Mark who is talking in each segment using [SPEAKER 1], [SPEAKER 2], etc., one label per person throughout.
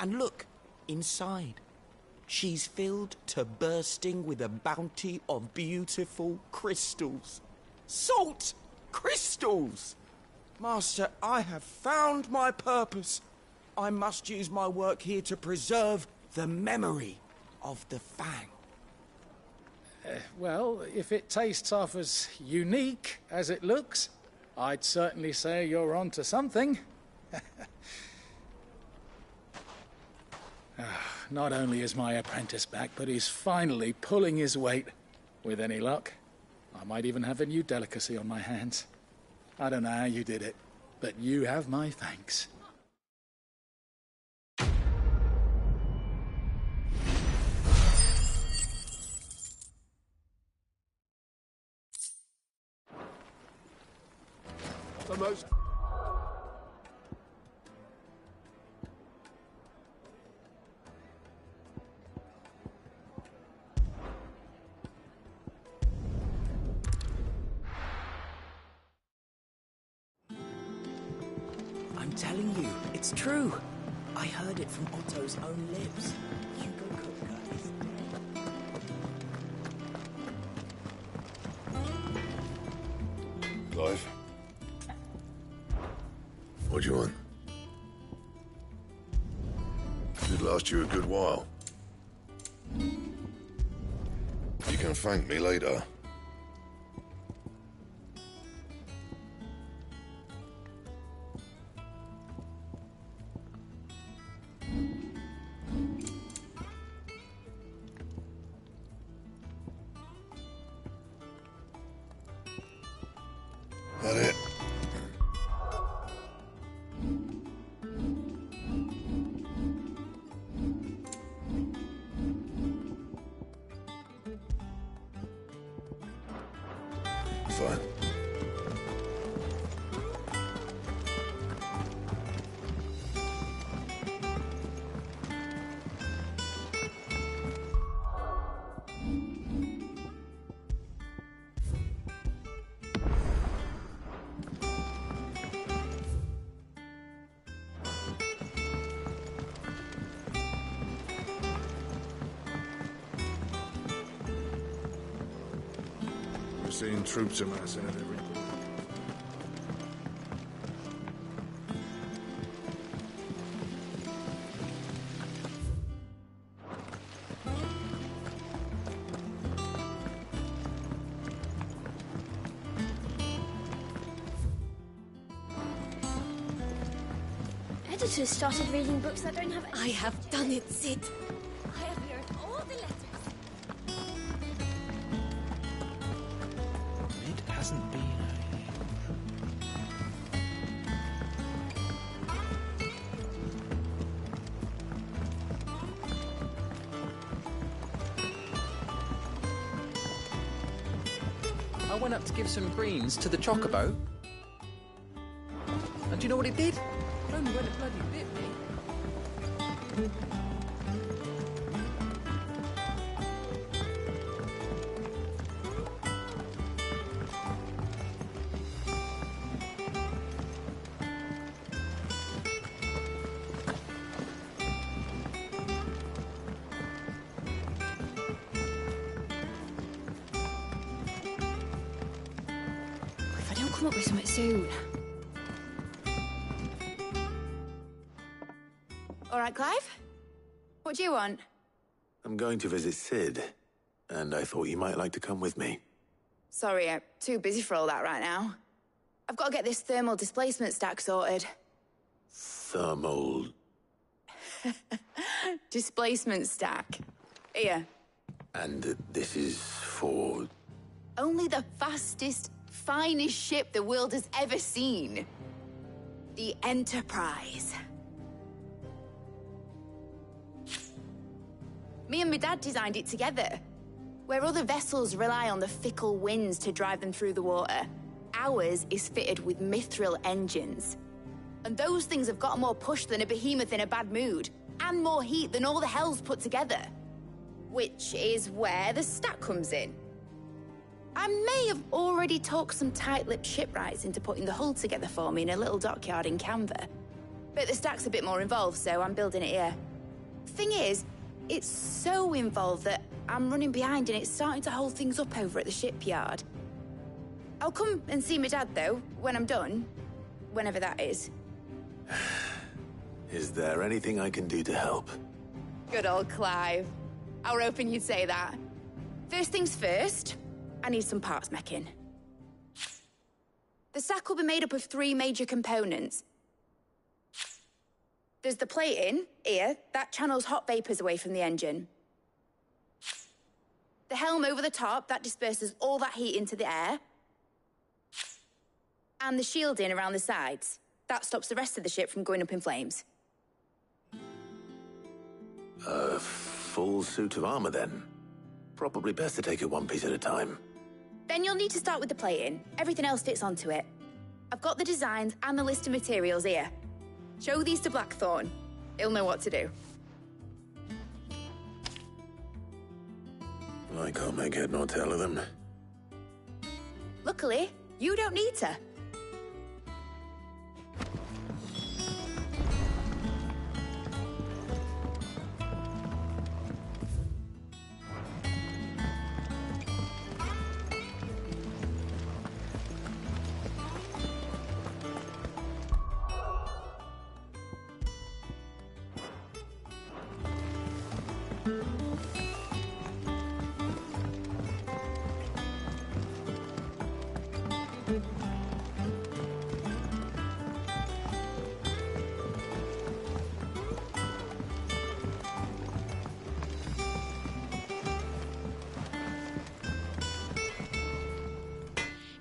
[SPEAKER 1] And look, inside. She's filled to bursting with a bounty of beautiful crystals. Salt crystals! Master, I have found my purpose. I must use my work here to preserve the memory of the Fang.
[SPEAKER 2] Well, if it tastes half as unique as it looks, I'd certainly say you're onto something. Not only is my apprentice back, but he's finally pulling his weight. With any luck, I might even have a new delicacy on my hands. I don't know how you did it, but you have my thanks.
[SPEAKER 3] The most...
[SPEAKER 1] I'm telling you, it's true. I heard it from Otto's own lips. You go cook, guys.
[SPEAKER 3] Clive? What do you want? Should last you a good while. You can thank me later. That it? Fine. We're seeing troops amassing at every point.
[SPEAKER 4] Editors started reading books that don't have...
[SPEAKER 5] I have done it, Sid.
[SPEAKER 4] I have learned all the letters.
[SPEAKER 1] It hasn't been
[SPEAKER 6] I went up to give some greens to the chocobo. And do you know what it did? Only when it bloody bit me.
[SPEAKER 5] If I don't come up with something soon. All right, Clive? What do you want?
[SPEAKER 7] I'm going to visit Sid, and I thought you might like to come with me.
[SPEAKER 5] Sorry, I'm too busy for all that right now. I've got to get this thermal displacement stack sorted.
[SPEAKER 7] Thermal...
[SPEAKER 5] Displacement stack. Here.
[SPEAKER 7] And this is for...
[SPEAKER 5] Only the fastest, finest ship the world has ever seen. The Enterprise. Me and my dad designed it together. Where other vessels rely on the fickle winds to drive them through the water, ours is fitted with mithril engines. And those things have got more push than a behemoth in a bad mood, and more heat than all the hells put together. Which is where the stack comes in. I may have already talked some tight-lipped shipwrights into putting the hull together for me in a little dockyard in Canva. But the stack's a bit more involved, so I'm building it here. Thing is, it's so involved that I'm running behind and it's starting to hold things up over at the shipyard. I'll come and see my dad, though, when I'm done. Whenever that is.
[SPEAKER 7] Is there anything I can do to help?
[SPEAKER 5] Good old Clive. I were hoping you'd say that. First things first, I need some parts making. The sack will be made up of 3 major components. There's the plating, here, that channels hot vapors away from the engine. The helm over the top, that disperses all that heat into the air. And the shielding around the sides. That stops the rest of the ship from going up in flames.
[SPEAKER 7] A full suit of armor, then? Probably best to take it one piece at a time.
[SPEAKER 5] Then you'll need to start with the plating. Everything else fits onto it. I've got the designs and the list of materials here. Show these to Blackthorn. He'll know what to do.
[SPEAKER 7] I can't make head nor tail of them.
[SPEAKER 5] Luckily, you don't need to.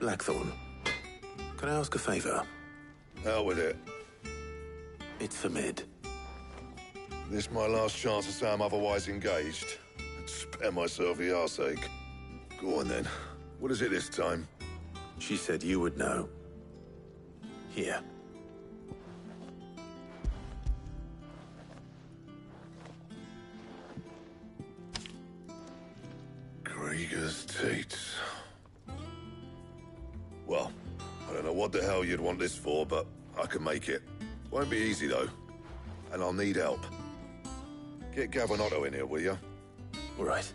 [SPEAKER 7] Blackthorn, can I ask a favor?
[SPEAKER 3] Out with it.
[SPEAKER 7] It's for Mid.
[SPEAKER 3] This my last chance to say I'm otherwise engaged. Spare myself the arseache. Go on then. What is it this time?
[SPEAKER 7] She said you would know. Here.
[SPEAKER 3] Krieger's teats. Well, I don't know what the hell you'd want this for, but I can make it. Won't be easy, though. And I'll need help. Get Gavinotto in here, will you?
[SPEAKER 7] All right.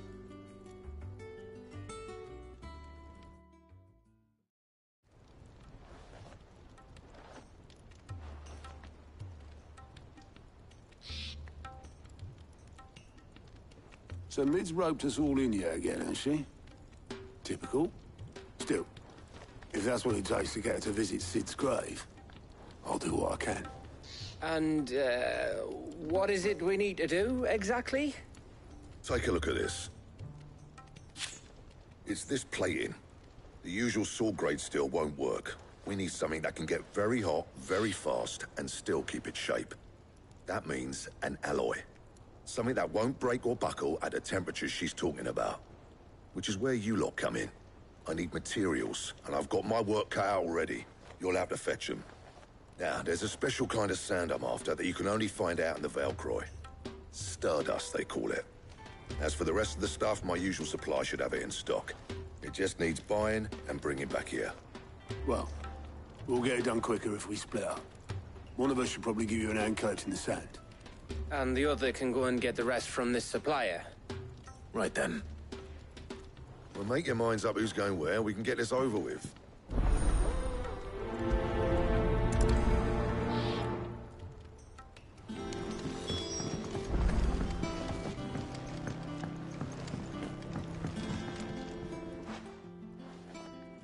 [SPEAKER 8] So Mid's roped us all in here again, has she? Typical. Still, if that's what it takes to get her to visit Sid's grave, I'll do what I can.
[SPEAKER 9] And, what is it we need to do, exactly?
[SPEAKER 3] Take a look at this. It's this plating. The usual sword grade steel won't work. We need something that can get very hot, very fast, and still keep its shape. That means an alloy. Something that won't break or buckle at the temperatures she's talking about. Which is where you lot come in. I need materials, and I've got my work cut out already. You'll have to fetch them. Now, there's a special kind of sand I'm after that you can only find out in the Velcroy. Stardust, they call it. As for the rest of the stuff, my usual supply should have it in stock. It just needs buying and bringing back here.
[SPEAKER 8] Well, we'll get it done quicker if we split up. One of us should probably give you an hand coat in the sand.
[SPEAKER 9] And the other can go and get the rest from this supplier.
[SPEAKER 7] Right then.
[SPEAKER 3] Well, make your minds up who's going where, we can get this over with.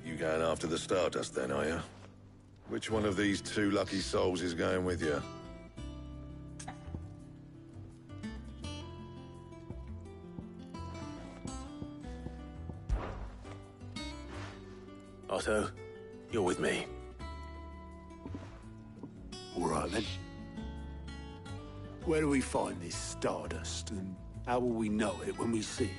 [SPEAKER 3] You going after the Stardust then, are you? Which one of these 2 lucky souls is going with you?
[SPEAKER 7] Otto, you're with me.
[SPEAKER 8] All right, then. Where do we find this Stardust, and how will we know it when we see it?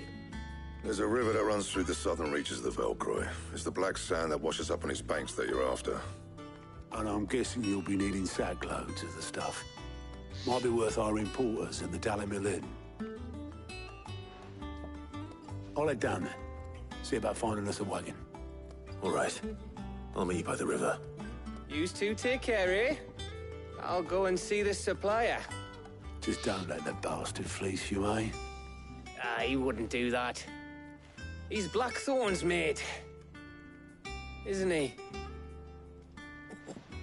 [SPEAKER 3] There's a river that runs through the southern reaches of the Velcroy. It's the black sand that washes up on its banks that you're after.
[SPEAKER 8] And I'm guessing you'll be needing sack loads of the stuff. Might be worth our importers and the Dalimil Inn. I'll head down there. See about finding us a wagon.
[SPEAKER 7] All right. I'll meet you by the river.
[SPEAKER 9] You two take care, eh? I'll go and see this supplier.
[SPEAKER 8] Just don't let the bastard fleece you, eh?
[SPEAKER 9] Ah, he wouldn't do that. He's Blackthorn's mate. Isn't he?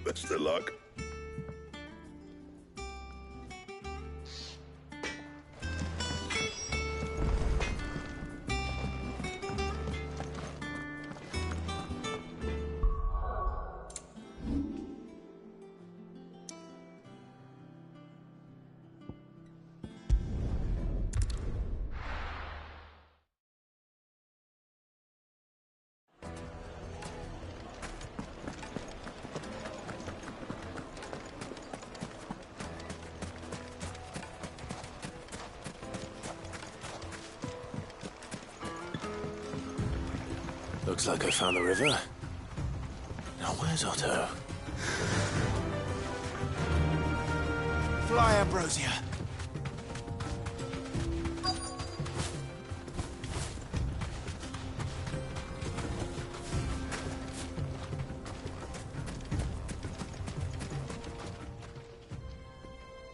[SPEAKER 3] Best of luck.
[SPEAKER 7] Looks like I found the river. Now where's Otto?
[SPEAKER 1] Fly, Ambrosia.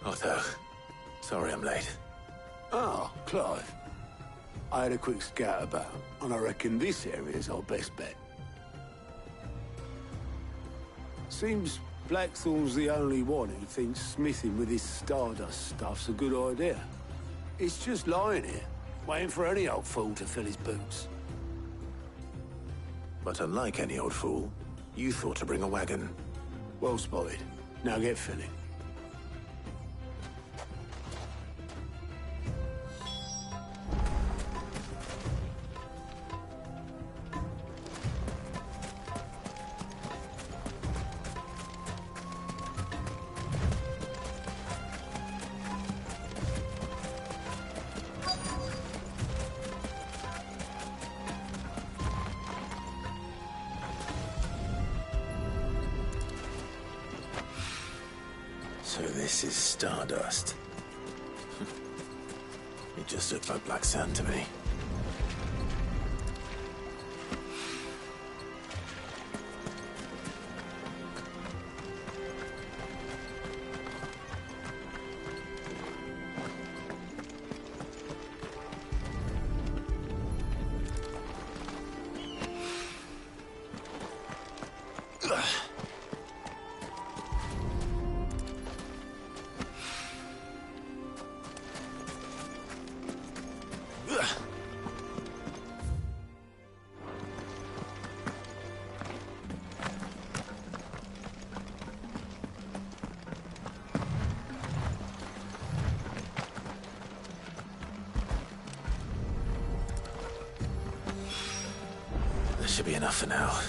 [SPEAKER 7] Otto. Sorry I'm late.
[SPEAKER 8] Oh, Clive. I had a quick scout about, and I reckon this area's our best bet. Seems Blackthorn's the only one who thinks smithing with his Stardust stuff's a good idea. It's just lying here, waiting for any old fool to fill his boots.
[SPEAKER 7] But unlike any old fool, you thought to bring a wagon.
[SPEAKER 8] Well spotted. Now get filling.
[SPEAKER 7] So this is Stardust. It just looked like black sand to me. That should be enough for now.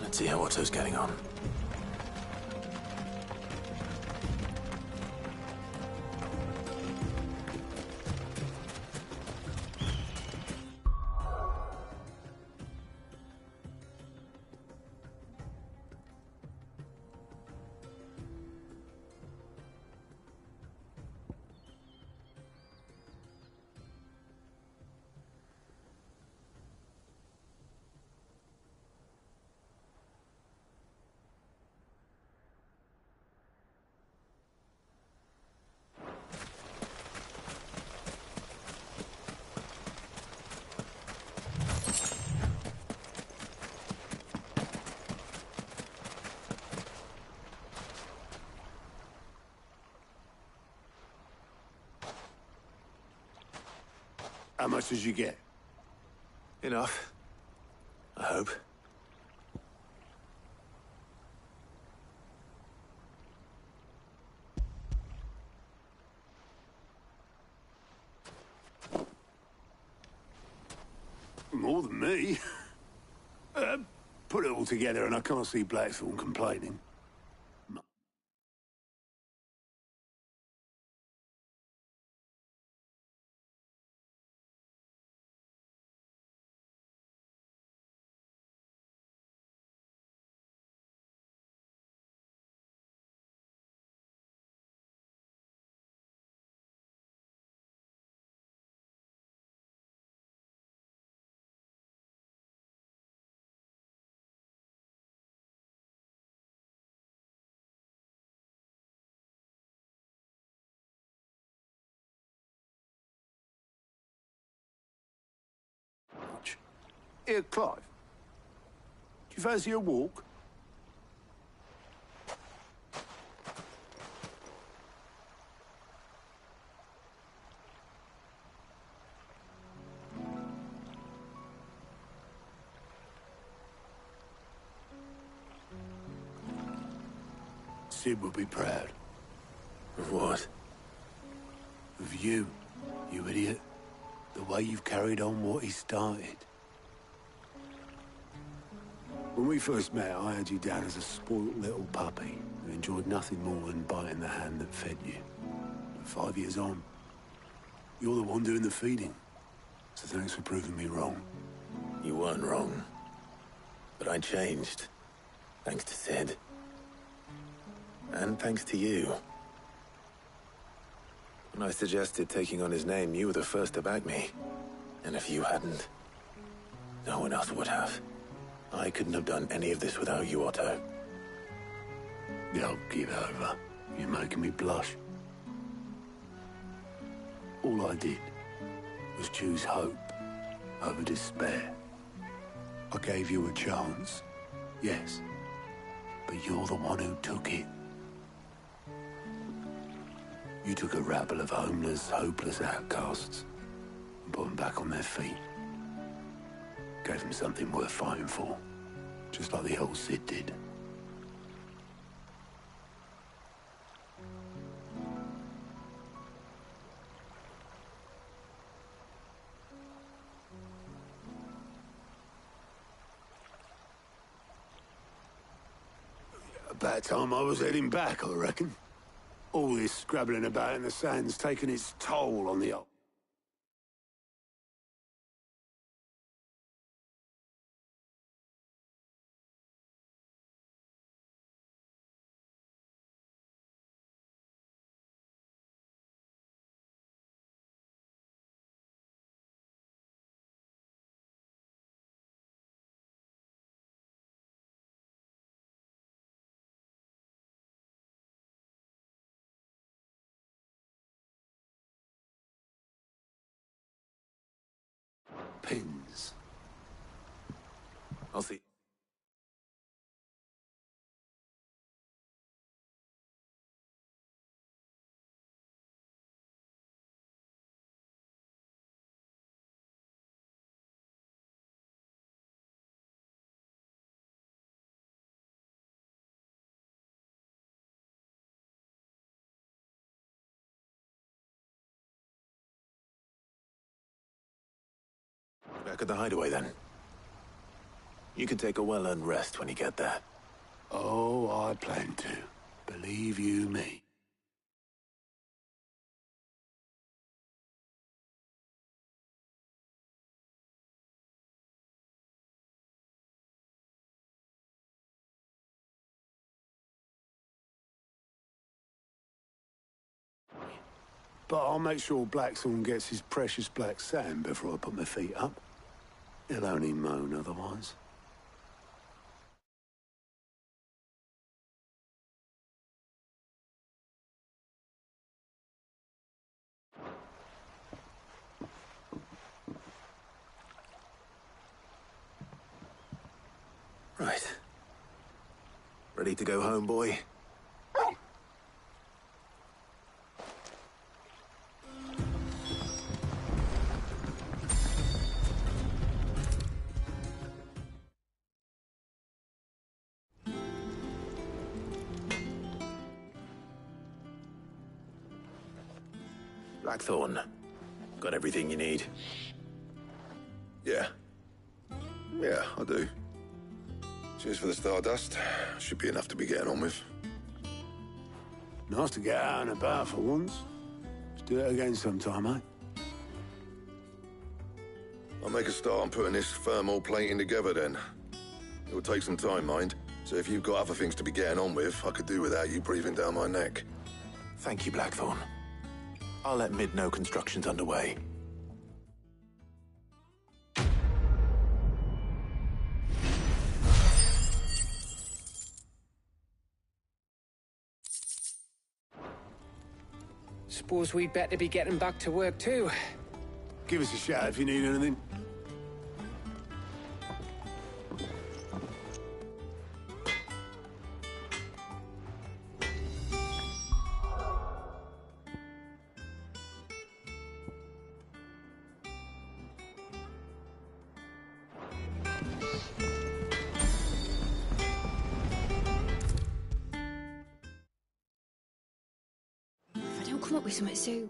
[SPEAKER 7] Let's see how Otto's getting on.
[SPEAKER 8] How much did you get?
[SPEAKER 7] Enough. I hope.
[SPEAKER 8] More than me. Put it all together and I can't see Blackthorn complaining. Here, Clive. Do you fancy a walk? Sid will be proud.
[SPEAKER 7] Of what?
[SPEAKER 8] Of you, you idiot. The way you've carried on what he started. When we first met, I had you down as a spoilt little puppy who enjoyed nothing more than biting the hand that fed you. But 5 years on, you're the one doing the feeding. So thanks for proving me wrong.
[SPEAKER 7] You weren't wrong. But I changed. Thanks to Sid. And thanks to you. When I suggested taking on his name, you were the first to back me. And if you hadn't, no one else would have. I couldn't have done any of this without you, Otto.
[SPEAKER 8] Don't give over. You're making me blush. All I did was choose hope over despair. I gave you a chance, yes, but you're the one who took it. You took a rabble of homeless, hopeless outcasts and put them back on their feet. Gave them something worth fighting for, just like the old Sid did. About time I was heading back, I reckon. All this scrabbling about in the sand's taken its toll on the old... pins.
[SPEAKER 7] I'll see. Back at the hideaway, then. You can take a well-earned rest when you get there.
[SPEAKER 8] Oh, I plan to. Believe you me. But I'll make sure Blackthorn gets his precious black sand before I put my feet up. He'll only moan otherwise.
[SPEAKER 7] Right. Ready to go home, boy? Blackthorn, got everything you need?
[SPEAKER 3] Yeah. Yeah, I do. Cheers for the stardust. Should be enough to be getting on with.
[SPEAKER 8] Nice to get out and about for once. Let's do it again sometime, eh?
[SPEAKER 3] I'll make a start on putting this thermal plating together then. It will take some time, mind. So if you've got other things to be getting on with, I could do without you breathing down my neck.
[SPEAKER 7] Thank you, Blackthorn. I'll let Mid know construction's underway.
[SPEAKER 9] Suppose we'd better be getting back to work too.
[SPEAKER 8] Give us a shout if you need anything.
[SPEAKER 4] come up with something soon.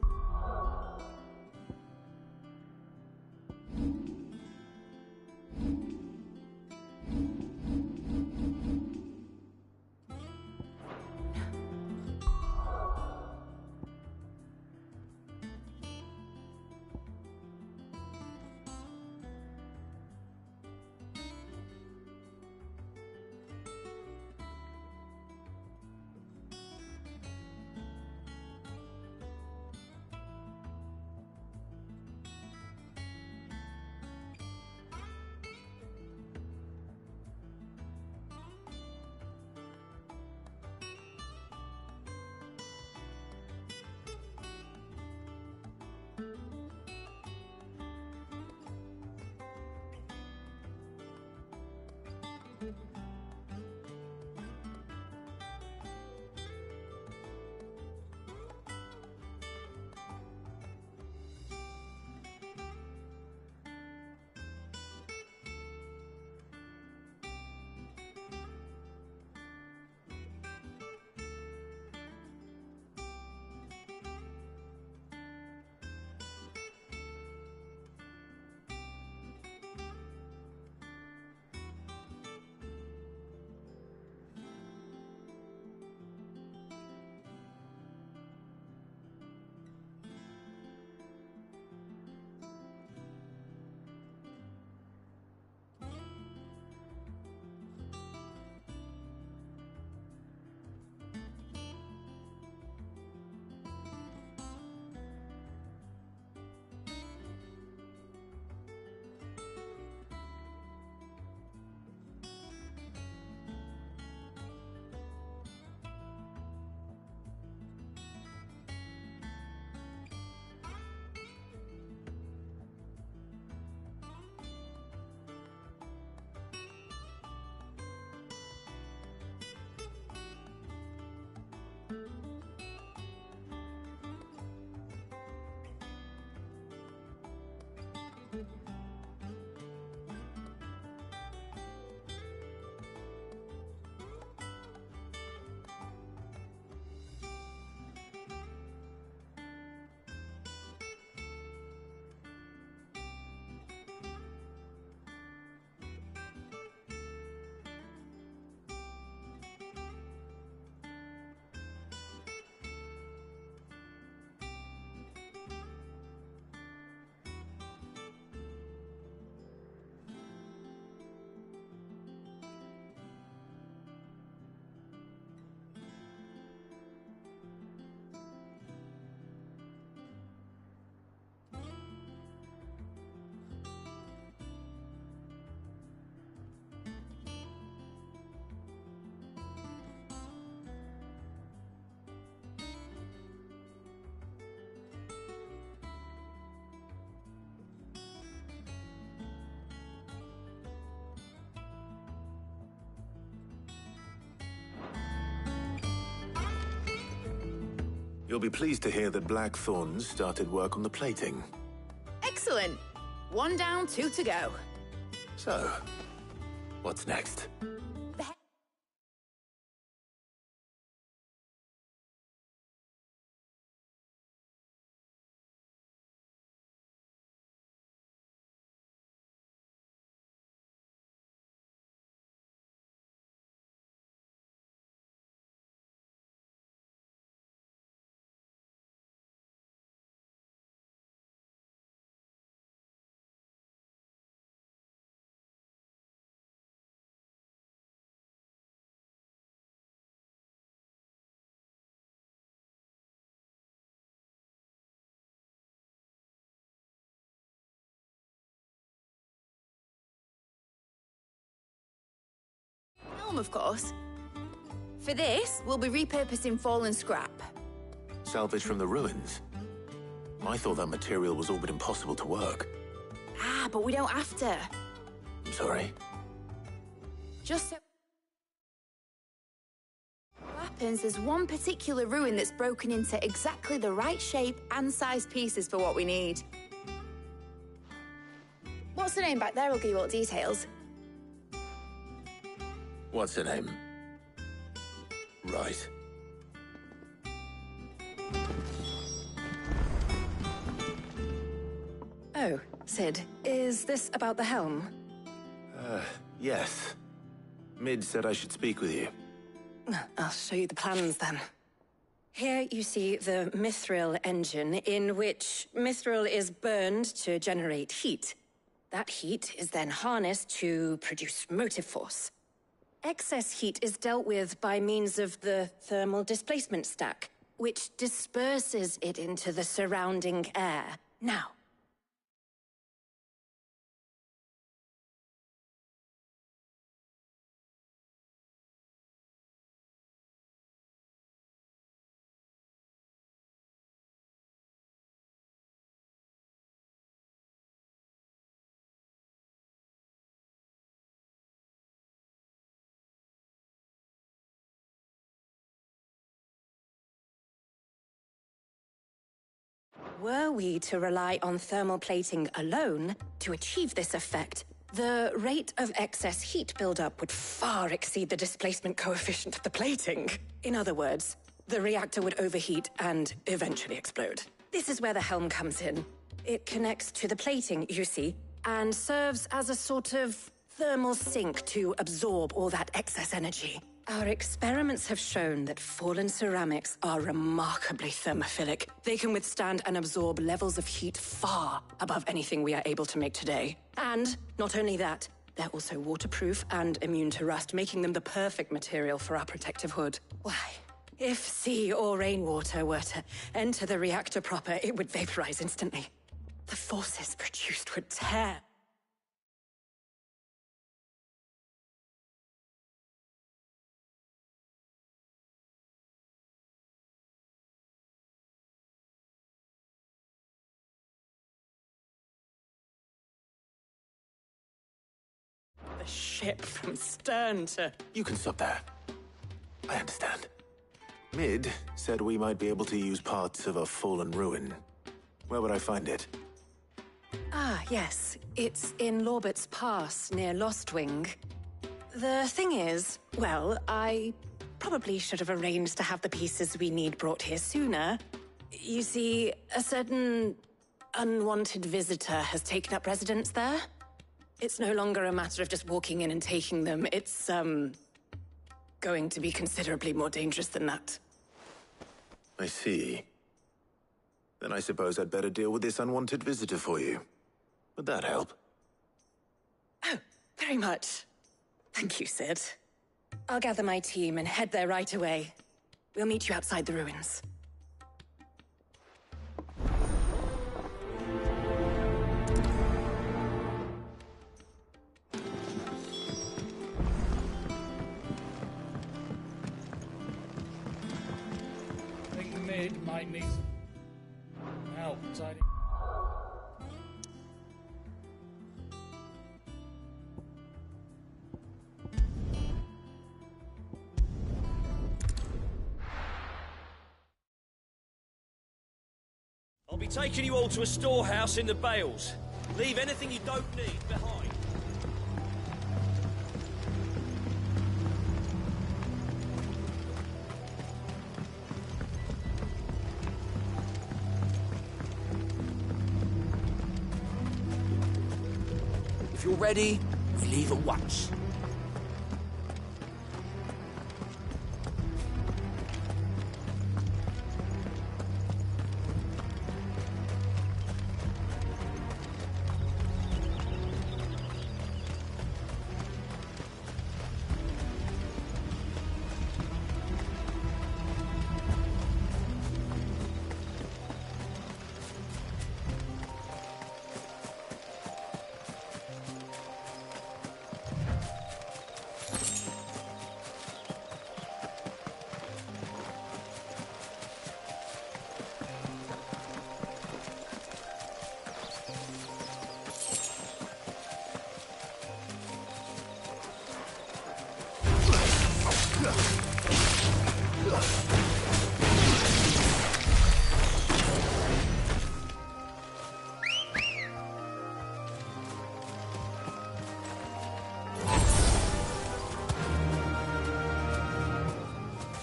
[SPEAKER 7] You'll be pleased to hear that Blackthorn's started work on the plating.
[SPEAKER 5] Excellent. 1 down, 2 to go.
[SPEAKER 7] So, what's next?
[SPEAKER 5] Helm, of course. For this, we'll be repurposing fallen scrap.
[SPEAKER 7] Salvage from the ruins? I thought that material was all but impossible to work.
[SPEAKER 5] Ah, but we don't have to.
[SPEAKER 7] I'm sorry.
[SPEAKER 5] Just so... What happens, there's one particular ruin that's broken into exactly the right shape and size pieces for what we need. What's the name back there? I'll give you all the details.
[SPEAKER 7] What's her name? Right.
[SPEAKER 10] Oh, Sid, is this about the helm?
[SPEAKER 7] Yes. Mid said I should speak with you.
[SPEAKER 10] I'll show you the plans then. Here you see the mithril engine, in which mithril is burned to generate heat. That heat is then harnessed to produce motive force. Excess heat is dealt with by means of the thermal displacement stack, which disperses it into the surrounding air. Now, were we to rely on thermal plating alone to achieve this effect, the rate of excess heat buildup would far exceed the displacement coefficient of the plating. In other words, the reactor would overheat and eventually explode. This is where the helm comes in. It connects to the plating, you see, and serves as a sort of thermal sink to absorb all that excess energy. Our experiments have shown that fallen ceramics are remarkably thermophilic. They can withstand and absorb levels of heat far above anything we are able to make today. And not only that, they're also waterproof and immune to rust, making them the perfect material for our protective hood. Why, if sea or rainwater were to enter the reactor proper, it would vaporize instantly. The forces produced would tear the ship from stern to...
[SPEAKER 7] You can stop there. I understand. Mid said we might be able to use parts of a fallen ruin. Where would I find it?
[SPEAKER 10] Ah, yes. It's in Lorbert's Pass, near Lostwing. The thing is, well, I probably should have arranged to have the pieces we need brought here sooner. You see, a certain unwanted visitor has taken up residence there. It's no longer a matter of just walking in and taking them. It's, going to be considerably more dangerous than that.
[SPEAKER 7] I see. Then I suppose I'd better deal with this unwanted visitor for you. Would that help?
[SPEAKER 10] Oh, very much. Thank you, Sid. I'll gather my team and head there right away. We'll meet you outside the ruins.
[SPEAKER 2] I think Mid might need help tidying.
[SPEAKER 11] I'll be taking you all to a storehouse in the Bales. Leave anything you don't need behind.
[SPEAKER 1] If you're ready, we leave at once.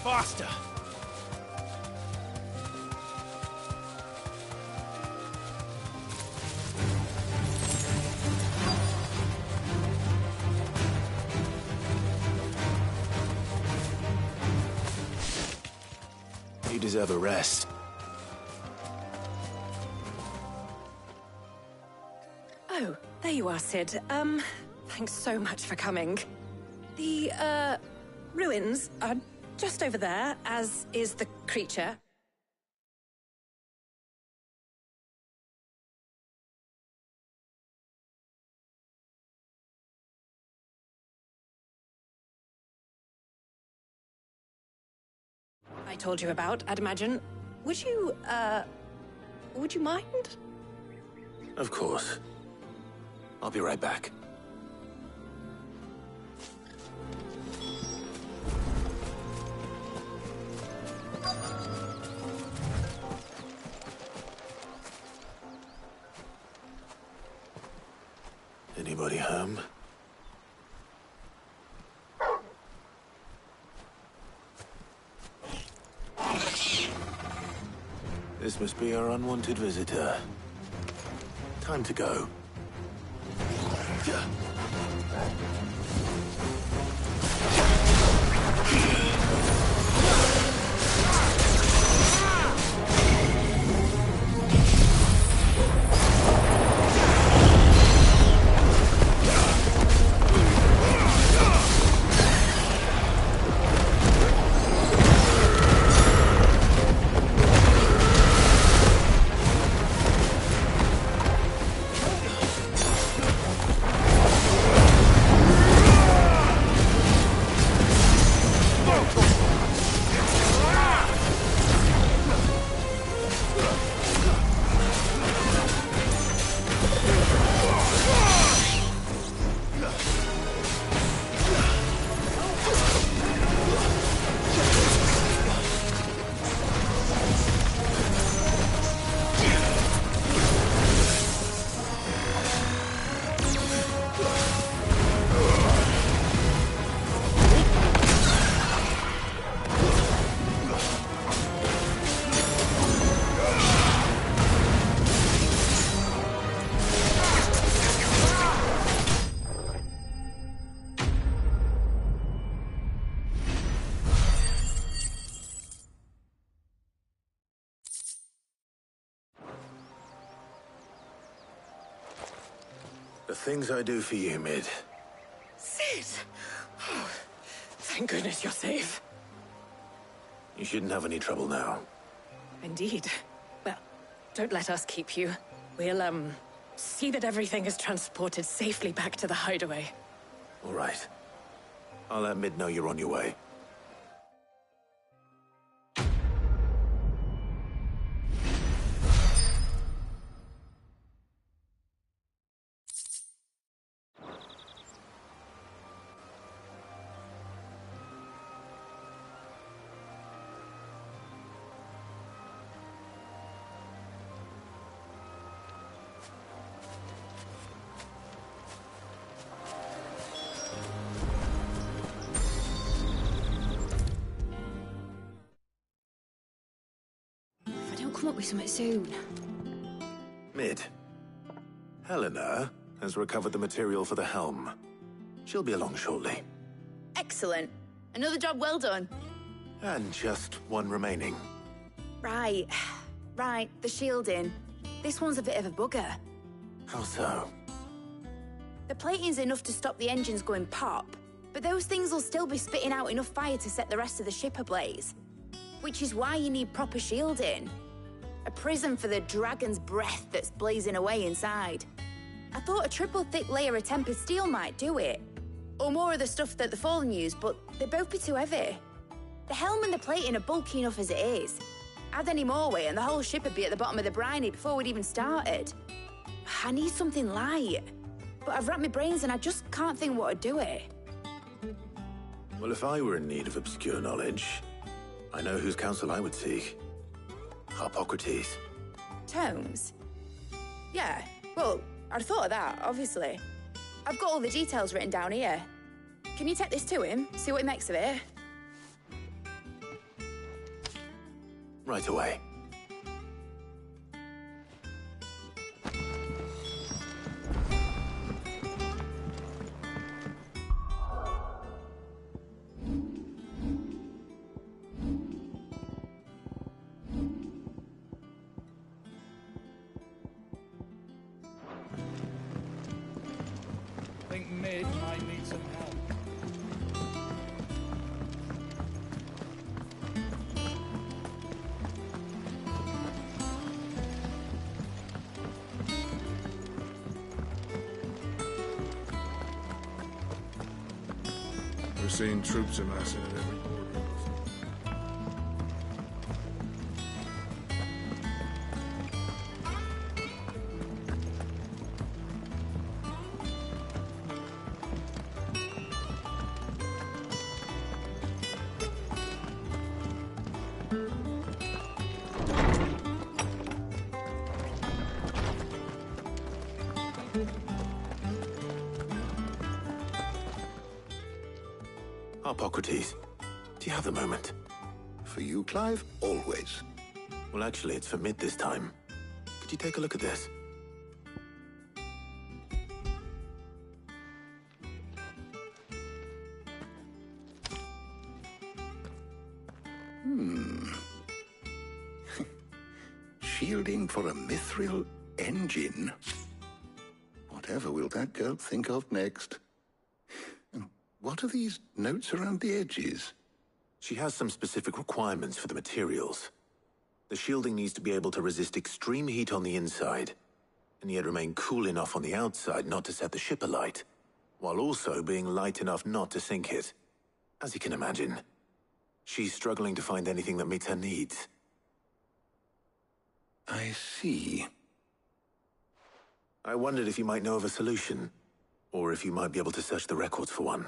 [SPEAKER 11] Faster!
[SPEAKER 7] deserve a rest.
[SPEAKER 10] Oh, there you are, Sid. Thanks so much for coming. The, ruins are just over there, as is the creature. I told you about, I'd imagine. Would you mind?
[SPEAKER 7] Of course. I'll be right back. Anybody home? This must be our unwanted visitor. Time to go. The things I do for you, Mid.
[SPEAKER 10] Sid! Oh, thank goodness you're safe.
[SPEAKER 7] You shouldn't have any trouble now.
[SPEAKER 10] Indeed. Well, don't let us keep you. We'll, see that everything is transported safely back to the hideaway.
[SPEAKER 7] All right. I'll let Mid know you're on your way.
[SPEAKER 4] Come up with something soon.
[SPEAKER 7] Mid. Helena has recovered the material for the helm. She'll be along shortly.
[SPEAKER 5] Excellent. Another job well done.
[SPEAKER 7] And just one remaining.
[SPEAKER 5] Right. Right, the shielding. This one's a bit of a bugger.
[SPEAKER 7] How so?
[SPEAKER 5] The plating's enough to stop the engines going pop, but those things will still be spitting out enough fire to set the rest of the ship ablaze. Which is why you need proper shielding. A prison for the dragon's breath that's blazing away inside. I thought a triple thick layer of tempered steel might do it. Or more of the stuff that the Fallen use, but they'd both be too heavy. The helm and the plating are bulky enough as it is. Add any more weight and the whole ship would be at the bottom of the briny before we'd even started. I need something light. But I've racked my brains and I just can't think what would do it.
[SPEAKER 7] Well, if I were in need of obscure knowledge, I know whose counsel I would seek. Harpocrates.
[SPEAKER 5] Tomes? Yeah, well, I'd thought of that, obviously. I've got all the details written down here. Can you take this to him, see what he makes of it?
[SPEAKER 7] Right away.
[SPEAKER 2] mid might need some help.
[SPEAKER 12] We're seeing troops amassing at every border.
[SPEAKER 7] Hippocrates, do you have the moment?
[SPEAKER 3] For you, Clive, always.
[SPEAKER 7] Well, actually, it's for mid this time. Could you take a look at this?
[SPEAKER 3] Shielding for a mithril engine? Whatever will that girl think of next? And what are these notes around the edges?
[SPEAKER 7] She has some specific requirements for the materials. The shielding needs to be able to resist extreme heat on the inside, and yet remain cool enough on the outside not to set the ship alight, while also being light enough not to sink it. As you can imagine, she's struggling to find anything that meets her needs.
[SPEAKER 3] I see.
[SPEAKER 7] I wondered if you might know of a solution, or if you might be able to search the records for one.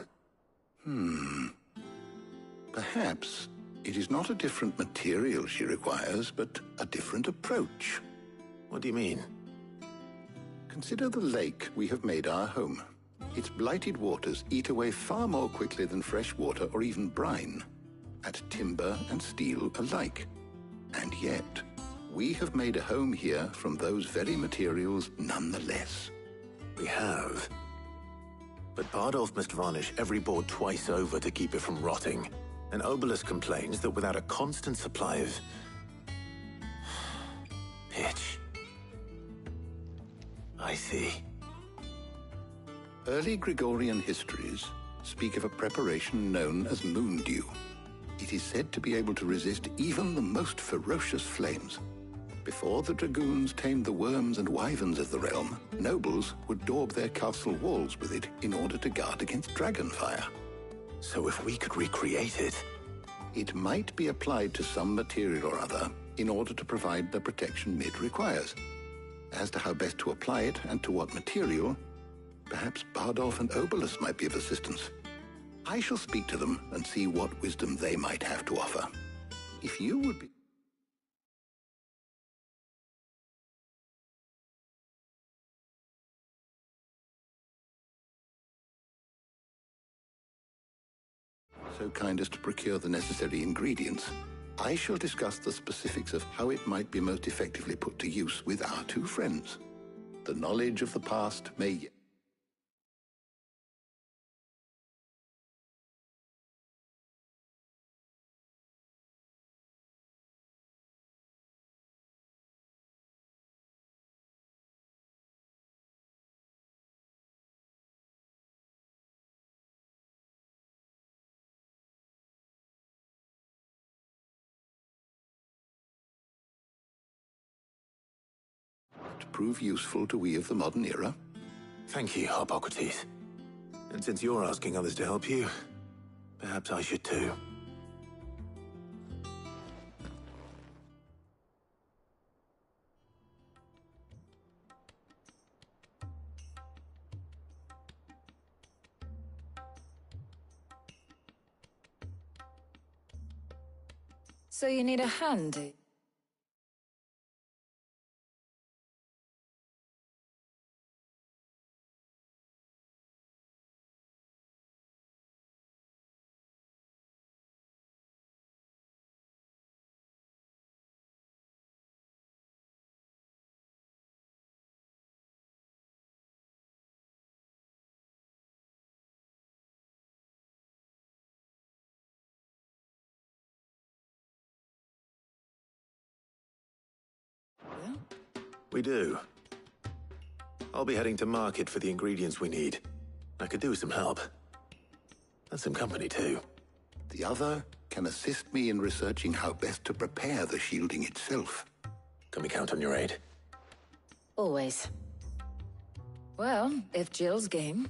[SPEAKER 3] Perhaps it is not a different material she requires, but a different approach.
[SPEAKER 7] What do you mean?
[SPEAKER 3] Consider the lake we have made our home. Its blighted waters eat away far more quickly than fresh water or even brine, at timber and steel alike. And yet, we have made a home here from those very materials nonetheless.
[SPEAKER 7] We have. But Bardolph must varnish every board twice over to keep it from rotting. And Obelus complains that without a constant supply of pitch. I see.
[SPEAKER 3] Early Gregorian histories speak of a preparation known as moon dew. It is said to be able to resist even the most ferocious flames. Before the dragoons tamed the worms and wyverns of the realm, nobles would daub their castle walls with it in order to guard against dragon fire.
[SPEAKER 7] So if we could recreate it...
[SPEAKER 3] It might be applied to some material or other in order to provide the protection Mid requires. As to how best to apply it and to what material, perhaps Bardolph and Obelus might be of assistance. I shall speak to them and see what wisdom they might have to offer. If you would be... so kind as to procure the necessary ingredients, I shall discuss the specifics of how it might be most effectively put to use with our two friends. The knowledge of the past may... to prove useful to we of the modern era.
[SPEAKER 7] Thank you, Hippocrates. And since you're asking others to help you, perhaps I should too.
[SPEAKER 6] So you need a hand, eh?
[SPEAKER 7] We do. I'll be heading to market for the ingredients we need. I could do with some help. And some company, too.
[SPEAKER 13] The other can assist me in researching how best to prepare the shielding itself.
[SPEAKER 7] Can we count on your aid?
[SPEAKER 10] Always. Well, if Jill's game.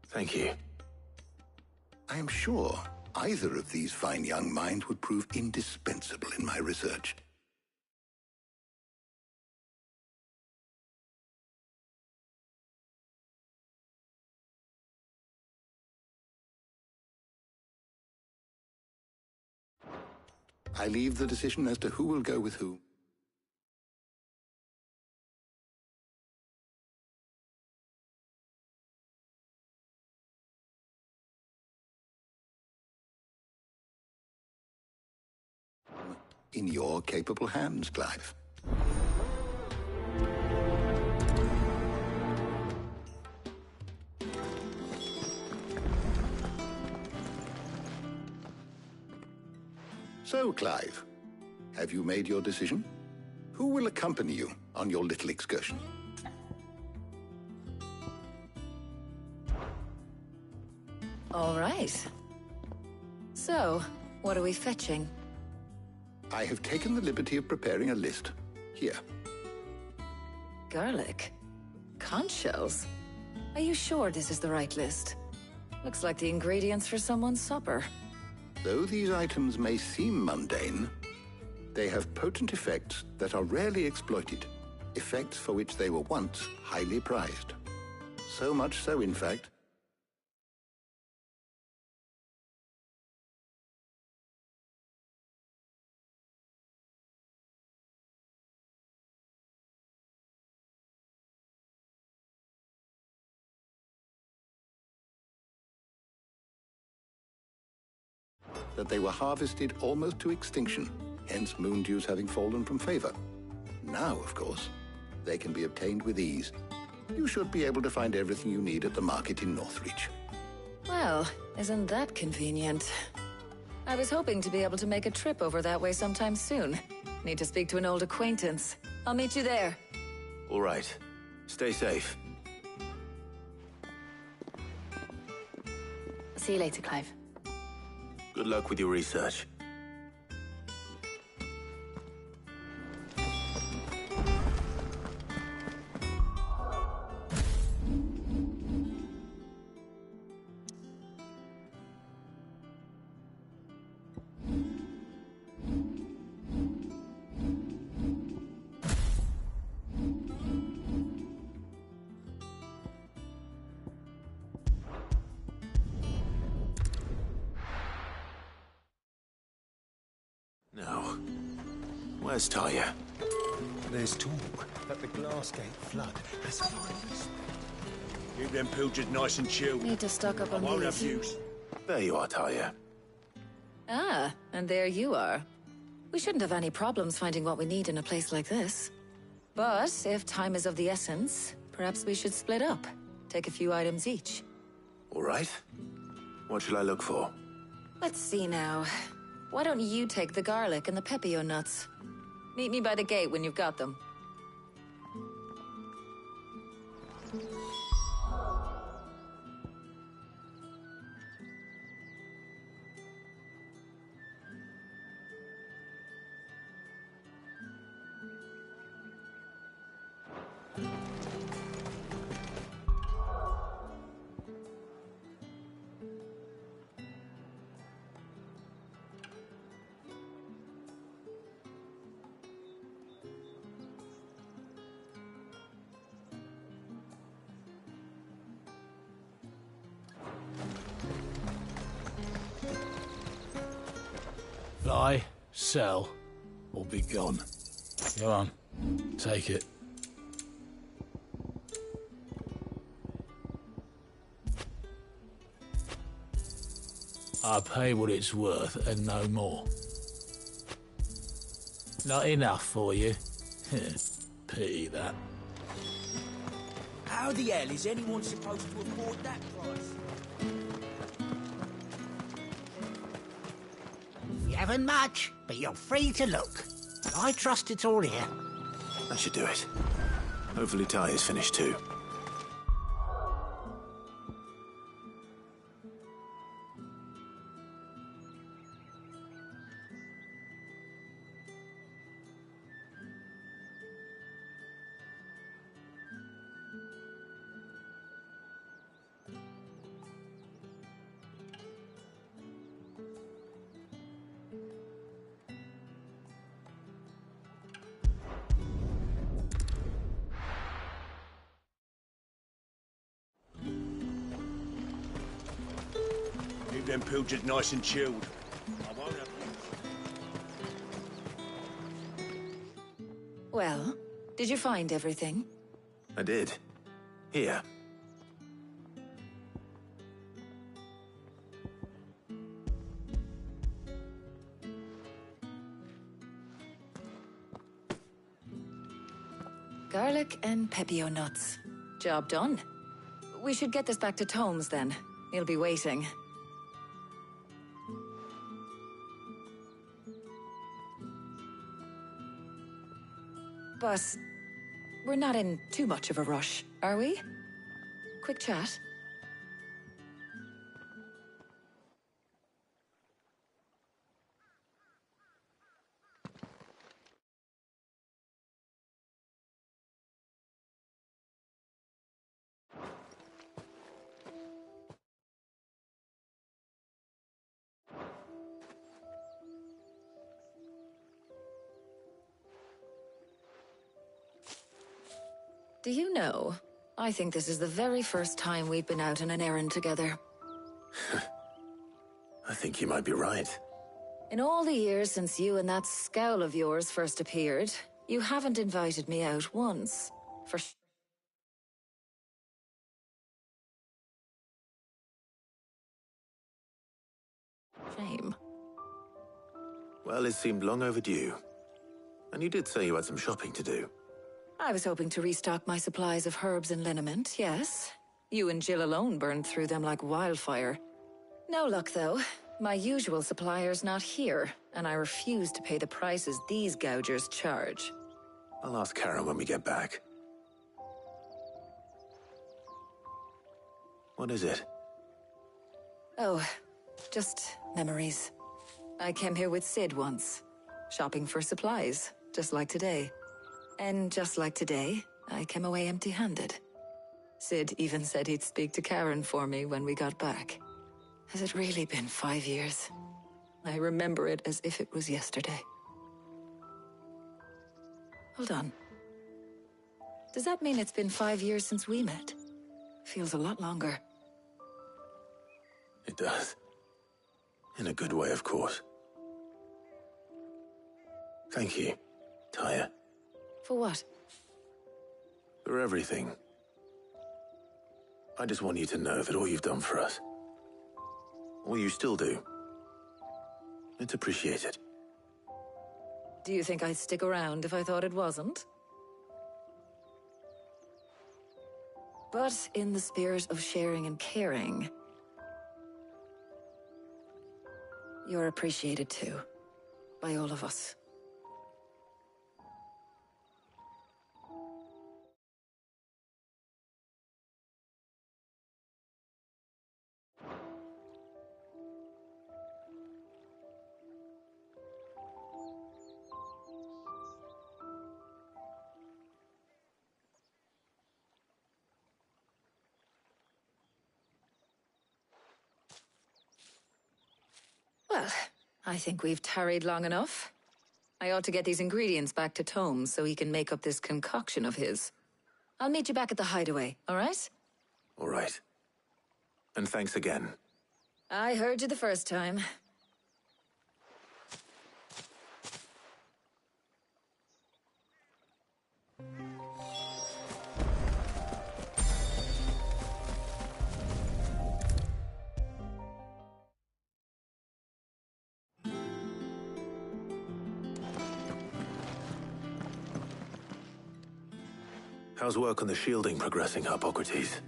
[SPEAKER 7] Thank you.
[SPEAKER 13] I am sure either of these fine young minds would prove indispensable in my research. I leave the decision as to who will go with who. In your capable hands, Clive. So, Clive, have you made your decision? Who will accompany you on your little excursion?
[SPEAKER 10] All right. So, what are we fetching?
[SPEAKER 13] I have taken the liberty of preparing a list. Here.
[SPEAKER 10] Garlic? Conch shells? Are you sure this is the right list? Looks like the ingredients for someone's supper.
[SPEAKER 13] Though these items may seem mundane, they have potent effects that are rarely exploited, effects for which they were once highly prized. So much so, in fact, that they were harvested almost to extinction, hence moon dews having fallen from favor. Now, of course, they can be obtained with ease. You should be able to find everything you need at the market in Northreach.
[SPEAKER 10] Well, isn't that convenient? I was hoping to be able to make a trip over that way sometime soon. Need to speak to an old acquaintance. I'll meet you there.
[SPEAKER 7] All right. Stay safe.
[SPEAKER 5] See you later, Clive.
[SPEAKER 7] Good luck with your research. Now, where's Talia?
[SPEAKER 14] There's talk that the Glassgate flood has finally...
[SPEAKER 11] Keep them pilgers nice and chilled.
[SPEAKER 10] Need to stock up on
[SPEAKER 11] I won't
[SPEAKER 10] these.
[SPEAKER 11] have use.
[SPEAKER 7] There you are, Talia.
[SPEAKER 10] Ah, and there you are. We shouldn't have any problems finding what we need in a place like this. But if time is of the essence, perhaps we should split up. Take a few items each.
[SPEAKER 7] All right. What should I look for?
[SPEAKER 10] Let's see now. Why don't you take the garlic and the pepio nuts? Meet me by the gate when you've got them.
[SPEAKER 2] Buy, sell, or be gone. Go on, take it. I pay what it's worth and no more. Not enough for you? Pity that.
[SPEAKER 1] How the hell is anyone supposed to afford that price?
[SPEAKER 15] You haven't much, but you're free to look. I trust it's all here.
[SPEAKER 7] That should do it. Hopefully Talia's finished too.
[SPEAKER 16] them pilgers nice and chilled. I won't have...
[SPEAKER 17] Well, did you find everything?
[SPEAKER 7] I did. Here.
[SPEAKER 17] Garlic and pepio nuts. Job done. We should get this back to Tomes then. He'll be waiting. But we're not in too much of a rush, are we? Quick chat. Do you know, I think this is the very first time we've been out on an errand together.
[SPEAKER 7] I think you might be right.
[SPEAKER 17] In all the years since you and that scowl of yours first appeared, you haven't invited me out once. For shame.
[SPEAKER 7] Well, it seemed long overdue. And you did say you had some shopping to do.
[SPEAKER 17] I was hoping to restock my supplies of herbs and liniment, yes. You and Jill alone burned through them like wildfire. No luck, though. My usual supplier's not here, and I refuse to pay the prices these gougers charge.
[SPEAKER 7] I'll ask Karen when we get back. What is it?
[SPEAKER 17] Oh, just memories. I came here with Sid once, shopping for supplies, just like today. And just like today, I came away empty-handed. Sid even said he'd speak to Karen for me when we got back. Has it really been 5 years? I remember it as if it was yesterday. Hold on. Does that mean it's been 5 years since we met? Feels a lot longer.
[SPEAKER 7] It does. In a good way, of course. Thank you, Tyre.
[SPEAKER 17] For what?
[SPEAKER 7] For everything. I just want you to know that all you've done for us, all you still do, it's appreciated.
[SPEAKER 17] Do you think I'd stick around if I thought it wasn't? But in the spirit of sharing and caring, you're appreciated too, by all of us. Well, I think we've tarried long enough. I ought to get these ingredients back to Tomes so he can make up this concoction of his. I'll meet you back at the hideaway, all right?
[SPEAKER 7] All right. And thanks again.
[SPEAKER 17] I heard you the first time.
[SPEAKER 7] How's work on the shielding progressing, Hippocrates?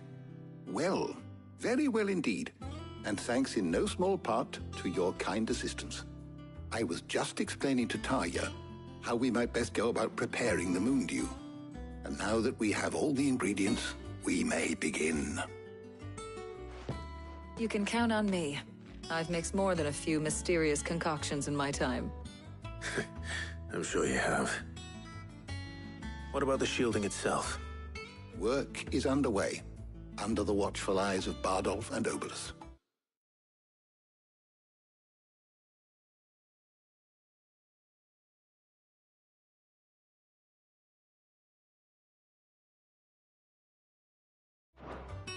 [SPEAKER 13] Well, very well indeed. And thanks in no small part to your kind assistance. I was just explaining to Tarja how we might best go about preparing the Moondew. And now that we have all the ingredients, we may begin.
[SPEAKER 17] You can count on me. I've mixed more than a few mysterious concoctions in my time.
[SPEAKER 7] I'm sure you have. What about the shielding itself?
[SPEAKER 13] Work is underway, under the watchful eyes of Bardolph and Obolus.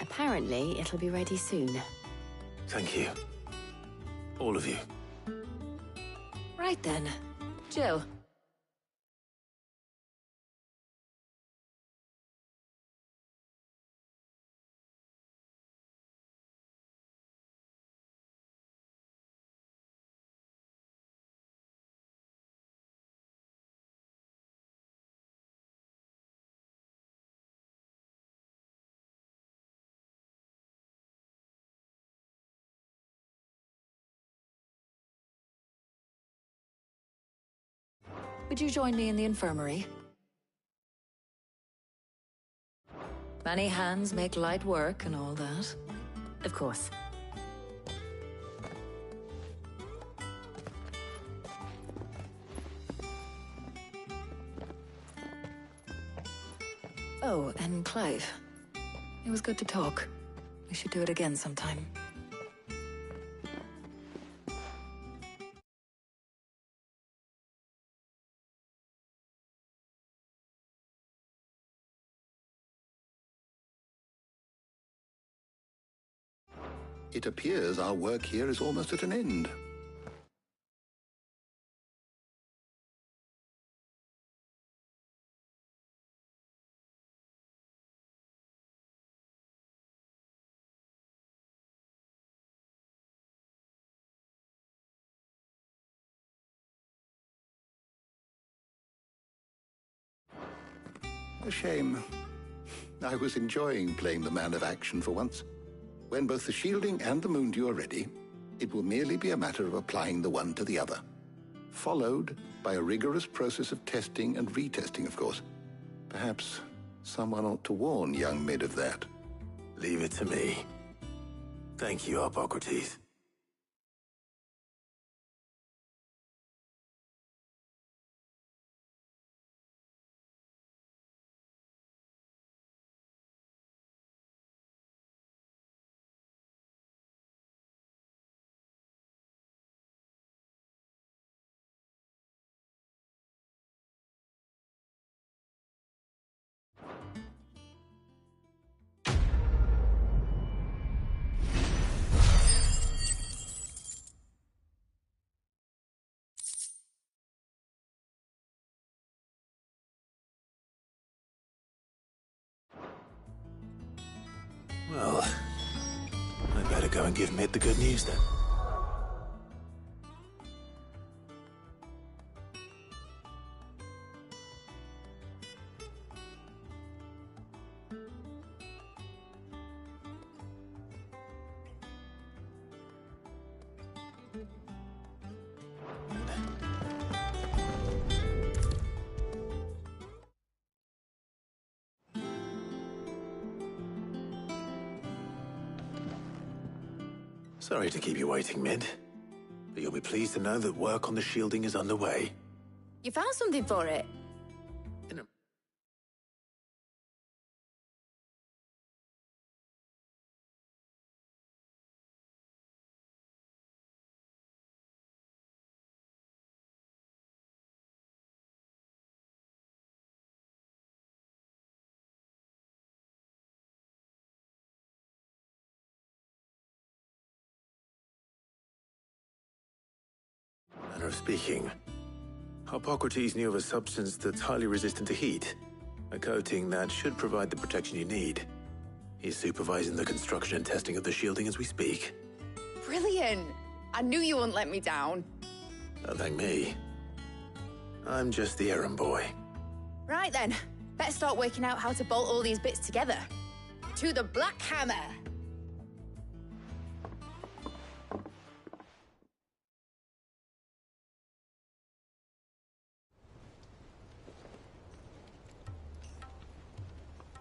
[SPEAKER 18] Apparently, it'll be ready soon.
[SPEAKER 7] Thank you. All of you.
[SPEAKER 17] Right then. Jill. Would you join me in the infirmary? Many hands make light work and all that.
[SPEAKER 18] Of course.
[SPEAKER 17] Oh, and Clive. It was good to talk. We should do it again sometime.
[SPEAKER 13] It appears our work here is almost at an end. A shame. I was enjoying playing the man of action for once. When both the shielding and the moondew are ready, it will merely be a matter of applying the one to the other. Followed by a rigorous process of testing and retesting, of course. Perhaps someone ought to warn young Mid of that.
[SPEAKER 7] Leave it to me. Thank you, Hippocrates. Well, I better go and give Mid the good news then. Sorry to keep you waiting, Mid. But you'll be pleased to know that work on the shielding is underway.
[SPEAKER 5] You found something for it?
[SPEAKER 7] Manner of speaking. Hippocrates knew of a substance that's highly resistant to heat. A coating that should provide the protection you need. He's supervising the construction and testing of the shielding as we speak.
[SPEAKER 5] Brilliant! I knew you wouldn't let me down.
[SPEAKER 7] Don't thank me. I'm just the errand boy.
[SPEAKER 5] Right then, better start working out how to bolt all these bits together. To the Black Hammer!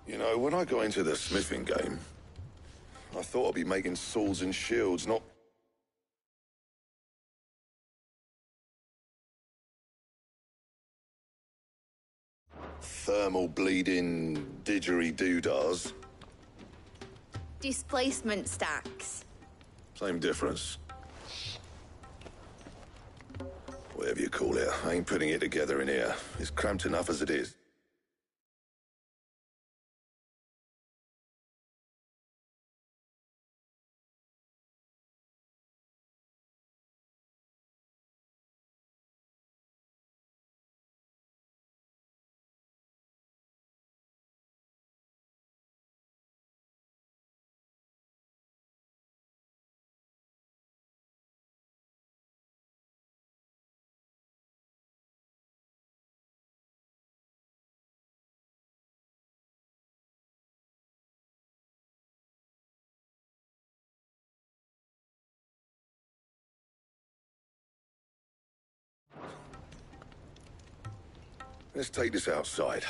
[SPEAKER 3] You know, when I got into the smithing game, I thought I'd be making swords and shields, not... thermal bleeding didgeridoo-dahs.
[SPEAKER 5] Displacement stacks.
[SPEAKER 3] Same difference. Whatever you call it, I ain't putting it together in here. It's cramped enough as it is. Let's take this outside.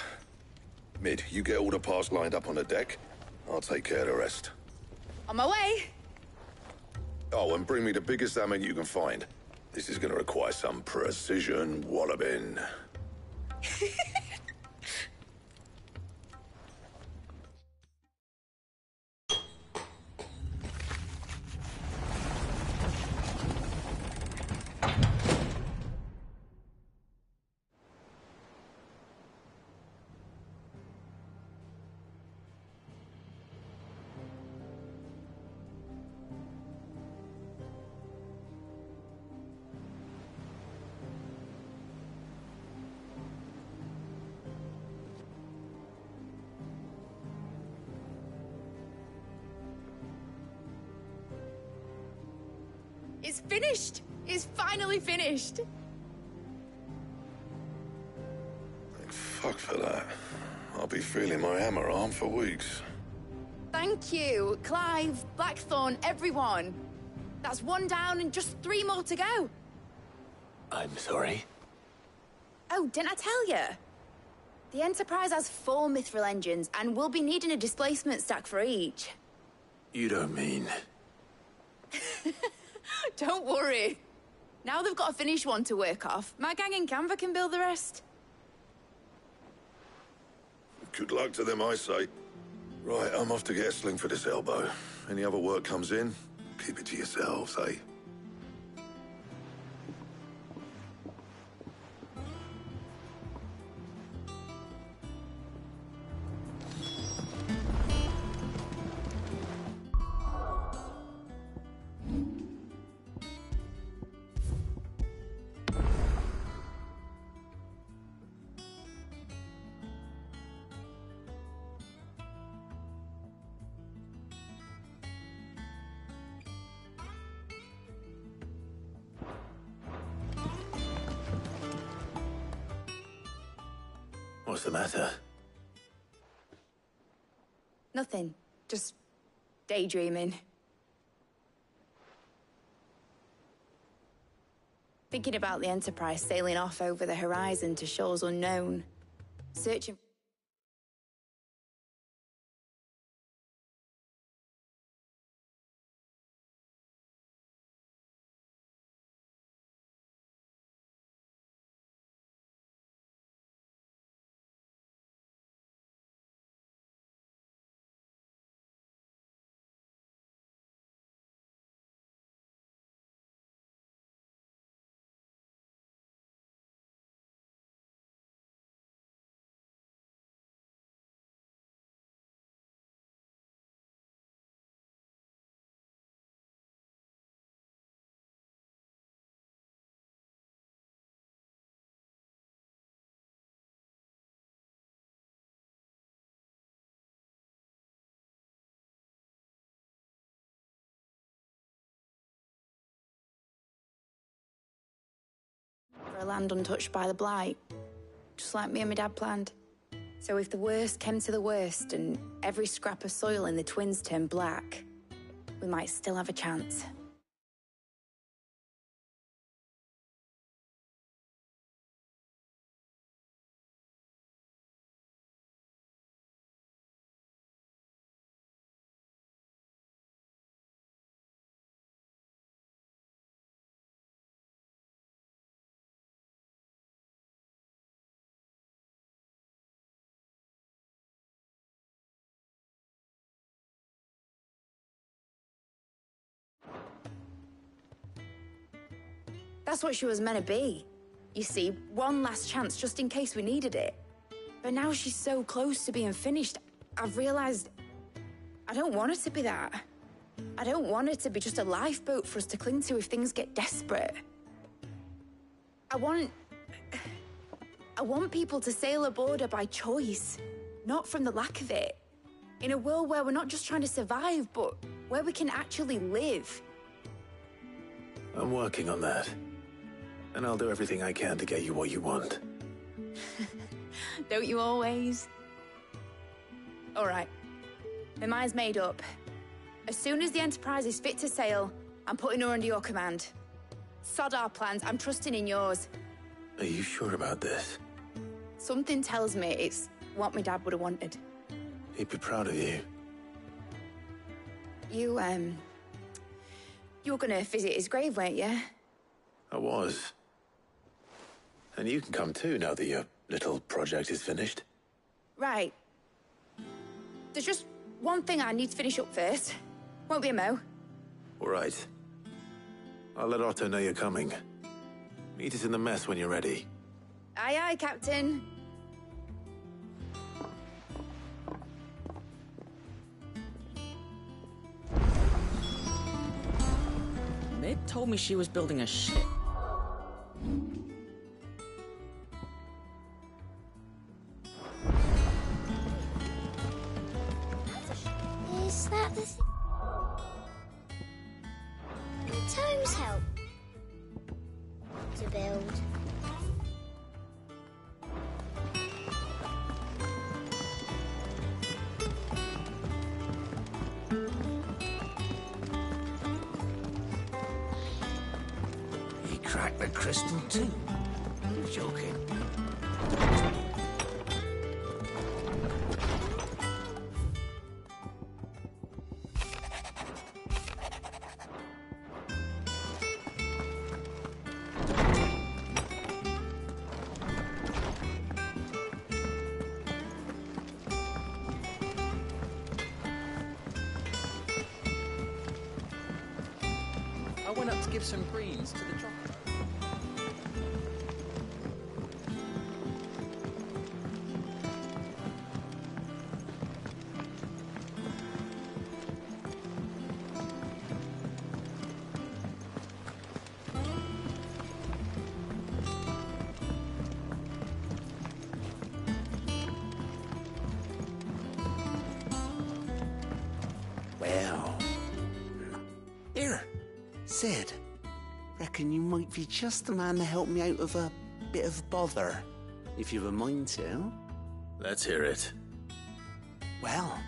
[SPEAKER 3] Mid, you get all the parts lined up on the deck. I'll take care of the rest.
[SPEAKER 5] On my way.
[SPEAKER 3] Oh, and bring me the biggest salmon you can find. This is gonna require some precision walloping.
[SPEAKER 5] It's finished! It's finally finished!
[SPEAKER 3] Thank fuck for that. I'll be feeling my hammer arm for weeks.
[SPEAKER 5] Thank you, Clive, Blackthorn, everyone. That's one down and just 3 more to go.
[SPEAKER 7] I'm sorry.
[SPEAKER 5] Oh, didn't I tell you? The Enterprise has 4 mithril engines, and we'll be needing a displacement stack for each.
[SPEAKER 7] You don't mean...
[SPEAKER 5] Don't worry. Now they've got a finished one to work off, my gang in Canva can build the rest.
[SPEAKER 3] Good luck to them, I say. Right, I'm off to get a sling for this elbow. Any other work comes in, keep it to yourselves, eh?
[SPEAKER 7] What's the matter?
[SPEAKER 5] Nothing. Just daydreaming. Thinking about the Enterprise sailing off over the horizon to shores unknown. Searching... for a land untouched by the Blight. Just like me and my dad planned. So if the worst came to the worst and every scrap of soil in the Twins turned black, we might still have a chance. That's what she was meant to be. You see, one last chance just in case we needed it. But now she's so close to being finished, I've realized I don't want it to be that. I don't want it to be just a lifeboat for us to cling to if things get desperate. I want people to sail aboard her by choice, not from the lack of it. In a world where we're not just trying to survive, but where we can actually live.
[SPEAKER 7] I'm working on that. And I'll do everything I can to get you what you want.
[SPEAKER 5] Don't you always? All right. My mind's made up. As soon as the Enterprise is fit to sail, I'm putting her under your command. Sod our plans, I'm trusting in yours.
[SPEAKER 7] Are you sure about this?
[SPEAKER 5] Something tells me it's what my dad would have wanted.
[SPEAKER 7] He'd be proud of you.
[SPEAKER 5] You were gonna visit his grave, weren't you?
[SPEAKER 7] I was. And you can come too now that your little project is finished.
[SPEAKER 5] Right. There's just one thing I need to finish up first. Won't be a mo.
[SPEAKER 7] All right. I'll let Otto know you're coming. Meet us in the mess when you're ready.
[SPEAKER 5] Aye, aye, Captain.
[SPEAKER 1] Mid told me she was building a ship.
[SPEAKER 4] Is that the thing? The tomes help to build.
[SPEAKER 15] He cracked the crystal too. You're joking.
[SPEAKER 1] I went up to give some greens to the chocolate.
[SPEAKER 15] Well. Here, Sid. Reckon you might be just the man to help me out of a bit of bother, if you've a mind to.
[SPEAKER 7] Let's hear it.
[SPEAKER 15] Well,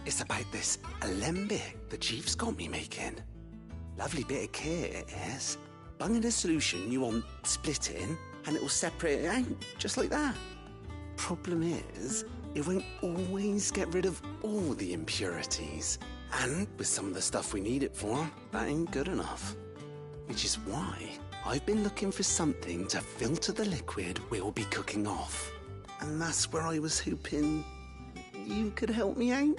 [SPEAKER 15] it's about this alembic the chief's got me making. Lovely bit of kit it is. Bung in a solution you want splitting, and it will separate it out, just like that. Problem is, it won't always get rid of all the impurities. And with some of the stuff we need it for, that ain't good enough. Which is why I've been looking for something to filter the liquid we'll be cooking off. And that's where I was hoping you could help me out.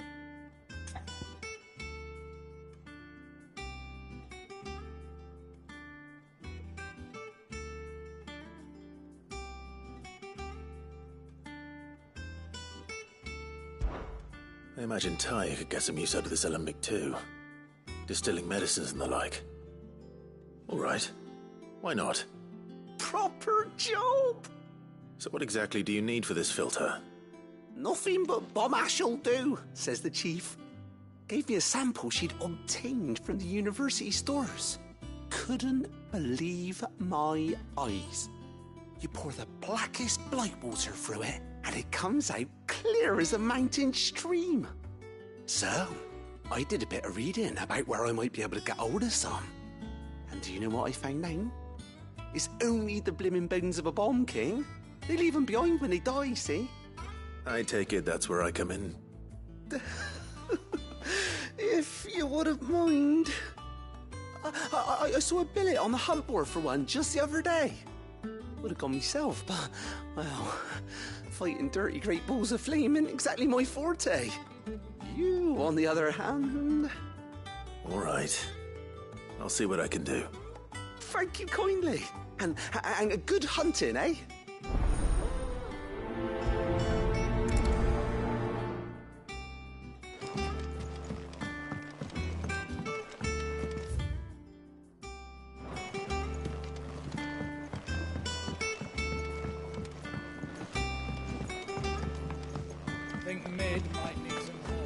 [SPEAKER 7] I imagine Ty could get some use out of this alembic too. Distilling medicines and the like. All right. Why not?
[SPEAKER 15] Proper job!
[SPEAKER 7] So what exactly do you need for this filter?
[SPEAKER 15] Nothing but bomb ash'll do, says the chief. Gave me a sample she'd obtained from the university stores. Couldn't believe my eyes. You pour the blackest blight water through it, and it comes out clear as a mountain stream. So, I did a bit of reading about where I might be able to get hold of some. And do you know what I found out? It's only the blimmin' bones of a bomb king. They leave them behind when they die, see?
[SPEAKER 7] I take it that's where I come in.
[SPEAKER 15] If you wouldn't mind. I saw a billet on the hunt board for one just the other day. Would have gone myself, but, well, fighting dirty great balls of flame isn't exactly my forte. You, on the other hand...
[SPEAKER 7] All right. I'll see what I can do.
[SPEAKER 15] Thank you kindly. And a good hunting, eh?
[SPEAKER 2] I think Mid might need some help.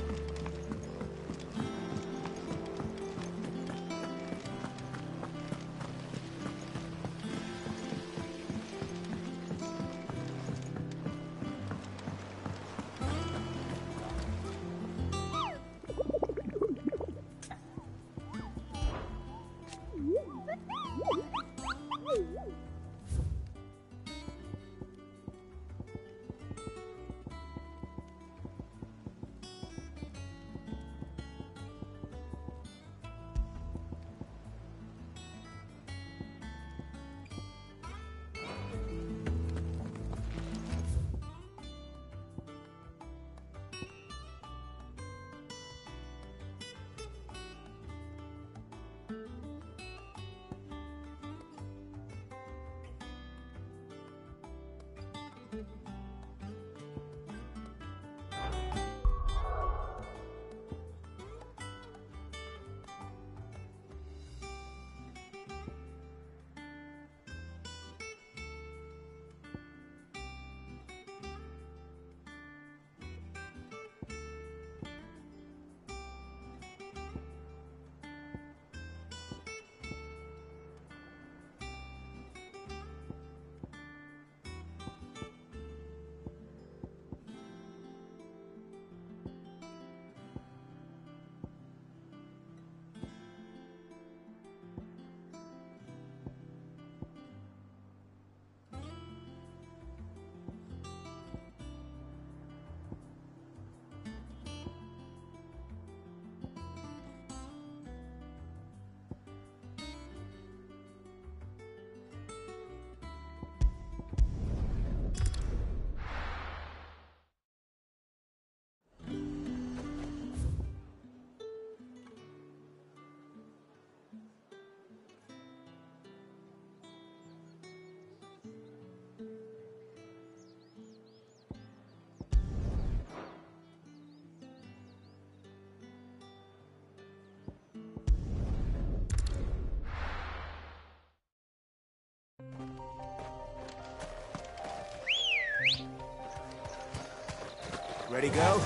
[SPEAKER 14] Ready, go?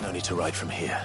[SPEAKER 7] No need to ride from here.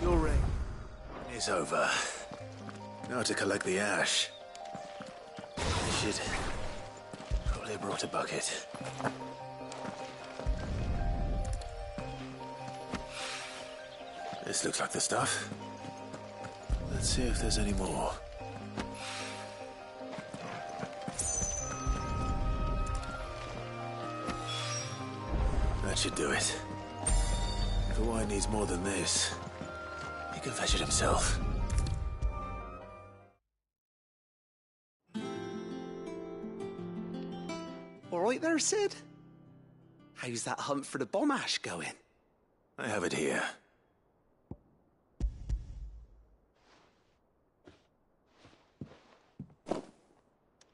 [SPEAKER 14] Your ring.
[SPEAKER 7] It's over. Now to collect the ash. I should probably have brought a bucket. This looks like the stuff. Let's see if there's any more. That should do it. If the wine needs more than this, he can fetch it himself.
[SPEAKER 15] All right there, Sid? How's that hunt for the bomb ash going?
[SPEAKER 7] I have it here.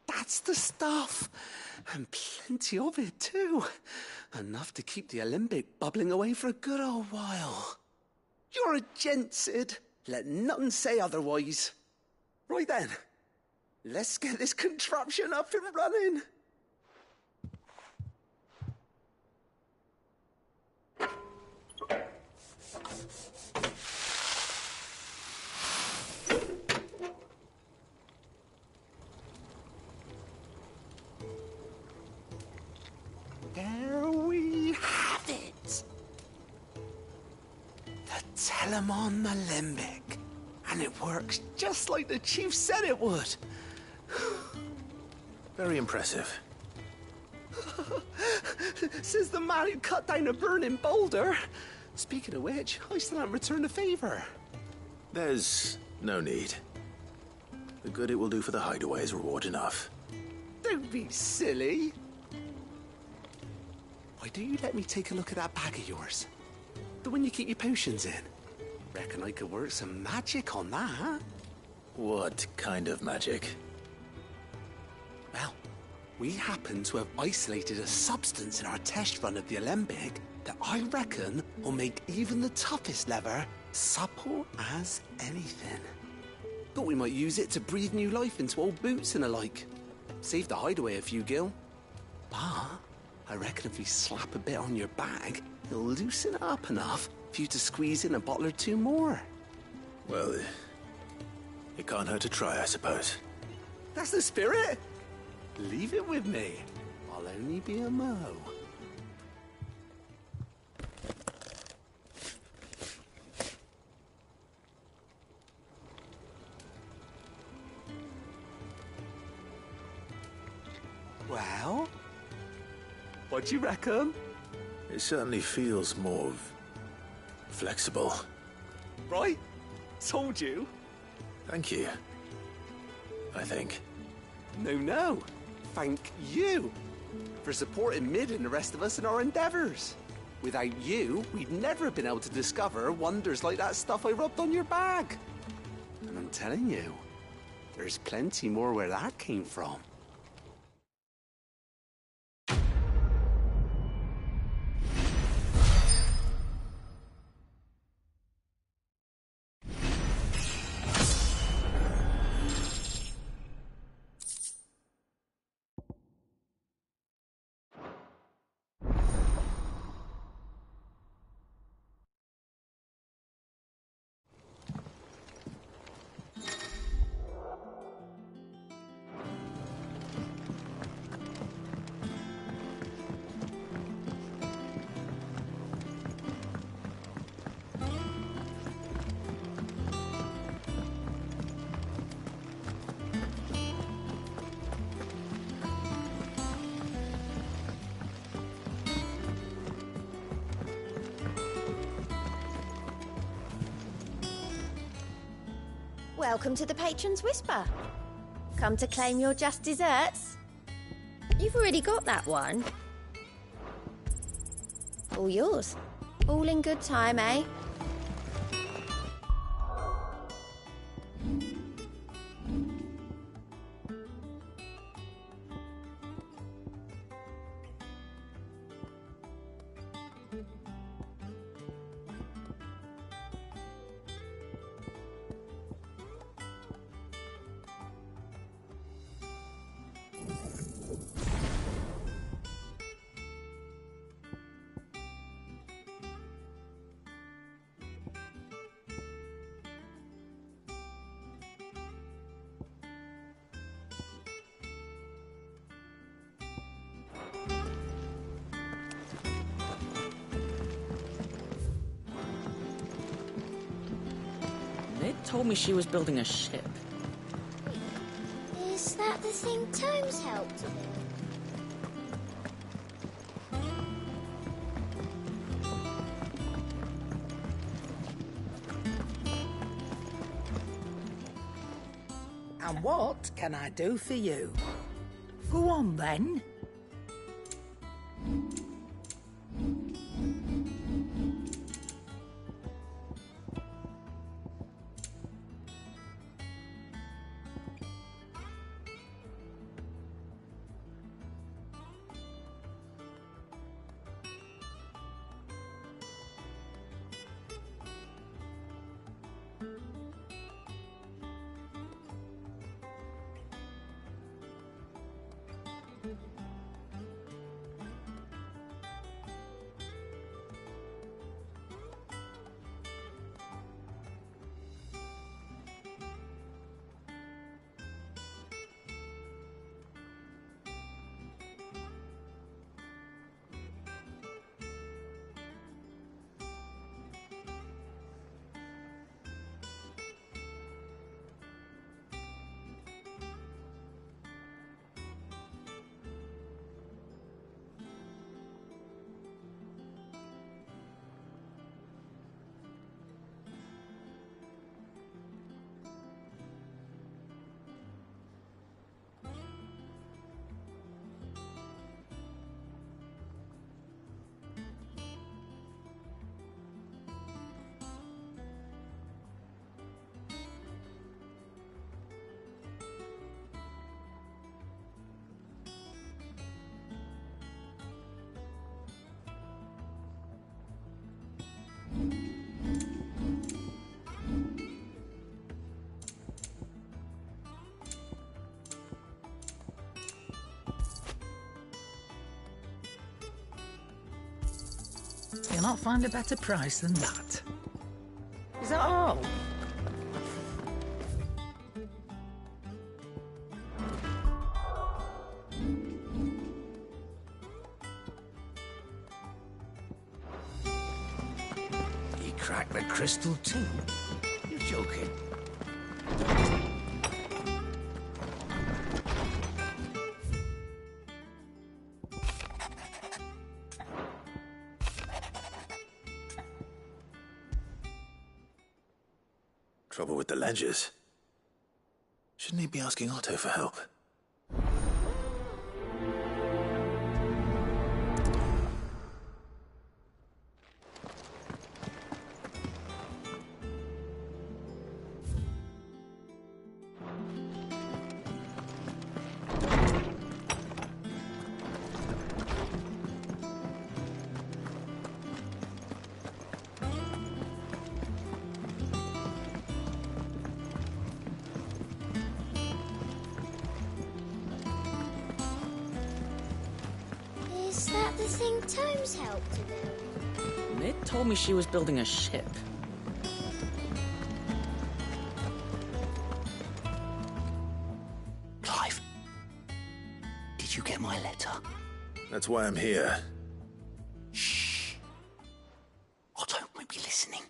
[SPEAKER 15] That's the stuff. And plenty of it, too. Enough to keep the alembic bubbling away for a good old while. You're a gent, Sid. Let nothing say otherwise. Right then, let's get this contraption up and running. There we have it. The Telemon Alembic. And it works just like the chief said it would.
[SPEAKER 7] Very impressive.
[SPEAKER 15] Says the man who cut down a burning boulder. Speaking of which, I still haven't returned the favor.
[SPEAKER 7] There's no need. The good it will do for the hideaway is reward enough.
[SPEAKER 15] Don't be silly. Why don't you let me take a look at that bag of yours? The one you keep your potions in. Reckon I could work some magic on that.
[SPEAKER 7] What kind of magic?
[SPEAKER 15] Well, we happen to have isolated a substance in our test run of the alembic that I reckon will make even the toughest lever supple as anything. Thought we might use it to breathe new life into old boots and the like. Save the hideaway a few gil. But I reckon if we slap a bit on your bag, it'll loosen it up enough for you to squeeze in a bottle or two more.
[SPEAKER 7] Well, it can't hurt to try, I suppose.
[SPEAKER 15] That's the spirit. Leave it with me. I'll only be a mo. Well, what do you reckon?
[SPEAKER 7] It certainly feels more flexible.
[SPEAKER 15] Right? Told you.
[SPEAKER 7] Thank you. I think.
[SPEAKER 15] No. Thank you for supporting Mid and the rest of us in our endeavors. Without you, we'd never have been able to discover wonders like that stuff I rubbed on your bag. And I'm telling you, there's plenty more where that came from.
[SPEAKER 18] Welcome to the Patron's Whisper. Come to claim your just desserts? You've already got that one. All yours. All in good time, eh?
[SPEAKER 1] Told me she was building a ship.
[SPEAKER 4] Is that the thing Tomes helped with?
[SPEAKER 19] And what can I do for you? Go on, then. Can't find a better price than that. Is that all?
[SPEAKER 14] He cracked the crystal too? You're joking.
[SPEAKER 7] Trouble with the ledgers. Shouldn't he be asking Otto for help?
[SPEAKER 4] Is that the thing Tomes helped to build?
[SPEAKER 1] Ned told me she was building a ship.
[SPEAKER 15] Clive, did you get my letter?
[SPEAKER 7] That's why I'm here.
[SPEAKER 15] Shh. Otto won't be listening.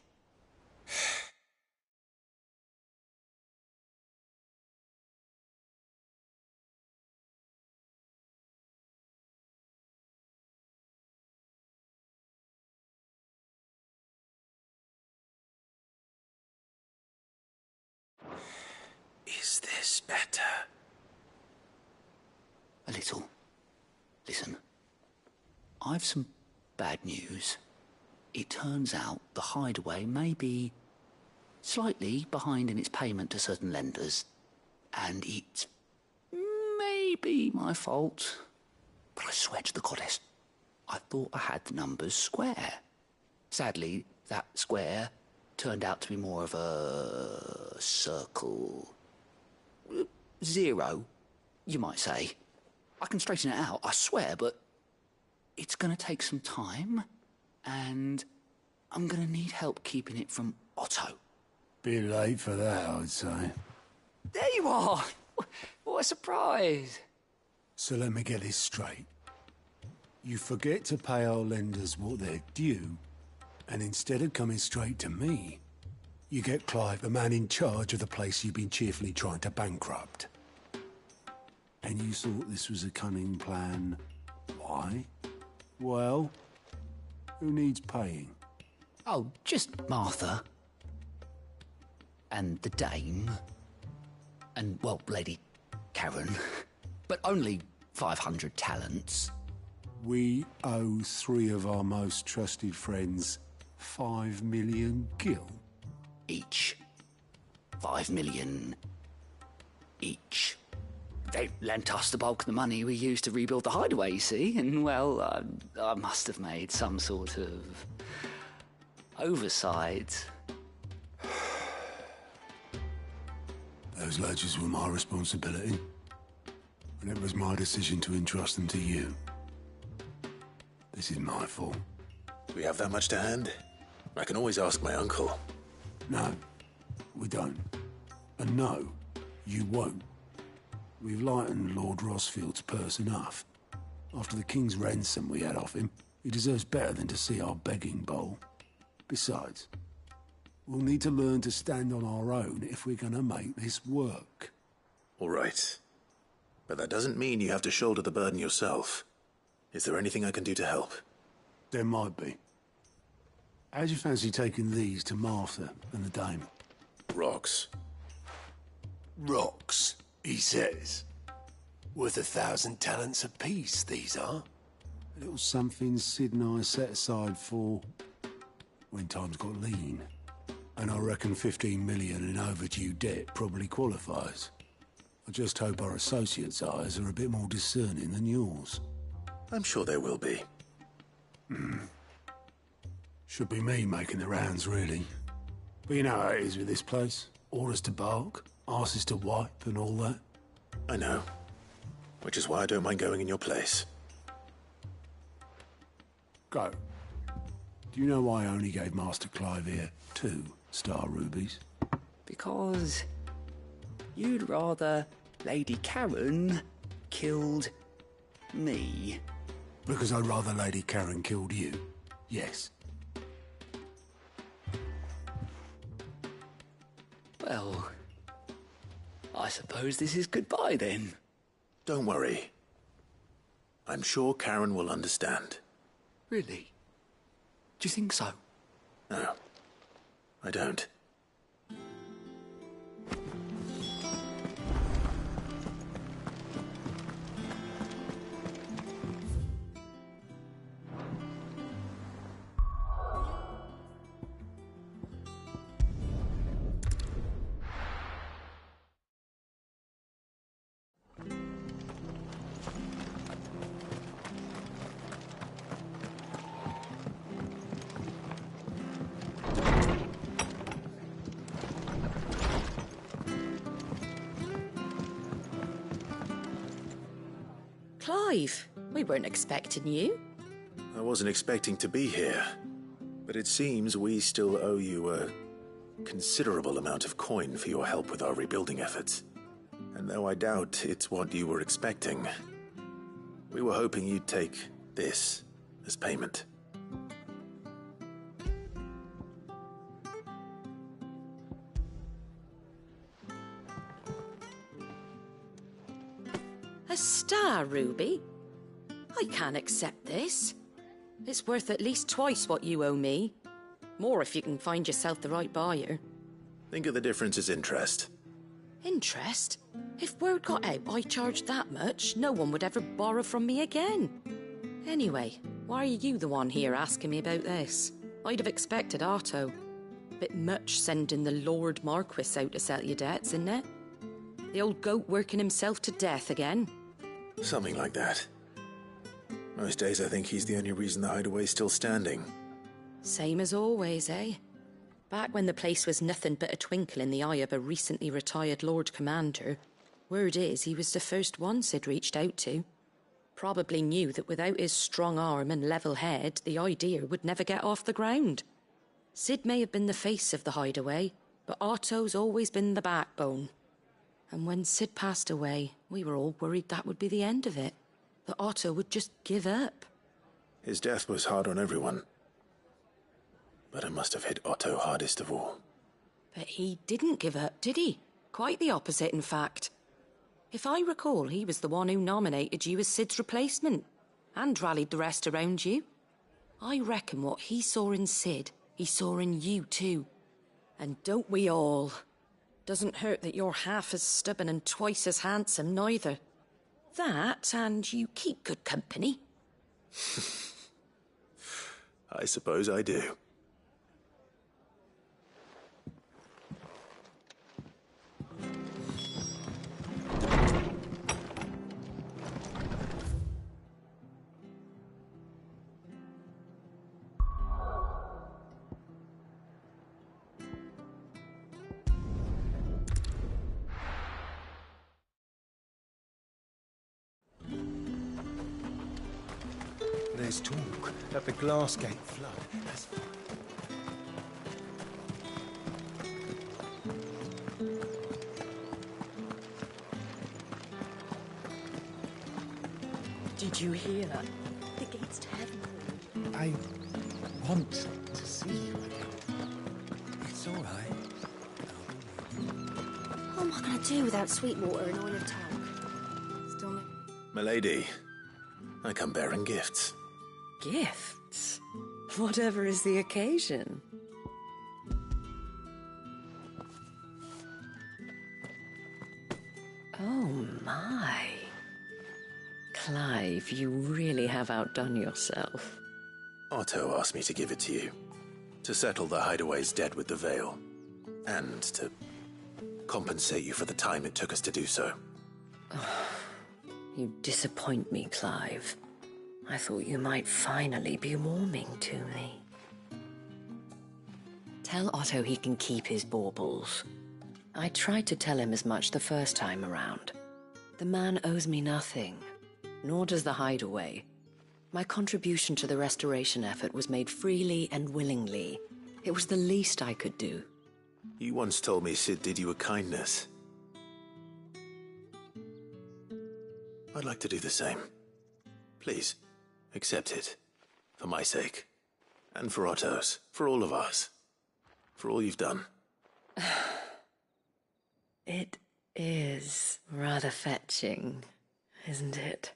[SPEAKER 7] Is this better?
[SPEAKER 15] A little. Listen, I've some bad news. It turns out the hideaway may be slightly behind in its payment to certain lenders, and it may be my fault. But I swear to the goddess, I thought I had the numbers square. Sadly, that square turned out to be more of a circle. Zero, you might say. I can straighten it out, I swear, but it's going to take some time, and I'm going to need help keeping it from Otto.
[SPEAKER 8] Bit late for that, I'd say.
[SPEAKER 15] There you are! What a surprise!
[SPEAKER 8] So let me get this straight. You forget to pay our lenders what they're due, and instead of coming straight to me, you get Clive, the man in charge of the place you've been cheerfully trying to bankrupt. And you thought this was a cunning plan. Why? Well, who needs paying?
[SPEAKER 15] Oh, just Martha. And the Dame. And, well, Lady Karen. But only 500 talents.
[SPEAKER 8] We owe 3 of our most trusted friends 5 million gil.
[SPEAKER 15] Each. 5 million each. They lent us the bulk of the money we used to rebuild the hideaway, you see, and, well, I must have made some sort of oversight.
[SPEAKER 8] Those ledgers were my responsibility, and it was my decision to entrust them to you. This is my fault.
[SPEAKER 7] We have that much to hand? I can always ask my uncle.
[SPEAKER 8] No, we don't. And no, you won't. We've lightened Lord Rosfield's purse enough. After the king's ransom we had off him, he deserves better than to see our begging bowl. Besides, we'll need to learn to stand on our own if we're gonna make this work.
[SPEAKER 7] All right. But that doesn't mean you have to shoulder the burden yourself. Is there anything I can do to help?
[SPEAKER 8] There might be. How'd you fancy taking these to Martha and the Dame?
[SPEAKER 7] Rocks.
[SPEAKER 14] Rocks, he says. Worth 1,000 talents apiece, these are.
[SPEAKER 8] A little something Sid and I set aside for when times got lean. And I reckon 15 million in overdue debt probably qualifies. I just hope our associates' eyes are a bit more discerning than yours.
[SPEAKER 7] I'm sure there will be.
[SPEAKER 8] Should be me making the rounds, really. But you know how it is with this place. Orders to bark, arses to wipe, and all that.
[SPEAKER 7] I know. Which is why I don't mind going in your place.
[SPEAKER 8] Go. Do Do you know why I only gave Master Clive here 2 star rubies?
[SPEAKER 20] Because you'd rather Lady Karen killed me.
[SPEAKER 8] Because I'd rather Lady Karen killed you. Yes.
[SPEAKER 20] Well, I suppose this is goodbye then.
[SPEAKER 7] Don't worry. I'm sure Karen will understand.
[SPEAKER 20] Really? Do you think so?
[SPEAKER 7] No, I don't.
[SPEAKER 17] Clive, we weren't expecting you.
[SPEAKER 7] I wasn't expecting to be here, but it seems we still owe you a considerable amount of coin for your help with our rebuilding efforts. And though I doubt it's what you were expecting, we were hoping you'd take this as payment.
[SPEAKER 17] A star ruby? I can't accept this. It's worth at least twice what you owe me. More if you can find yourself the right buyer.
[SPEAKER 7] Think of the difference as interest.
[SPEAKER 17] Interest? If word got out I charged that much, no one would ever borrow from me again. Anyway, why are you the one here asking me about this? I'd have expected Otto. Bit much sending the Lord Marquis out to settle your debts, isn't it? The old goat working himself to death again.
[SPEAKER 7] Something like that. Most days I think he's the only reason the hideaway's still standing.
[SPEAKER 17] Same as always, eh? Back when the place was nothing but a twinkle in the eye of a recently retired Lord Commander, word is he was the first one Sid reached out to. Probably knew that without his strong arm and level head, the idea would never get off the ground. Sid may have been the face of the hideaway, but Otto's always been the backbone. And when Sid passed away, we were all worried that would be the end of it. That Otto would just give up.
[SPEAKER 7] His death was hard on everyone. But it must have hit Otto hardest of all.
[SPEAKER 17] But he didn't give up, did he? Quite the opposite, in fact. If I recall, he was the one who nominated you as Sid's replacement, and rallied the rest around you. I reckon what he saw in Sid, he saw in you too. And don't we all? Doesn't hurt that you're half as stubborn and twice as handsome, neither. That, and you keep good company.
[SPEAKER 7] I suppose I do.
[SPEAKER 14] There's talk that the Glassgate flood has...
[SPEAKER 17] Did you hear that?
[SPEAKER 18] The gates to heaven.
[SPEAKER 14] I want to see you again. It's all right.
[SPEAKER 18] What am I going to do without Sweetwater and Oil of Talc? Still no...
[SPEAKER 7] Milady, I come bearing gifts.
[SPEAKER 17] Gifts? Whatever is the occasion. Oh my. Clive, you really have outdone yourself.
[SPEAKER 7] Otto asked me to give it to you. To settle the hideaway's debt with the Veil. And to compensate you for the time it took us to do so.
[SPEAKER 17] You disappoint me, Clive. I thought you might finally be warming to me. Tell Otto he can keep his baubles. I tried to tell him as much the first time around. The man owes me nothing, nor does the hideaway.
[SPEAKER 21] My contribution to the restoration effort was made freely and willingly. It was the least I could do.
[SPEAKER 7] You once told me Sid did you a kindness. I'd like to do the same. Please, accept it. For my sake. And for Otto's. For all of us. For all you've done.
[SPEAKER 21] It is rather fetching, isn't it?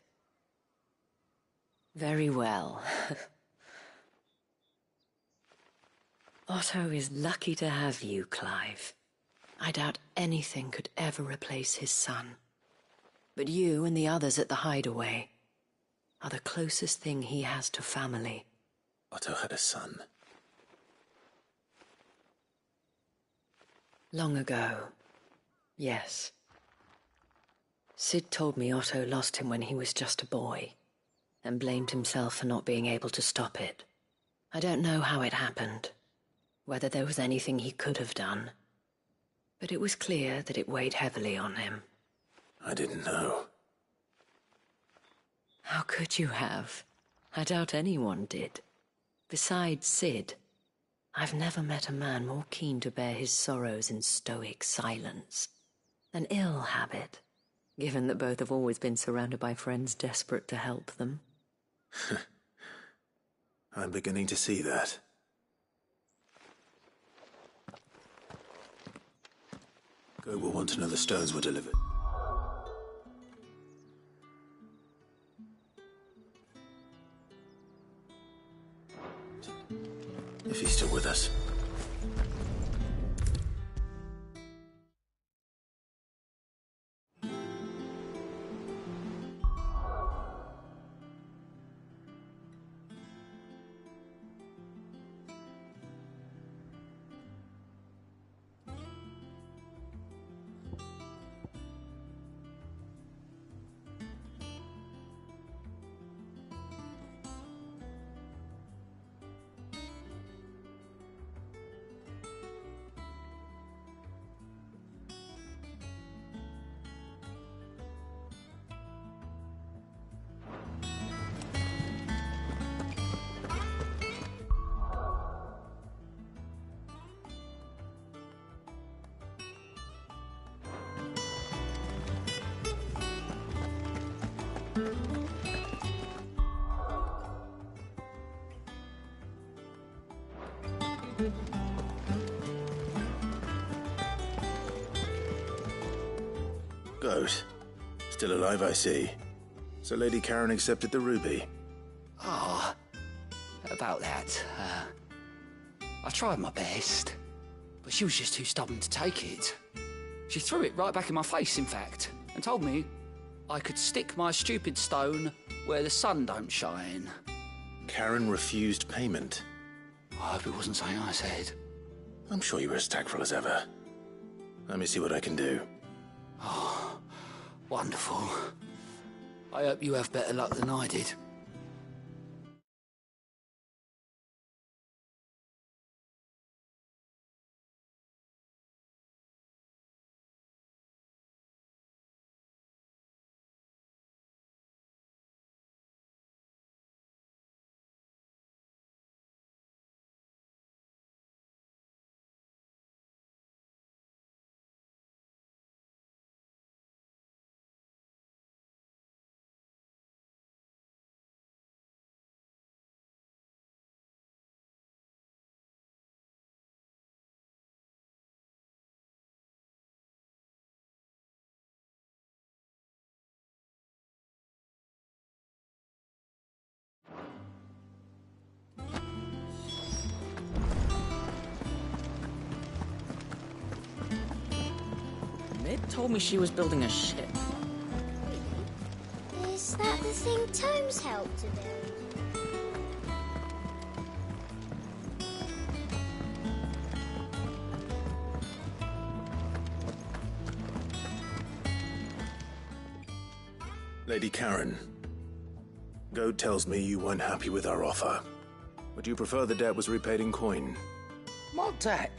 [SPEAKER 21] Very well. Otto is lucky to have you, Clive. I doubt anything could ever replace his son. But you and the others at the hideaway are the closest thing he has to family.
[SPEAKER 7] Otto had a son.
[SPEAKER 21] Long ago, yes. Sid told me Otto lost him when he was just a boy, and blamed himself for not being able to stop it. I don't know how it happened, whether there was anything he could have done, but it was clear that it weighed heavily on him.
[SPEAKER 7] I didn't know.
[SPEAKER 21] How could you have? I doubt anyone did. Besides Sid, I've never met a man more keen to bear his sorrows in stoic silence. An ill habit, given that both have always been surrounded by friends desperate to help them.
[SPEAKER 7] I'm beginning to see that. Go will want to know the stones were delivered. If he's still with us. Goat. Still alive, I see. So Lady Karen accepted the ruby.
[SPEAKER 15] Ah, about that. I tried my best, but she was just too stubborn to take it. She threw it right back in my face, in fact, and told me I could stick my stupid stone where the sun don't shine.
[SPEAKER 7] Karen refused payment.
[SPEAKER 15] I hope it wasn't something I said.
[SPEAKER 7] I'm sure you were as tactful as ever. Let me see what I can do.
[SPEAKER 15] Oh, wonderful. I hope you have better luck than I did.
[SPEAKER 1] Mid told me she was building a ship.
[SPEAKER 4] Is that the thing Tomes helped to build?
[SPEAKER 7] Lady Karen, Goad tells me you weren't happy with our offer. Would you prefer the debt was repaid in coin?
[SPEAKER 22] What debt?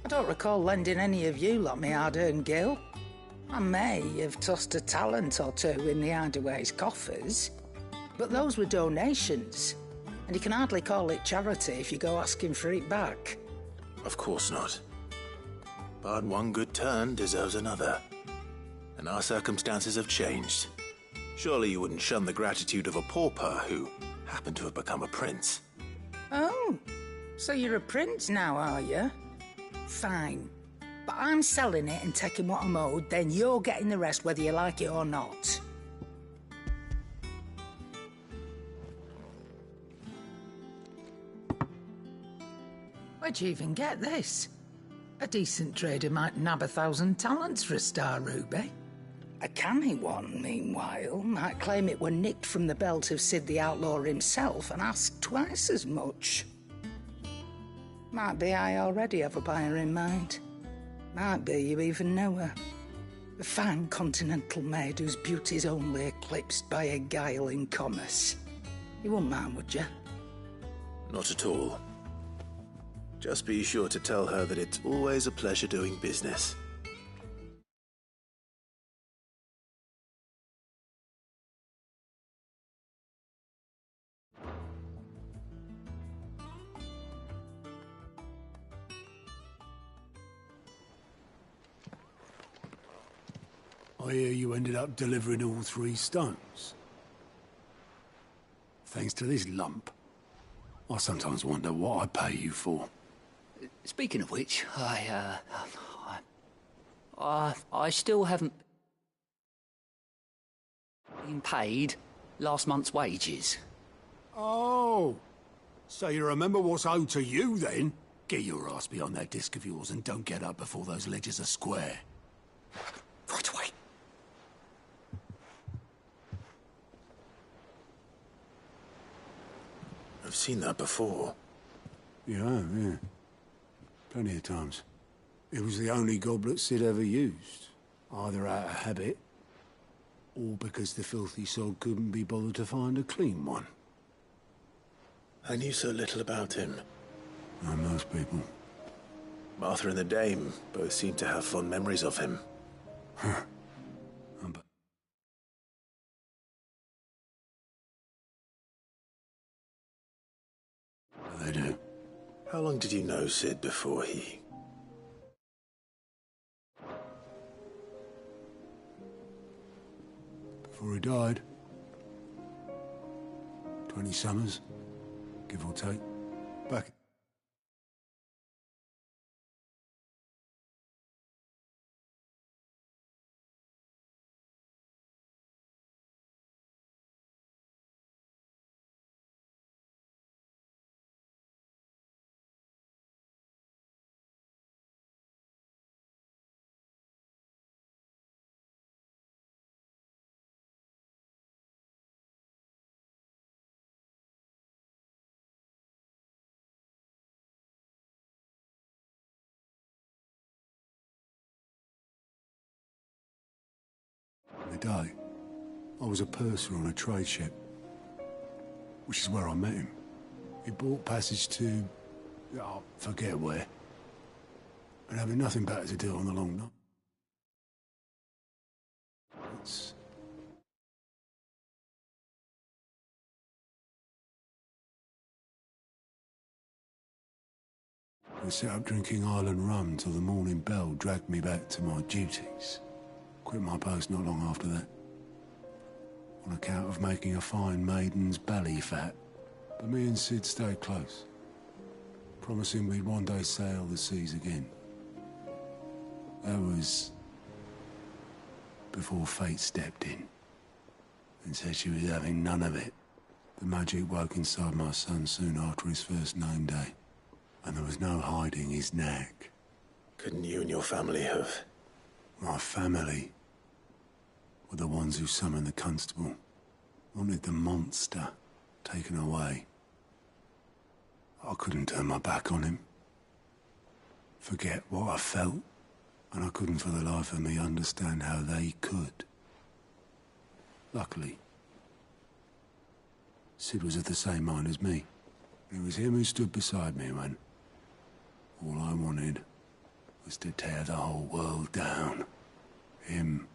[SPEAKER 22] I don't recall lending any of you lot me hard-earned gil. I may have tossed a talent or two in the Hideaway's coffers, But those were donations. And you can hardly call it charity if you go asking for it back.
[SPEAKER 7] Of course not. But one good turn deserves another. And our circumstances have changed. Surely you wouldn't shun the gratitude of a pauper who happened to have become a prince.
[SPEAKER 22] Oh, so you're a prince now, are you? Fine. But I'm selling it and taking what I'm owed, then you're getting the rest whether you like it or not. Where'd you even get this? A decent trader might nab 1,000 talents for a star ruby. A canny one, meanwhile, might claim it were nicked from the belt of Sid the Outlaw himself and ask twice as much. Might be I already have a buyer in mind. Might be you even know her. A fine continental maid whose beauty's only eclipsed by a guile in commerce. You wouldn't mind, would you?
[SPEAKER 7] Not at all. Just be sure to tell her that it's always a pleasure doing business.
[SPEAKER 8] I hear you ended up delivering all 3 stones. Thanks to this lump. I sometimes wonder what I pay you for.
[SPEAKER 20] Speaking of which, I still haven't been paid last month's wages.
[SPEAKER 8] Oh, so you remember what's owed to you then? Get your ass behind that disc of yours and don't get up before those ledgers are square.
[SPEAKER 20] Right away.
[SPEAKER 7] I've seen that before.
[SPEAKER 8] Yeah. Plenty of times. It was the only goblet Sid ever used. Either out of habit, or because the filthy sod couldn't be bothered to find a clean one.
[SPEAKER 7] I knew so little about him.
[SPEAKER 8] Like most people.
[SPEAKER 7] Martha and the Dame both seem to have fond memories of him.
[SPEAKER 8] They do.
[SPEAKER 7] How long did you know Sid before he...
[SPEAKER 8] Before he died. 20 summers, give or take. Back... The day, I was a purser on a trade ship, which is where I met him. He bought passage to... I forget where. And having nothing better to do on the long night. I set up drinking island rum till the morning bell dragged me back to my duties. Quit my post not long after that. On account of making a fine maiden's belly fat. But me and Sid stayed close. Promising we'd one day sail the seas again. That was... before fate stepped in. And said she was having none of it. The magic woke inside my son soon after his first known day. And there was no hiding his knack.
[SPEAKER 7] Couldn't you and your family have...
[SPEAKER 8] My family were the ones who summoned the constable. Wanted the monster taken away. I couldn't turn my back on him. Forget what I felt. And I couldn't for the life of me understand how they could. Luckily, Sid was of the same mind as me. It was him who stood beside me when all I wanted was to tear the whole world down. Him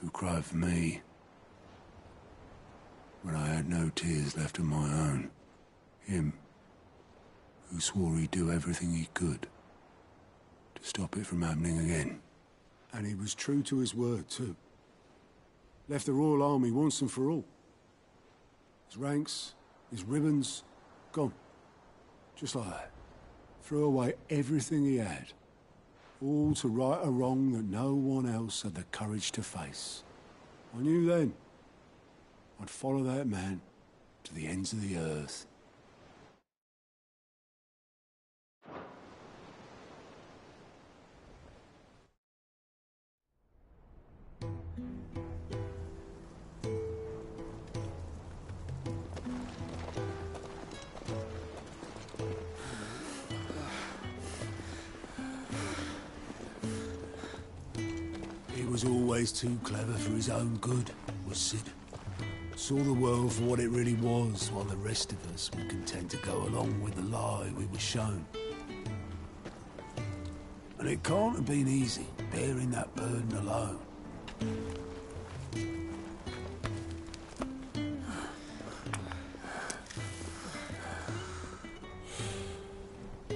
[SPEAKER 8] who cried for me when I had no tears left of my own. Him who swore he'd do everything he could to stop it from happening again. And he was true to his word, too. Left the Royal Army once and for all. His ranks, his ribbons, gone. Just like that. Threw away everything he had. All to right a wrong that no one else had the courage to face. I knew then I'd follow that man to the ends of the earth. He was always too clever for his own good, was Sid. Saw the world for what it really was, while the rest of us were content to go along with the lie we were shown. And it can't have been easy, bearing that burden alone.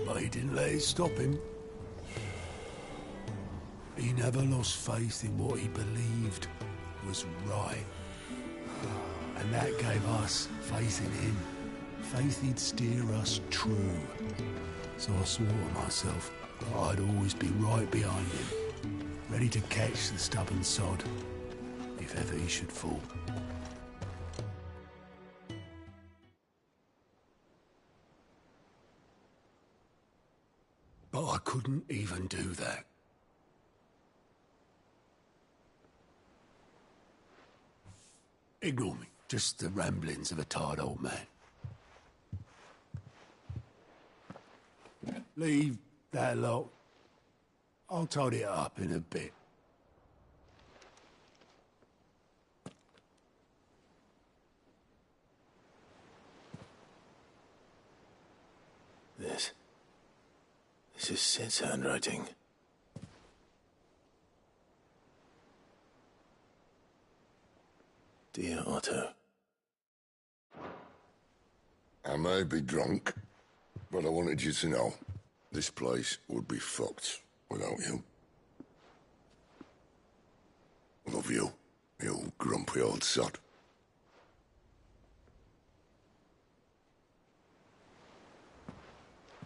[SPEAKER 8] But he didn't let it stop him. He never lost faith in what he believed was right. And that gave us faith in him. Faith he'd steer us true. So I swore to myself that I'd always be right behind him, ready to catch the stubborn sod, if ever he should fall. But I couldn't even do that. Ignore me. Just the ramblings of a tired old man. Leave that lot. I'll tidy it up in a bit.
[SPEAKER 7] This is Sid's handwriting. Dear Otto.
[SPEAKER 3] I may be drunk, but I wanted you to know this place would be fucked without you. Love you, you grumpy old sod.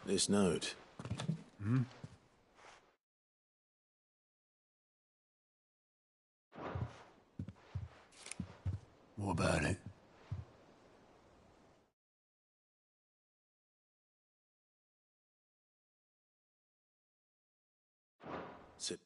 [SPEAKER 7] This note.
[SPEAKER 8] Hmm? What about it?
[SPEAKER 7] Sid.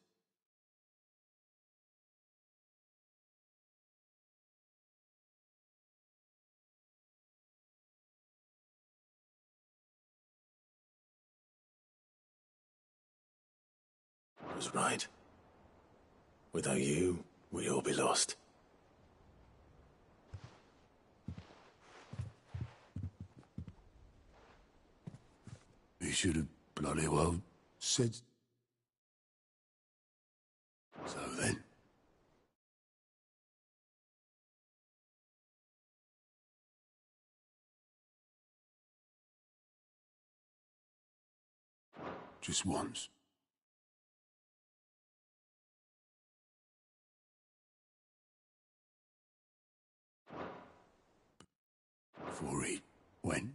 [SPEAKER 7] Was right. Without you, we'd all be lost.
[SPEAKER 8] He should have bloody well said. So then. Just once. Before he went.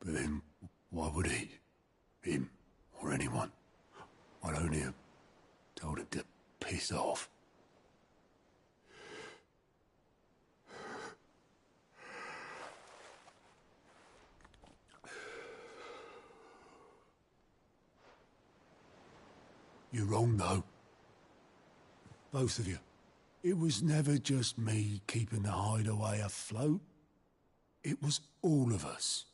[SPEAKER 8] But then, why would he? Him, or anyone? I'd only have told him to piss off. You're wrong, though. Both of you. It was never just me keeping the hideaway afloat. It was all of us.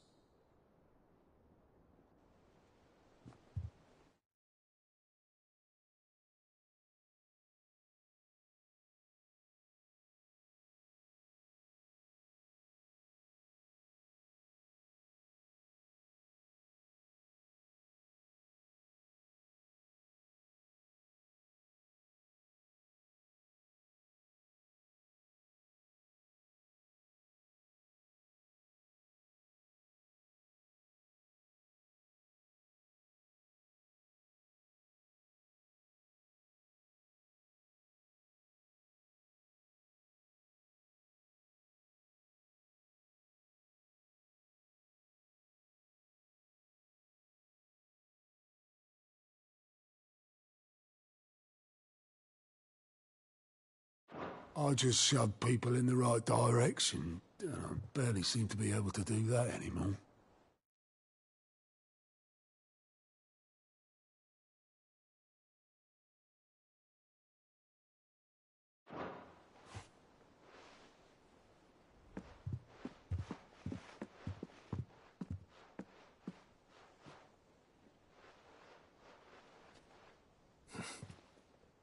[SPEAKER 8] I just shoved people in the right direction, and I barely seem to be able to do that anymore.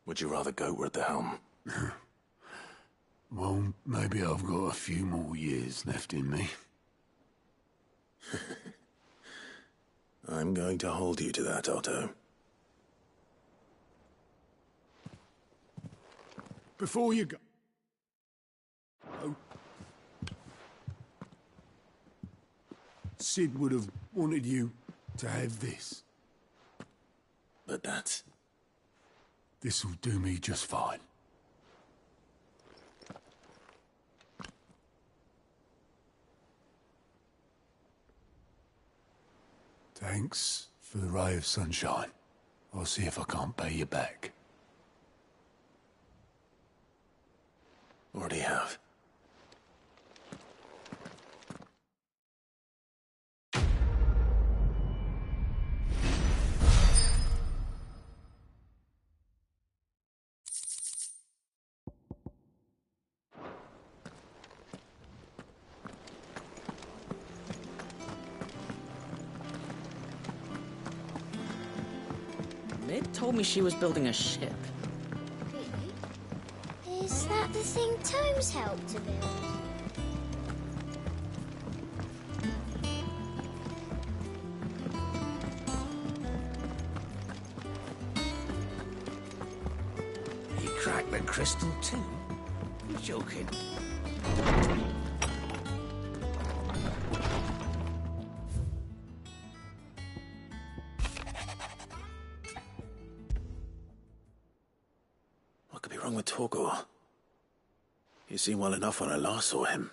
[SPEAKER 7] Would you rather goat were at the helm?
[SPEAKER 8] Well, maybe I've got a few more years left in me.
[SPEAKER 7] I'm going to hold you to that, Otto.
[SPEAKER 8] Before you go... Oh. Sid would have wanted you to have this.
[SPEAKER 7] But that's...
[SPEAKER 8] This'll do me just fine. Thanks for the ray of sunshine. I'll see if I can't pay you back.
[SPEAKER 7] Already have.
[SPEAKER 21] Mid told me she was building a ship.
[SPEAKER 4] Really? Is that the thing Tomes helped to build?
[SPEAKER 19] He cracked the crystal too? You're joking.
[SPEAKER 7] What could be wrong with Torgor? He seemed well enough when I last saw him.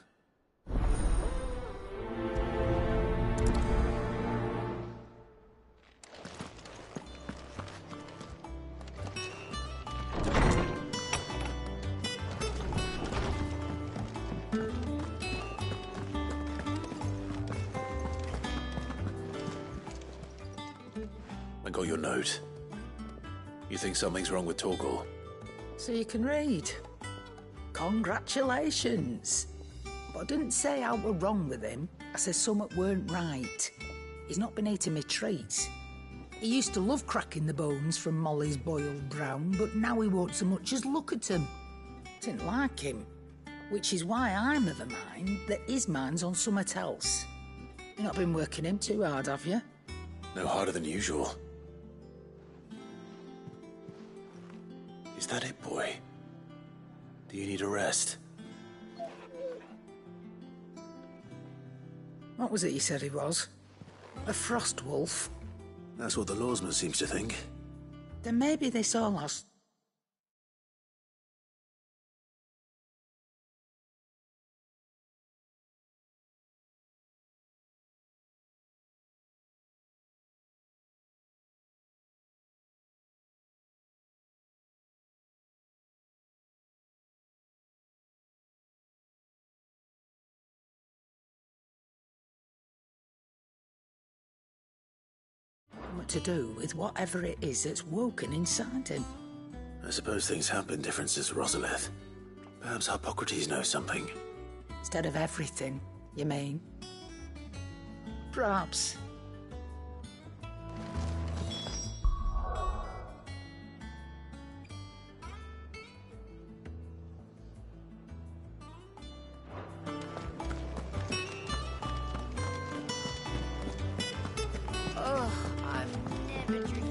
[SPEAKER 7] I got your note. You think something's wrong with Torgor?
[SPEAKER 22] So you can read. Congratulations. But I didn't say how we're wrong with him. I said something weren't right. He's not been eating me treats. He used to love cracking the bones from Molly's boiled brown, but now he won't so much as look at them. Didn't like him. Which is why I'm of the mind that his mind's on something else. You've not been working him too hard, have you?
[SPEAKER 7] No harder than usual. Is that it, boy? Do you need a rest?
[SPEAKER 22] What was it you said he was? A frost wolf?
[SPEAKER 7] That's what the lawsman seems to think.
[SPEAKER 22] Then maybe they saw us. What to do with whatever it is that's woken inside him.
[SPEAKER 7] I suppose things have been different since Rosalith. Perhaps Hippocrates knows something.
[SPEAKER 22] Instead of everything, you mean? Perhaps.
[SPEAKER 18] Oh, I've never drinking.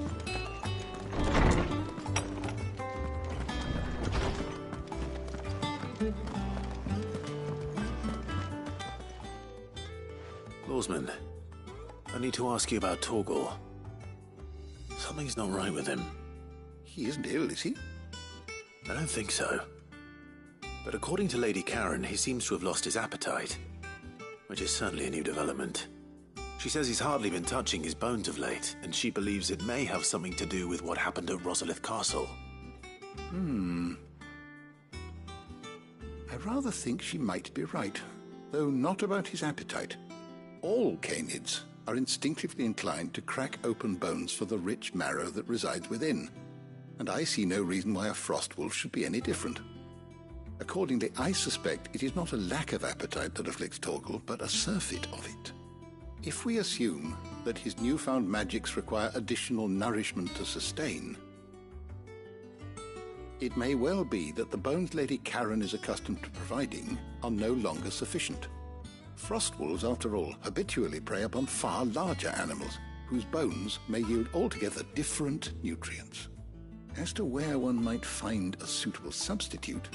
[SPEAKER 7] Lawsman, I need to ask you about Torgal. Something's not right with him.
[SPEAKER 13] He isn't ill, is he?
[SPEAKER 7] I don't think so. But according to Lady Karen, he seems to have lost his appetite, which is certainly a new development. She says he's hardly been touching his bones of late, and she believes it may have something to do with what happened at Rosalith Castle.
[SPEAKER 13] I rather think she might be right, though not about his appetite. All canids are instinctively inclined to crack open bones for the rich marrow that resides within, and I see no reason why a frostwolf should be any different. Accordingly, I suspect it is not a lack of appetite that afflicts Torgal, but a surfeit of it. If we assume that his newfound magics require additional nourishment to sustain, it may well be that the bones Lady Karen is accustomed to providing are no longer sufficient. Frostwolves, after all, habitually prey upon far larger animals, whose bones may yield altogether different nutrients. As to where one might find a suitable substitute,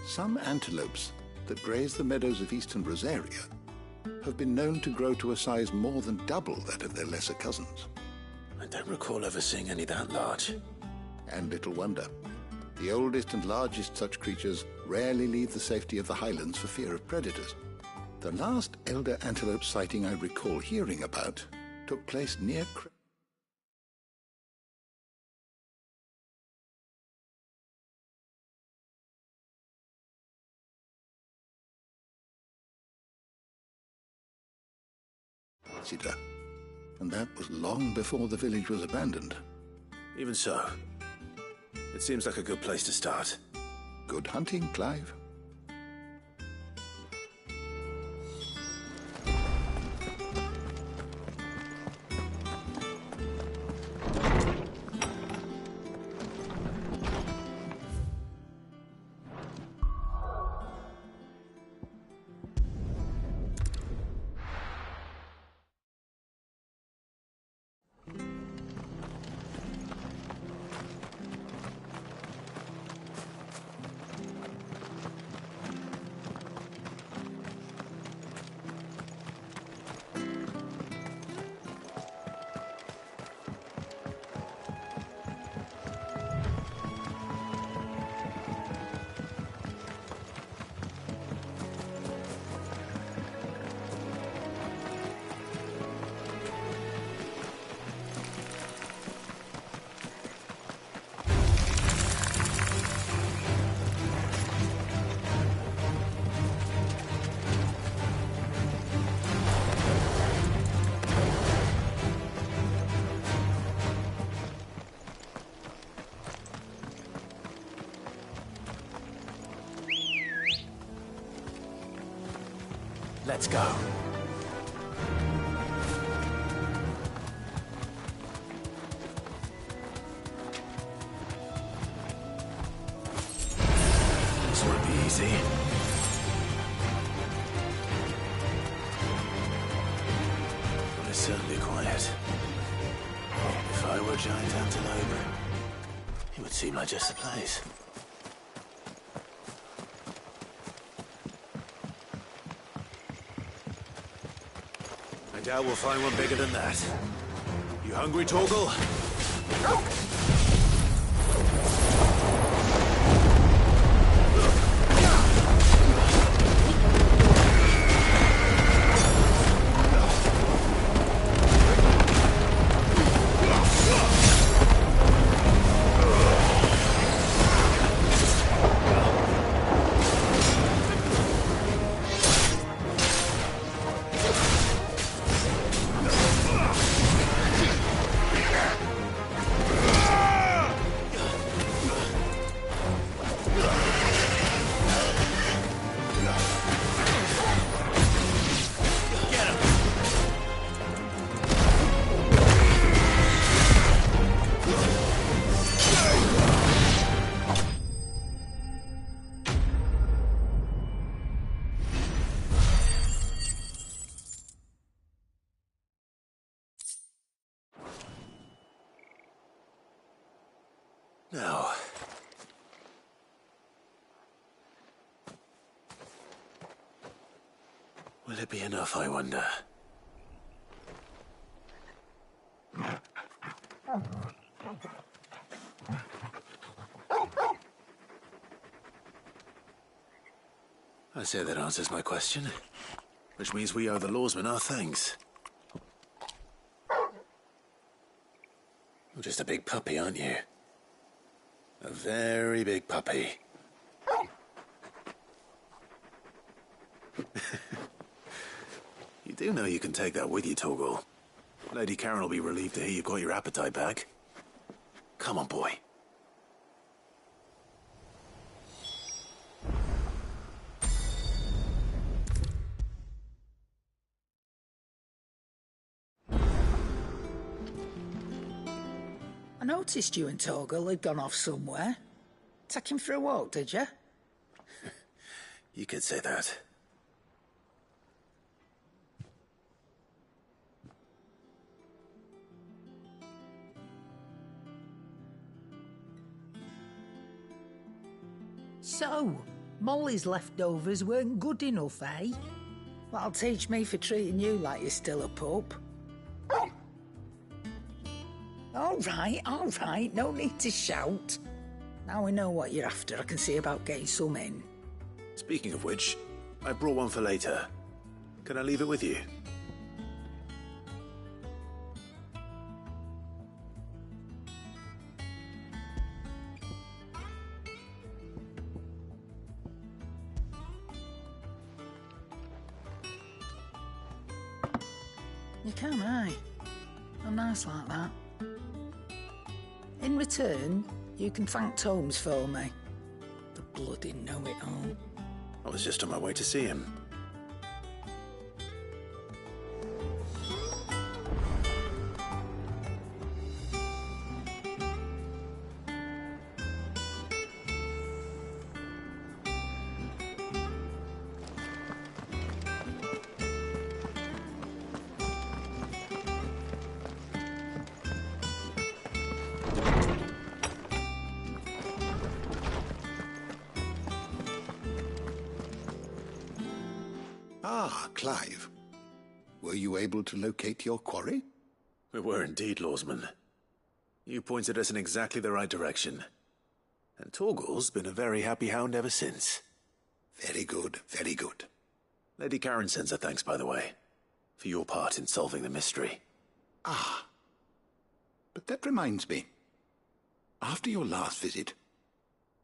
[SPEAKER 13] some antelopes that graze the meadows of eastern Rosaria have been known to grow to a size more than double that of their lesser cousins.
[SPEAKER 7] I don't recall ever seeing any that large.
[SPEAKER 13] And little wonder. The oldest and largest such creatures rarely leave the safety of the highlands for fear of predators. The last elder antelope sighting I recall hearing about took place near Cressida, and that was long before the village was abandoned.
[SPEAKER 7] Even so, it seems like a good place to start.
[SPEAKER 13] Good hunting, Clive.
[SPEAKER 7] Let's go. This won't be easy. But it's certainly quiet. If I were a giant antelope, it would seem like just the place. I doubt we'll find one bigger than that. You hungry, Torgal? Now... will it be enough, I wonder? I say that answers my question. Which means we owe the lawsmen our thanks. You're just a big puppy, aren't you? A very big puppy. You do know you can take that with you, Torgal. Lady Karen will be relieved to hear you've got your appetite back. Come on, boy.
[SPEAKER 22] I noticed you and Torgal had gone off somewhere. Take him for a walk, did you?
[SPEAKER 7] You could say that.
[SPEAKER 22] So, Molly's leftovers weren't good enough, eh? That'll teach me for treating you like you're still a pup. All right, no need to shout. Now we know what you're after, I can see about getting some in.
[SPEAKER 7] Speaking of which, I brought one for later. Can I leave it with you?
[SPEAKER 22] You can, aye. I'm nice like that. In return, you can thank Tomes for me. The bloody know-it-all.
[SPEAKER 7] I was just on my way to see him.
[SPEAKER 13] Ah, Clive. Were you able to locate your quarry?
[SPEAKER 7] We were indeed, Lawsman. You pointed us in exactly the right direction. And Torgal's been a very happy hound ever since.
[SPEAKER 13] Very good, very good.
[SPEAKER 7] Lady Karen sends her thanks, by the way, for your part in solving the mystery.
[SPEAKER 13] Ah. But that reminds me. After your last visit,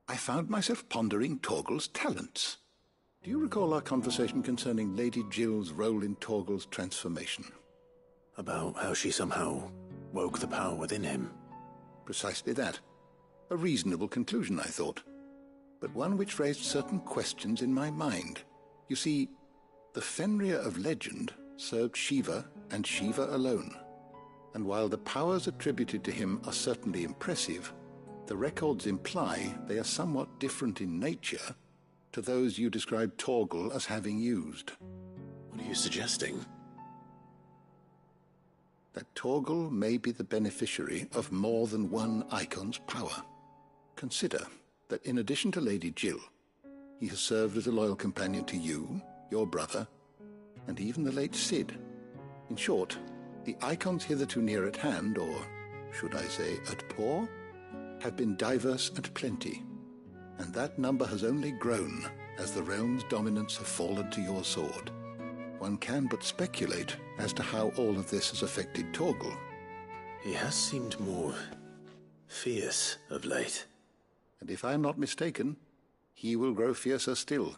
[SPEAKER 13] I found myself pondering Torgal's talents. Do you recall our conversation concerning Lady Jill's role in Torgal's transformation?
[SPEAKER 7] About how she somehow woke the power within him.
[SPEAKER 13] Precisely that. A reasonable conclusion, I thought. But one which raised certain questions in my mind. You see, the Fenrir of legend served Shiva and Shiva alone. And while the powers attributed to him are certainly impressive, the records imply they are somewhat different in nature to those you described Torgal as having used.
[SPEAKER 7] What are you suggesting?
[SPEAKER 13] That Torgal may be the beneficiary of more than one icon's power. Consider that in addition to Lady Jill, he has served as a loyal companion to you, your brother, and even the late Cid. In short, the icons hitherto near at hand, or should I say at paw, have been diverse and plenty. And that number has only grown as the realm's dominance have fallen to your sword. One can but speculate as to how all of this has affected Torgal.
[SPEAKER 7] He has seemed more fierce of late.
[SPEAKER 13] And if I am not mistaken, he will grow fiercer still.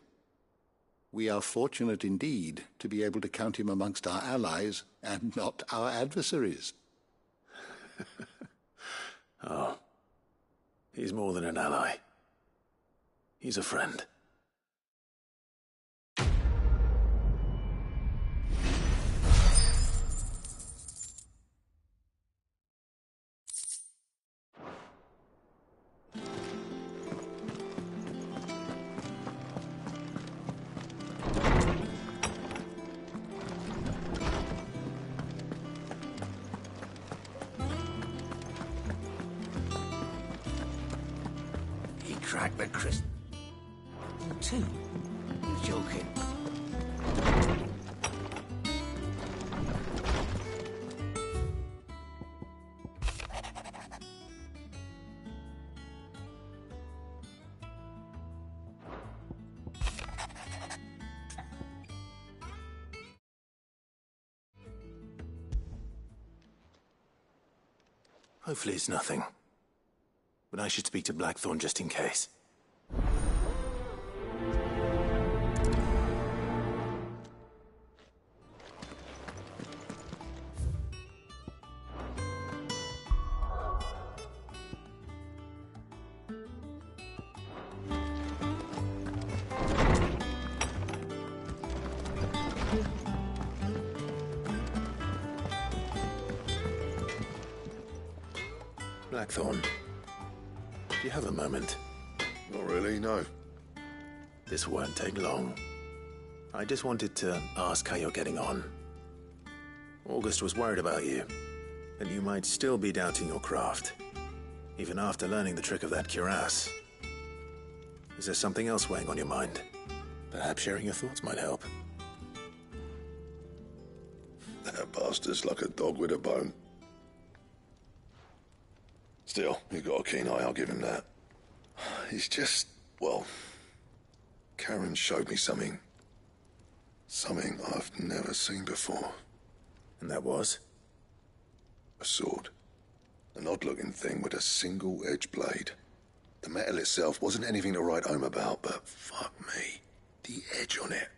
[SPEAKER 13] We are fortunate indeed to be able to count him amongst our allies and not our adversaries.
[SPEAKER 7] Oh, he's more than an ally. He's a friend.
[SPEAKER 19] crack the crystal. Two? You're joking.
[SPEAKER 7] Hopefully it's nothing. But I should speak to Blackthorn just in case. Blackthorn, do you have a moment?
[SPEAKER 3] Not really, no.
[SPEAKER 7] This won't take long. I just wanted to ask how you're getting on. August was worried about you, and you might still be doubting your craft, even after learning the trick of that cuirass. Is there something else weighing on your mind? Perhaps sharing your thoughts might help.
[SPEAKER 3] That bastard's like a dog with a bone. Still, he's got a keen eye, I'll give him that. He's just, well, Karen showed me something. Something I've never seen before.
[SPEAKER 7] And that was?
[SPEAKER 3] A sword. An odd-looking thing with a single-edged blade. The metal itself wasn't anything to write home about, but fuck me. The edge on it.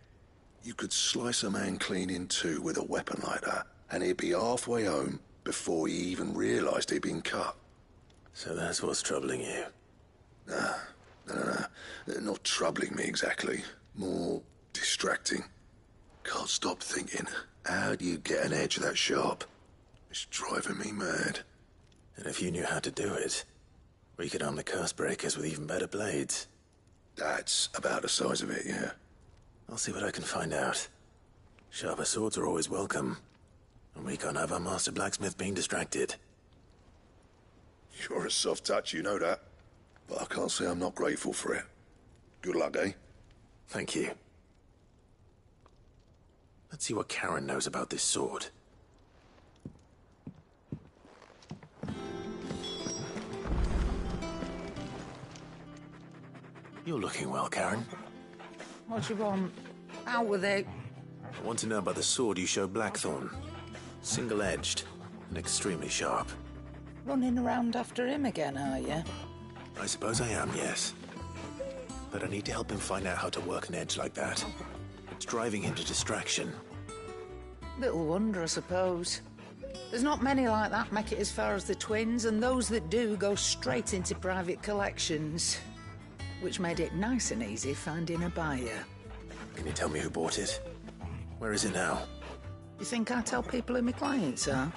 [SPEAKER 3] You could slice a man clean in two with a weapon like that, and he'd be halfway home before he even realized he'd been cut.
[SPEAKER 7] So that's what's troubling you?
[SPEAKER 3] Nah, no. Not troubling me exactly. More distracting. Can't stop thinking, how do you get an edge that sharp? It's driving me mad.
[SPEAKER 7] And if you knew how to do it, we could arm the curse breakers with even better blades.
[SPEAKER 3] That's about the size of it, yeah.
[SPEAKER 7] I'll see what I can find out. Sharper swords are always welcome. And we can't have our master blacksmith being distracted.
[SPEAKER 3] You're a soft touch, you know that. But I can't say I'm not grateful for it. Good luck, eh?
[SPEAKER 7] Thank you. Let's see what Karen knows about this sword. You're looking well, Karen.
[SPEAKER 22] What do you want? Out with it.
[SPEAKER 7] I want to know about the sword you showed Blackthorn. Single-edged and extremely sharp.
[SPEAKER 22] Running around after him again, are you?
[SPEAKER 7] I suppose I am, yes. But I need to help him find out how to work an edge like that. It's driving him to distraction.
[SPEAKER 22] Little wonder, I suppose. There's not many like that make it as far as the twins, and those that do go straight into private collections. Which made it nice and easy finding a buyer.
[SPEAKER 7] Can you tell me who bought it? Where is it now?
[SPEAKER 22] You think I tell people who my clients are?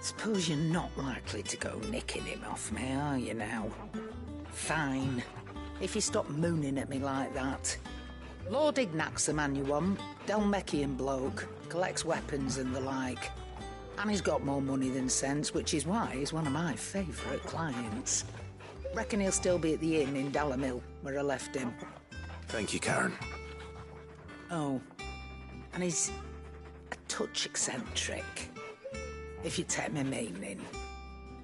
[SPEAKER 22] Suppose you're not likely to go nicking him off me, are you now? Fine. If you stop mooning at me like that. Lord Ignac's the man you want. Delmecian bloke. Collects weapons and the like. And he's got more money than sense, which is why he's one of my favourite clients. Reckon he'll still be at the inn in Dalamil, where I left him.
[SPEAKER 7] Thank you, Karen.
[SPEAKER 22] Oh. And he's a touch eccentric. If you take my meaning.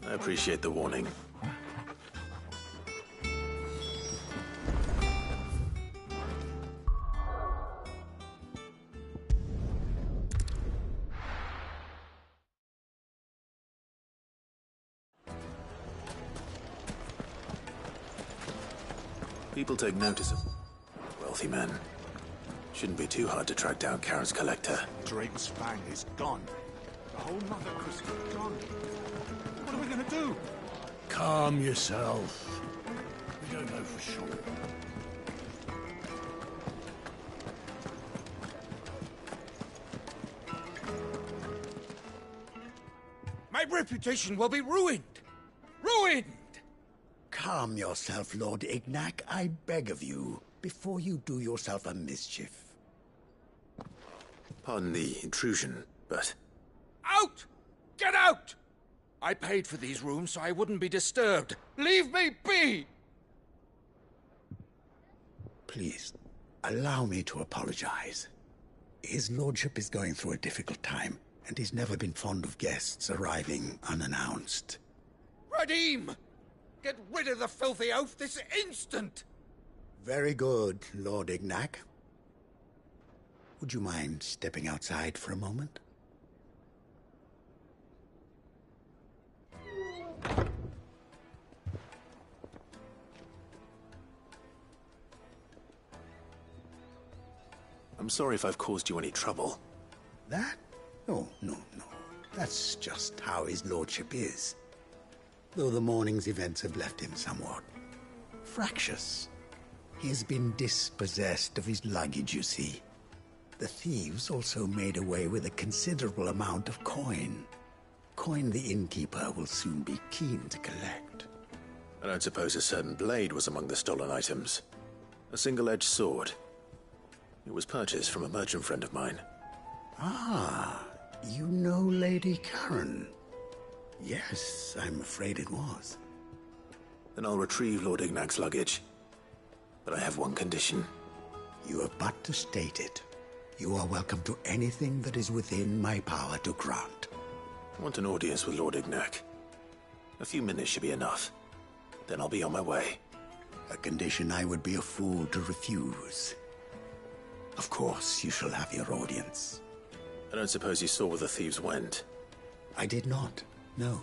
[SPEAKER 7] I appreciate the warning. People take notice of wealthy men. Shouldn't be too hard to track down Karen's collector.
[SPEAKER 9] Drake's Fang is gone. The whole Mother Crystal gone. What are we gonna do?
[SPEAKER 19] Calm yourself. We don't know for sure.
[SPEAKER 9] My reputation will be ruined! Ruined!
[SPEAKER 19] Calm yourself, Lord Ignac, I beg of you, before you do yourself a mischief.
[SPEAKER 7] Pardon the intrusion, but...
[SPEAKER 9] Out! Get out! I paid for these rooms so I wouldn't be disturbed. Leave me be!
[SPEAKER 19] Please, allow me to apologize. His lordship is going through a difficult time, and he's never been fond of guests arriving unannounced.
[SPEAKER 9] Radim! Get rid of the filthy oaf this instant!
[SPEAKER 19] Very good, Lord Ignac. Would you mind stepping outside for a moment?
[SPEAKER 7] I'm sorry if I've caused you any trouble.
[SPEAKER 19] That? Oh, no. That's just how his lordship is. Though the morning's events have left him somewhat fractious. He has been dispossessed of his luggage, you see. The thieves also made away with a considerable amount of coin. Coin the innkeeper will soon be keen to collect.
[SPEAKER 7] I don't suppose a certain blade was among the stolen items. A single-edged sword. It was purchased from a merchant friend of mine.
[SPEAKER 19] Ah, you know Lady Karen. Yes, I'm afraid it was.
[SPEAKER 7] Then I'll retrieve Lord Ignac's luggage. But I have one condition.
[SPEAKER 19] You have but to state it. You are welcome to anything that is within my power to grant.
[SPEAKER 7] I want an audience with Lord Ignac. A few minutes should be enough. Then I'll be on my way.
[SPEAKER 19] A condition I would be a fool to refuse. Of course, you shall have your audience.
[SPEAKER 7] I don't suppose you saw where the thieves went?
[SPEAKER 19] I did not, no.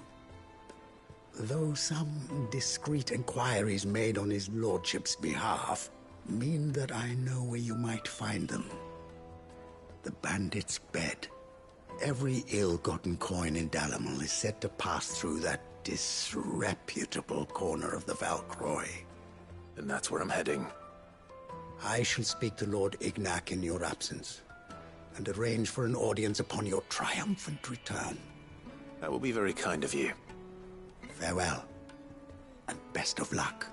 [SPEAKER 19] Though some discreet inquiries made on his lordship's behalf mean that I know where you might find them. The bandit's bed. Every ill-gotten coin in Dalamel is said to pass through that disreputable corner of the Valcroy.
[SPEAKER 7] And that's where I'm heading.
[SPEAKER 19] I shall speak to Lord Ignac in your absence, and arrange for an audience upon your triumphant return.
[SPEAKER 7] That will be very kind of you.
[SPEAKER 19] Farewell, and best of luck.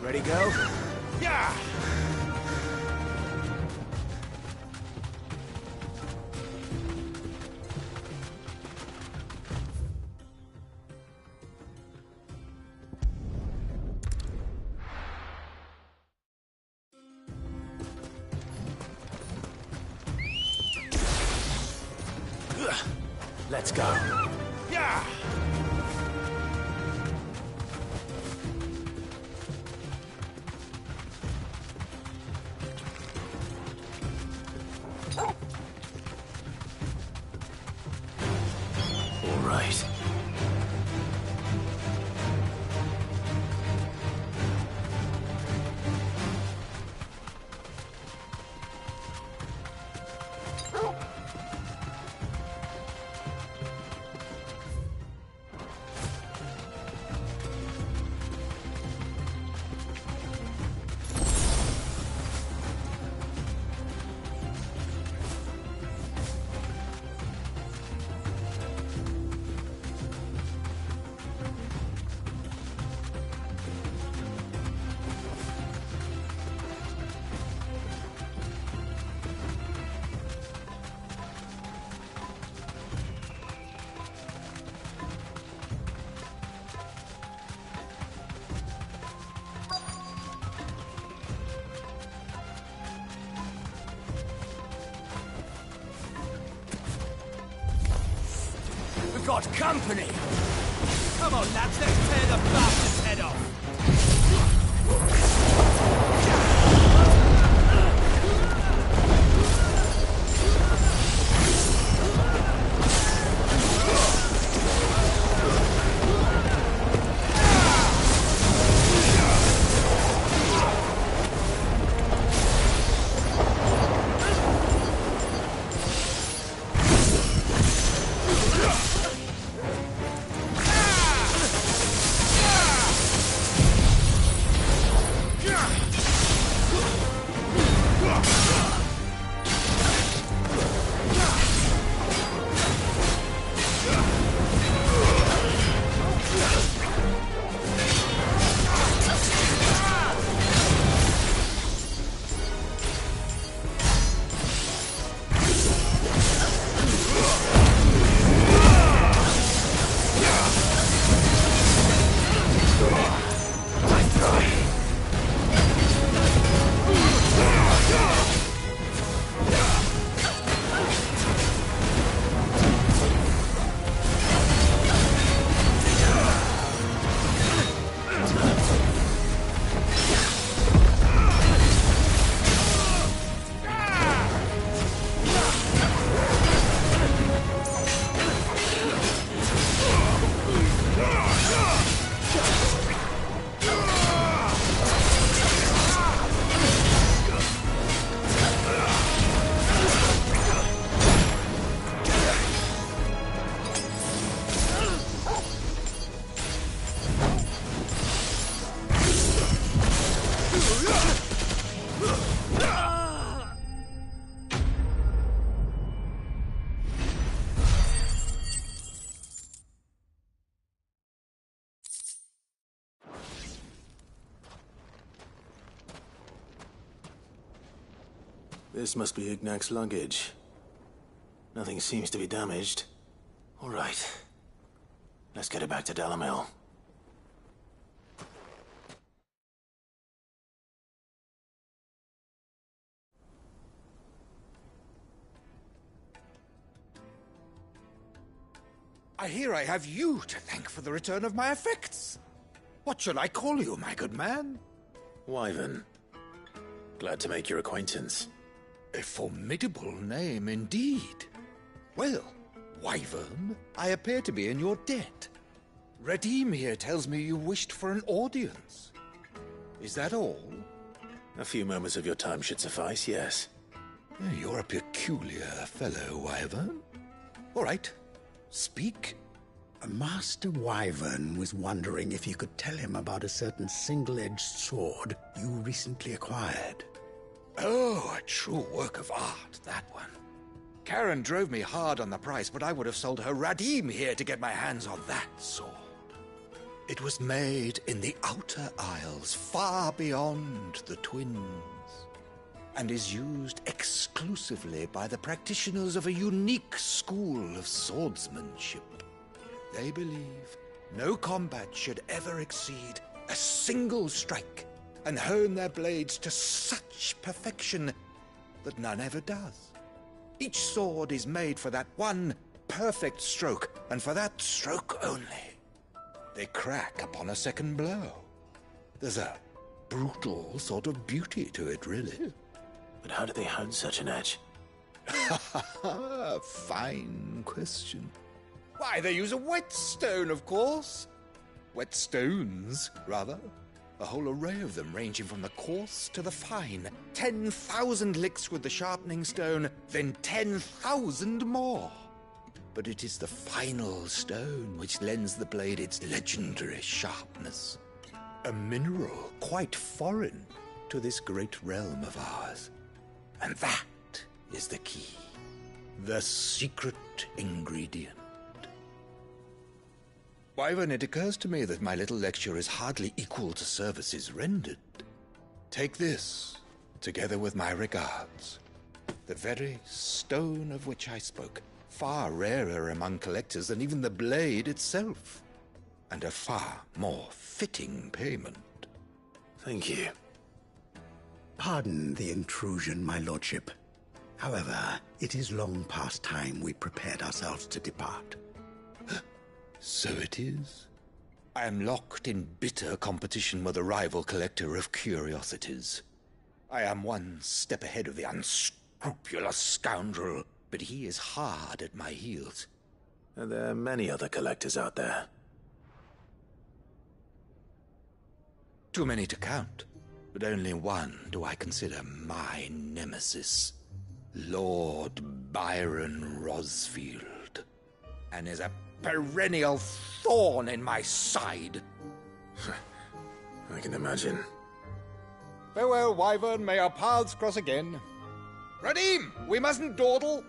[SPEAKER 9] Ready, go? Yeah!
[SPEAKER 15] Let's go.
[SPEAKER 9] Yeah!
[SPEAKER 7] All right.
[SPEAKER 9] We've got company! Come on, lads, let's tear the bastard's head off!
[SPEAKER 7] This must be Ignac's luggage. Nothing seems to be damaged. All right. Let's get it back to Dalamil.
[SPEAKER 6] I hear I have you to thank for the return of my effects. What shall I call you, my good man?
[SPEAKER 7] Wyvern. Glad to make your acquaintance.
[SPEAKER 6] A formidable name indeed. Well, Wyvern, I appear to be in your debt. Redeem here tells me you wished for an audience. Is that all?
[SPEAKER 7] A few moments of your time should suffice, yes.
[SPEAKER 6] You're a peculiar fellow, Wyvern. All right. Speak.
[SPEAKER 19] Master Wyvern was wondering if you could tell him about a certain single-edged sword you recently acquired.
[SPEAKER 6] Oh, a true work of art, that one. Karen drove me hard on the price, but I would have sold her Radim here to get my hands on that sword. It was made in the Outer Isles, far beyond the Twins, and is used exclusively by the practitioners of a unique school of swordsmanship. They believe no combat should ever exceed a single strike, and hone their blades to such perfection that none ever does. Each sword is made for that one perfect stroke, and for that stroke only. They crack upon a second blow. There's a brutal sort of beauty to it, really.
[SPEAKER 7] But how do they hone such an edge?
[SPEAKER 6] Fine question. Why, they use a whetstone, of course. Whetstones, rather. A whole array of them, ranging from the coarse to the fine. 10,000 licks with the sharpening stone, then 10,000 more. But it is the final stone which lends the blade its legendary sharpness. A mineral quite foreign to this great realm of ours. And that is the key. The secret ingredient. Wyvern, it occurs to me that my little lecture is hardly equal to services rendered. Take this, together with my regards. The very stone of which I spoke, far rarer among collectors than even the blade itself, and a far more fitting payment.
[SPEAKER 7] Thank you.
[SPEAKER 19] Pardon the intrusion, my lordship. However, it is long past time we prepared ourselves to depart.
[SPEAKER 6] So it is. I am locked in bitter competition with a rival collector of curiosities. I am one step ahead of the unscrupulous scoundrel, but he is hard at my heels.
[SPEAKER 7] Are there many other collectors out there?
[SPEAKER 6] Too many to count, but only one do I consider my nemesis. Lord Byron Rosfield, and is a perennial thorn in my side.
[SPEAKER 7] I can imagine.
[SPEAKER 6] Farewell, Wyvern. May our paths cross again. Radim, we mustn't dawdle.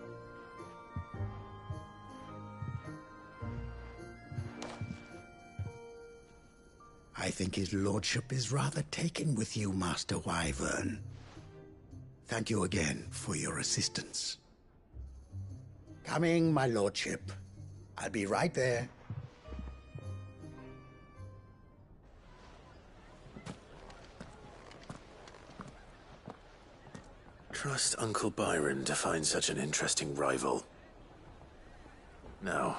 [SPEAKER 19] I think his lordship is rather taken with you, Master Wyvern. Thank you again for your assistance. Coming, my lordship. I'll be right there.
[SPEAKER 7] Trust Uncle Byron to find such an interesting rival. Now,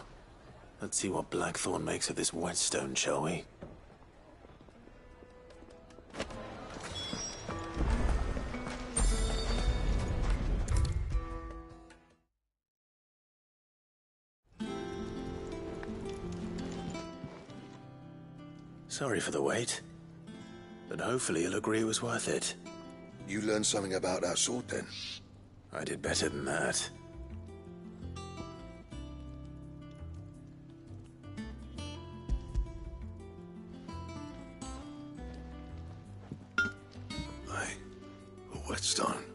[SPEAKER 7] let's see what Blackthorn makes of this whetstone, shall we? Sorry for the wait, but hopefully you'll agree it was worth it.
[SPEAKER 3] You learned something about that sword, then?
[SPEAKER 7] I did better than that.
[SPEAKER 3] A whetstone?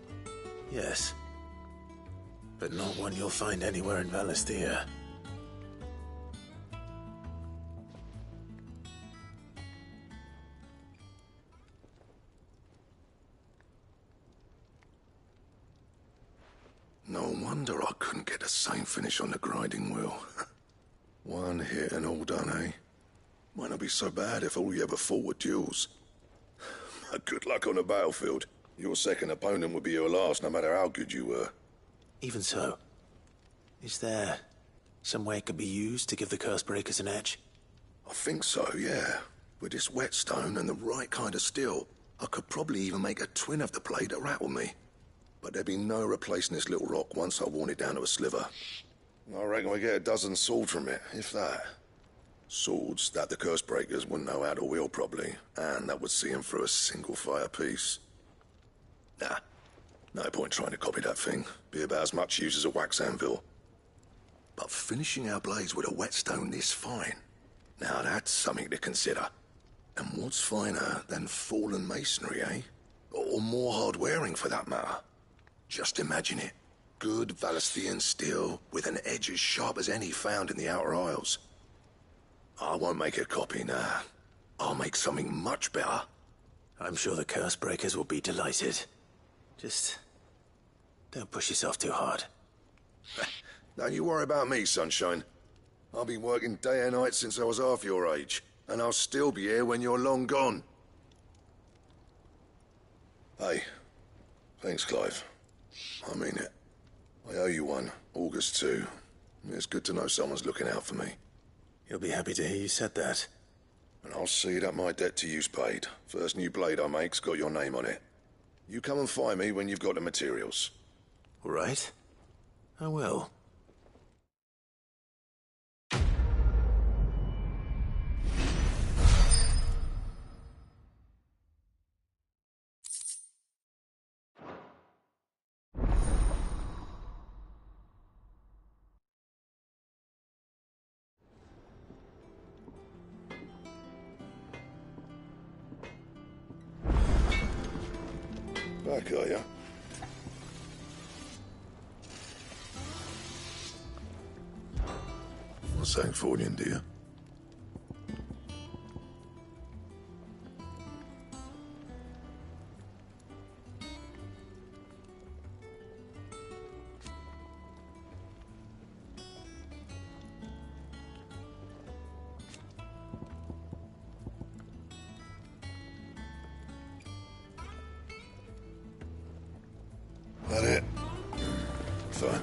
[SPEAKER 7] Yes. But not one you'll find anywhere in Valisthea.
[SPEAKER 3] No wonder I couldn't get the same finish on the grinding wheel. One hit and all done, eh? Might not be so bad if all you ever fought were duels. Good luck on the battlefield. Your second opponent would be your last, no matter how good you were.
[SPEAKER 7] Even so, is there some way it could be used to give the curse breakers an edge?
[SPEAKER 3] I think so, yeah. With this whetstone and the right kind of steel, I could probably even make a twin of the blade that rattled me. But there'd be no replacing this little rock once I worn it down to a sliver. I reckon we get a dozen swords from it, if that. Swords that the curse breakers wouldn't know how to wield properly, and that would see them through a single fire piece. Nah, no point trying to copy that thing. Be about as much use as a wax anvil. But finishing our blades with a whetstone this fine, now that's something to consider. And what's finer than fallen masonry, eh? Or more hard-wearing, for that matter. Just imagine it. Good Valestian steel with an edge as sharp as any found in the Outer Isles. I won't make a copy, nah. I'll make something much better.
[SPEAKER 7] I'm sure the curse breakers will be delighted. Just don't push yourself too hard.
[SPEAKER 3] Don't you worry about me, sunshine. I've been working day and night since I was half your age, and I'll still be here when you're long gone. Hey, thanks, Clive. I mean it. I owe you one, August too. It's good to know someone's looking out for me.
[SPEAKER 7] He'll be happy to hear you said that.
[SPEAKER 3] And I'll see that my debt to you's paid. First new blade I make's got your name on it. You come and find me when you've got the materials.
[SPEAKER 7] All right. I will.
[SPEAKER 3] Back, are ya? What's that for you, dear? That it? Fine.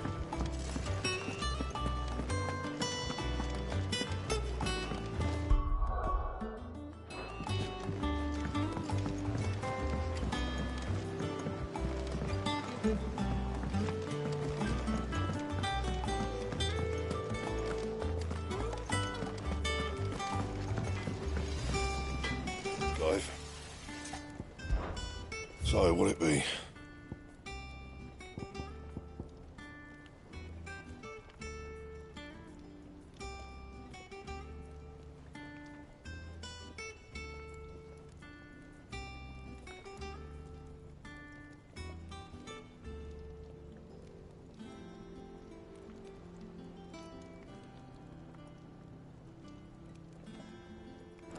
[SPEAKER 3] Clive. So, what'll it be?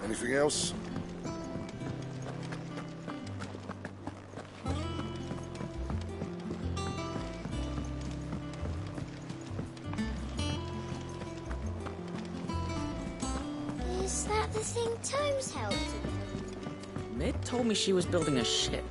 [SPEAKER 3] Anything else?
[SPEAKER 4] Is that the thing Tomes helped him?
[SPEAKER 11] Mid told me she was building a ship.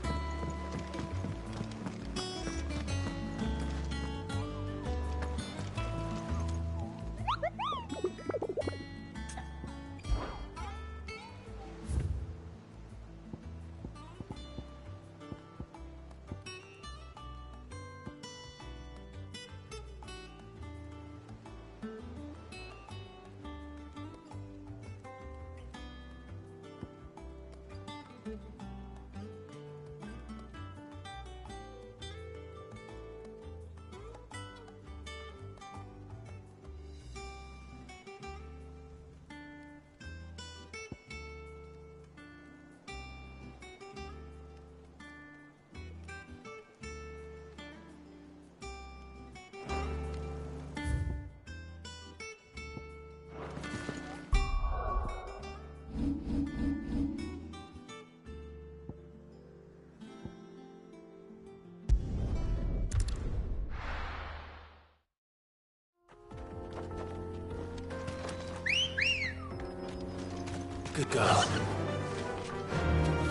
[SPEAKER 20] Good girl.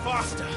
[SPEAKER 9] Faster!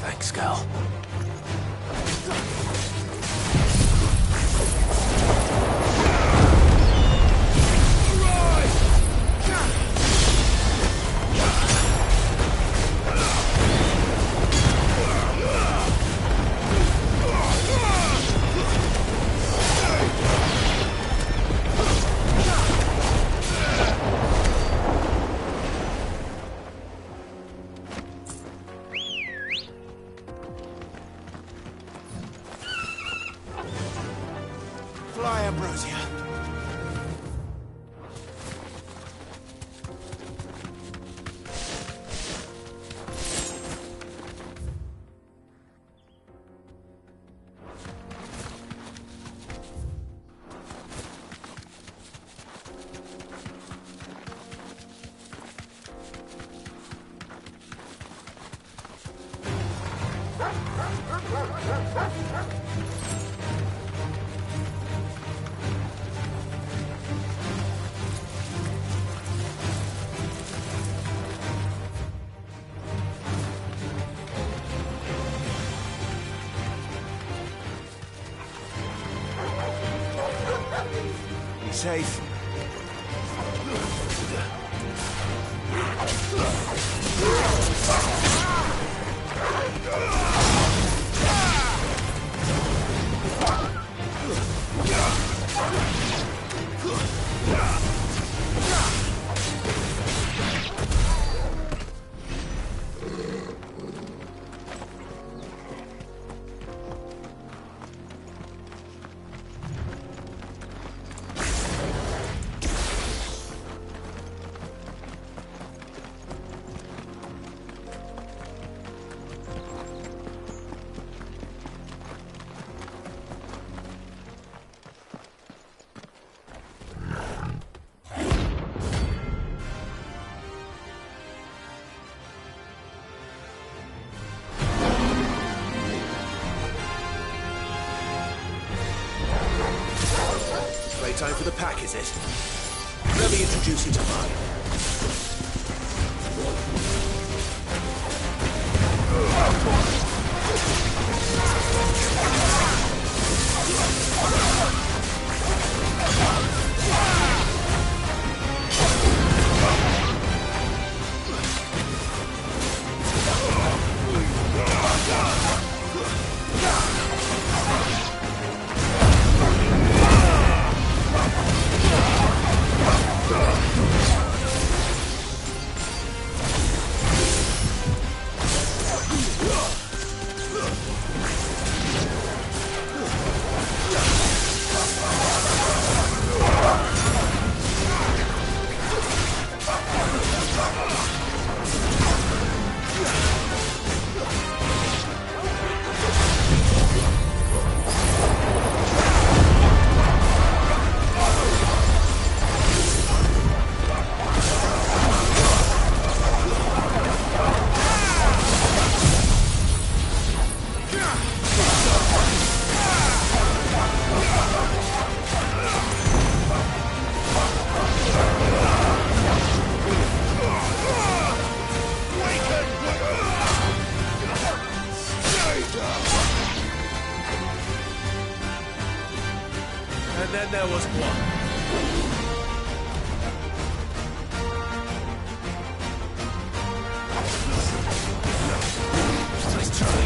[SPEAKER 20] Thanks, girl.
[SPEAKER 9] Fly, Ambrosia. Be safe. Playtime for the pack, is it? Let me introduce you to mine. Nice try.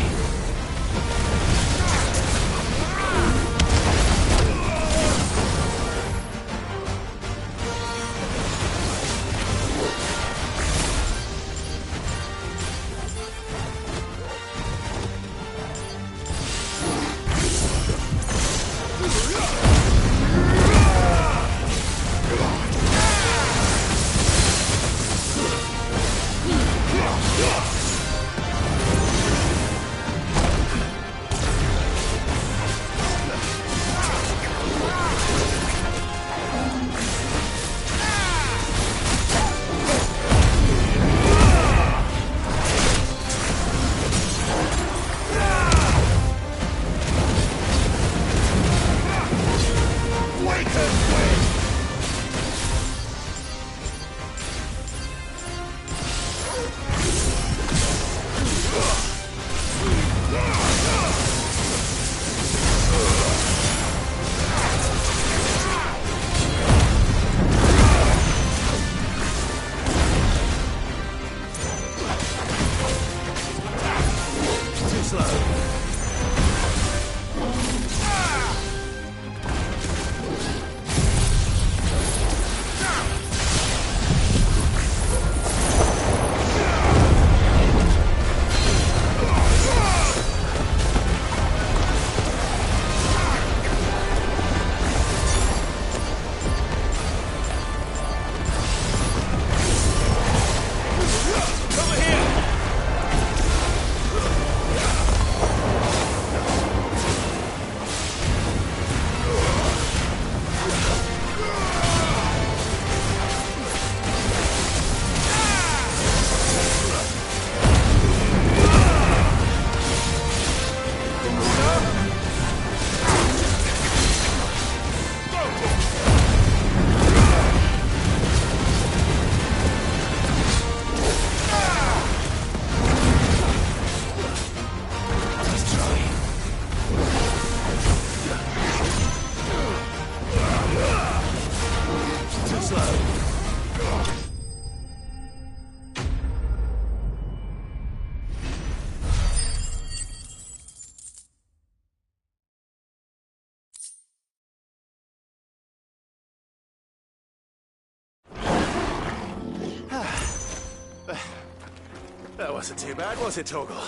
[SPEAKER 6] That wasn't too bad, was it, Torgal?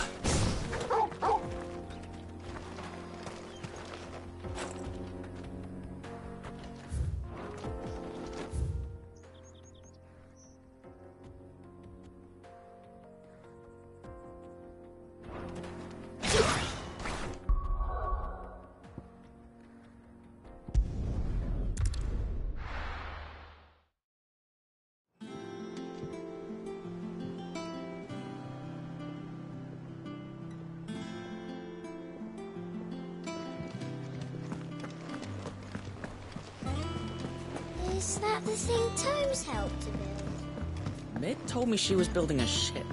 [SPEAKER 18] Is that the thing Tomes helped to build?
[SPEAKER 21] Mid told me she was building a ship.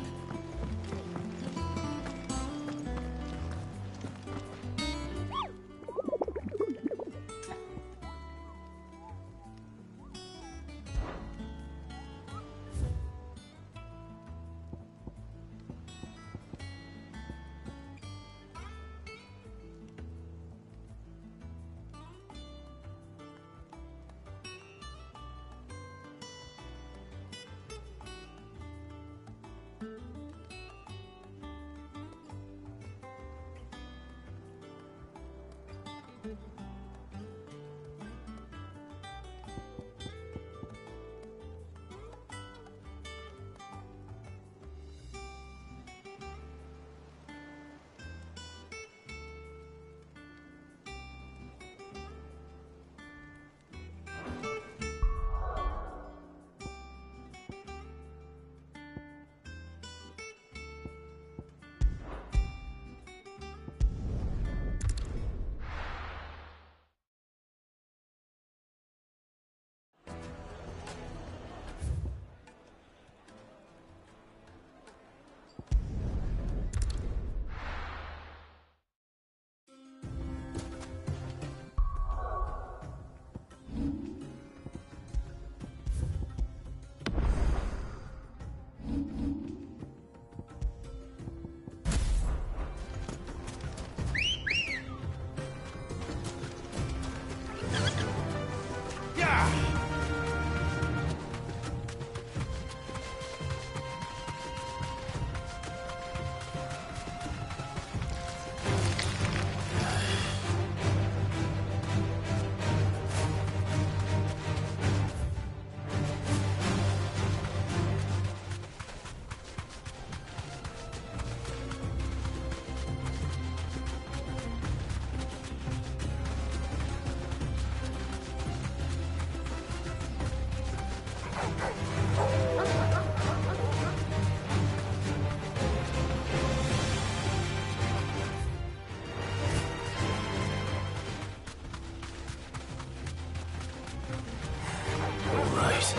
[SPEAKER 7] right.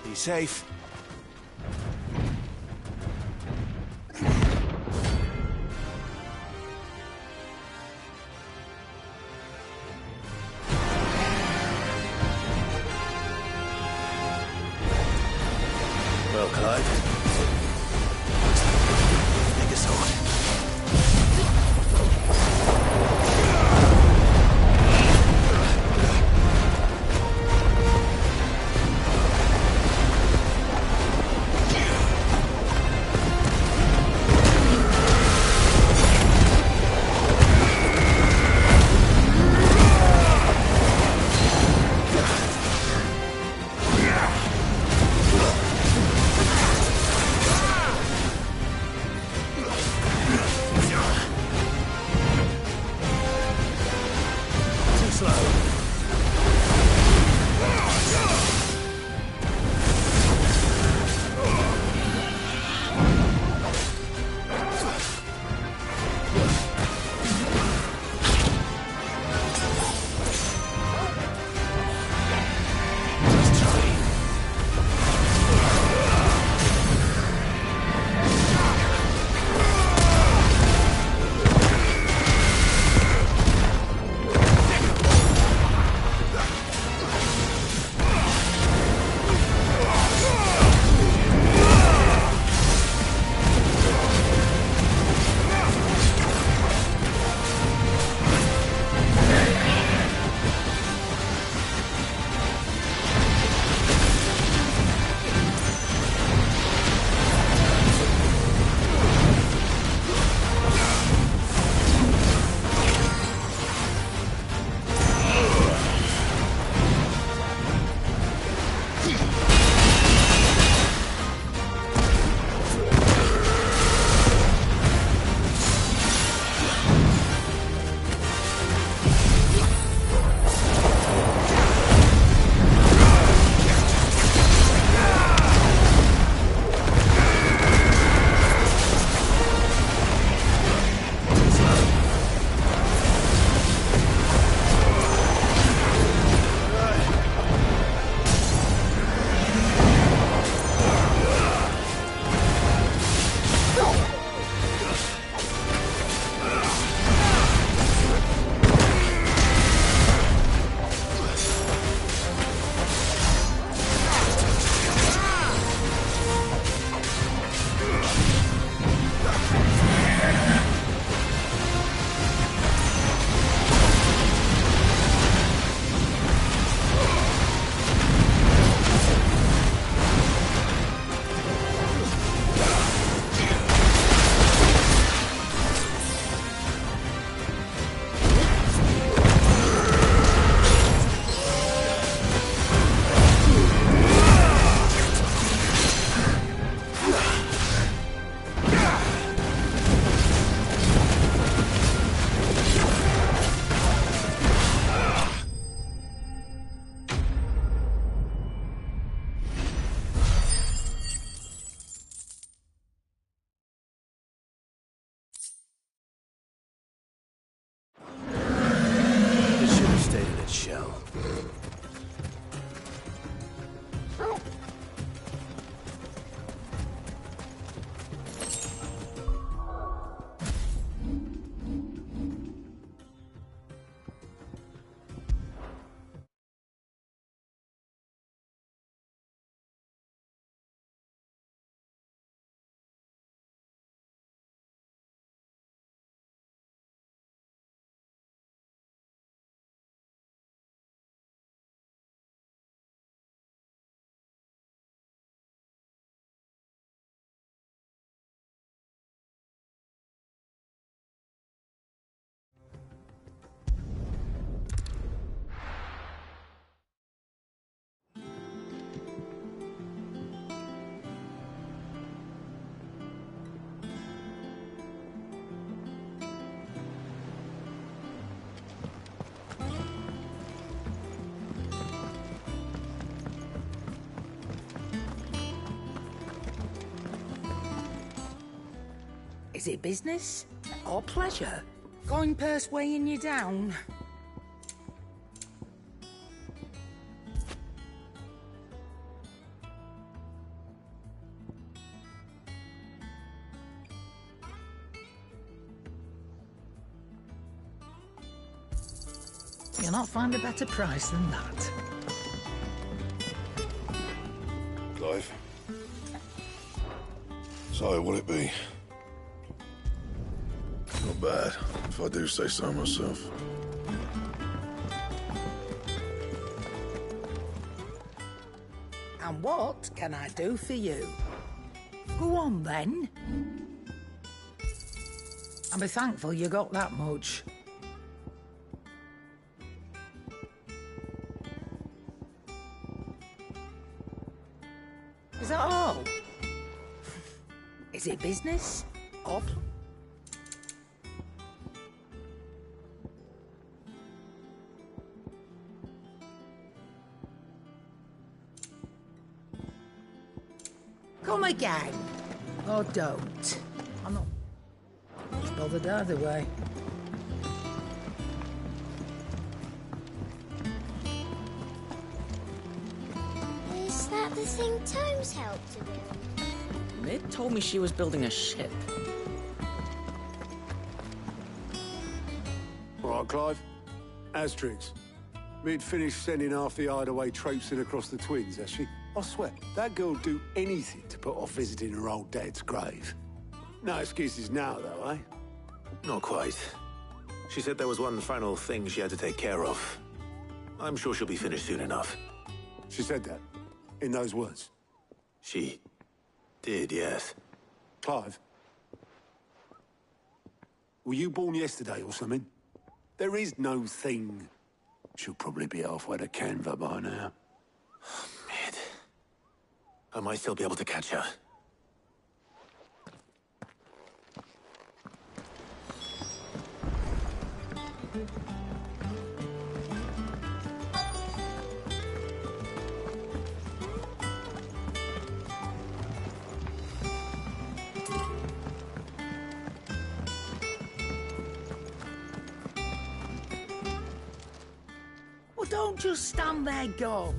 [SPEAKER 16] Be safe.
[SPEAKER 7] Well, Clyde. Make a sword.
[SPEAKER 22] Is it business or pleasure? Coin purse weighing you down? You'll not find a better price than that.
[SPEAKER 3] Clive. So, what'll it be? Not bad, if I do say so myself.
[SPEAKER 22] And what can I do for you? Go on, then. I'll be thankful you got that much. Is that all? Is it business? Or... Come again. Or don't. I'm not bothered either way.
[SPEAKER 4] Is that the thing Tomes helped to build?
[SPEAKER 21] Mid told me she was building a ship.
[SPEAKER 8] All right, Clive. Asterix. Mid finished sending half the hideaway traipsing across the twins, has she? I swear, that girl'd do anything to put off visiting her old dad's grave. No excuses now, though, eh?
[SPEAKER 7] Not quite. She said there was one final thing she had to take care of. I'm sure she'll be finished soon enough.
[SPEAKER 8] She said that? In those words?
[SPEAKER 7] She did, yes.
[SPEAKER 8] Clive? Were you born yesterday or something? There is no thing. She'll probably be halfway to Canva by now.
[SPEAKER 7] Mid. I might still be able to catch her.
[SPEAKER 22] Well, don't just stand there, go.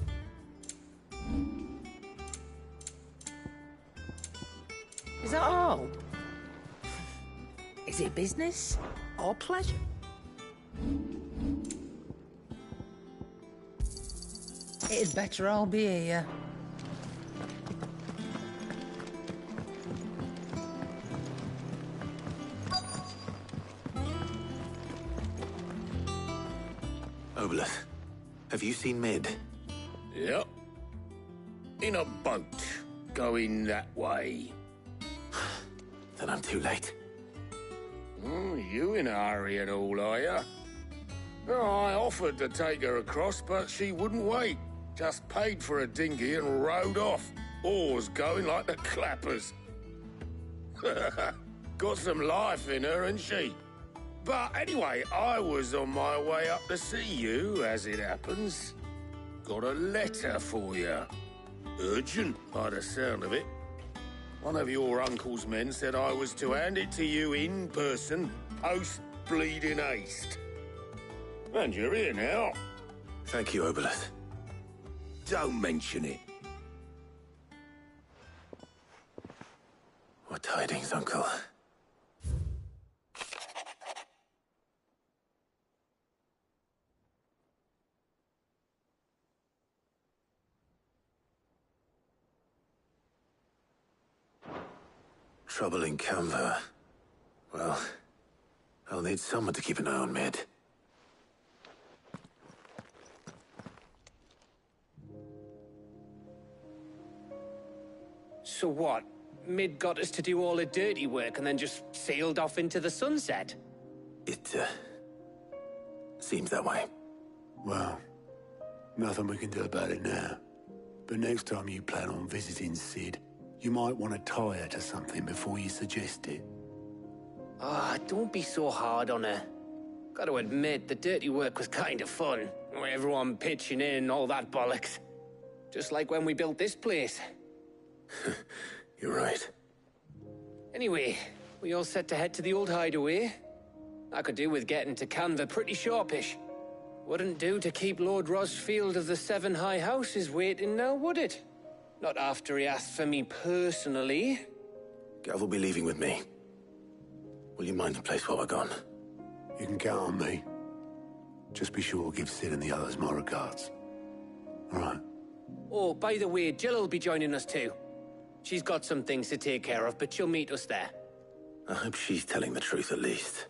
[SPEAKER 22] Is that all? Is it business or pleasure? It'd better all be here.
[SPEAKER 7] Obeleth, have you seen Mid?
[SPEAKER 10] Yep. In a boat, going that way.
[SPEAKER 7] Then I'm too late.
[SPEAKER 10] You in a hurry and all, are you? Oh, I offered to take her across, but she wouldn't wait. Just paid for a dinghy and rowed off. Oars going like the clappers. Got some life in her, ain't she? But anyway, I was on my way up to see you, as it happens. Got a letter for you. Urgent, by the sound of it. One of your uncle's men said I was to hand it to you in person, post-bleeding haste. And you're here now.
[SPEAKER 7] Thank you, Obeleth.
[SPEAKER 10] Don't mention it.
[SPEAKER 7] What tidings, Uncle? Trouble in Canva. Well, I'll need someone to keep an eye on Mid.
[SPEAKER 12] So what? Mid got us to do all the dirty work and then just sailed off into the sunset?
[SPEAKER 7] It, seems that way.
[SPEAKER 8] Well, nothing we can do about it now. But next time you plan on visiting Sid, you might want to tie her to something before you suggest it.
[SPEAKER 12] Ah, don't be so hard on her. Gotta admit, the dirty work was kind of fun. Everyone pitching in, all that bollocks. Just like when we built this place.
[SPEAKER 7] You're right.
[SPEAKER 12] Anyway, we all set to head to the old hideaway? I could do with getting to Canva pretty sharpish. Wouldn't do to keep Lord Rosfield of the Seven High Houses waiting now, would it? Not after he asked for me personally.
[SPEAKER 7] Gav will be leaving with me. Will you mind the place while we're gone?
[SPEAKER 8] You can count on me. Just be sure to give Sid and the others my regards. All right.
[SPEAKER 12] Oh, by the way, Jill will be joining us too. She's got some things to take care of, but she'll meet us there.
[SPEAKER 7] I hope she's telling the truth at least.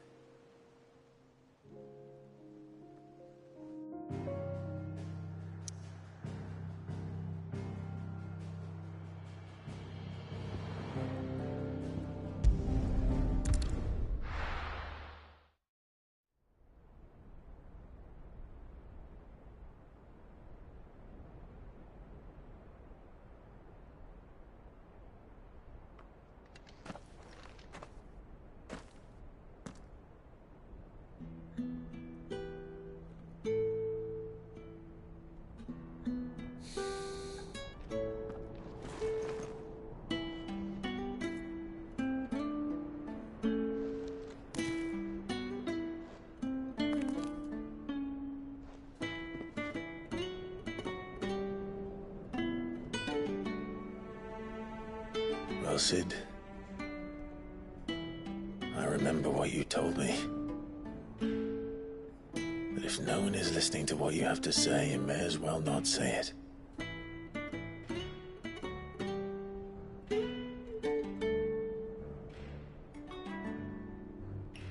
[SPEAKER 7] Well, Sid, I remember what you told me. That if no one is listening to what you have to say, you may as well not say it.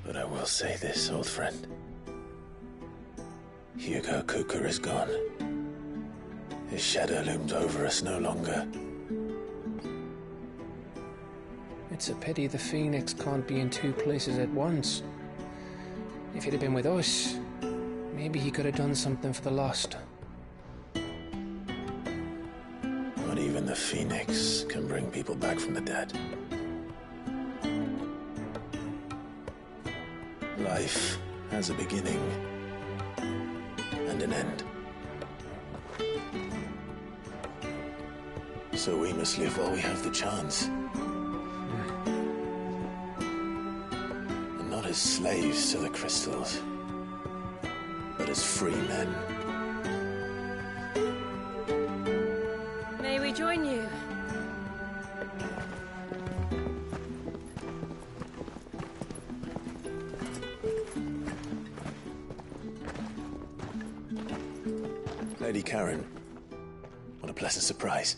[SPEAKER 7] But I will say this, old friend. Hugo Cooker is gone. His shadow looms over us no longer.
[SPEAKER 2] It's a pity the Phoenix can't be in two places at once. If he'd have been with us, maybe he could have done something for the lost.
[SPEAKER 7] Not even the Phoenix can bring people back from the dead. Life has a beginning and an end. So we must live while we have the chance. And not as slaves to the crystals, but as free men.
[SPEAKER 18] May we join you?
[SPEAKER 7] Lady Karen, what a pleasant surprise.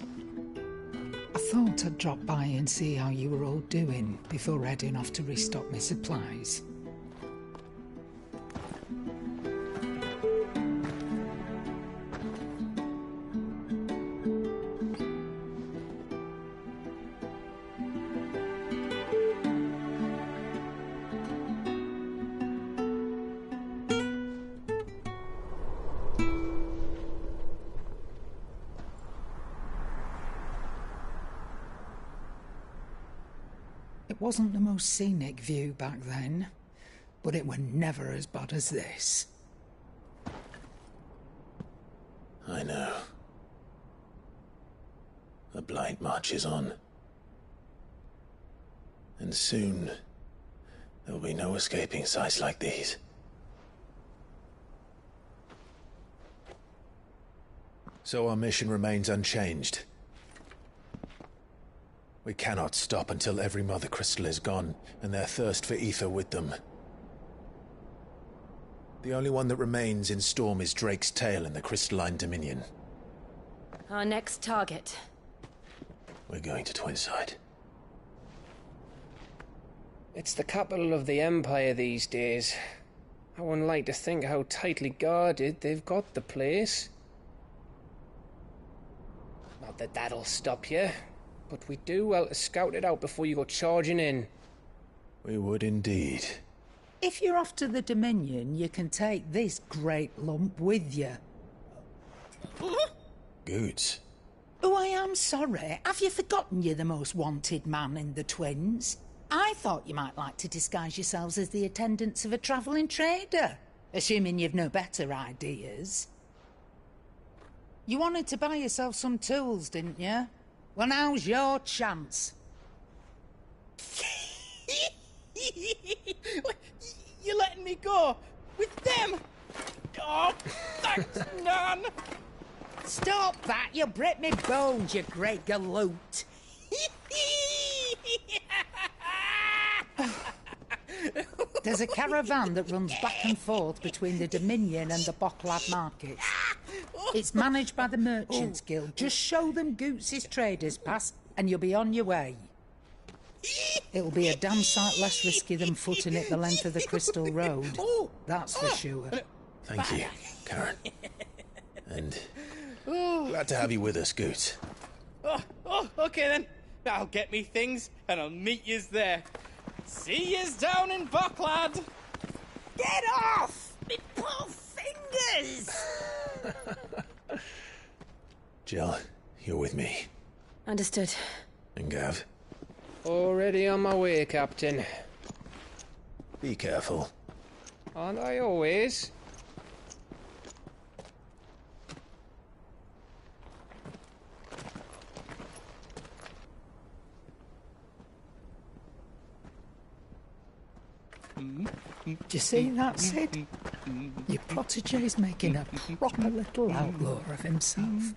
[SPEAKER 22] I thought I'd drop by and see how you were all doing before heading off to restock my supplies. It wasn't the most scenic view back then, but it were never as bad as this.
[SPEAKER 7] I know. The Blight marches on. And soon, there will be no escaping sights like these.
[SPEAKER 6] So our mission remains unchanged. We cannot stop until every Mother Crystal is gone, and their thirst for ether with them. The only one that remains in Storm is Drake's Tail in the Crystalline Dominion.
[SPEAKER 18] Our next target.
[SPEAKER 7] We're going to Twinside.
[SPEAKER 2] It's the capital of the Empire these days. I wouldn't like to think how tightly guarded they've got the place. Not that that'll stop you, but we do well to scout it out before you go charging in.
[SPEAKER 6] We would indeed.
[SPEAKER 22] If you're off to the Dominion, you can take this great lump with you.
[SPEAKER 6] Goods.
[SPEAKER 22] Oh, I am sorry. Have you forgotten you're the most wanted man in the Twins? I thought you might like to disguise yourselves as the attendants of a travelling trader, assuming you've no better ideas. You wanted to buy yourself some tools, didn't you? Well, now's your chance.
[SPEAKER 9] me go with them. Oh, thanks, Nan.
[SPEAKER 22] Stop that! You'll break me bones, you great galoot. There's a caravan that runs back and forth between the Dominion and the Bocklad markets. It's managed by the Merchants Guild. Just show them Goots' traders pass and you'll be on your way. It'll be a damn sight less risky than footing it the length of the Crystal Road. That's for sure.
[SPEAKER 7] Thank you, Karen. And glad to have you with us, Goots.
[SPEAKER 9] Okay then. I'll get me things and I'll meet yous there. See yous down in Bocklad.
[SPEAKER 22] Get off! Me poor fingers!
[SPEAKER 7] Jill, you're with me.
[SPEAKER 18] Understood.
[SPEAKER 7] And Gav,
[SPEAKER 12] Already on my way, Captain.
[SPEAKER 7] be careful.
[SPEAKER 12] Aren't I always?
[SPEAKER 22] Do you see that, Sid? Your protege's making a proper little outlaw of himself.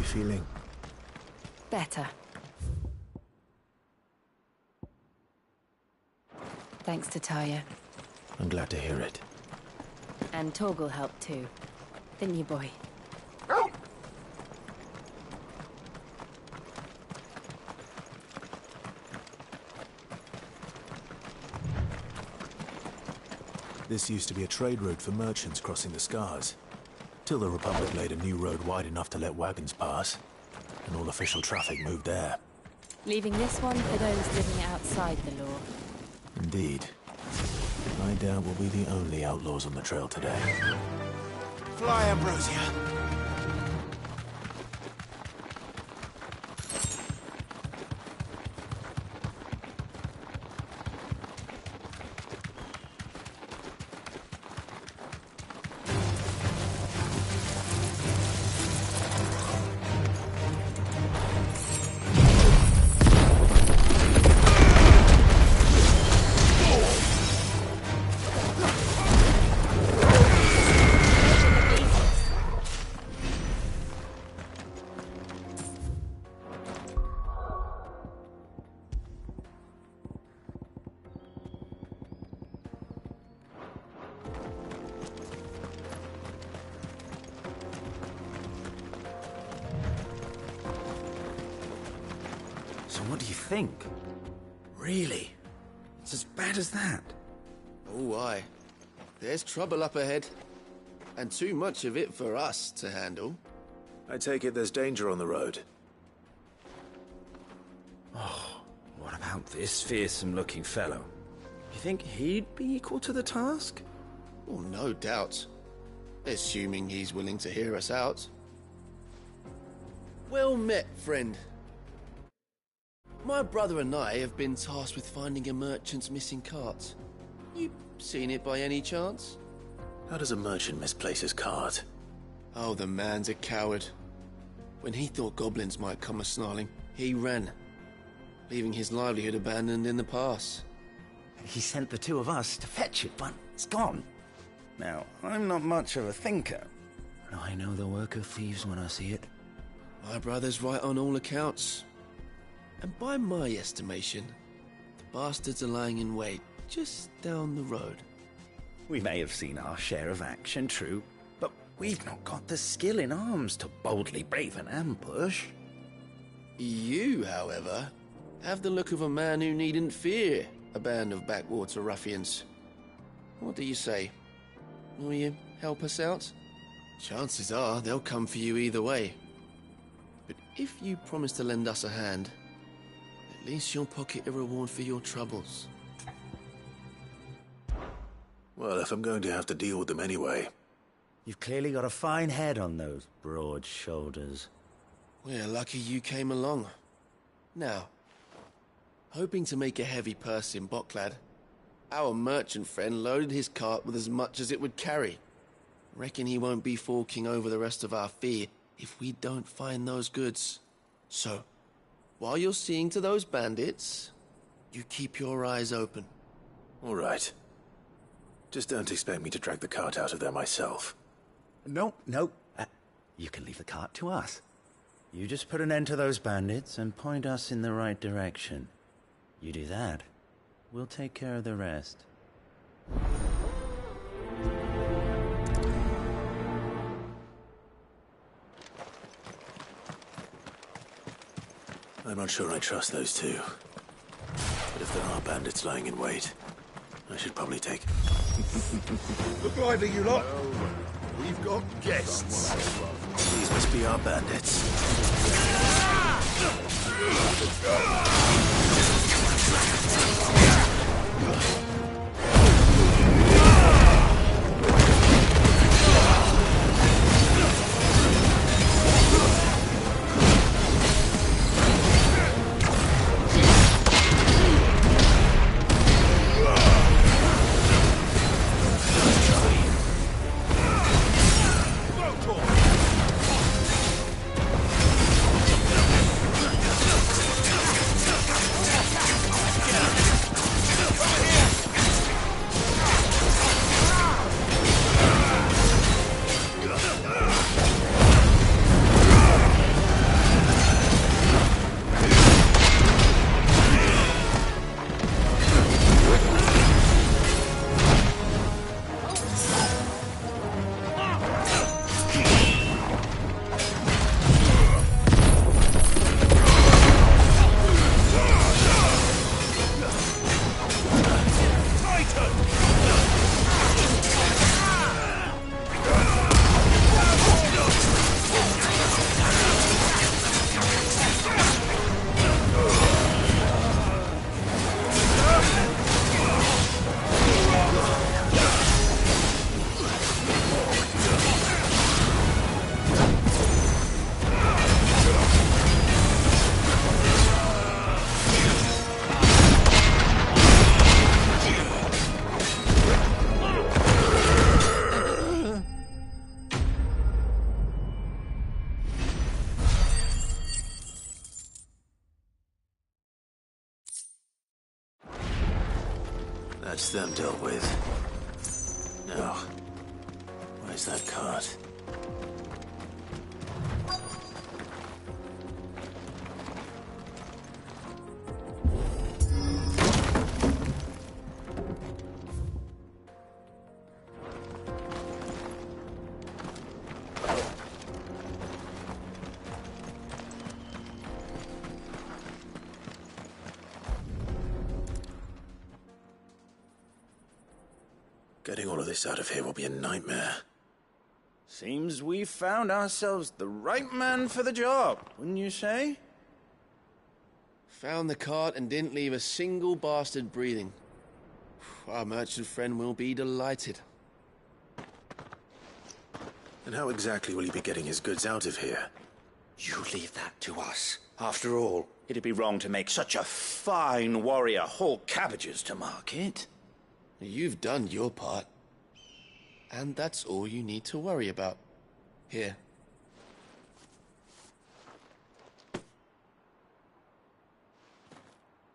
[SPEAKER 16] feeling?
[SPEAKER 21] Better. Thanks to Taya.
[SPEAKER 16] I'm glad to hear it.
[SPEAKER 21] And Torgal helped too. Didn't you, boy?
[SPEAKER 16] This used to be a trade route for merchants crossing the Scars. Till the Republic laid a new road wide enough to let wagons pass. And all official traffic moved there.
[SPEAKER 21] Leaving this one for those living outside the law.
[SPEAKER 16] Indeed. I doubt we'll be the only outlaws on the trail today.
[SPEAKER 1] Fly, Ambrosia.
[SPEAKER 5] So what do you think? Really? It's as bad as that?
[SPEAKER 14] Oh, aye. There's trouble up ahead. And too much of it for us to handle.
[SPEAKER 16] I take it there's danger on the road.
[SPEAKER 5] Oh, what about this fearsome-looking fellow? You think he'd be equal to the task?
[SPEAKER 14] Oh, no doubt. Assuming he's willing to hear us out. Well met, friend. My brother and I have been tasked with finding a merchant's missing cart. You seen it by any chance?
[SPEAKER 7] How does a merchant misplace his cart?
[SPEAKER 14] Oh, the man's a coward. When he thought goblins might come a-snarling, he ran, leaving his livelihood abandoned in the pass.
[SPEAKER 5] He sent the two of us to fetch it, but it's gone. Now, I'm not much of a thinker. But I know the work of thieves when I see it.
[SPEAKER 14] My brother's right on all accounts. And by my estimation, the bastards are lying in wait just down the road.
[SPEAKER 5] We may have seen our share of action, true, but we've not got the skill in arms to boldly brave an ambush.
[SPEAKER 14] You, however, have the look of a man who needn't fear a band of backwater ruffians. What do you say? Will you help us out? Chances are they'll come for you either way. But if you promise to lend us a hand, at least you'll pocket a reward for your troubles.
[SPEAKER 7] Well, if I'm going to have to deal with them anyway.
[SPEAKER 5] You've clearly got a fine head on those broad shoulders.
[SPEAKER 14] We're lucky you came along. Now, hoping to make a heavy purse in Boklad, our merchant friend loaded his cart with as much as it would carry. Reckon he won't be forking over the rest of our fee if we don't find those goods. So, while you're seeing to those bandits, you keep your eyes open.
[SPEAKER 7] All right. Just don't expect me to drag the cart out of there myself.
[SPEAKER 5] No. You can leave the cart to us. You just put an end to those bandits and point us in the right direction. You do that, we'll take care of the rest.
[SPEAKER 7] I'm not sure I trust those two. But if there are bandits lying in wait, I should probably take...
[SPEAKER 10] Look lively, you lot. We've got guests.
[SPEAKER 7] These must be our bandits. That's them dealt with. Now, where's that cart? Getting all of this out of here will be a nightmare.
[SPEAKER 5] Seems we've found ourselves the right man for the job, wouldn't you say?
[SPEAKER 14] Found the cart and didn't leave a single bastard breathing. Our merchant friend will be delighted.
[SPEAKER 7] And how exactly will he be getting his goods out of here?
[SPEAKER 6] You leave that to us. After all, it'd be wrong to make such a fine warrior haul cabbages to market.
[SPEAKER 14] You've done your part. And that's all you need to worry about. Here.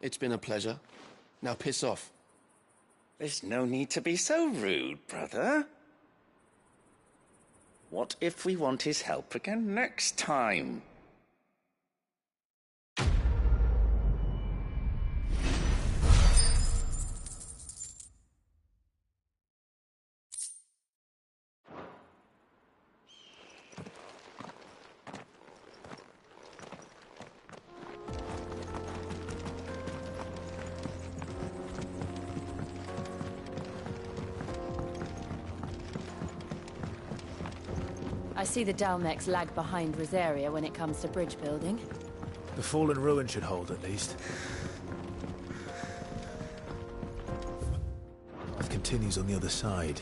[SPEAKER 14] It's been a pleasure. Now piss off.
[SPEAKER 6] There's no need to be so rude, brother. What if we want his help again next time?
[SPEAKER 13] I see the Dalmex lag behind Rosaria when it comes to bridge building.
[SPEAKER 16] The fallen ruin should hold, at least. Life continues on the other side.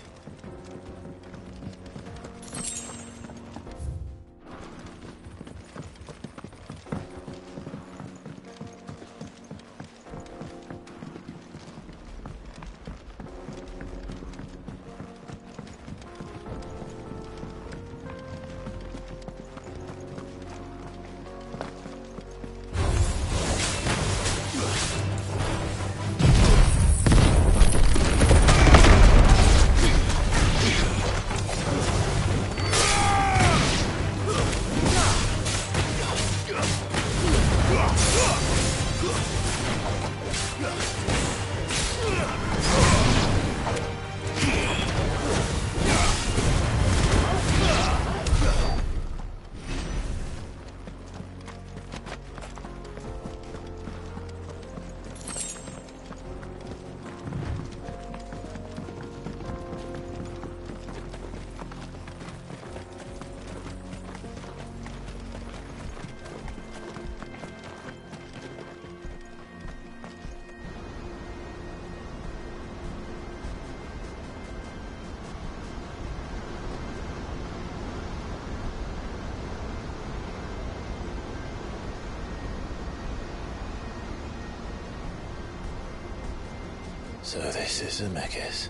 [SPEAKER 5] So this is Zemeckis.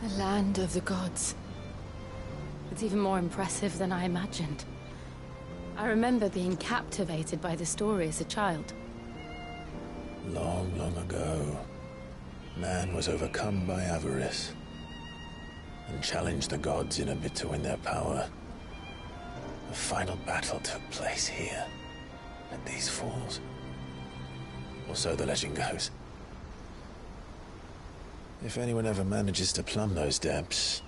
[SPEAKER 13] The land of the gods. It's even more impressive than I imagined. I remember being captivated by the story as a child.
[SPEAKER 16] Long, long ago, man was overcome by avarice and challenged the gods in a bid to win their power. A final battle took place here, at these falls. Or so the legend goes. If anyone ever manages to plumb those depths,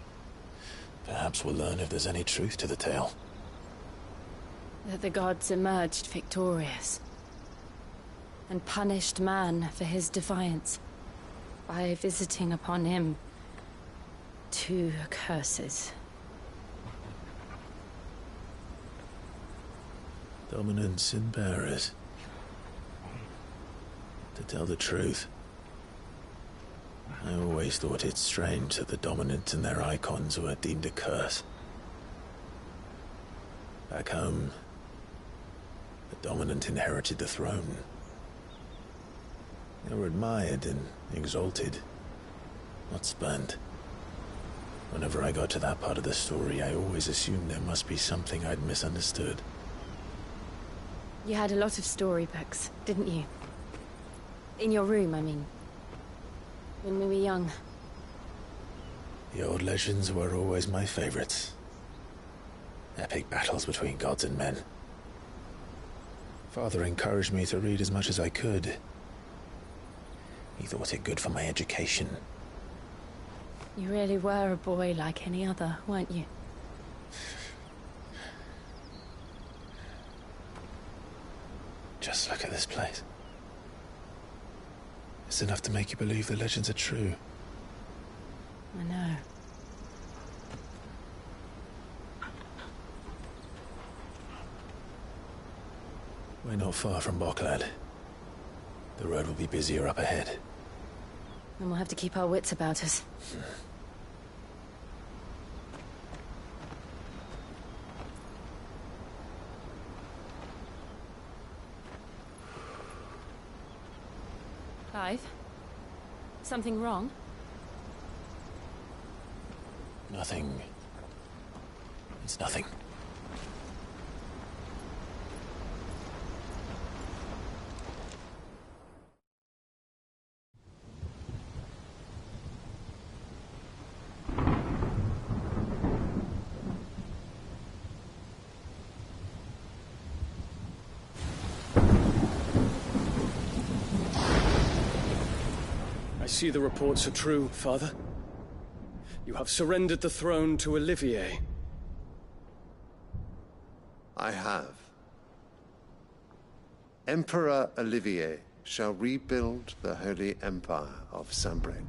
[SPEAKER 16] perhaps we'll learn if there's any truth to the tale.
[SPEAKER 13] That the gods emerged victorious and punished man for his defiance by visiting upon him 2 curses.
[SPEAKER 16] Dominance in bearers. To tell the truth, I always thought it strange that the dominant and their icons were deemed a curse. Back home, the dominant inherited the throne. They were admired and exalted, not spurned. Whenever I got to that part of the story, I always assumed there must be something I'd misunderstood.
[SPEAKER 13] You had a lot of storybooks, didn't you? In your room, I mean. when we were young.
[SPEAKER 16] The old legends were always my favorites. Epic battles between gods and men. Father encouraged me to read as much as I could. He thought it good for my education.
[SPEAKER 13] You really were a boy like any other, weren't you?
[SPEAKER 16] Just look at this place. It's enough to make you believe the legends are true.
[SPEAKER 13] I know.
[SPEAKER 16] We're not far from Boklad. The road will be busier up ahead.
[SPEAKER 13] Then we'll have to keep our wits about us. Clive? Something wrong?
[SPEAKER 16] Nothing. It's nothing.
[SPEAKER 15] I see the reports are true, Father. You have surrendered the throne to Olivier.
[SPEAKER 17] I have. Emperor Olivier shall rebuild the Holy Empire of Sanbreque.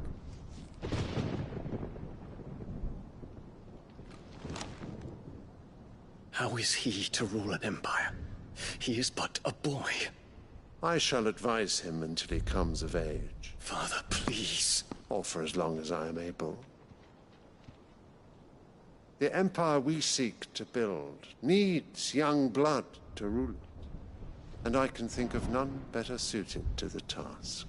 [SPEAKER 15] How is he to rule an empire? He is but a boy.
[SPEAKER 17] I shall advise him until he comes of age.
[SPEAKER 15] Father, please.
[SPEAKER 17] Or for as long as I am able. The empire we seek to build needs young blood to rule it, and I can think of none better suited to the task.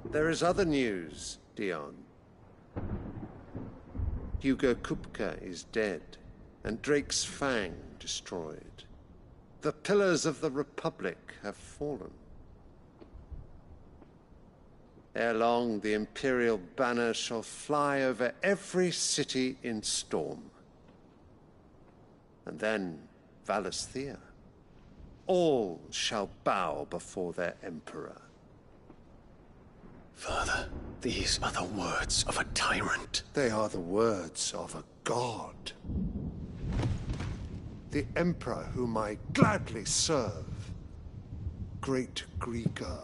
[SPEAKER 17] There is other news, Dion. Hugo Kupka is dead, and Drake's Fang destroyed. The pillars of the Republic have fallen. Ere long, the Imperial banner shall fly over every city in Storm. And then, Valisthea. All shall bow before their Emperor.
[SPEAKER 15] Father, these are the words of a tyrant.
[SPEAKER 17] They are the words of a god. The Emperor whom I gladly serve. Great Greeker,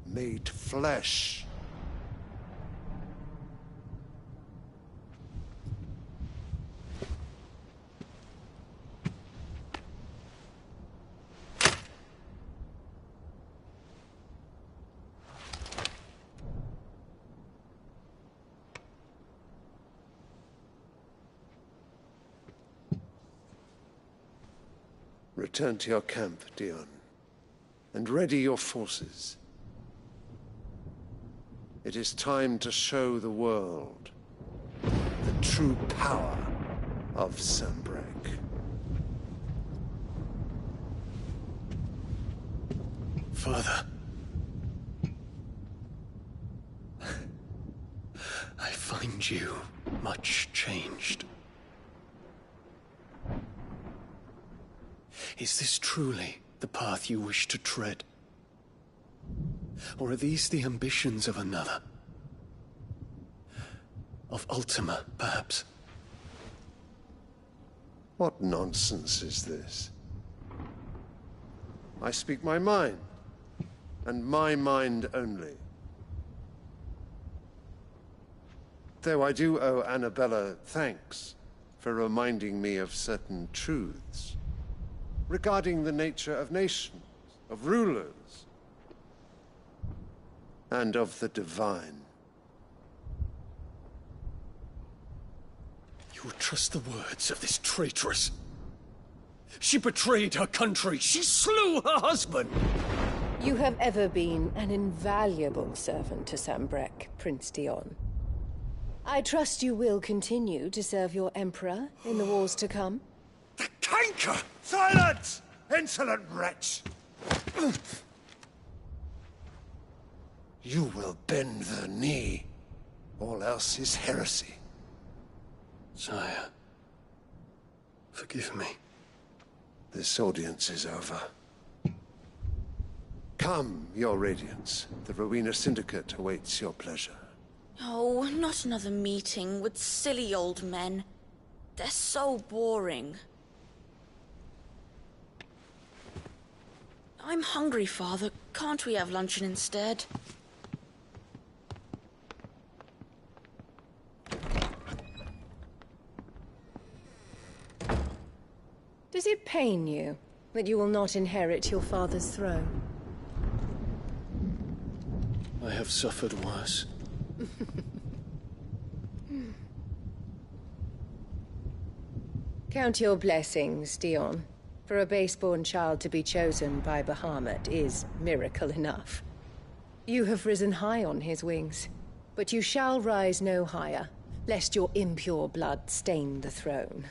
[SPEAKER 17] made flesh. Return to your camp, Dion, and ready your forces. It is time to show the world the true power of Sanbreque.
[SPEAKER 15] Father. I find you much changed. Is this truly the path you wish to tread? Or are these the ambitions of another? Of Ultima, perhaps?
[SPEAKER 17] What nonsense is this? I speak my mind, and my mind only. Though I do owe Annabella thanks for reminding me of certain truths regarding the nature of nations, of rulers, and of the divine.
[SPEAKER 15] You would trust the words of this traitress? She betrayed her country. She slew her husband.
[SPEAKER 23] You have ever been an invaluable servant to Sanbreque, Prince Dion. I trust you will continue to serve your Emperor in the wars to come.
[SPEAKER 17] Canker! Silence! Insolent wretch! You will bend the knee. All else is heresy.
[SPEAKER 15] Sire, forgive me.
[SPEAKER 17] This audience is over. Come, Your Radiance. The Rowena Syndicate awaits your pleasure.
[SPEAKER 11] Oh, not another meeting with silly old men. They're so boring. I'm hungry, Father. Can't we have luncheon instead?
[SPEAKER 23] Does it pain you that you will not inherit your father's throne?
[SPEAKER 15] I have suffered worse.
[SPEAKER 23] Count your blessings, Dion. For a base-born child to be chosen by Bahamut is miracle enough. You have risen high on his wings, but you shall rise no higher, lest your impure blood stain the throne.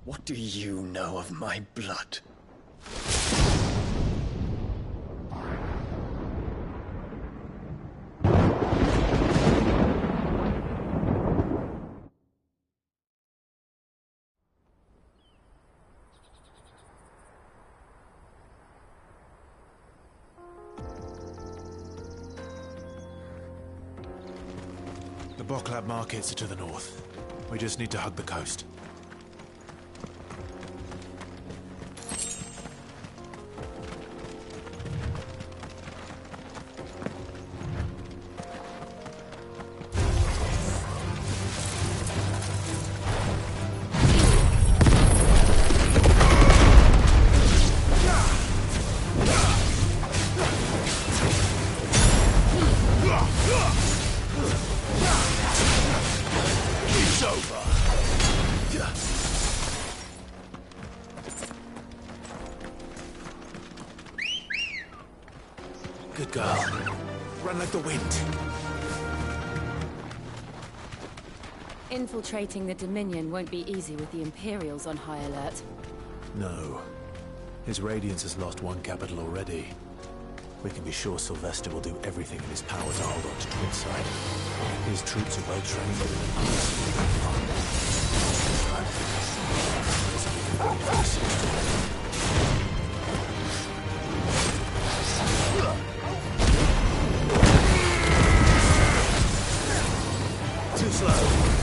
[SPEAKER 19] What do you know of my blood?
[SPEAKER 20] The Boklab markets are to the north. We just need to hug the coast. Good girl. Run like the wind.
[SPEAKER 13] Infiltrating the Dominion won't be easy with the Imperials on high alert.
[SPEAKER 20] No. His Radiance has lost one capital already. We can be sure Sylvester will do everything in his power to hold on to Twinside. His troops are well trained Too slow.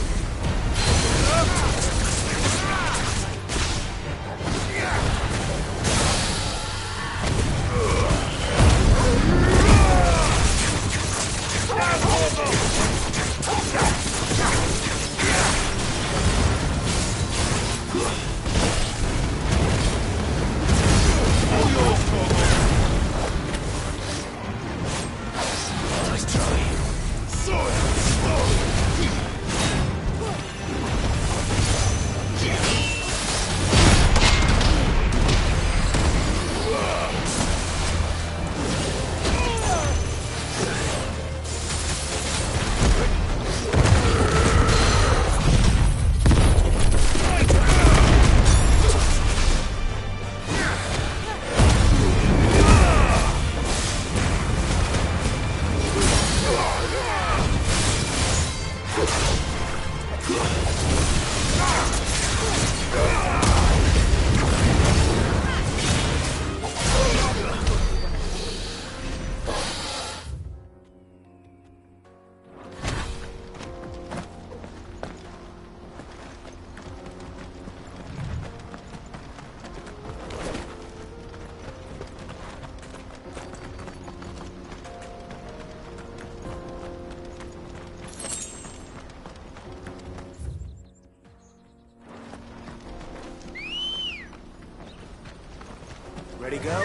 [SPEAKER 20] Ready, go?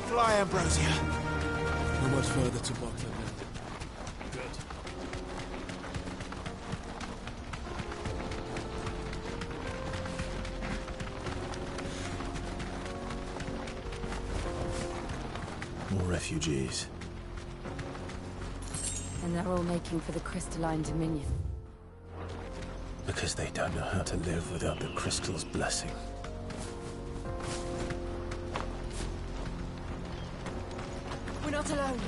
[SPEAKER 20] Fly, Ambrosia.
[SPEAKER 15] Not much further to Boklab now. Good.
[SPEAKER 20] More refugees.
[SPEAKER 13] And they're all making for the Crystalline Dominion.
[SPEAKER 20] Because they don't know how to live without the crystal's blessing.
[SPEAKER 18] We're not alone.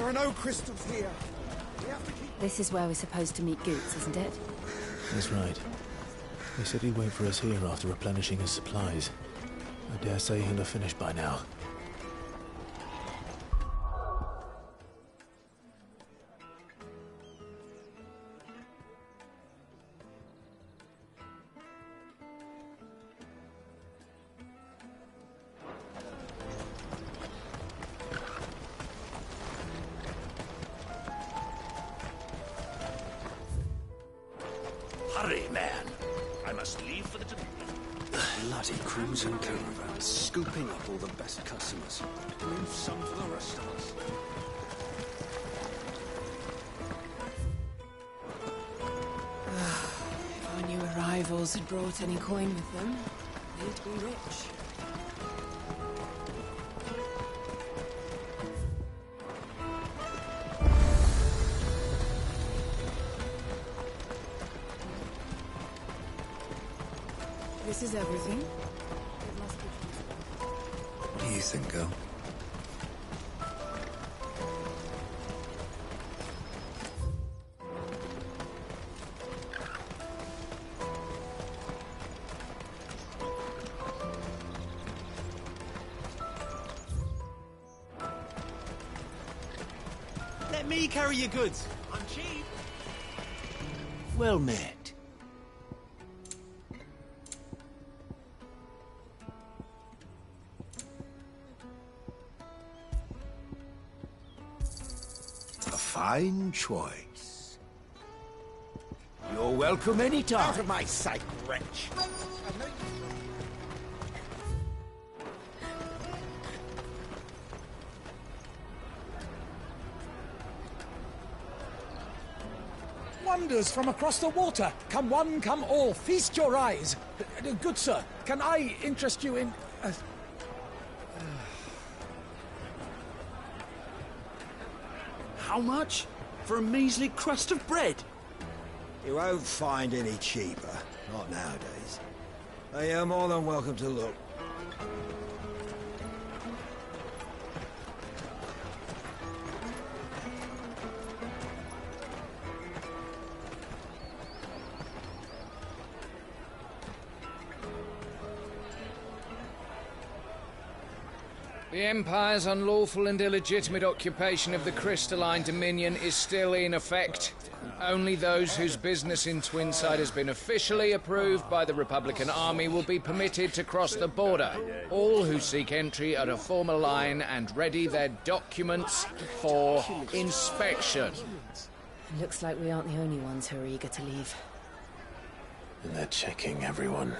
[SPEAKER 3] There are no crystals here. We have to keep...
[SPEAKER 13] This is where we're supposed to meet Goots, isn't it?
[SPEAKER 20] That's right. He said he'd wait for us here after replenishing his supplies. I dare say he'll have finished by now.
[SPEAKER 10] Hurry, man. I must leave for the Dominion.
[SPEAKER 19] Bloody crimson caravan, scooping up all the best customers.
[SPEAKER 10] Leave some for the rest of us.
[SPEAKER 4] If our new arrivals had brought any coin with them, they'd be rich. This is everything. It must be.
[SPEAKER 19] What do you think, girl?
[SPEAKER 1] Let me carry your goods. I'm cheap. Well met.
[SPEAKER 10] Fine choice. You're welcome anytime.
[SPEAKER 1] Out of my sight, wretch.
[SPEAKER 3] Wonders from across the water. Come one, come all. Feast your eyes. Good sir, can I interest you in...
[SPEAKER 1] How much? For a measly crust of bread?
[SPEAKER 8] You won't find any cheaper. Not nowadays. You're more than welcome to look.
[SPEAKER 2] The Empire's unlawful and illegitimate occupation of the Crystalline Dominion is still in effect. Only those whose business in Twinside has been officially approved by the Republican Army will be permitted to cross the border. All who seek entry are to form a line and ready their documents for inspection.
[SPEAKER 13] Looks like we aren't the only ones who are eager to leave.
[SPEAKER 16] And they're checking everyone.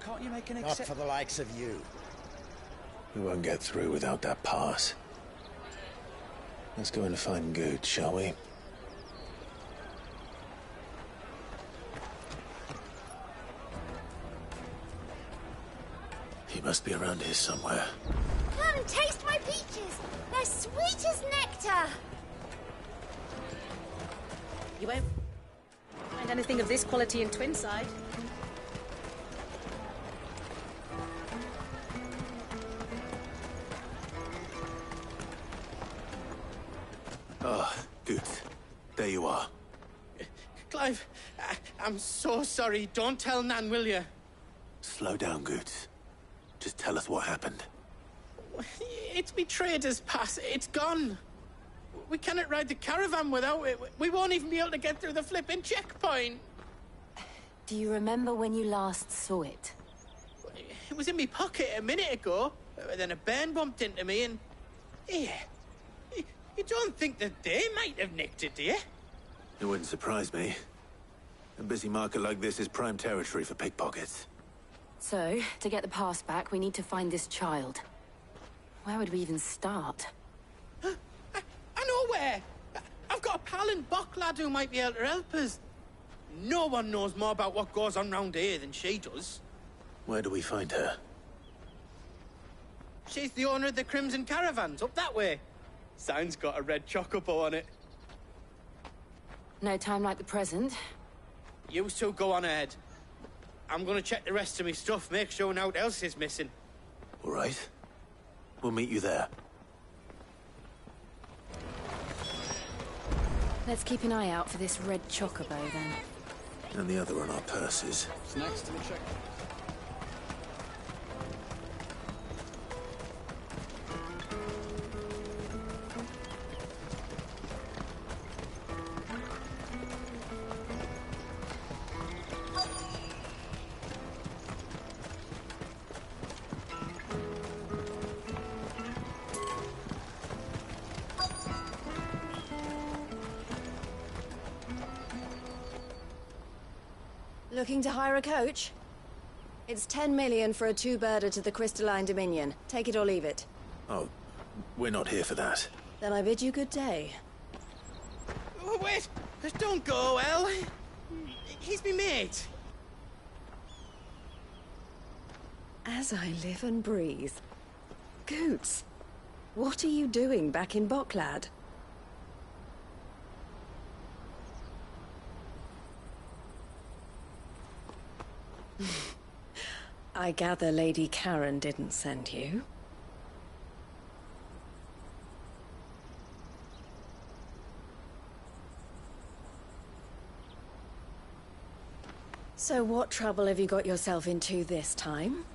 [SPEAKER 1] Can't you make an
[SPEAKER 8] Not for the likes of you.
[SPEAKER 16] We won't get through without that pass. Let's go in and find Good, shall we? He must be around here somewhere.
[SPEAKER 18] Come, taste my peaches. They're sweet as nectar.
[SPEAKER 24] You won't find anything of this quality in Twinside.
[SPEAKER 7] Ah, good. There you are.
[SPEAKER 9] Clive, I'm so sorry. Don't tell Nan, will you?
[SPEAKER 7] Slow down, Goots. Just tell us what happened.
[SPEAKER 9] It's me trader's pass. It's gone. We cannot ride the caravan without it. We won't even be able to get through the flipping checkpoint.
[SPEAKER 13] Do you remember when you last saw it?
[SPEAKER 9] It was in my pocket a minute ago. Then a bairn bumped into me and... Yeah. You don't think that they might have nicked it, do you?
[SPEAKER 7] It wouldn't surprise me. A busy market like this is prime territory for pickpockets.
[SPEAKER 13] So, to get the pass back, we need to find this child. Where would we even start?
[SPEAKER 9] I know where! I've got a pal in Bock lad who might be able to help us. No one knows more about what goes on round here than she does.
[SPEAKER 16] Where do we find her?
[SPEAKER 9] She's the owner of the Crimson Caravans, up that way. Sign's got a red chocobo on it.
[SPEAKER 13] No time like the present.
[SPEAKER 9] You two go on ahead. I'm gonna check the rest of my stuff, make sure naught else is missing.
[SPEAKER 7] All right. We'll meet you there.
[SPEAKER 13] Let's keep an eye out for this red chocobo, then.
[SPEAKER 7] And the other on our purses.
[SPEAKER 15] What's next to the check?
[SPEAKER 23] Looking to hire a coach? It's 10 million for a two-birder to the Crystalline Dominion. Take it or leave it.
[SPEAKER 7] Oh, we're not here for that.
[SPEAKER 23] Then I bid you good day.
[SPEAKER 9] Oh, wait! Don't go, El. He's me mate.
[SPEAKER 23] As I live and breathe. Goots, what are you doing back in Boklad? I gather Lady Karen didn't send you. So what trouble have you got yourself into this time?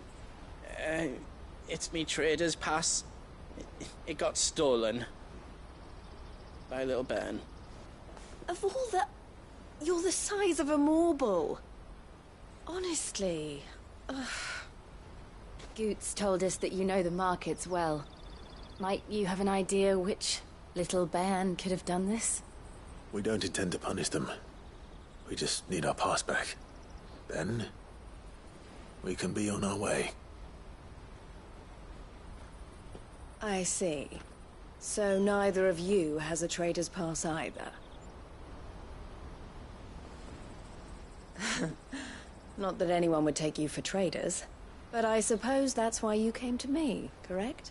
[SPEAKER 9] It's me trader's pass. It got stolen. By little Ben.
[SPEAKER 23] Of all the... You're the size of a marble. Honestly. Ugh.
[SPEAKER 13] Goots told us that you know the markets well. Might you have an idea which little bairn could have done this?
[SPEAKER 7] We don't intend to punish them. We just need our pass back. Then, we can be on our way.
[SPEAKER 23] I see. So neither of you has a trader's pass either. Not that anyone would take you for traders, but I suppose that's why you came to me, correct?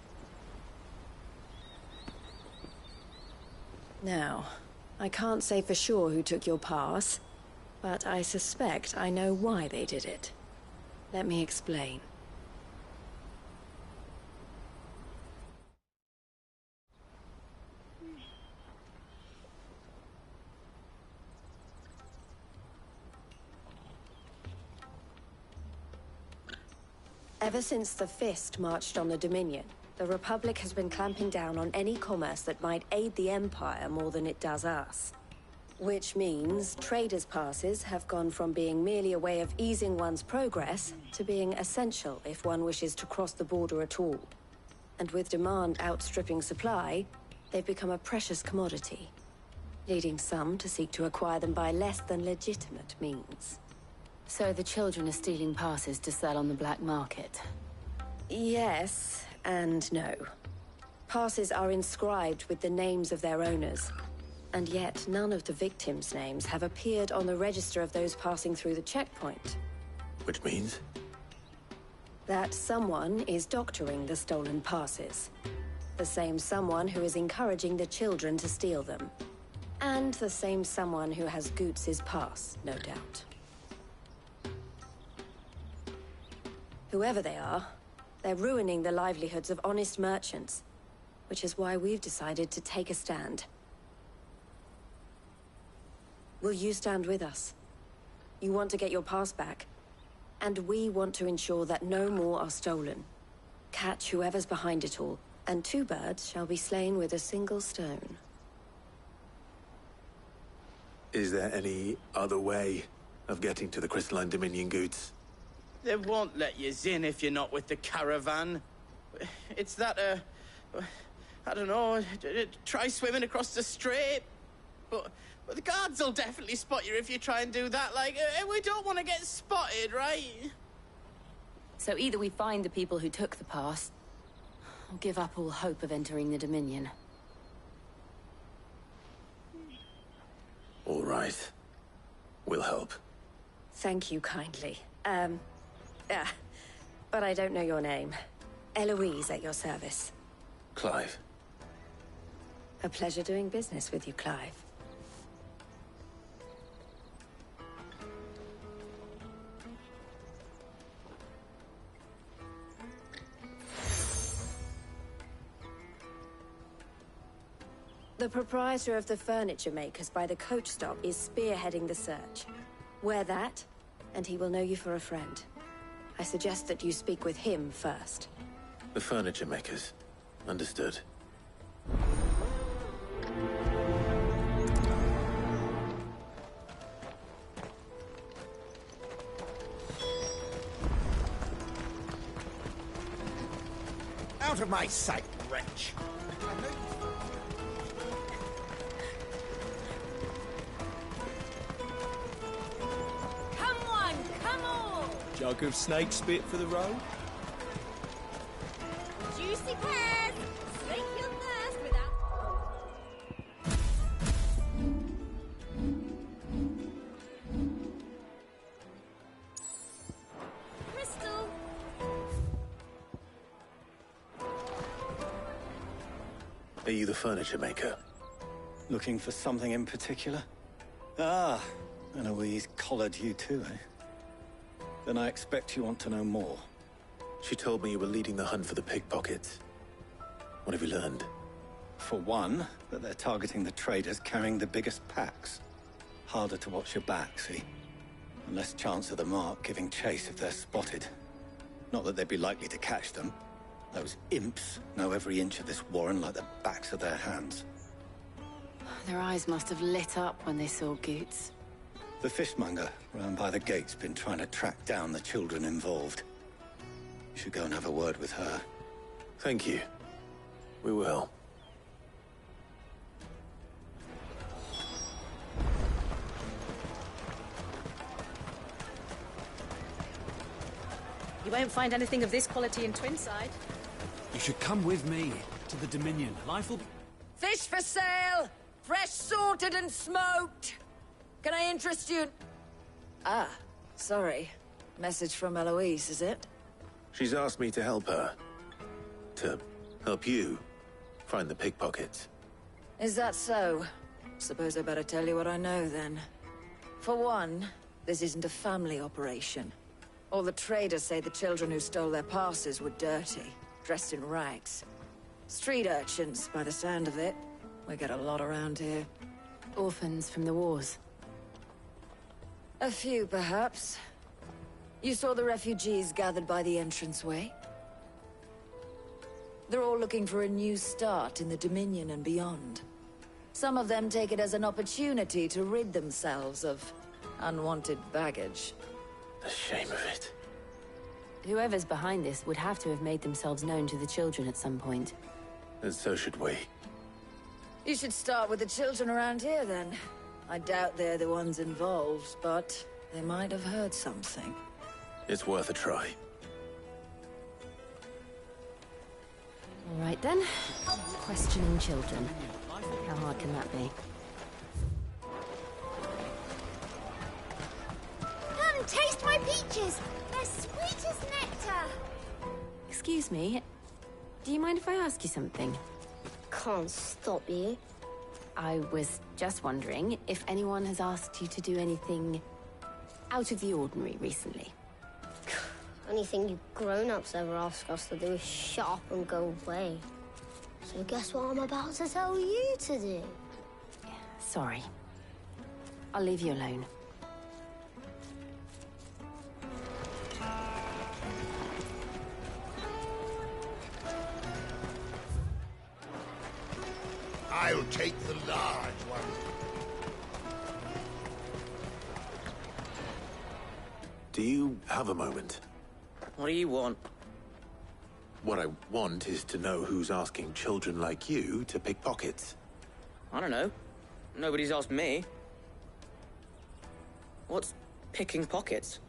[SPEAKER 23] Now, I can't say for sure who took your pass, but I suspect I know why they did it. Let me explain. Ever since the Fist marched on the Dominion, the Republic has been clamping down on any commerce that might aid the Empire more than it does us. Which means traders' passes have gone from being merely a way of easing one's progress to being essential if one wishes to cross the border at all. And with demand outstripping supply, they've become a precious commodity, leading some to seek to acquire them by less than legitimate means.
[SPEAKER 13] So the children are stealing passes to sell on the black market?
[SPEAKER 23] Yes, and no. Passes are inscribed with the names of their owners, and yet none of the victims' names have appeared on the register of those passing through the checkpoint.
[SPEAKER 7] Which means?
[SPEAKER 23] That someone is doctoring the stolen passes. The same someone who is encouraging the children to steal them. And the same someone who has Goots' pass, no doubt. Whoever they are, they're ruining the livelihoods of honest merchants, which is why we've decided to take a stand. Will you stand with us? You want to get your pass back, and we want to ensure that no more are stolen. Catch whoever's behind it all, and two birds shall be slain with a single stone.
[SPEAKER 7] Is there any other way of getting to the Crystalline Dominion, Goots?
[SPEAKER 9] They won't let you in if you're not with the caravan. It's that, I don't know, try swimming across the strait. But the guards will definitely spot you if you try and do that. Like, we don't want to get spotted, right?
[SPEAKER 13] So either we find the people who took the pass, or give up all hope of entering the Dominion.
[SPEAKER 7] All right. We'll help.
[SPEAKER 23] Thank you kindly. But I don't know your name. Eloise at your service.
[SPEAKER 7] Clive.
[SPEAKER 23] A pleasure doing business with you, Clive.
[SPEAKER 12] The proprietor of the furniture makers by the coach stop is spearheading the search. Wear that, and he will know you for a friend. I suggest that you speak with him first.
[SPEAKER 7] The furniture makers. Understood.
[SPEAKER 1] Out of my sight, wretch!
[SPEAKER 14] Come on, come on!
[SPEAKER 20] Jug of snake spit for the road?
[SPEAKER 14] Juicy pears! Slake your thirst without... Crystal!
[SPEAKER 7] Are you the furniture maker?
[SPEAKER 19] Looking for something in particular? Ah, Eloise collared you too, eh? Then I expect you want to know more.
[SPEAKER 7] She told me you were leading the hunt for the pickpockets. What have you learned?
[SPEAKER 19] For one, that they're targeting the traders carrying the biggest packs. Harder to watch your back, see? And less chance of the mark giving chase if they're spotted. Not that they'd be likely to catch them. Those imps know every inch of this warren like the backs of their hands.
[SPEAKER 13] Their eyes must have lit up when they saw Goots.
[SPEAKER 19] The fishmonger round by the gate's been trying to track down the children involved. You should go and have a word with her.
[SPEAKER 7] Thank you. We will.
[SPEAKER 24] You won't find anything of this quality in Twinside.
[SPEAKER 20] You should come with me to the Dominion. Life will be...
[SPEAKER 21] Fish for sale! Fresh sorted and smoked! Can I interest you? Ah, sorry. Message from Eloise, is it?
[SPEAKER 7] She's asked me to help her. To help you find the pickpockets.
[SPEAKER 21] Is that so? Suppose I better tell you what I know, then. For one, this isn't a family operation. All the traders say the children who stole their passes were dirty, dressed in rags. Street urchins, by the sound of it. We get a lot around here.
[SPEAKER 13] Orphans from the wars.
[SPEAKER 21] A few, perhaps. You saw the refugees gathered by the entranceway? They're all looking for a new start in the Dominion and beyond. Some of them take it as an opportunity to rid themselves of unwanted baggage.
[SPEAKER 7] The shame of it.
[SPEAKER 13] Whoever's behind this would have to have made themselves known to the children at some point.
[SPEAKER 7] And so should we.
[SPEAKER 21] You should start with the children around here, then. I doubt they're the ones involved, but they might have heard something.
[SPEAKER 7] It's worth a try.
[SPEAKER 13] All right, then. Questioning children. How hard can that be?
[SPEAKER 14] Come, taste my peaches! They're sweet as nectar!
[SPEAKER 13] Excuse me. Do you mind if I ask you something?
[SPEAKER 14] Can't stop you.
[SPEAKER 13] I was just wondering if anyone has asked you to do anything out of the ordinary recently.
[SPEAKER 14] Anything you grown-ups ever ask us to do is shut up and go away. So guess what I'm about to tell you to do?
[SPEAKER 13] Sorry. I'll leave you alone.
[SPEAKER 10] I'll take the large one.
[SPEAKER 7] Do you have a moment?
[SPEAKER 9] What do you want?
[SPEAKER 7] What I want is to know who's asking children like you to pick pockets.
[SPEAKER 9] I don't know. Nobody's asked me. What's picking pockets?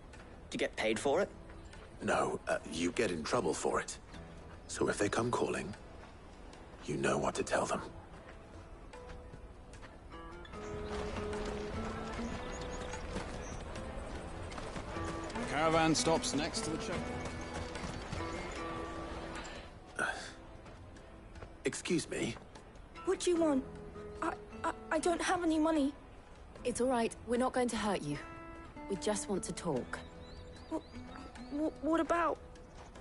[SPEAKER 9] Do you get paid for it?
[SPEAKER 7] No, you get in trouble for it. So if they come calling, you know what to tell them.
[SPEAKER 15] Caravan stops next to the checkpoint.
[SPEAKER 7] Excuse me?
[SPEAKER 4] What do you want? I don't have any money.
[SPEAKER 13] It's all right. We're not going to hurt you. We just want to talk.
[SPEAKER 4] What about?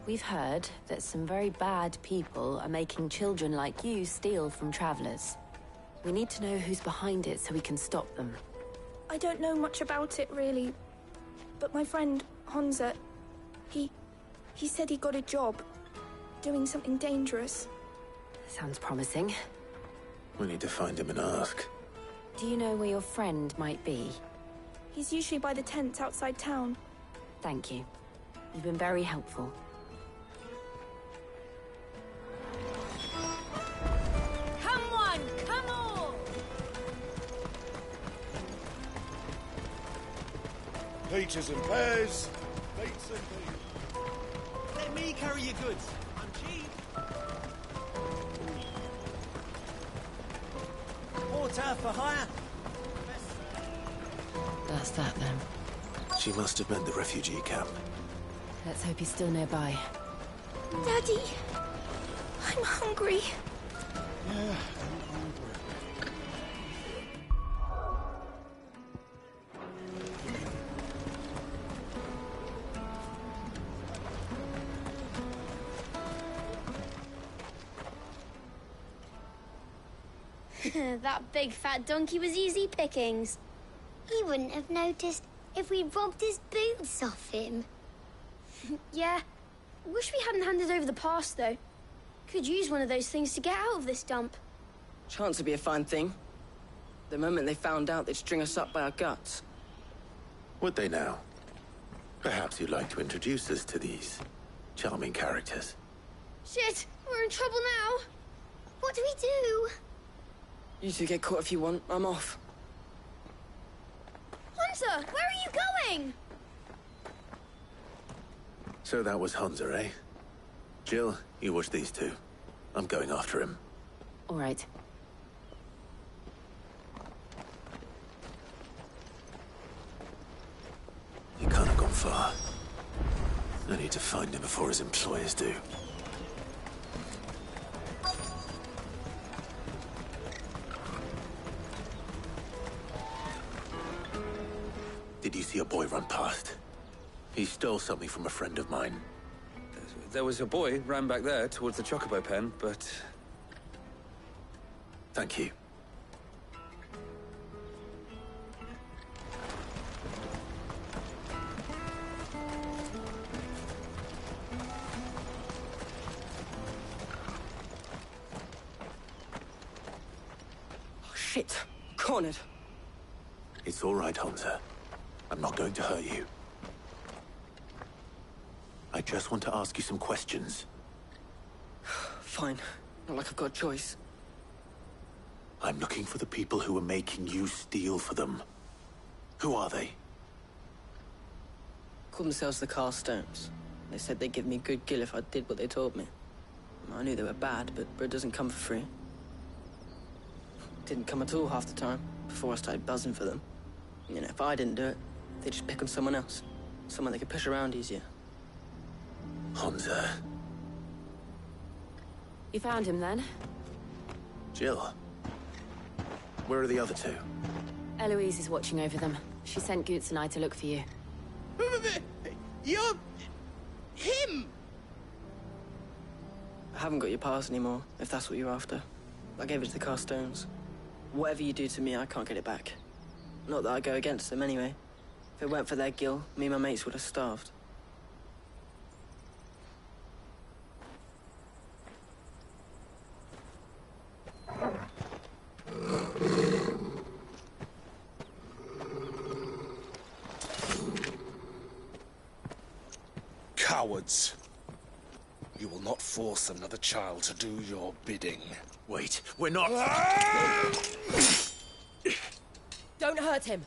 [SPEAKER 13] We've heard that some very bad people are making children like you steal from travelers.
[SPEAKER 12] We need to know who's behind it so we can stop them.
[SPEAKER 5] I don't know much about it, really. But my friend, Honza, he said he got a job. Doing something dangerous.
[SPEAKER 12] Sounds promising.
[SPEAKER 7] We need to find him and ask.
[SPEAKER 12] Do you know where your friend might be?
[SPEAKER 5] He's usually by the tents outside town.
[SPEAKER 12] Thank you. You've been very helpful.
[SPEAKER 18] Come on, come on!
[SPEAKER 10] Peaches and pears. Beets and beans.
[SPEAKER 6] Let me carry your goods. I'm cheap. Porter for hire.
[SPEAKER 13] That's that then.
[SPEAKER 20] She must have meant the refugee camp.
[SPEAKER 13] Let's hope he's still nearby.
[SPEAKER 5] Daddy, I'm hungry.
[SPEAKER 10] Yeah,
[SPEAKER 14] That big fat donkey was easy pickings. He wouldn't have noticed if we robbed his boots off him.
[SPEAKER 17] Yeah. Wish we hadn't handed over the pass, though. Could use one of those things to get out of this dump.
[SPEAKER 22] Chance would be a fine thing. The moment they found out, they'd string us up by our guts.
[SPEAKER 7] Would they now? Perhaps you'd like to introduce us to these charming characters.
[SPEAKER 17] Shit, we're in trouble now.
[SPEAKER 14] What do we do?
[SPEAKER 22] You two get caught if you want. I'm off.
[SPEAKER 17] Hunter, where are you going?
[SPEAKER 7] So that was Hunter, eh? Jill, you watch these two. I'm going after him.
[SPEAKER 12] All right.
[SPEAKER 20] He can't have gone far. I need to find him before his employers do.
[SPEAKER 7] Did you see a boy run past? He stole something from a friend of mine.
[SPEAKER 25] There was a boy ran back there towards the chocobo pen, but...
[SPEAKER 7] Thank you.
[SPEAKER 22] Oh, shit. Cornered.
[SPEAKER 7] It's all right, Hunter. I'm not going to hurt you. I just want to ask you some questions.
[SPEAKER 22] Fine. Not like I've got a choice.
[SPEAKER 7] I'm looking for the people who are making you steal for them. Who are they?
[SPEAKER 22] Called themselves the Carstones. They said they'd give me good gill if I did what they told me. I knew they were bad, but bread doesn't come for free. Didn't come at all half the time, before I started buzzing for them. You know, if I didn't do it, they'd just pick on someone else. Someone they could push around easier.
[SPEAKER 7] Hunter.
[SPEAKER 12] You found him then?
[SPEAKER 7] Jill. Where are the other two?
[SPEAKER 12] Eloise is watching over them. She sent Goots and I to look for you.
[SPEAKER 9] You're... him!
[SPEAKER 22] I haven't got your pass anymore, if that's what you're after. I gave it to the Carstones. Whatever you do to me, I can't get it back. Not that I go against them anyway. If it weren't for their gill, me and my mates would have starved.
[SPEAKER 10] Cowards. You will not force another child to do your bidding.
[SPEAKER 20] Wait, we're not...
[SPEAKER 18] Don't hurt him.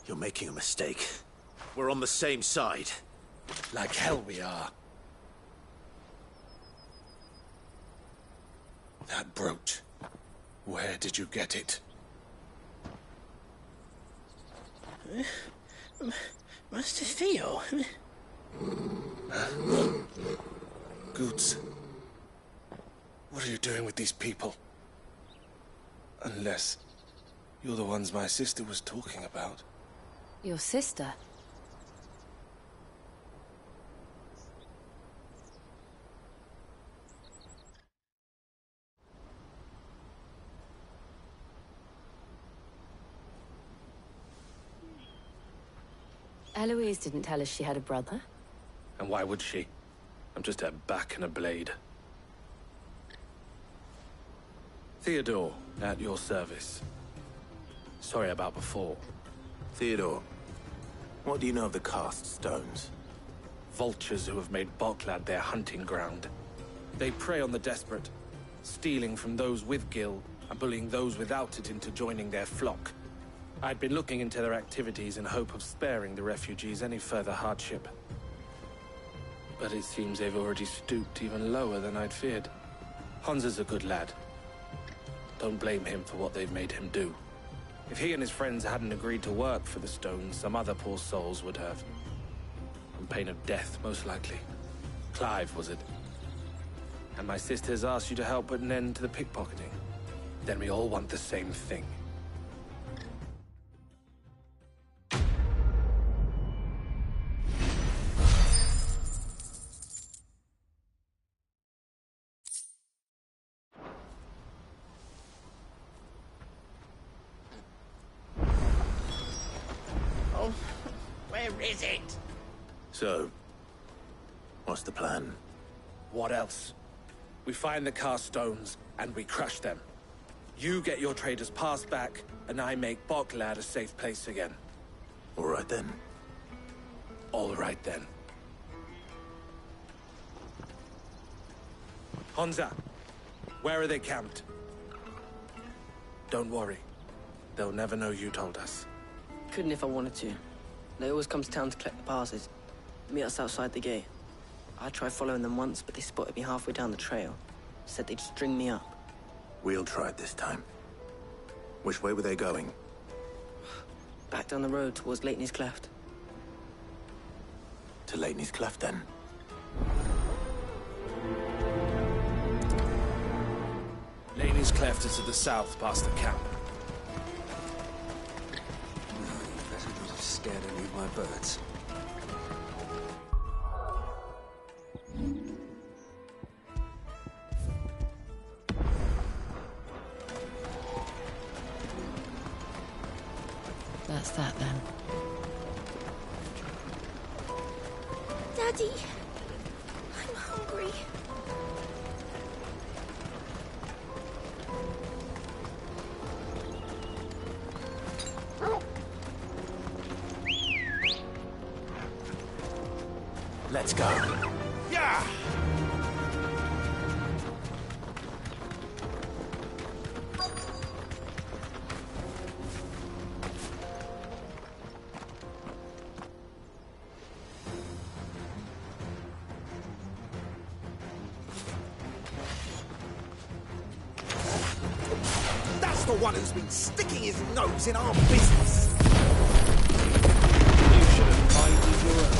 [SPEAKER 20] You're making a mistake. We're on the same side.
[SPEAKER 10] Like hell we are. That brooch. Where did you get it?
[SPEAKER 22] Master Theo.
[SPEAKER 10] Goots. What are you doing with these people? Unless you're the ones my sister was talking about.
[SPEAKER 13] Your sister? Eloise didn't tell us she had a brother.
[SPEAKER 15] And why would she? I'm just her back and a blade. Theodore, at your service. Sorry about before.
[SPEAKER 7] Theodore, what do you know of the cast stones?
[SPEAKER 15] Vultures who have made Boklad their hunting ground. They prey on the desperate, stealing from those with gil and bullying those without it into joining their flock. I'd been looking into their activities in hope of sparing the refugees any further hardship. But it seems they've already stooped even lower than I'd feared. Hans is a good lad. Don't blame him for what they've made him do. If he and his friends hadn't agreed to work for the stones, some other poor souls would have. On pain of death, most likely. Clive, was it? And my sisters asked you to help put an end to the pickpocketing. Then we all want the same thing.
[SPEAKER 9] Oh, where is it?
[SPEAKER 7] So, what's the plan?
[SPEAKER 15] What else? We find the cast stones, and we crush them. You get your traders passed back, and I make Boklad a safe place again.
[SPEAKER 7] All right then.
[SPEAKER 15] All right then. Honza, where are they camped? Don't worry. They'll never know you told us.
[SPEAKER 22] Couldn't if I wanted to. They always come to town to collect the passes. Meet us outside the gate. I tried following them once, but they spotted me halfway down the trail. Said they'd string me up.
[SPEAKER 7] We'll try it this time. Which way were they going?
[SPEAKER 22] Back down the road towards Leitney's Cleft.
[SPEAKER 7] To Leitney's Cleft, then?
[SPEAKER 15] Laney's Cleft is to the south, past the camp.
[SPEAKER 25] Better not have scared any of my birds.
[SPEAKER 13] That's that then.
[SPEAKER 5] Daddy, I'm hungry.
[SPEAKER 20] Let's go.
[SPEAKER 1] Yeah! That's the one who's been sticking his nose in our business.
[SPEAKER 15] You should have minded your own.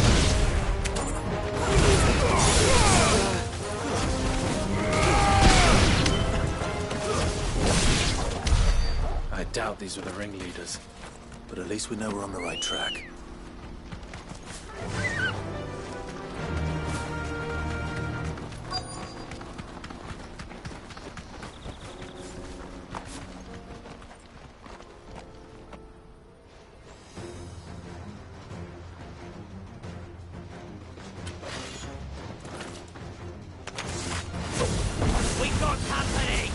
[SPEAKER 15] I doubt these were the ringleaders.
[SPEAKER 7] But at least we know we're on the right track.
[SPEAKER 6] We got company!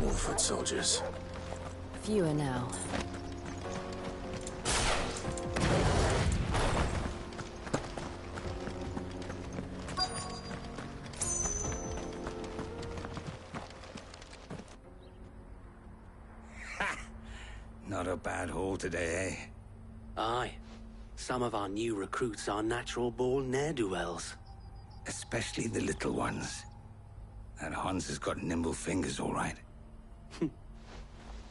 [SPEAKER 20] More foot soldiers.
[SPEAKER 13] Fewer now.
[SPEAKER 2] Not a bad haul today, eh?
[SPEAKER 6] Aye. Some of our new recruits are natural-born ne'er-do-wells.
[SPEAKER 2] Especially the little ones. That Hans has got nimble fingers, all right.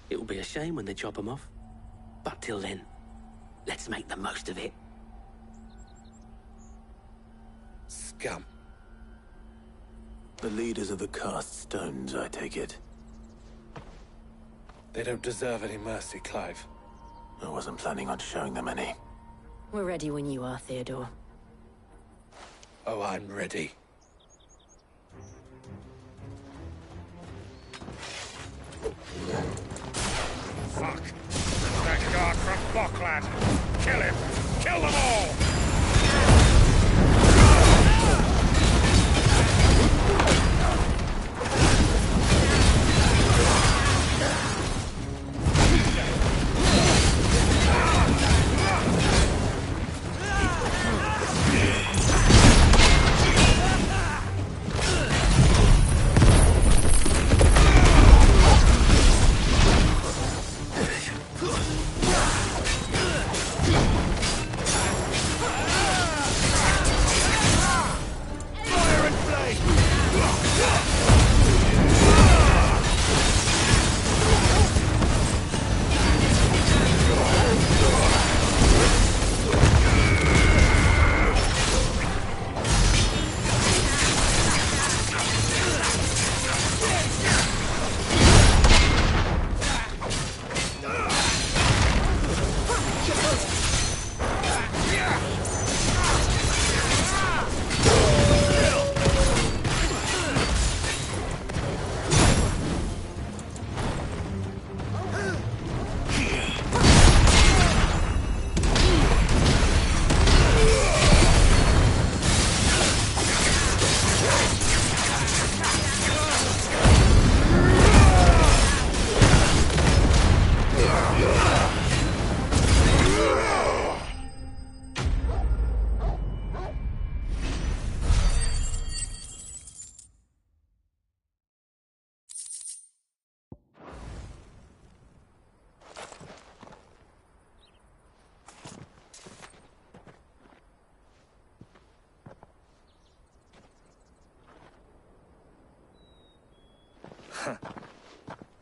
[SPEAKER 6] It will be a shame when they chop them off. But till then, let's make the most of it.
[SPEAKER 15] Gum.
[SPEAKER 7] The leaders of the cast stones, I take it.
[SPEAKER 15] They don't deserve any mercy, Clive.
[SPEAKER 7] I wasn't planning on showing them any.
[SPEAKER 12] We're ready when you are, Theodore.
[SPEAKER 15] Oh, I'm ready.
[SPEAKER 10] Fuck! That guard from Bocklad! Kill him! Kill them all!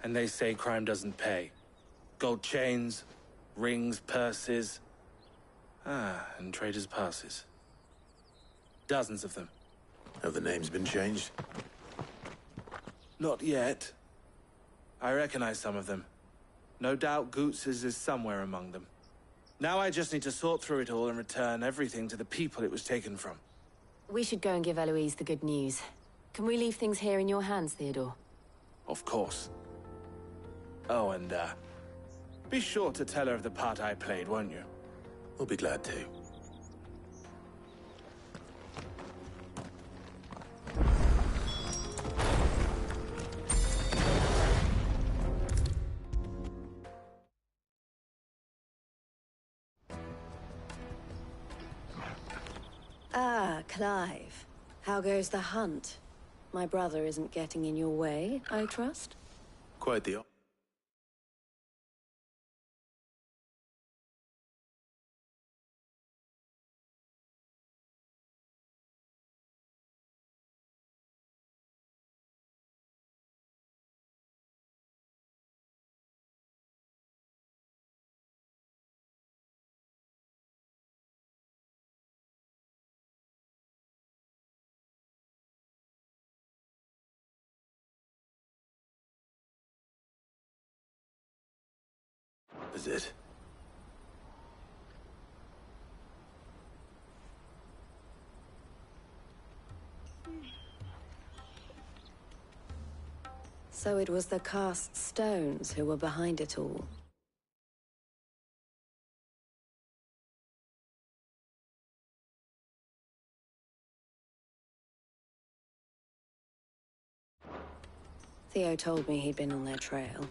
[SPEAKER 15] And they say crime doesn't pay. Gold chains, rings, purses. And traders' passes. Dozens of them.
[SPEAKER 7] Have the names been changed?
[SPEAKER 15] Not yet. I recognize some of them. No doubt Goots's is somewhere among them. Now I just need to sort through it all and return everything to the people it was taken from.
[SPEAKER 12] We should go and give Eloise the good news. Can we leave things here in your hands, Theodore?
[SPEAKER 15] Of course. Oh, and, be sure to tell her of the part I played, won't you?
[SPEAKER 7] We'll be glad to.
[SPEAKER 12] Ah, Clive. How goes the hunt? My brother isn't getting in your way, I trust?
[SPEAKER 7] Quite the opposite.
[SPEAKER 12] So it was the cast stones who were behind it all. Theo told me he'd been on their trail.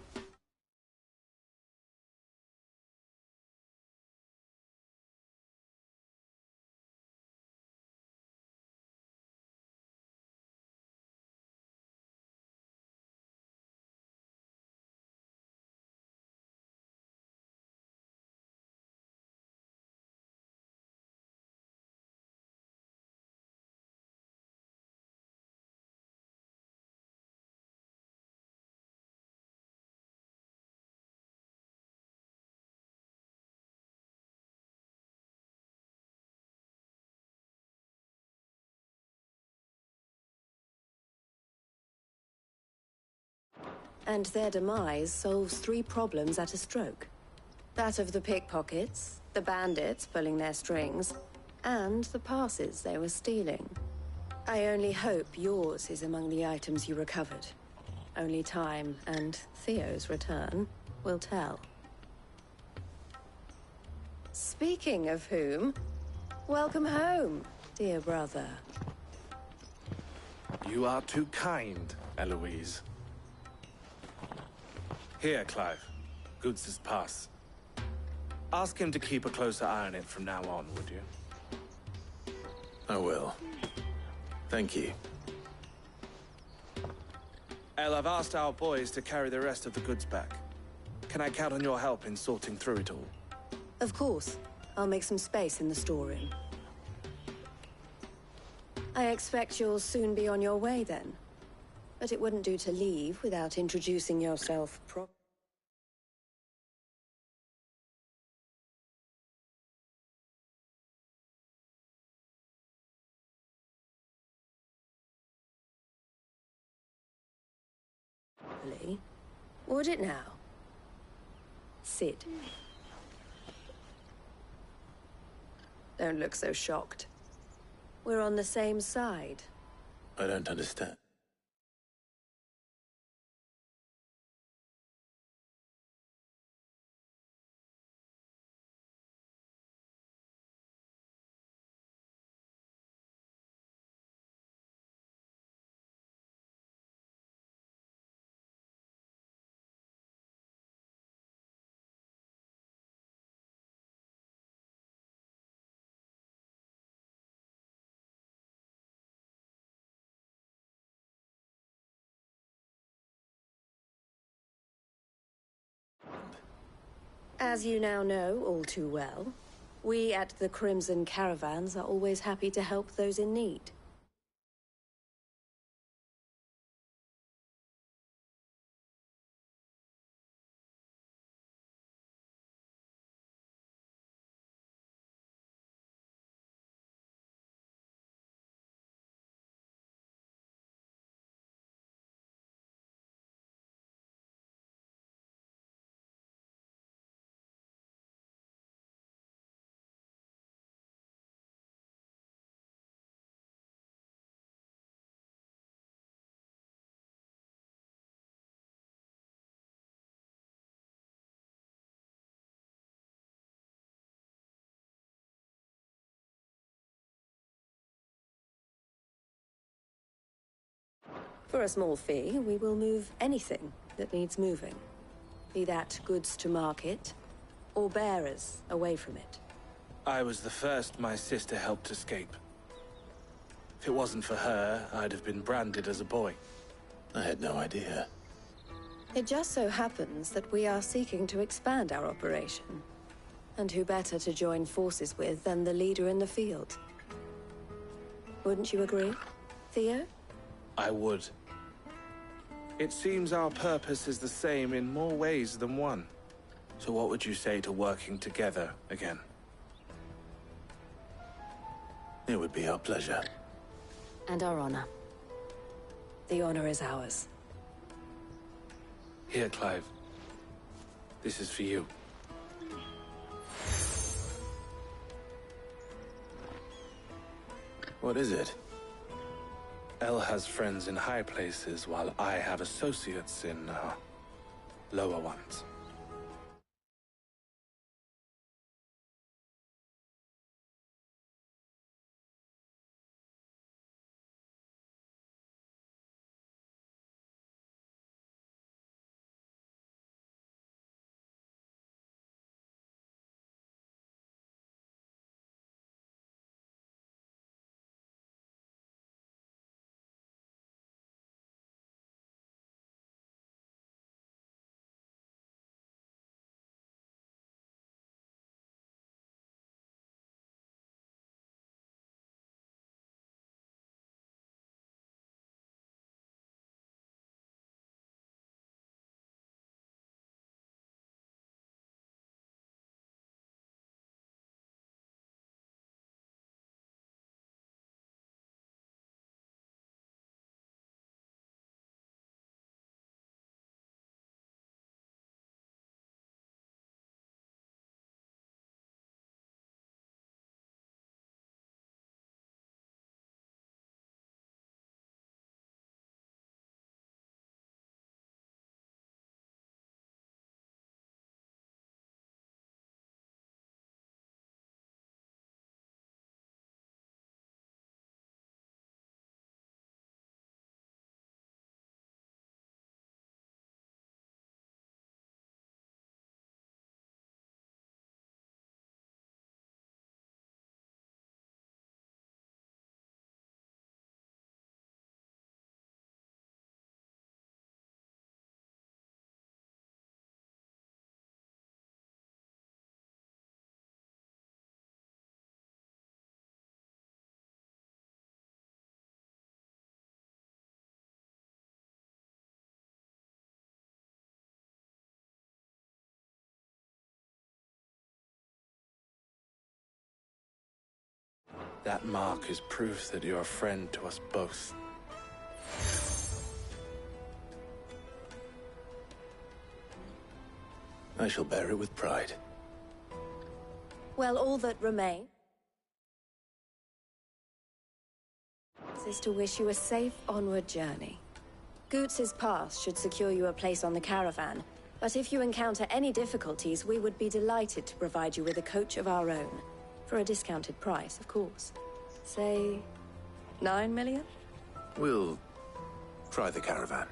[SPEAKER 12] And their demise solves 3 problems at a stroke. That of the pickpockets, the bandits pulling their strings, and the passes they were stealing. I only hope yours is among the items you recovered. Only time and Theo's return will tell. Speaking of whom, welcome home, dear brother.
[SPEAKER 15] You are too kind, Eloise. Here, Clive. Goods' pass. Ask him to keep a closer eye on it from now on, would you?
[SPEAKER 7] I will. Thank you.
[SPEAKER 15] El, I've asked our boys to carry the rest of the goods back. Can I count on your help in sorting through it all?
[SPEAKER 12] Of course. I'll make some space in the storeroom. I expect you'll soon be on your way then. But it wouldn't do to leave without introducing yourself properly. Would it now? Sid. Don't look so shocked. We're on the same side.
[SPEAKER 7] I don't understand.
[SPEAKER 12] As you now know all too well, we at the Crimson Caravans are always happy to help those in need. For a small fee, we will move anything that needs moving. Be that goods to market, or bearers away from it.
[SPEAKER 15] I was the first my sister helped escape. If it wasn't for her, I'd have been branded as a boy.
[SPEAKER 7] I had no idea.
[SPEAKER 12] It just so happens that we are seeking to expand our operation. And who better to join forces with than the leader in the field? Wouldn't you agree, Theo?
[SPEAKER 15] I would. It seems our purpose is the same in more ways than one. So what would you say to working together again?
[SPEAKER 7] It would be our pleasure.
[SPEAKER 12] And our honor. The honor is ours.
[SPEAKER 15] Here, Clive. This is for you.
[SPEAKER 7] What is it?
[SPEAKER 15] El has friends in high places, while I have associates in, lower ones. That mark is proof that you're a friend to us both.
[SPEAKER 20] I shall bear it with pride.
[SPEAKER 12] Well, all that remains is to wish you a safe onward journey. Goots's pass should secure you a place on the caravan, but if you encounter any difficulties, we would be delighted to provide you with a coach of our own. For a discounted price, of course. Say, 9 million?
[SPEAKER 20] We'll try the caravan.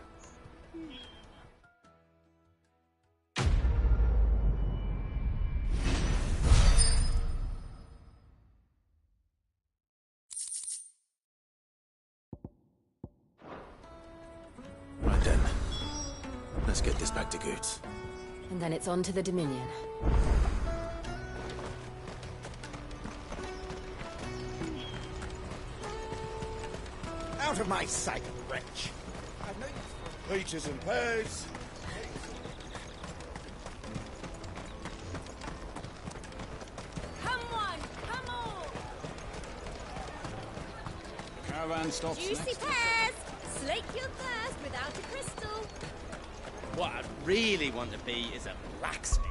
[SPEAKER 20] Right then. Let's get this back to Goots.
[SPEAKER 13] And then it's on to the Dominion.
[SPEAKER 3] Out of my sight, wretch! I've no use for peaches and pears.
[SPEAKER 18] Come on, come on!
[SPEAKER 3] Caravan stops
[SPEAKER 18] Juicy
[SPEAKER 3] next.
[SPEAKER 18] pears! Slake your thirst without a crystal.
[SPEAKER 9] What I'd really want to be is a blacksmith.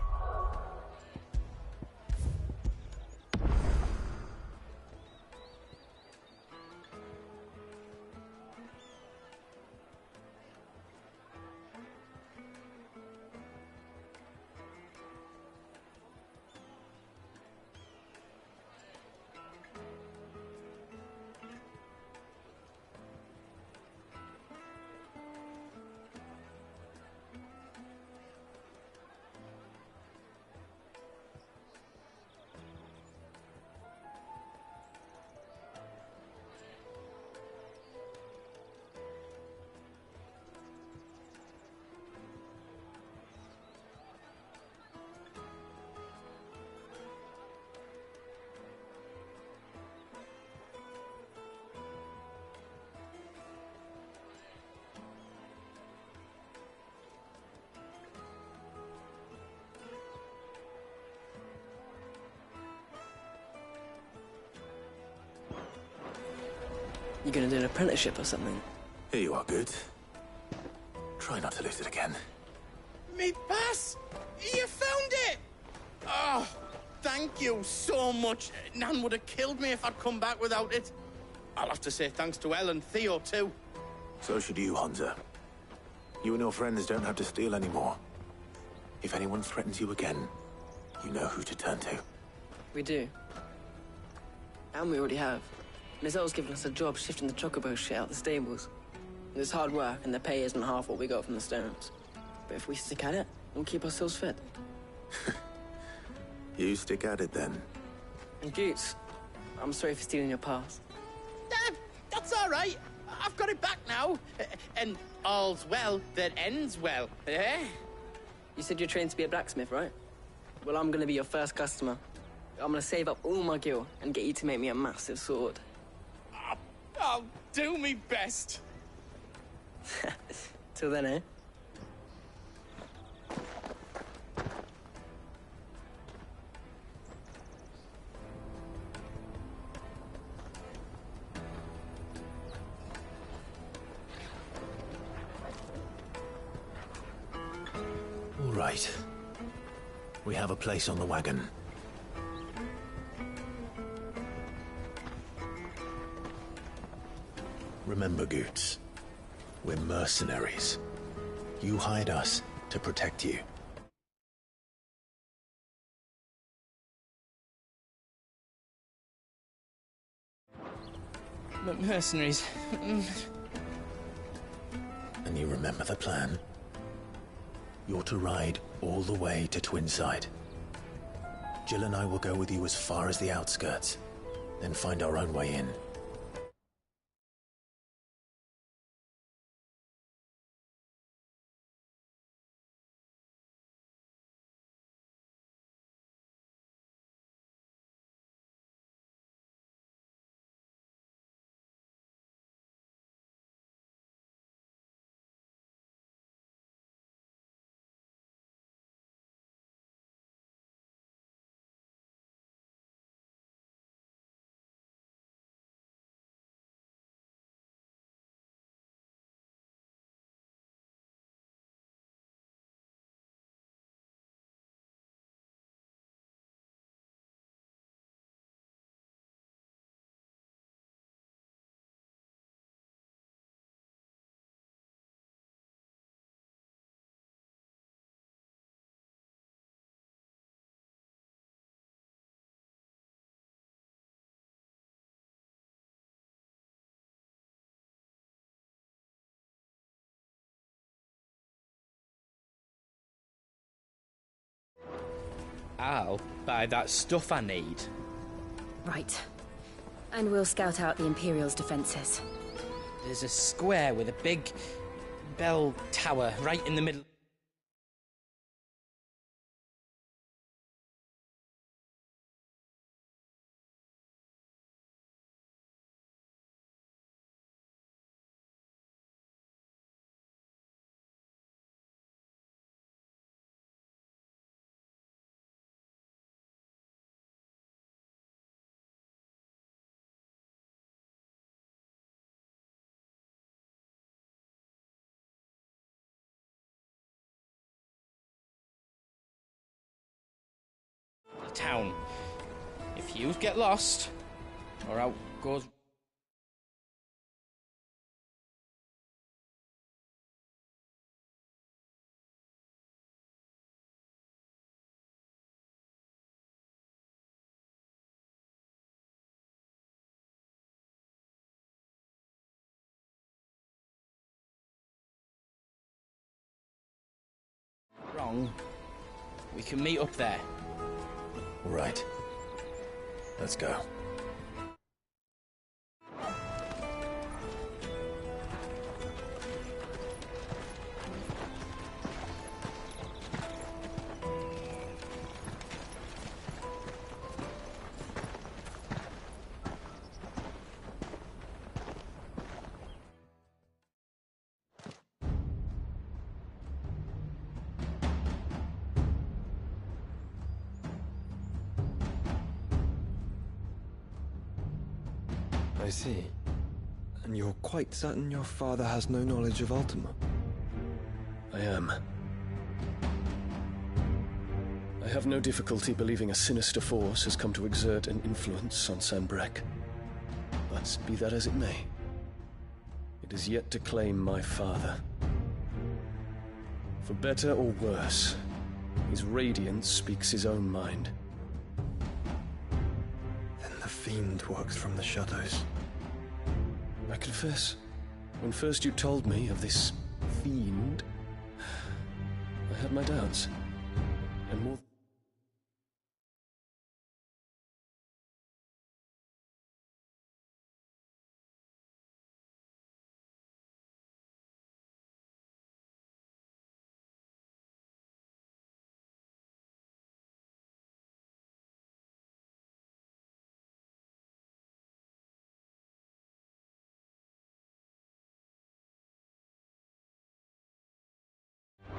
[SPEAKER 22] You gonna do an apprenticeship or something?
[SPEAKER 20] Here you are, Goots. Try not to lose it again.
[SPEAKER 9] Me pass! You found it! Oh, thank you so much. Nan would have killed me if I'd come back without it. I'll have to say thanks to Elle and Theo, too.
[SPEAKER 20] So should you, Hansa. You and your friends don't have to steal anymore. If anyone threatens you again, you know who to turn to.
[SPEAKER 22] We do. And we already have. Miss Elle's given us a job shifting the chocobo shit out the stables. It's hard work, and the pay isn't half what we got from the stones. But if we stick at it, we'll keep ourselves fit.
[SPEAKER 20] You stick at it, then.
[SPEAKER 22] And Goots, I'm sorry for stealing your pass.
[SPEAKER 9] That's all right. I've got it back now. And all's well that ends well, eh?
[SPEAKER 22] You said you're trained to be a blacksmith, right? Well, I'm gonna be your first customer. I'm gonna save up all my gil and get you to make me a massive sword.
[SPEAKER 9] I'll do me best.
[SPEAKER 22] Till then, eh?
[SPEAKER 20] All right. We have a place on the wagon. Remember, Goots, we're mercenaries. You hired us to protect you.
[SPEAKER 9] But mercenaries.
[SPEAKER 20] And you remember the plan? You're to ride all the way to Twinside. Jill and I will go with you as far as the outskirts, then find our own way in.
[SPEAKER 8] I'll buy that stuff I need.
[SPEAKER 13] Right. And we'll scout out the Imperial's defenses.
[SPEAKER 8] There's a square with a big bell tower right in the middle. Town. If you get lost, or out goes. Wrong. We can meet up there.
[SPEAKER 20] All right. Let's go.
[SPEAKER 11] I see. And you're quite certain your father has no knowledge of Ultima?
[SPEAKER 16] I am. I have no difficulty believing a sinister force has come to exert an influence on Sanbreque. But be that as it may, it is yet to claim my father. For better or worse, his radiance speaks his own mind.
[SPEAKER 11] Then the fiend works from the shadows.
[SPEAKER 16] I confess, when first you told me of this fiend, I had my doubts. And more...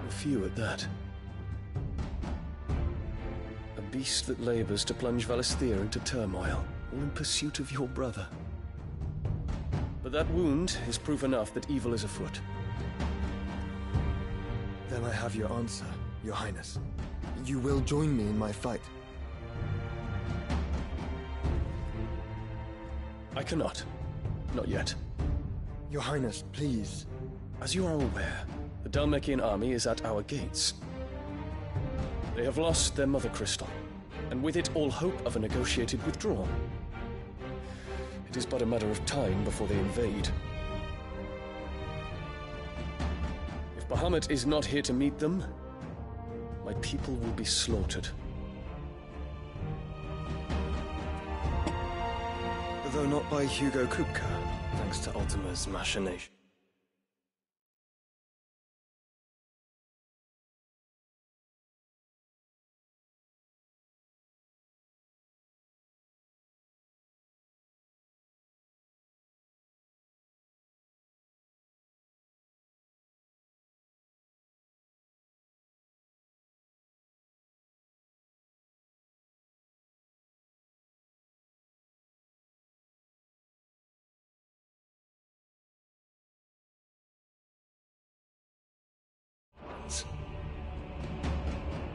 [SPEAKER 16] A few at that. A beast that labors to plunge Valisthea into turmoil, all in pursuit of your brother. But that wound is proof enough that evil is afoot.
[SPEAKER 11] Then I have your answer, Your Highness. You will join me in my fight.
[SPEAKER 16] I cannot. Not yet.
[SPEAKER 11] Your Highness, please.
[SPEAKER 16] As you are aware, the Dhalmekian army is at our gates. They have lost their mother crystal, and with it all hope of a negotiated withdrawal. It is but a matter of time before they invade. If Bahamut is not here to meet them, my people will be slaughtered.
[SPEAKER 11] Though not by Hugo Kupka, thanks to Ultima's machination.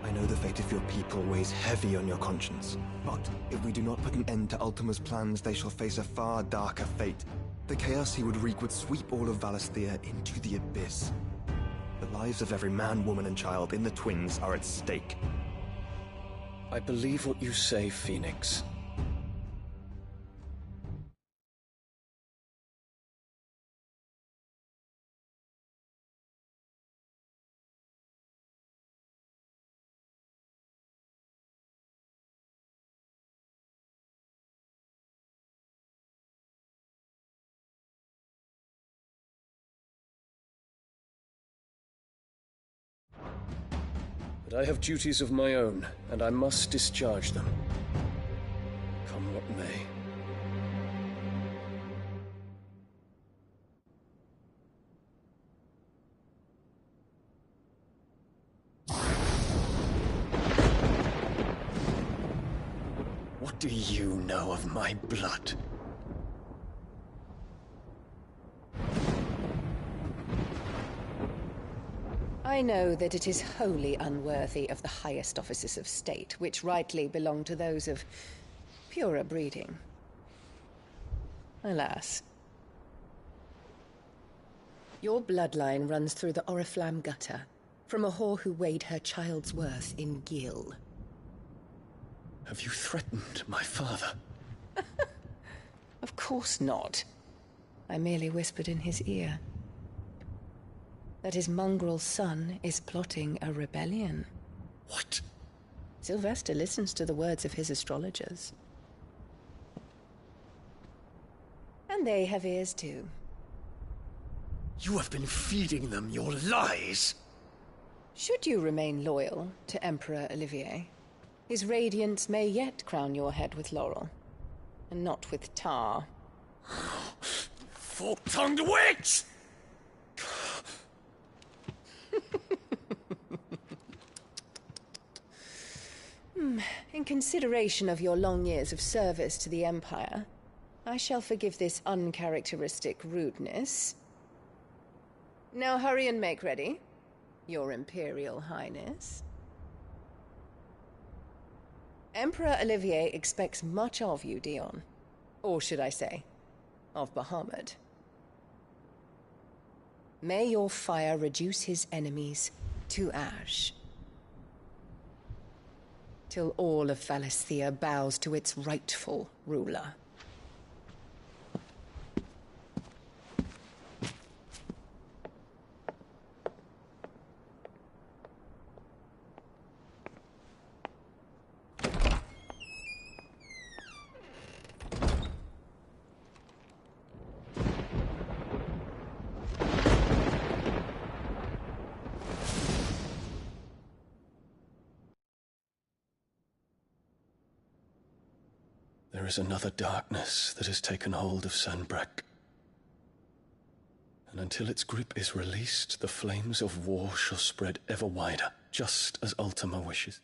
[SPEAKER 11] I know the fate of your people weighs heavy on your conscience, but if we do not put an end to Ultima's plans, they shall face a far darker fate. The chaos he would wreak would sweep all of Valisthea into the abyss. The lives of every man, woman, and child in the Twins are at stake.
[SPEAKER 16] I believe what you say, Phoenix. But I have duties of my own, and I must discharge them. Come what may. What do you know of my blood?
[SPEAKER 4] I know that it is wholly unworthy of the highest offices of state, which rightly belong to those of purer breeding. Alas. Your bloodline runs through the Oriflamme gutter, from a whore who weighed her child's worth in gil.
[SPEAKER 16] Have you threatened my father?
[SPEAKER 4] Of course not. I merely whispered in his ear that his mongrel son is plotting a rebellion.
[SPEAKER 16] What?
[SPEAKER 4] Sylvester listens to the words of his astrologers. And they have ears too.
[SPEAKER 16] You have been feeding them your lies!
[SPEAKER 4] Should you remain loyal to Emperor Olivier, his radiance may yet crown your head with laurel, and not with tar.
[SPEAKER 16] Fork-tongued witch!
[SPEAKER 4] In consideration of your long years of service to the Empire, I shall forgive this uncharacteristic rudeness. Now hurry and make ready, Your Imperial Highness. Emperor Olivier expects much of you, Dion. Or should I say, of Bahamut. May your fire reduce his enemies to ash, till all of Valisthea bows to its rightful ruler.
[SPEAKER 16] There is another darkness that has taken hold of Sanbreque. And until its grip is released, the flames of war shall spread ever wider, just as Ultima wishes.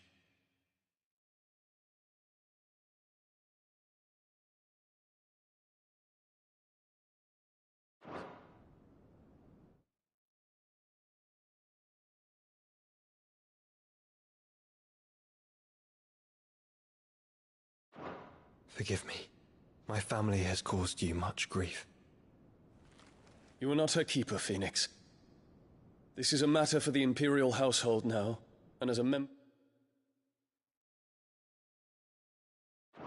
[SPEAKER 11] Forgive me. My family has caused you much grief.
[SPEAKER 16] You are not her keeper, Phoenix. This is a matter for the Imperial household now, and as a member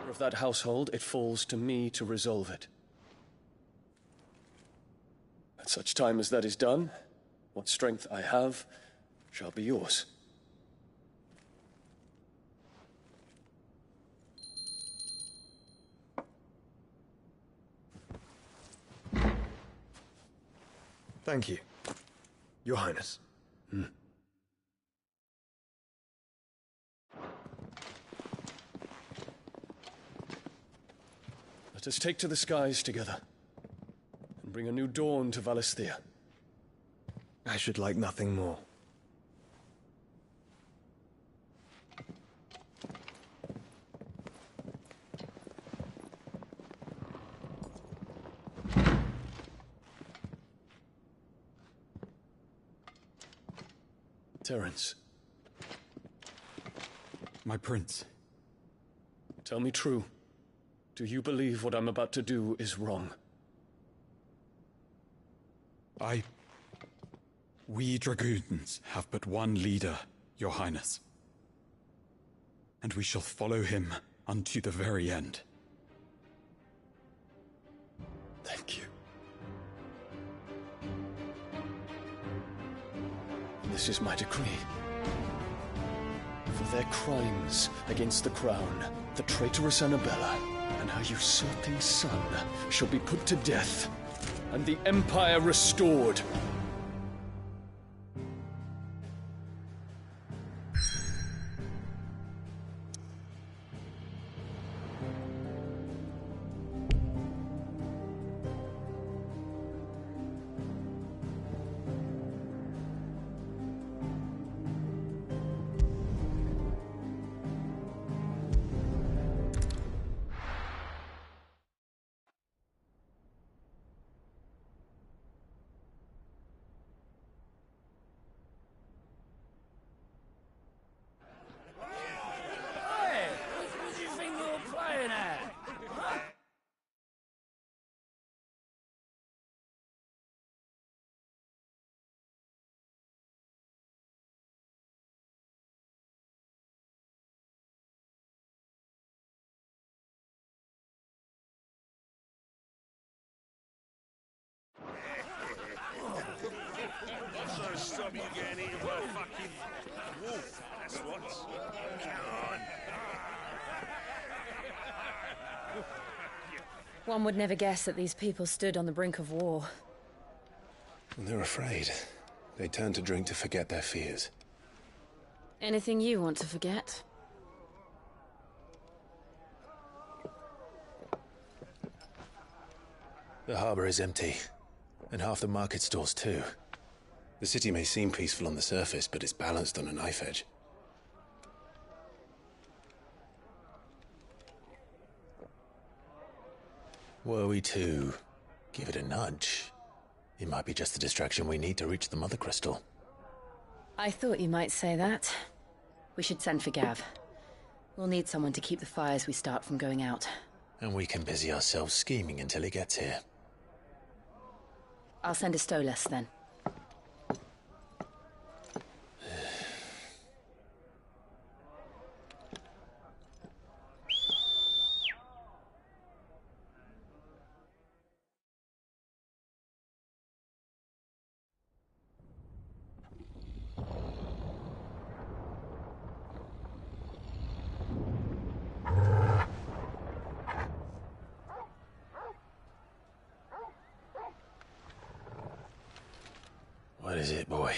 [SPEAKER 16] of that household, it falls to me to resolve it. At such time as that is done, what strength I have shall be yours.
[SPEAKER 11] Thank you, Your Highness.
[SPEAKER 16] Let us take to the skies together, and bring a new dawn to Valisthea.
[SPEAKER 11] I should like nothing more.
[SPEAKER 16] Terence.
[SPEAKER 19] My prince.
[SPEAKER 16] Tell me true. Do you believe what I'm about to do is wrong?
[SPEAKER 19] We dragoons have but one leader, Your Highness. And we shall follow him unto the very end.
[SPEAKER 16] Thank you. This is my decree. For their crimes against the crown, the traitorous Annabella and her usurping son shall be put to death, and the Empire restored.
[SPEAKER 10] stop you getting eaten by a fucking wolf, that's what. Come on.
[SPEAKER 13] One would never guess that these people stood on the brink of war.
[SPEAKER 20] When they're afraid, they turn to drink to forget their fears.
[SPEAKER 13] Anything you want to forget?
[SPEAKER 20] The harbor is empty, and half the market stalls too. The city may seem peaceful on the surface, but it's balanced on a knife edge. Were we to give it a nudge, it might be just the distraction we need to reach the Mother Crystal.
[SPEAKER 13] I thought you might say that. We should send for Gav. We'll need someone to keep the fires we start from going out.
[SPEAKER 20] And we can busy ourselves scheming until he gets here.
[SPEAKER 13] I'll send a Stolas then.
[SPEAKER 20] What is it, boy?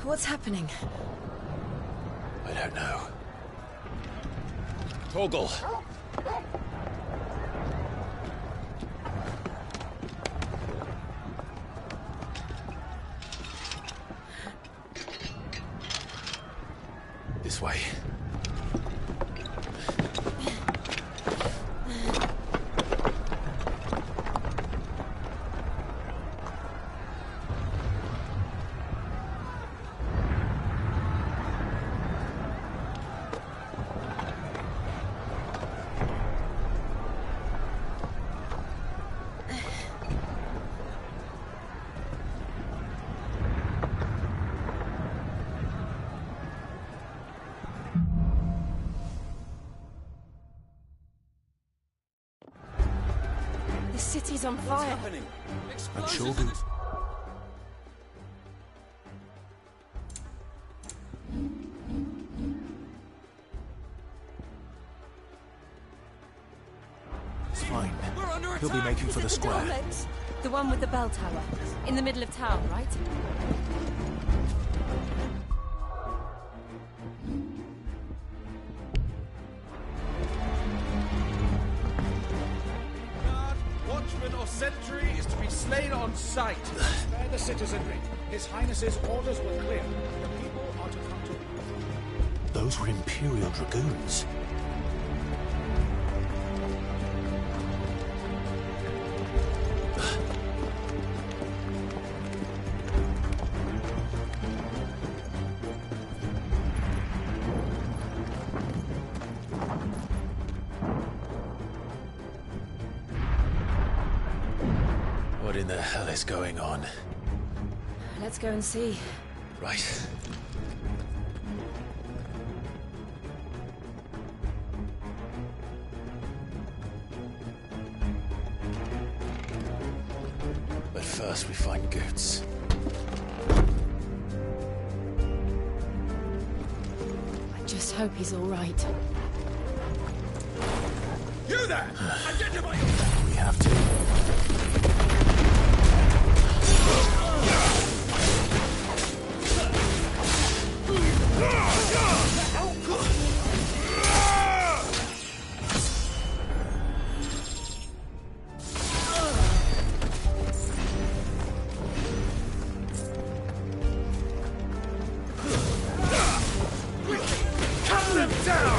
[SPEAKER 13] What's happening?
[SPEAKER 20] I don't know. Torgal! This way.
[SPEAKER 13] The city's on fire.
[SPEAKER 15] What's happening?
[SPEAKER 20] I'm sure we...
[SPEAKER 14] It's fine. He'll be making for the square.
[SPEAKER 13] The one with the bell tower. In the middle of town, right?
[SPEAKER 3] Watchman or sentry is to be slain on sight. Spare the citizenry. His Highness's orders were clear. The people are to come to...
[SPEAKER 20] Those were Imperial Dragoons. What in the hell is going on?
[SPEAKER 13] Let's go and see.
[SPEAKER 20] Right. But first we find Goots.
[SPEAKER 13] I just hope he's all right.
[SPEAKER 3] You there! Identify yourself!
[SPEAKER 20] We have to.
[SPEAKER 3] Cut them down!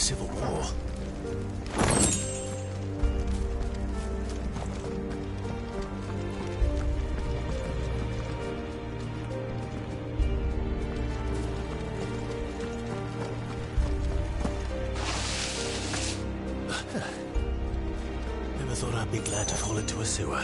[SPEAKER 20] civil war.
[SPEAKER 7] Never thought I'd be glad to fall into a sewer.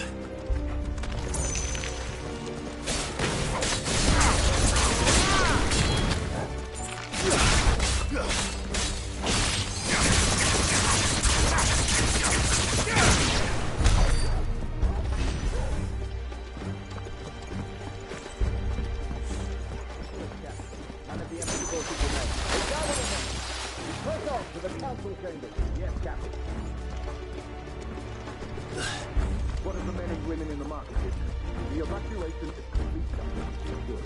[SPEAKER 17] What are the men and women in the market district? The evacuation is complete. Good.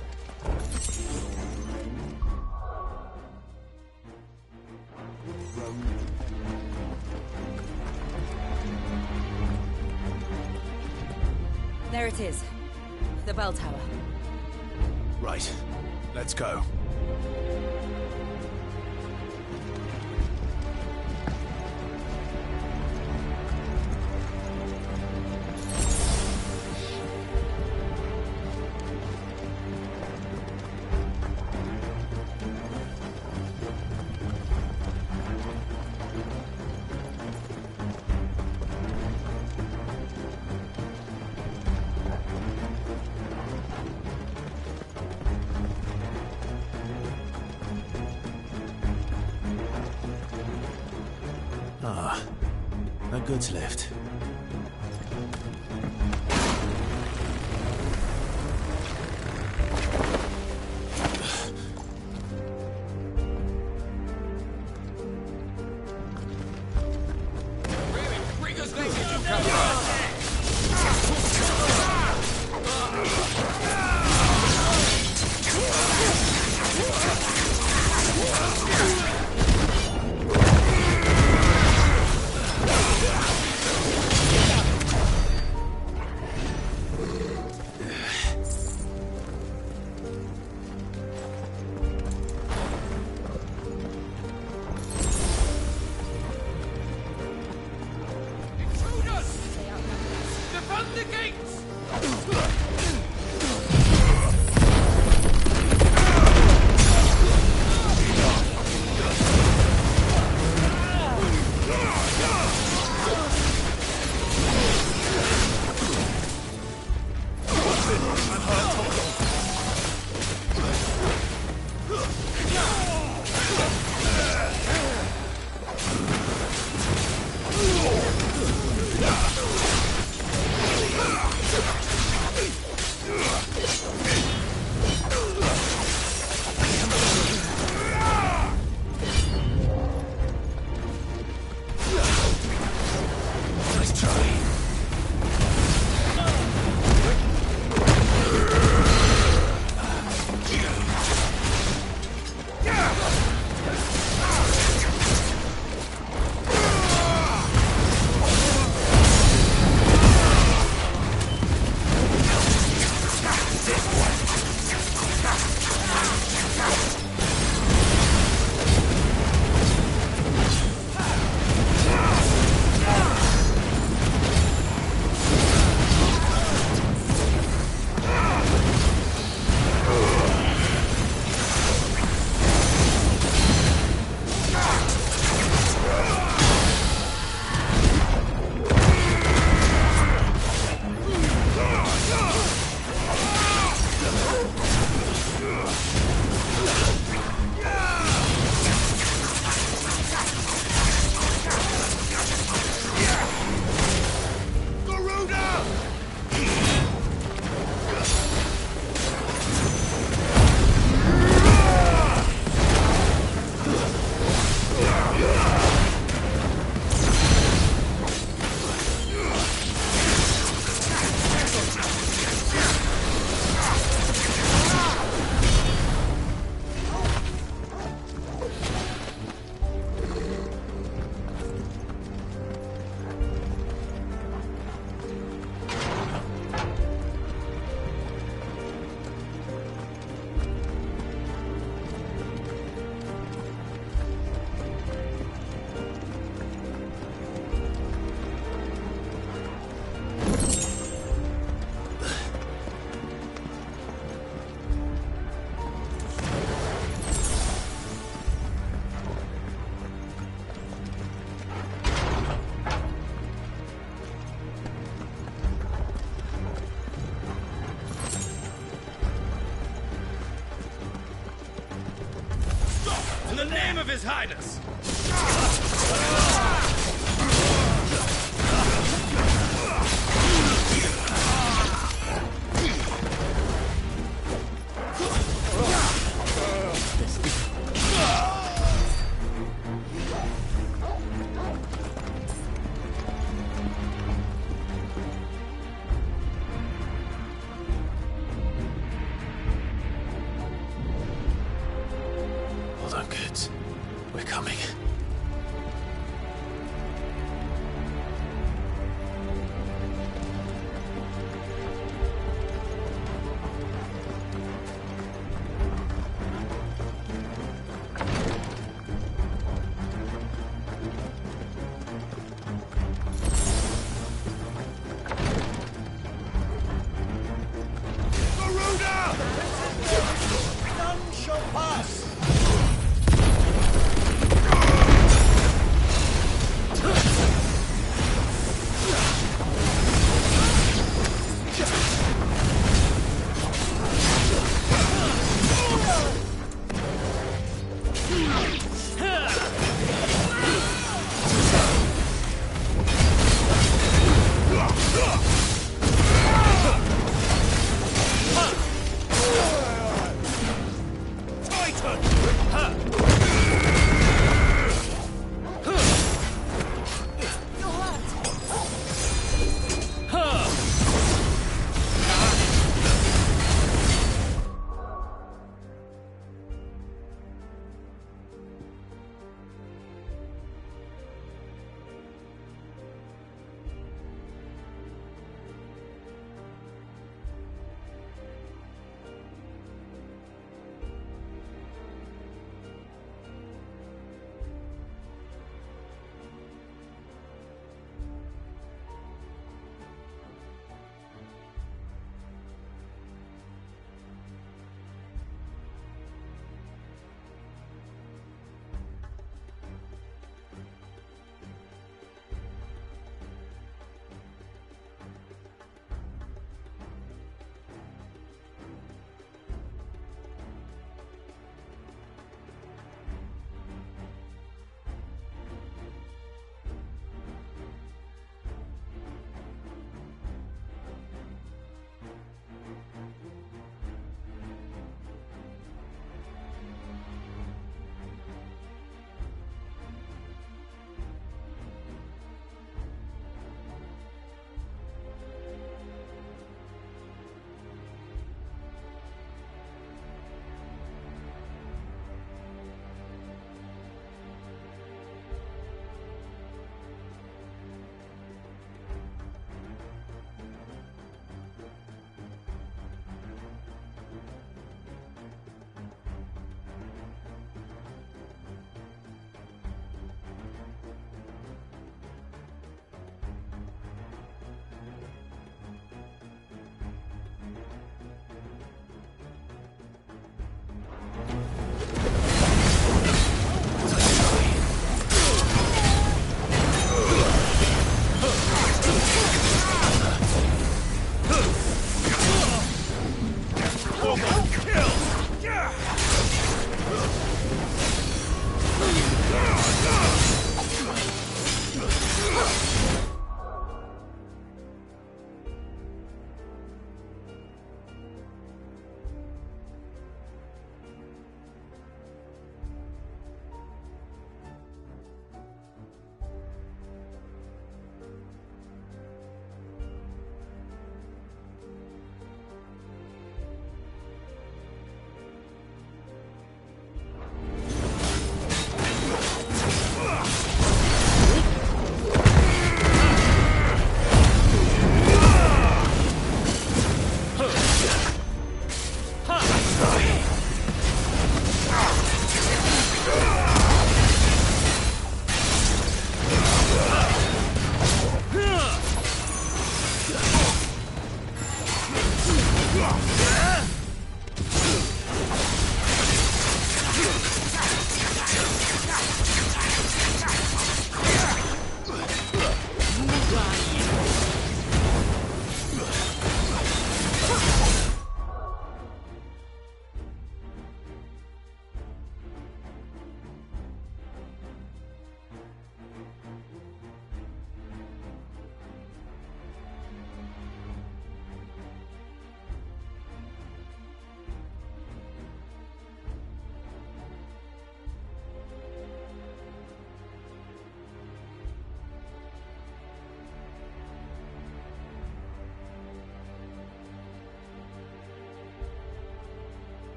[SPEAKER 21] There it is. The bell tower.
[SPEAKER 20] Right. Let's go.
[SPEAKER 7] Ah, a goods lift.
[SPEAKER 3] Bring us next as you come from. Defend the gates!
[SPEAKER 20] Nice try.
[SPEAKER 3] Highness!
[SPEAKER 20] Hold on, kids. We're coming.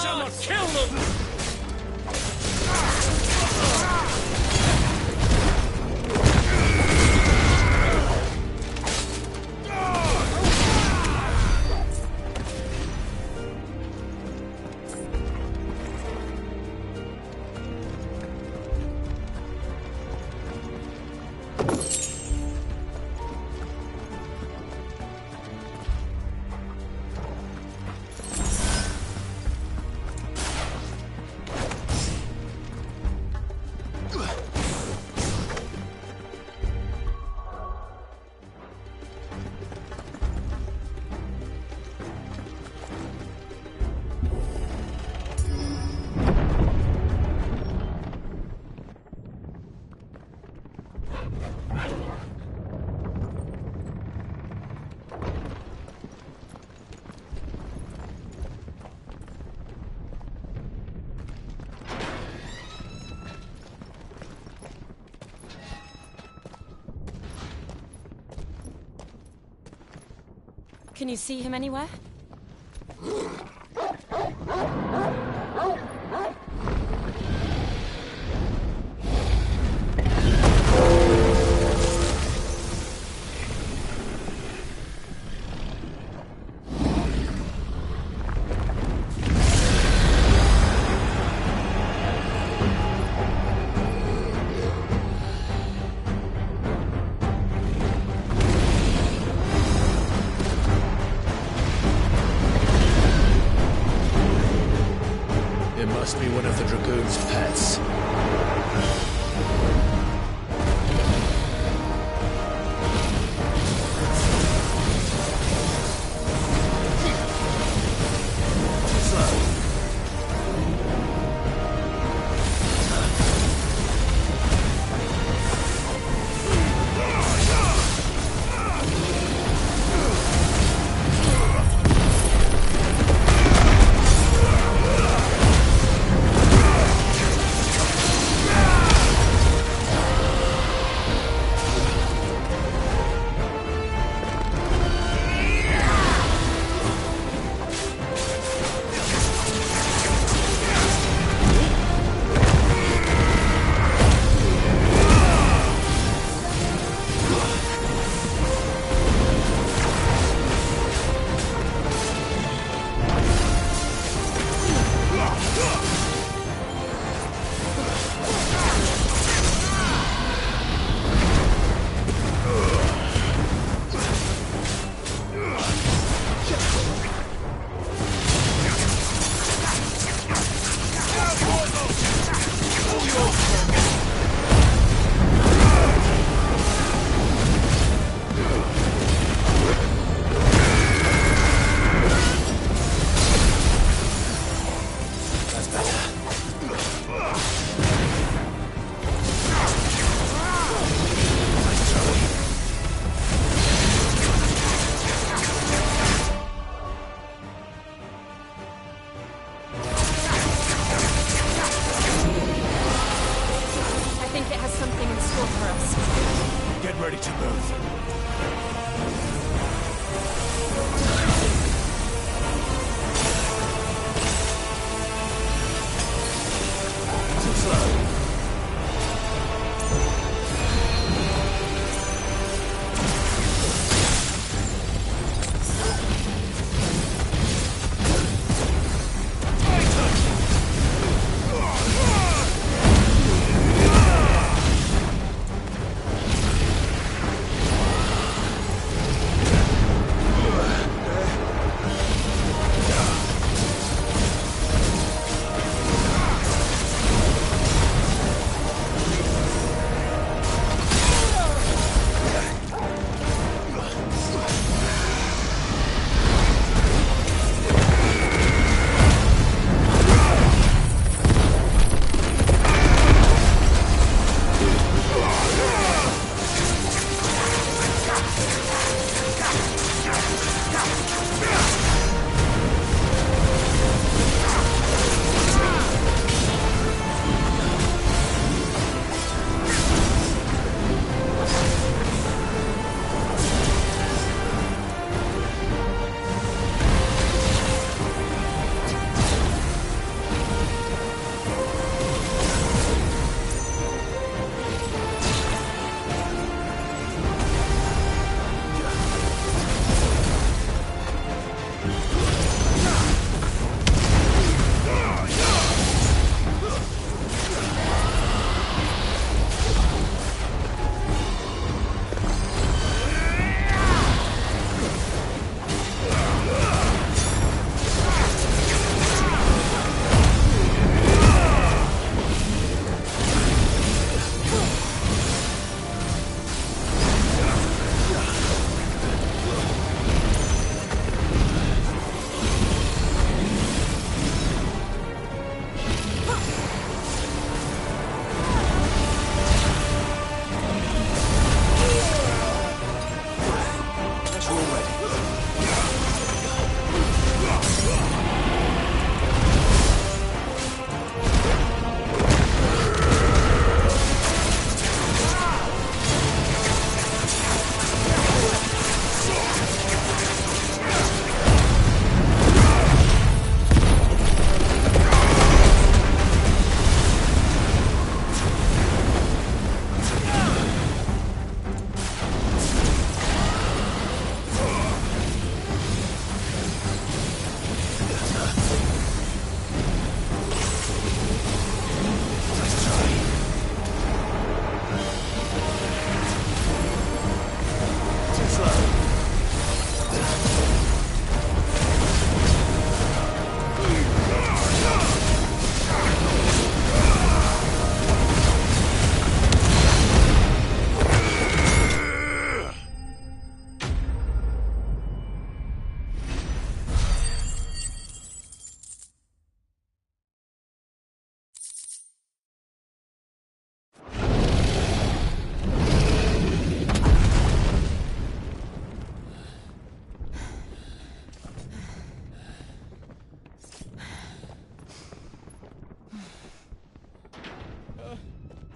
[SPEAKER 15] Someone kill them!
[SPEAKER 13] Can you see him anywhere?
[SPEAKER 20] It must be one of the Dragoon's pets.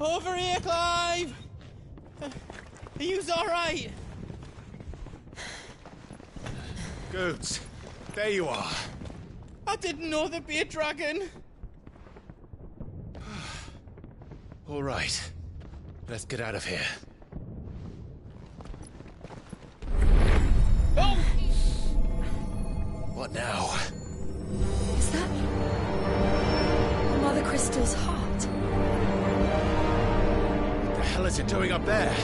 [SPEAKER 9] Over here, Clive! Are you alright?
[SPEAKER 14] Goods, there you are.
[SPEAKER 9] I didn't know there'd be a dragon.
[SPEAKER 14] All right. Let's get out of here.
[SPEAKER 9] Oh!
[SPEAKER 14] What now?
[SPEAKER 13] Is that Mother Crystal's heart?
[SPEAKER 14] What the hell is it doing up there?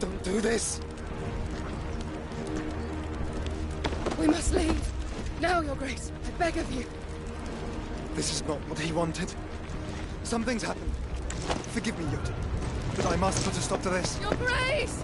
[SPEAKER 11] Don't do this!
[SPEAKER 1] We must leave. Now, Your Grace. I beg of you.
[SPEAKER 11] This is not what he wanted. Something's happened. Forgive me, Yoda. But I must put a stop to this.
[SPEAKER 1] Your Grace!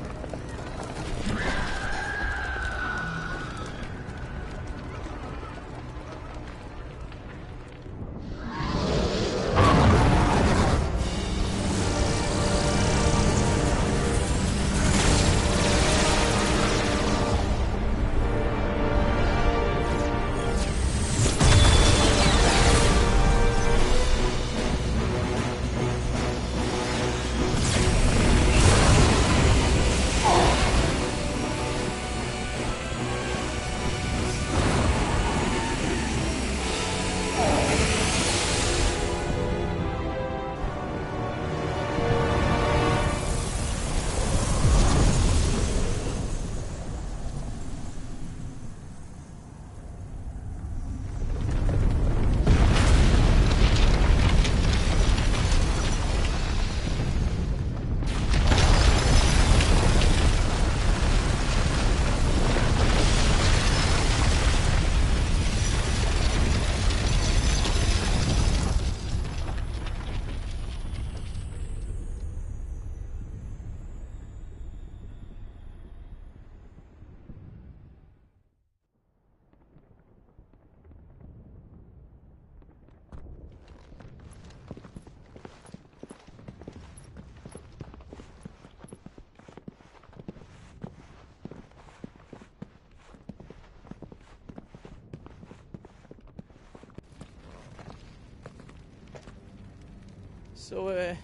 [SPEAKER 9] So,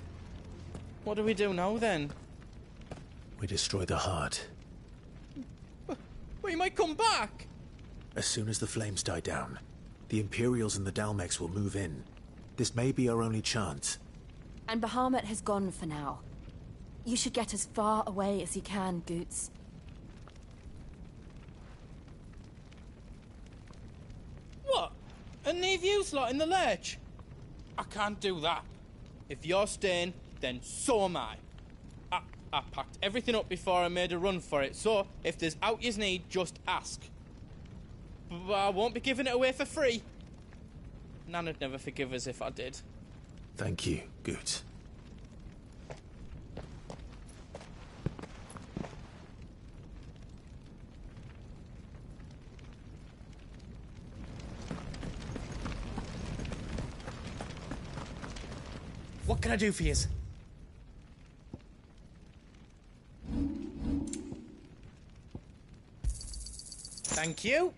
[SPEAKER 9] what do we do now, then?
[SPEAKER 20] We destroy the heart.
[SPEAKER 9] We might come back!
[SPEAKER 20] As soon as the flames die down, the Imperials and the Dalmex will move in. This may be our only chance.
[SPEAKER 21] And Bahamut has gone for now. You should get as far away as you can, Goots.
[SPEAKER 9] What? And leave you lot in the lurch? I can't do that. If you're staying, then so am I. I packed everything up before I made a run for it, so if there's out yous need, just ask. But I won't be giving it away for free. Nana'd never forgive us if I did.
[SPEAKER 20] Thank you, Goots.
[SPEAKER 15] What can I do for yous?
[SPEAKER 9] Thank you.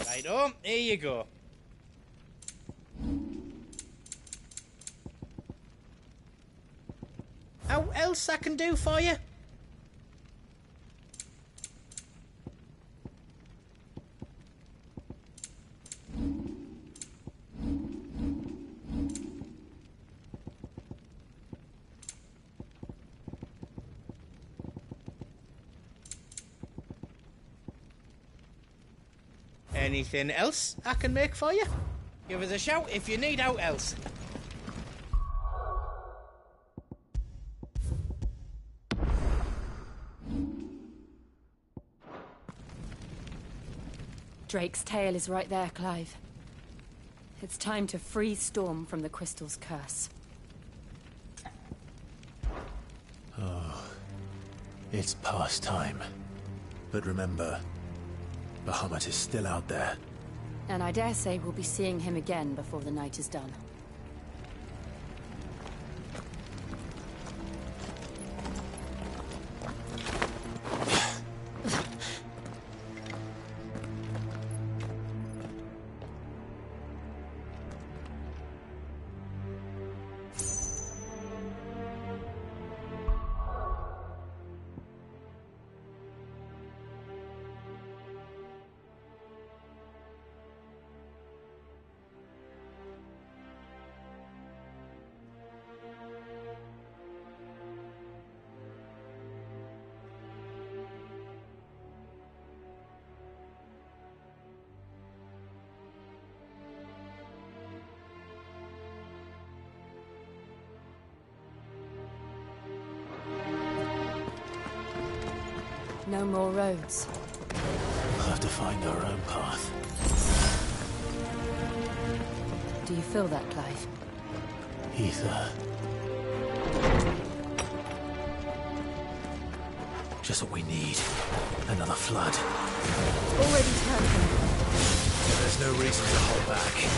[SPEAKER 9] Righto, here you go. How else I can do for you? Anything else I can make for you? Give us a shout if you need out else.
[SPEAKER 21] Drake's tail is right there, Clive. It's time to free Storm from the Crystal's curse.
[SPEAKER 20] Oh, it's past time. But remember, Bahamut is still out there.
[SPEAKER 21] And I dare say we'll be seeing him again before the night is done. No more roads.
[SPEAKER 20] We'll have to find our own path.
[SPEAKER 21] Do you feel that, Clive?
[SPEAKER 20] Ether. Just what we need. Another flood.
[SPEAKER 21] Already turned.
[SPEAKER 20] There's no reason to hold back.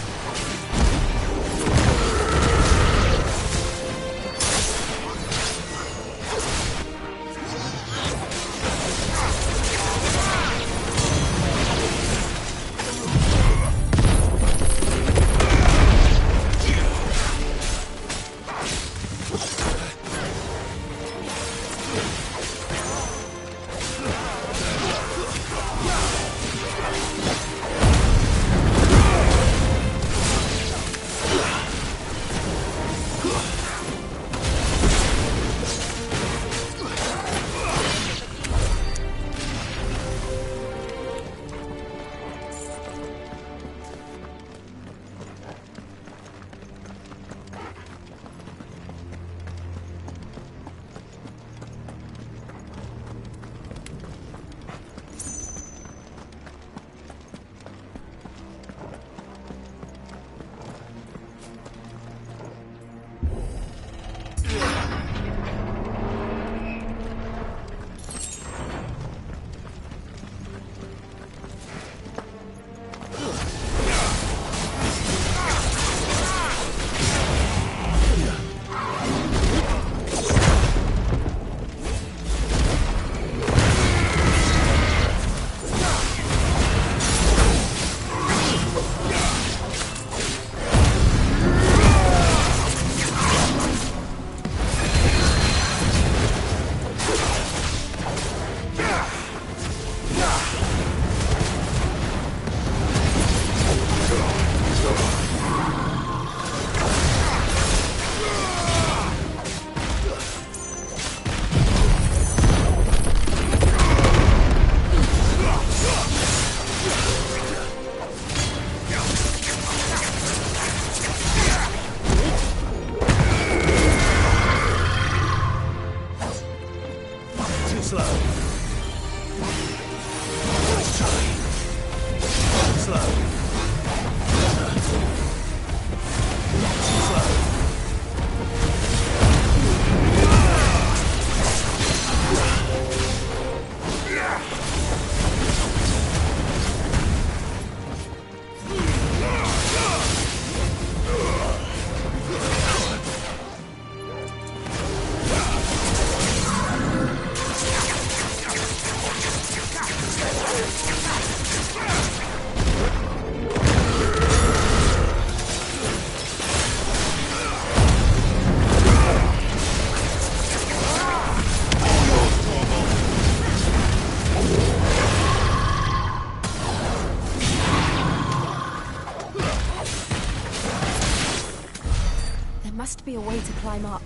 [SPEAKER 21] Must be a way to climb up.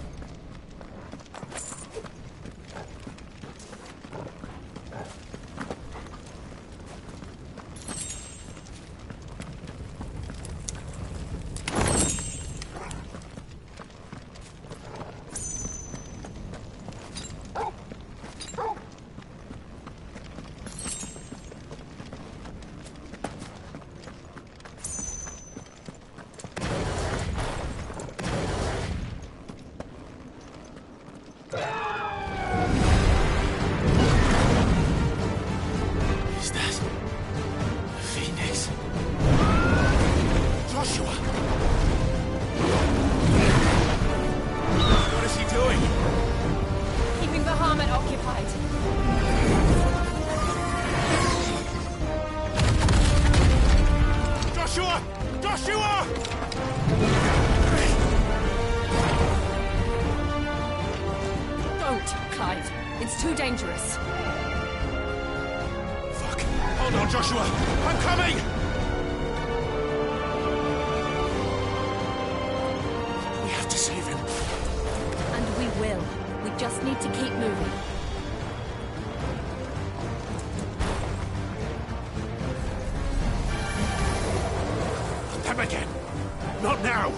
[SPEAKER 21] dangerous.
[SPEAKER 3] Fuck. Hold on, Joshua. I'm coming! We have to save him.
[SPEAKER 21] And we will. We just need to keep moving.
[SPEAKER 3] Them again. Not now.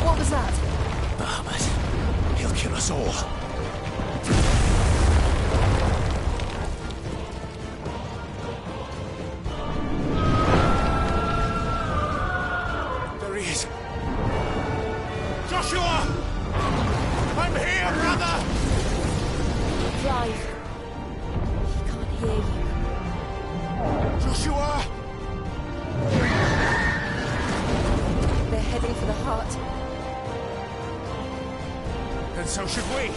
[SPEAKER 21] What was that?
[SPEAKER 3] Bahamut. He'll kill us all. There he is. Joshua! I'm here, brother!
[SPEAKER 21] Clive. He can't hear you.
[SPEAKER 3] Joshua!
[SPEAKER 21] They're heading for the heart.
[SPEAKER 3] And so should we.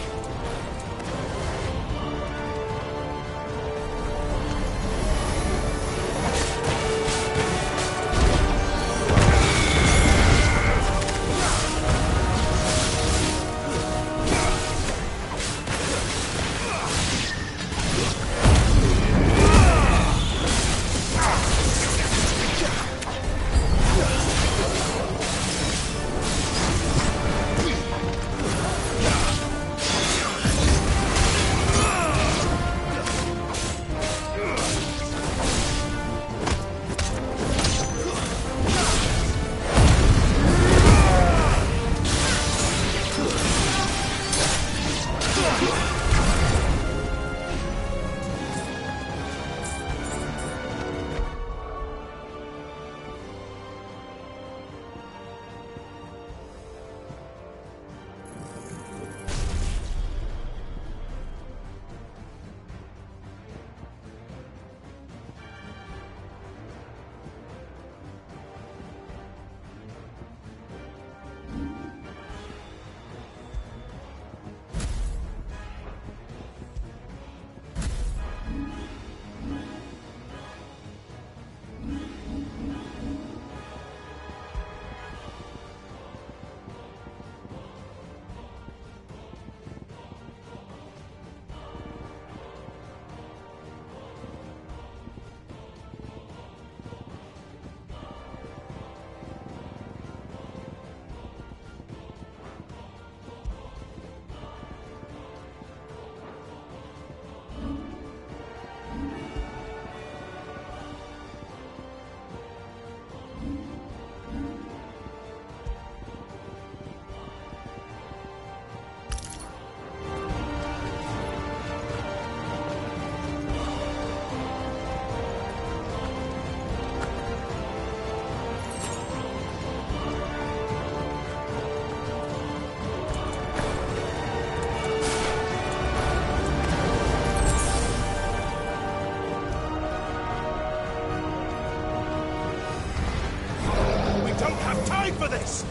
[SPEAKER 3] For this!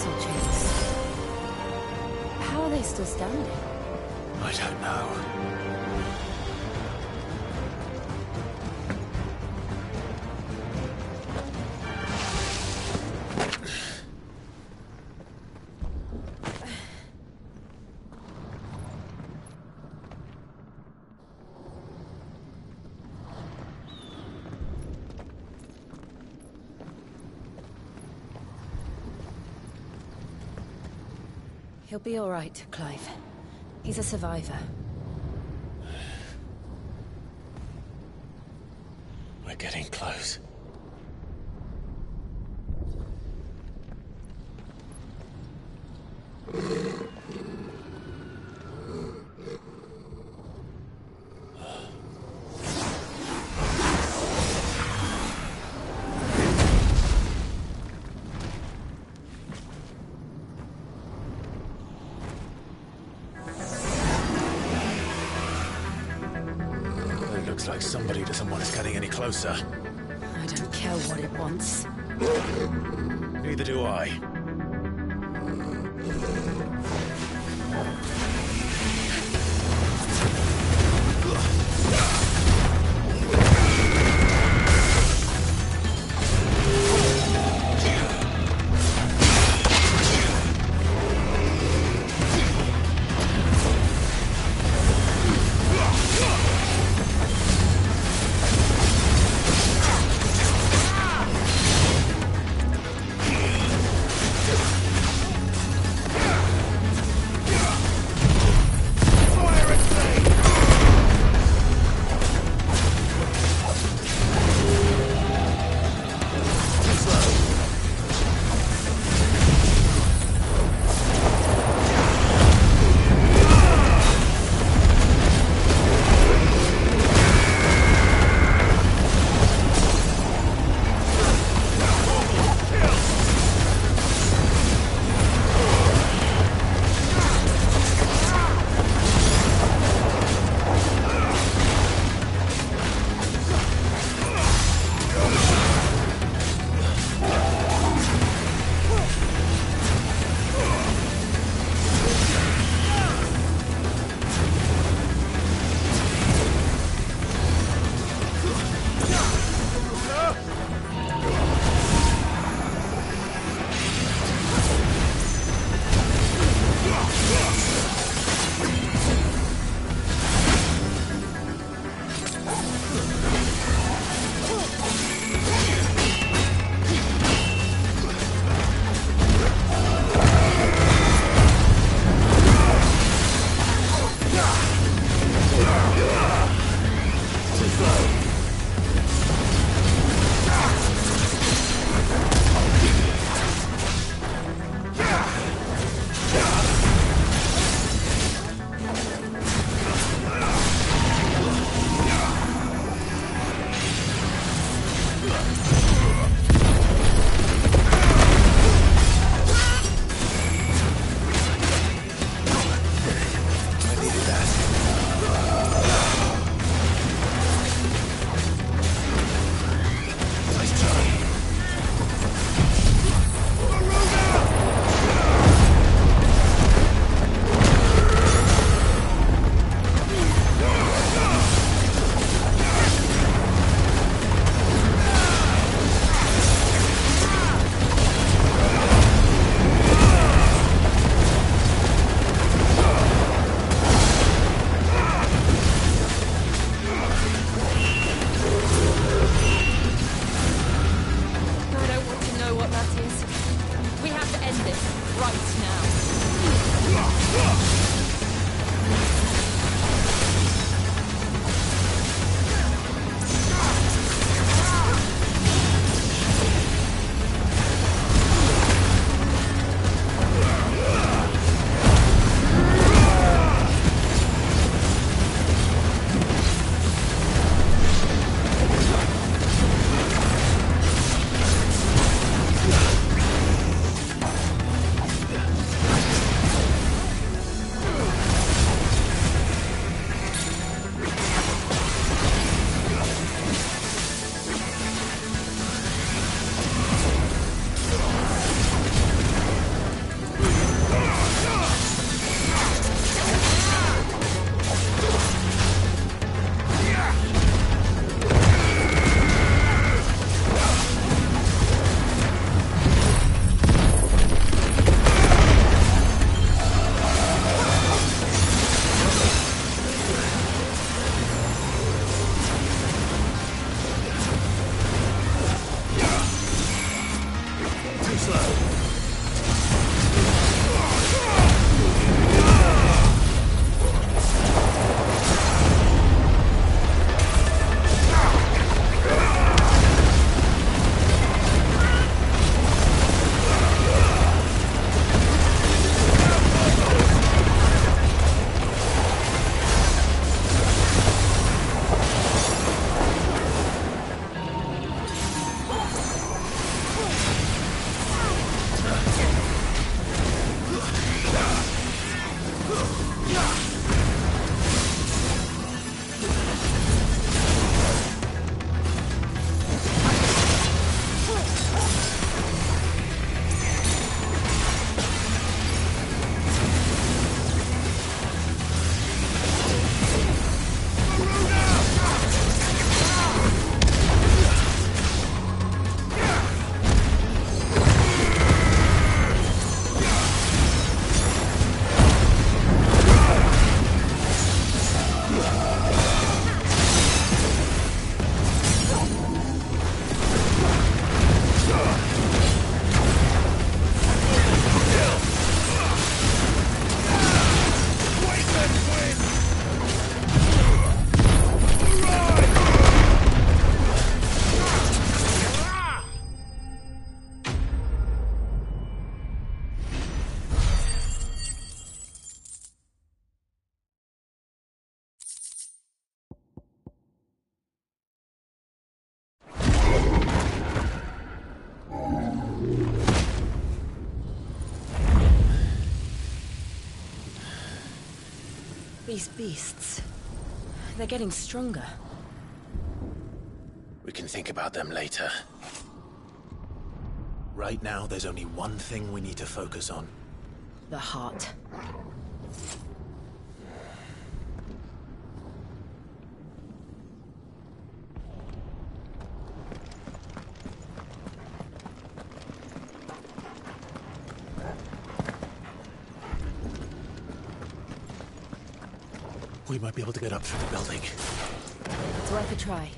[SPEAKER 13] castle chains. How are they still standing?
[SPEAKER 20] I don't know.
[SPEAKER 13] He'll be all right, Clive. He's a survivor.
[SPEAKER 20] We're getting close. Looks like somebody doesn't want us getting any closer.
[SPEAKER 13] I don't care what it wants.
[SPEAKER 20] Neither do I.
[SPEAKER 21] These beasts... they're getting stronger.
[SPEAKER 20] We can think about them later. Right now, there's only one thing we need to focus on.
[SPEAKER 21] The heart.
[SPEAKER 20] We might be able to get up through the building.
[SPEAKER 21] It's worth a try.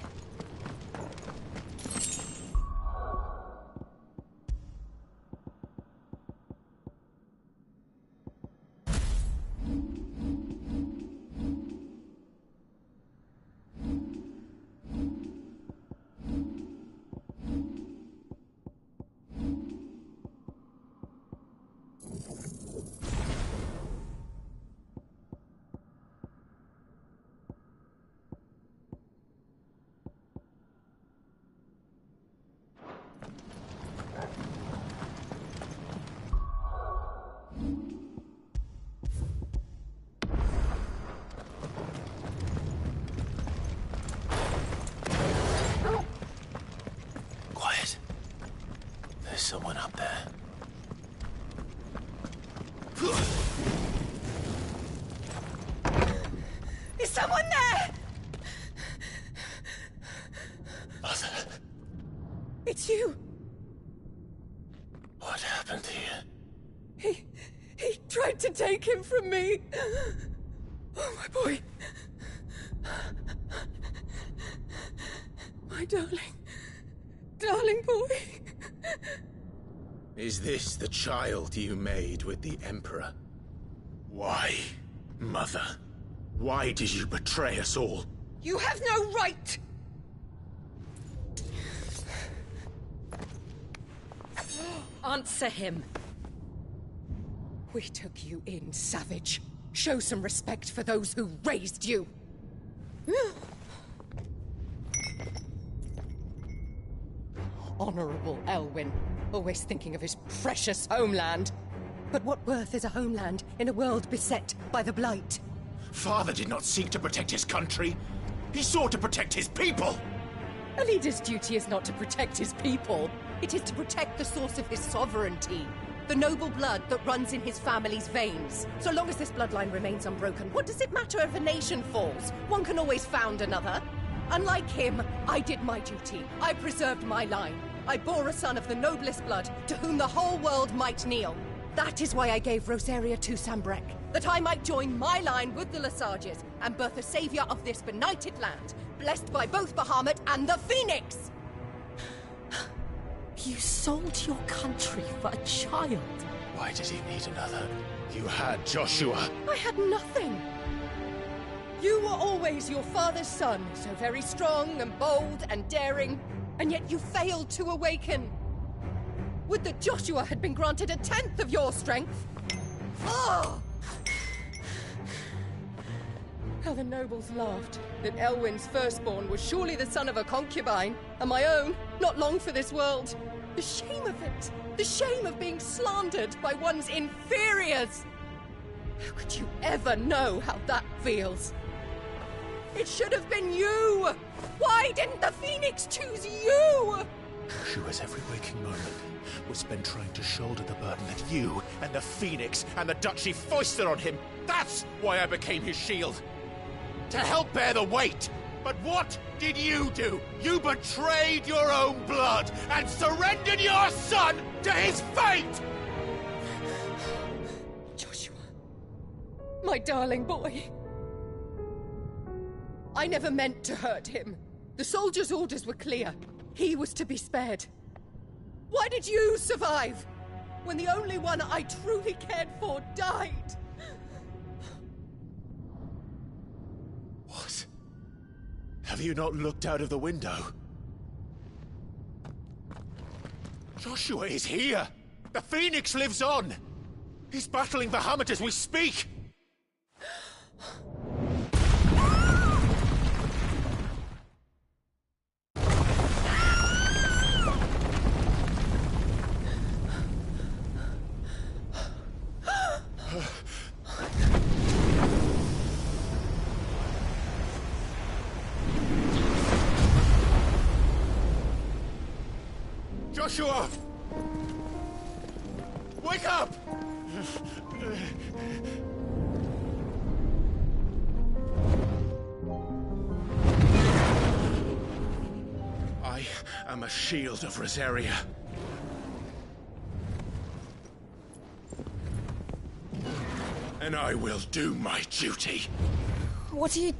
[SPEAKER 20] Someone up there.
[SPEAKER 1] Is someone there?
[SPEAKER 20] Mother.
[SPEAKER 1] It's you.
[SPEAKER 20] What happened here?
[SPEAKER 1] He tried to take him from me. Oh, my boy. My darling boy.
[SPEAKER 20] Is this the child you made with the Emperor? Why, Mother? Why did you betray us all?
[SPEAKER 1] You have no right!
[SPEAKER 21] Answer him.
[SPEAKER 1] We took you in, savage. Show some respect for those who raised you. Honorable Elwyn, always thinking of his precious homeland. But what worth is a homeland in a world beset by the Blight?
[SPEAKER 3] Father did not seek to protect his country. He sought to protect his people.
[SPEAKER 1] A leader's duty is not to protect his people. It is to protect the source of his sovereignty. The noble blood that runs in his family's veins. So long as this bloodline remains unbroken, what does it matter if a nation falls? One can always found another. Unlike him, I did my duty. I preserved my line. I bore a son of the noblest blood, to whom the whole world might kneel. That is why I gave Rosaria to Sambrek, that I might join my line with the Lesages and birth a savior of this benighted land, blessed by both Bahamut and the Phoenix!
[SPEAKER 21] You sold your country for a child.
[SPEAKER 3] Why did he need another? You had Joshua.
[SPEAKER 1] I had nothing. You were always your father's son, so very strong and bold and daring, and yet you failed to awaken. Would that Joshua had been granted 1/10 of your strength? Oh! How the nobles laughed that Elwyn's firstborn was surely the son of a concubine, and my own, not long for this world. The shame of it! The shame of being slandered by one's inferiors! How could you ever know how that feels? It should have been you! Why didn't the Phoenix choose you?
[SPEAKER 3] Joshua's every waking moment was spent trying to shoulder the burden that you and the Phoenix and the Duchy foisted on him. That's why I became his shield. To help bear the weight. But what did you do? You betrayed your own blood and surrendered your son to his fate!
[SPEAKER 1] Joshua, my darling boy. I never meant to hurt him. The soldiers' orders were clear. He was to be spared. Why did you survive when the only one I truly cared for died?
[SPEAKER 3] What? Have you not looked out of the window? Joshua is here! The Phoenix lives on! He's battling Bahamut as we speak! Joshua! Wake up! I am a shield of Rosaria. And I will do my duty.
[SPEAKER 21] What are you...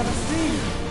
[SPEAKER 11] ever seen!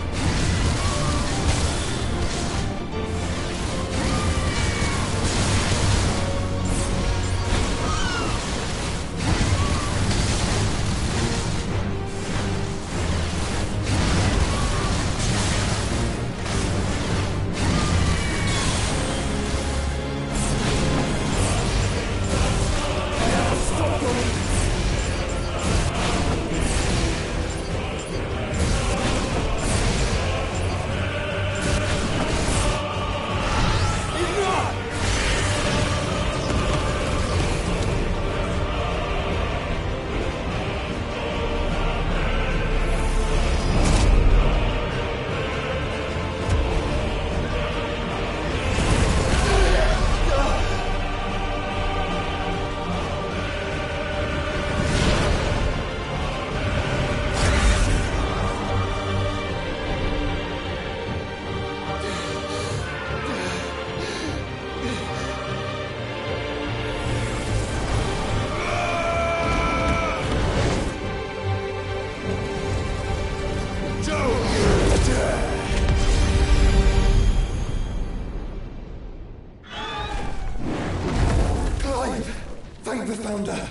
[SPEAKER 11] Thank the Founder!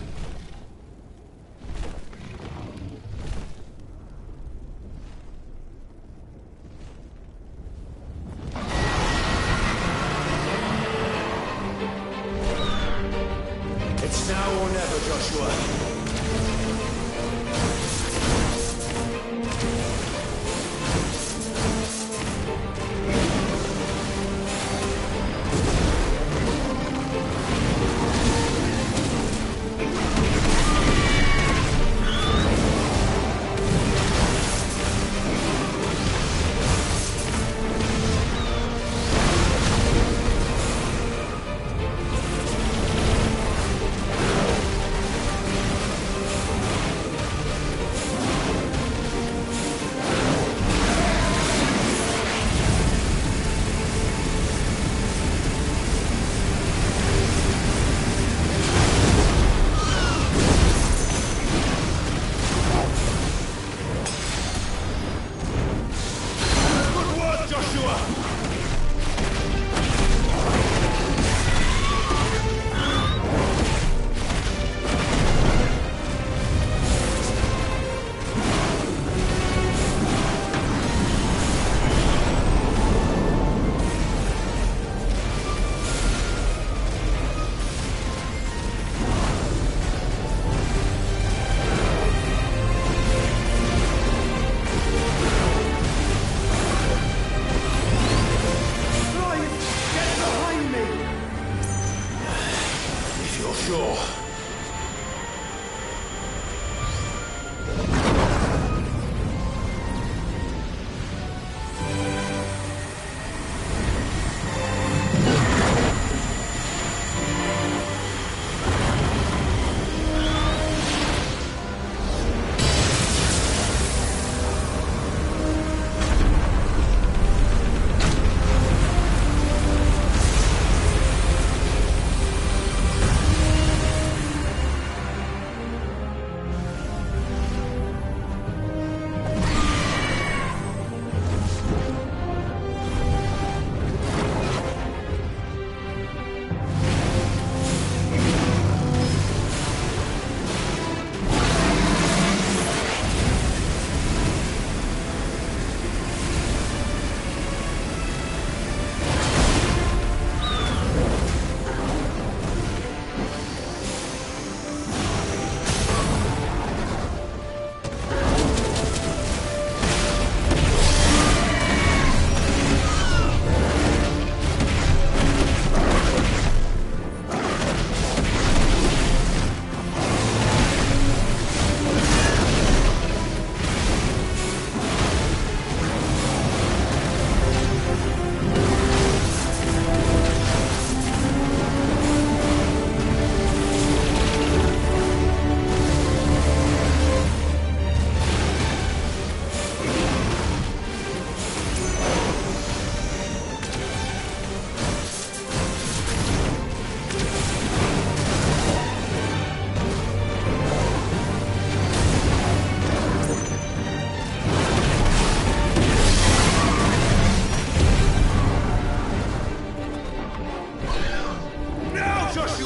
[SPEAKER 3] It's now or never, Joshua.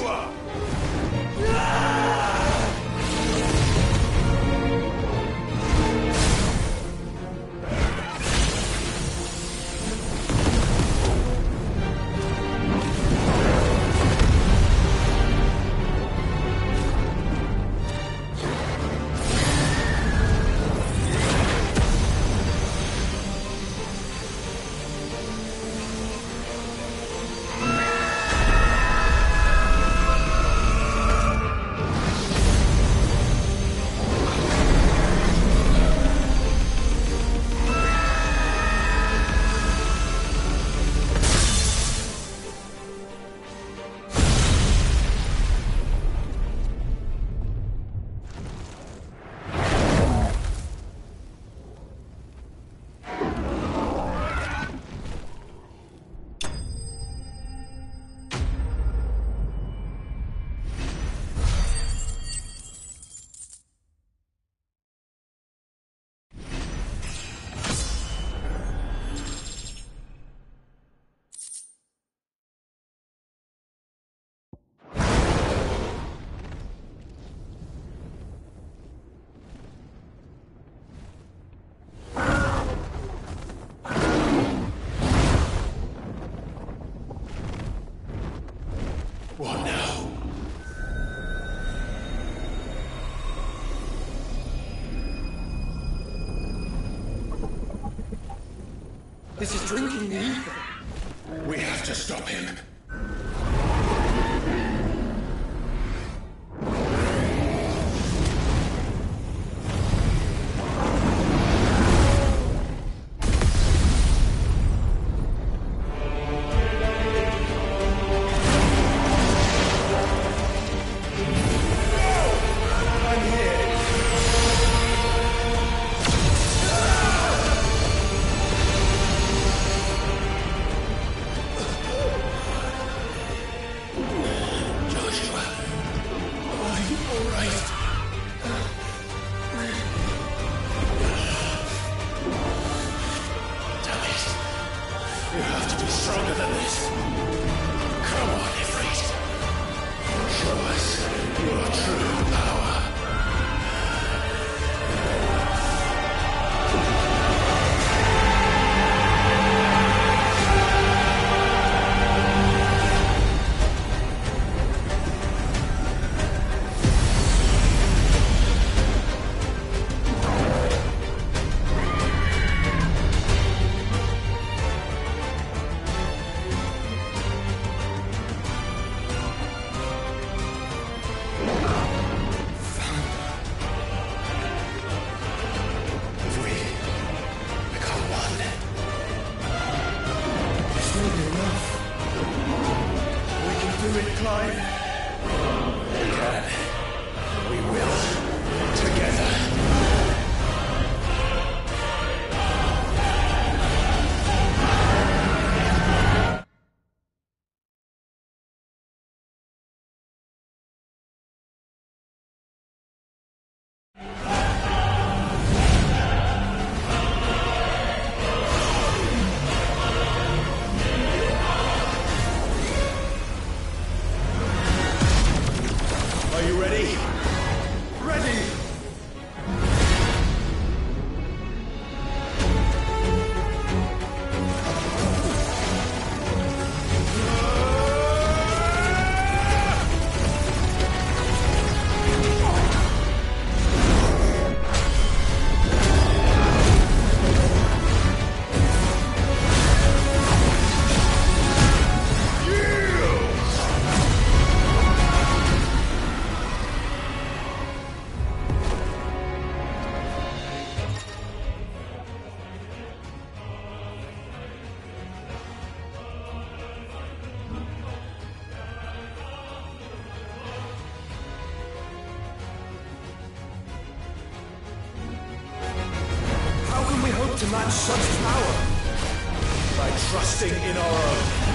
[SPEAKER 10] Joshua!
[SPEAKER 3] What now?
[SPEAKER 10] This is drinking the ether. We have to stop him.
[SPEAKER 3] To match such power by trusting in our own.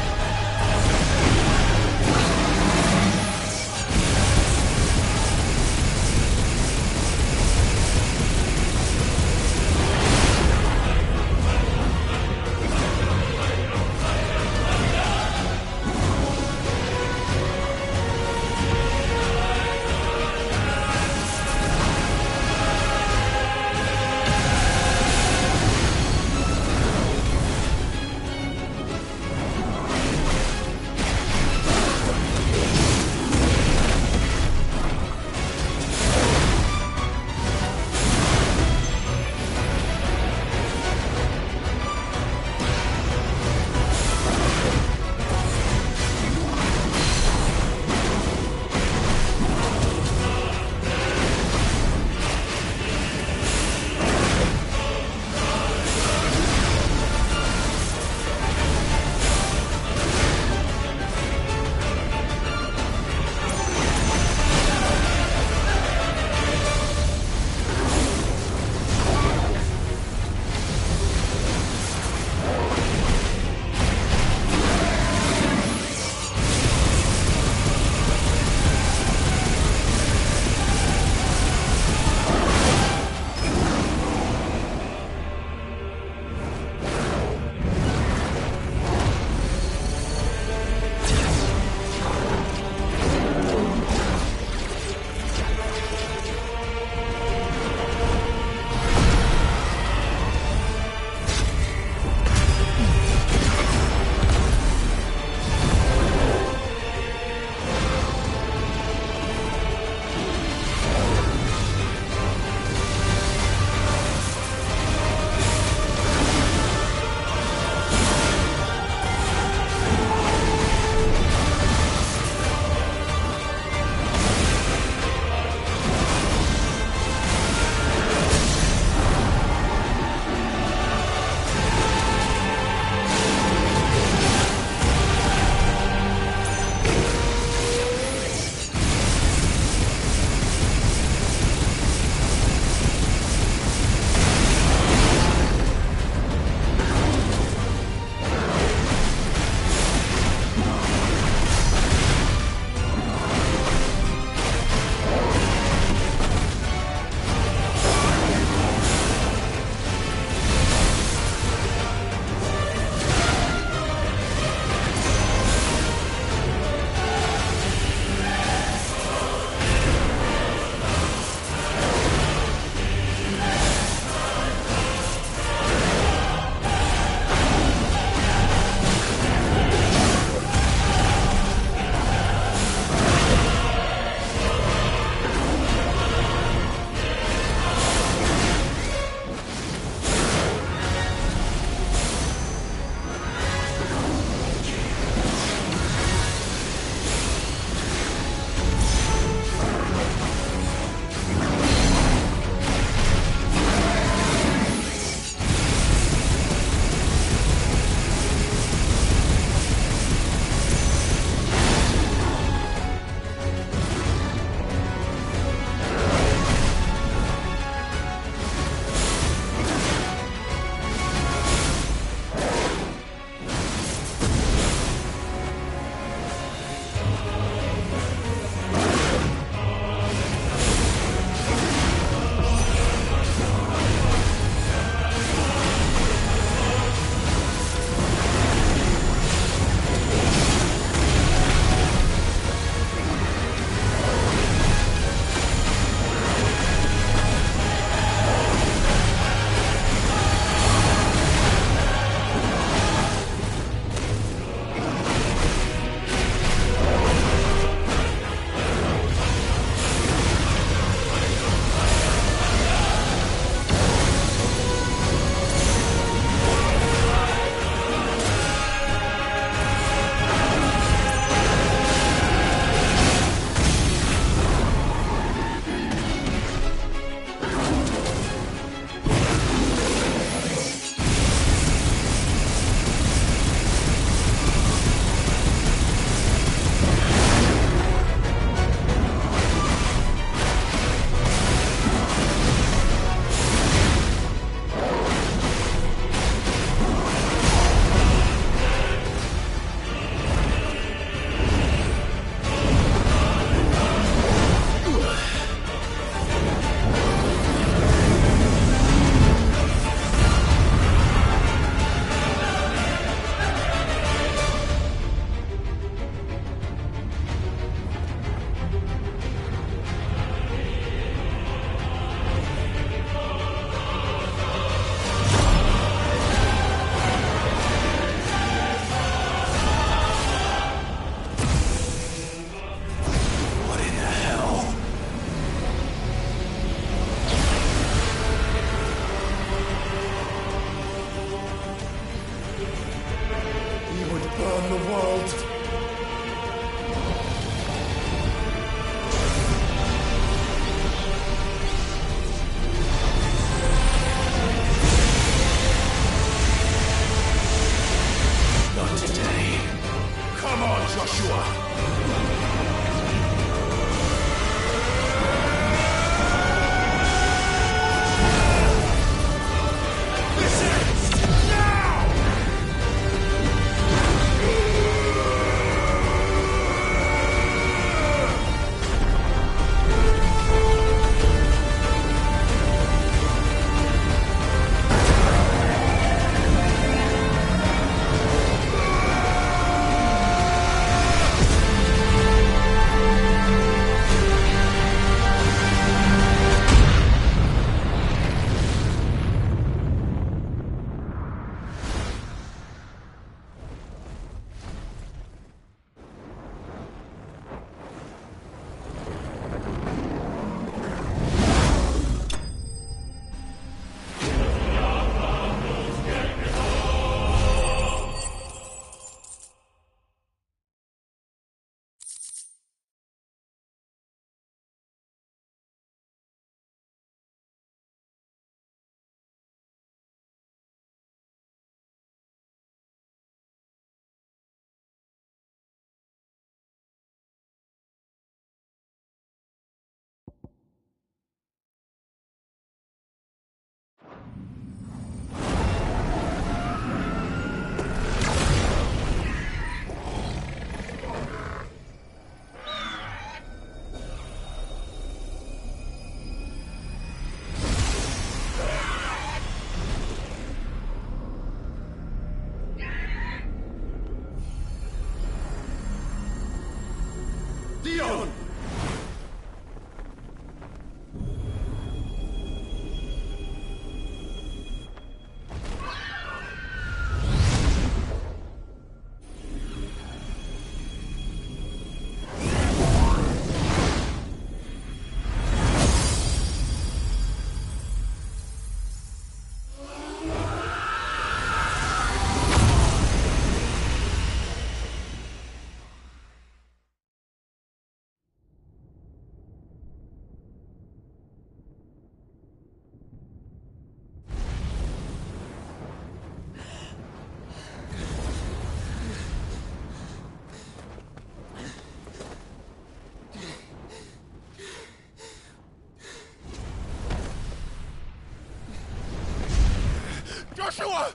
[SPEAKER 3] Joshua!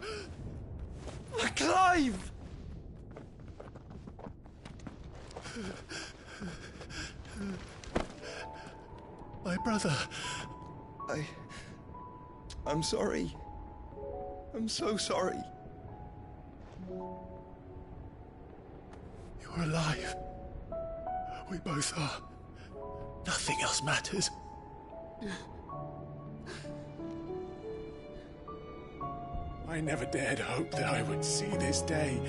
[SPEAKER 11] Clive!
[SPEAKER 3] My brother.
[SPEAKER 11] I'm sorry. I'm so sorry.
[SPEAKER 3] You're alive. We both are. Nothing else matters. I never dared hope that I would see this day.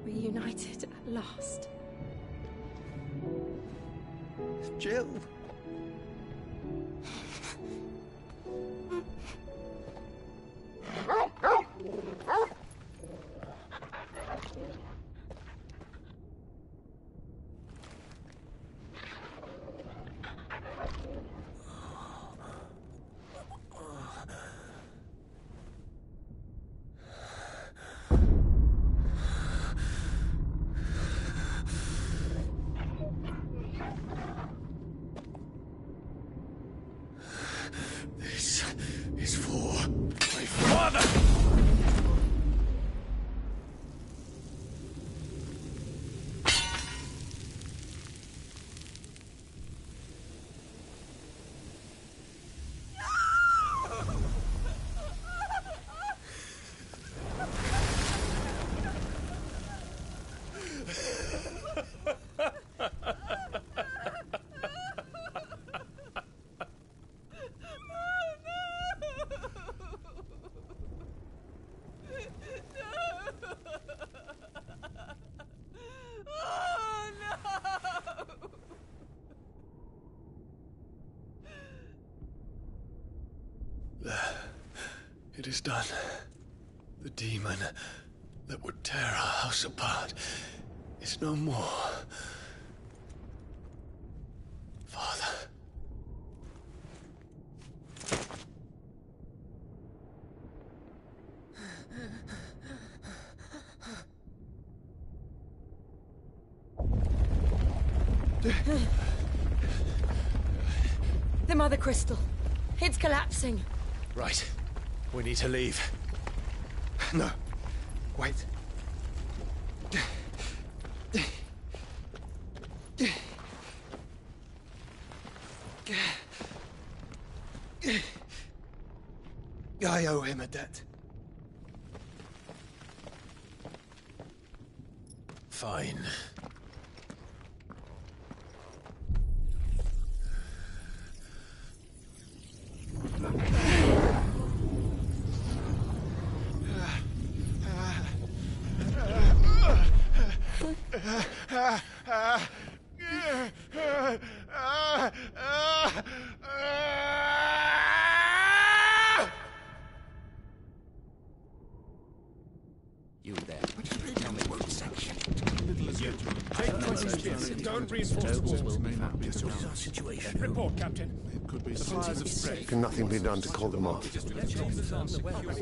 [SPEAKER 21] Reunited at last.
[SPEAKER 11] Jill.
[SPEAKER 3] This is for my father! It is done. The demon that would tear our house apart is no more. Father.
[SPEAKER 21] The Mother Crystal. It's collapsing.
[SPEAKER 3] Right. We need to leave.
[SPEAKER 11] No. Wait. I owe him a debt.
[SPEAKER 3] Fine.
[SPEAKER 2] You there. Tell me what section.
[SPEAKER 5] Don't reinforce walls.
[SPEAKER 2] What is our situation?
[SPEAKER 5] Report, Captain. It could be fires of spray.
[SPEAKER 23] Can nothing be done to call them off?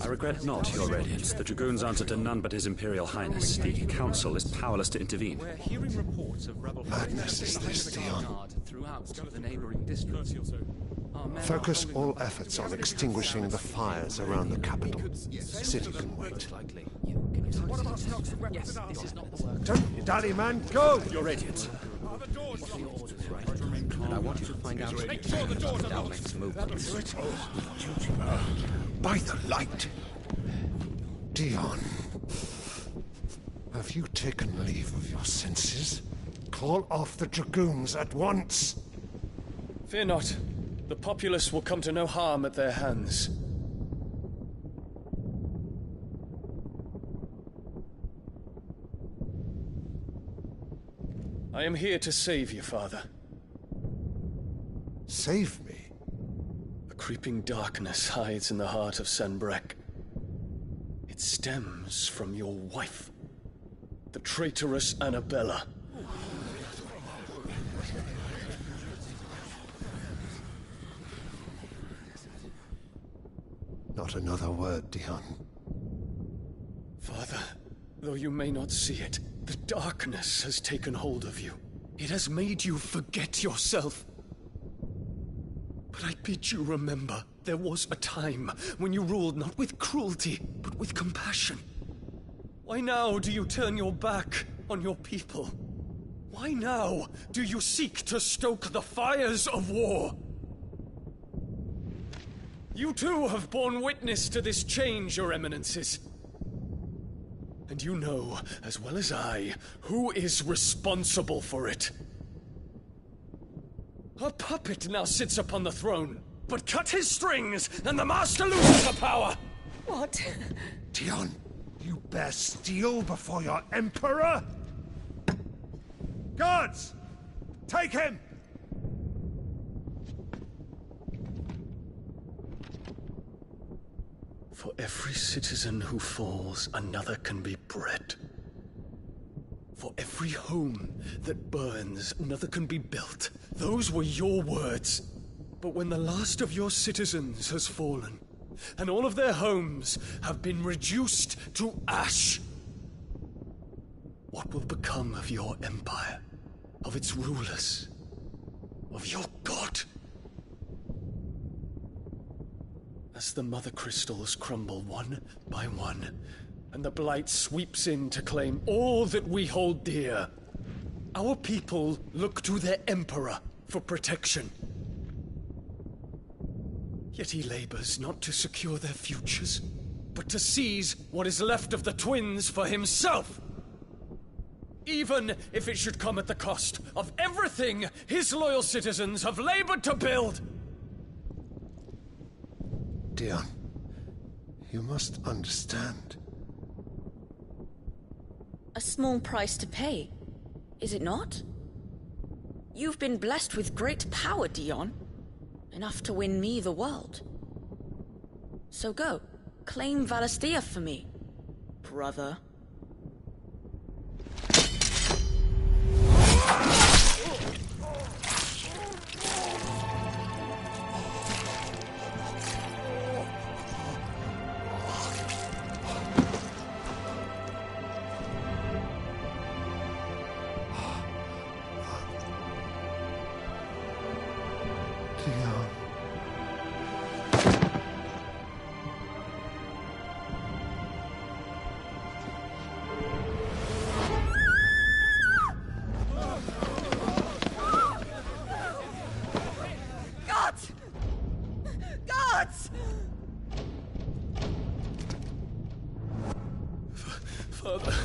[SPEAKER 24] I regret not, Your Radiance. The Dragoons answer to none but His Imperial Highness. The Council is powerless to intervene.
[SPEAKER 2] We're hearing reports of rebel
[SPEAKER 23] Madness is this, Dion.
[SPEAKER 2] throughout the neighboring districts.
[SPEAKER 23] Focus all efforts on extinguishing the fires around the capital. The city can wait.
[SPEAKER 5] What about stocks of weapons and armor?
[SPEAKER 23] Don't you dally, man! Go!
[SPEAKER 24] Your Radiance.
[SPEAKER 5] Are the doors locked?
[SPEAKER 2] And I want you to find out.
[SPEAKER 5] Make sure the doors are locked.
[SPEAKER 2] Next move.
[SPEAKER 23] By the light! Dion. Have you taken leave of your senses? Call off the Dragoons at once!
[SPEAKER 16] Fear not. The populace will come to no harm at their hands. I am here to save you, Father.
[SPEAKER 23] Save me?
[SPEAKER 16] A creeping darkness hides in the heart of Sanbreque. It stems from your wife, the traitorous Annabella.
[SPEAKER 23] Not another word, Dion.
[SPEAKER 16] Father, Though you may not see it, the darkness has taken hold of you. It has made you forget yourself. But I bid you remember, there was a time when you ruled not with cruelty, but with compassion. Why now do you turn your back on your people? Why now do you seek to stoke the fires of war? You too have borne witness to this change, Your Eminences. And you know, as well as I, who is responsible for it. A puppet now sits upon the throne, but cut his strings, and the master loses the power!
[SPEAKER 23] What? Dion, you bear steel before your emperor? Guards! Take him!
[SPEAKER 16] For every citizen who falls, another can be bred. For every home that burns, another can be built. Those were your words. But when the last of your citizens has fallen, and all of their homes have been reduced to ash, what will become of your empire, of its rulers, of your god? As the Mother Crystals crumble one by one, and the Blight sweeps in to claim all that we hold dear, our people look to their Emperor for protection. Yet he labors not to secure their futures, but to seize what is left of the twins for himself! Even if it should come at the cost of everything his loyal citizens have labored to build!
[SPEAKER 23] Dion, you must understand.
[SPEAKER 6] A small price to pay, is it not? You've been blessed with great power, Dion. Enough to win me the world. So go, claim Valisthea for me, brother.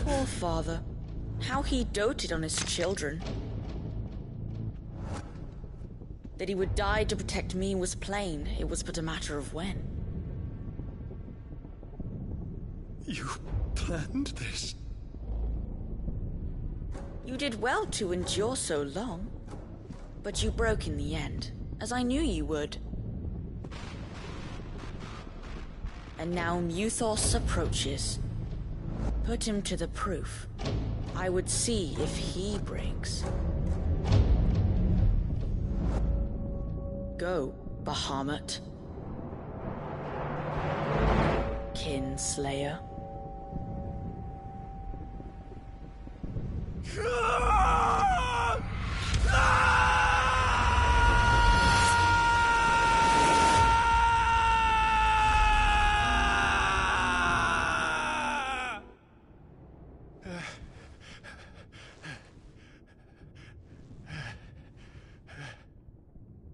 [SPEAKER 6] Poor father. How he doted on his children. That he would die to protect me was plain. It was but a matter of when.
[SPEAKER 16] You planned this?
[SPEAKER 6] You did well to endure so long. But you broke in the end, as I knew you would. And now Muthos approaches. Put him to the proof. I would see if he breaks. Go, Bahamut. Kinslayer.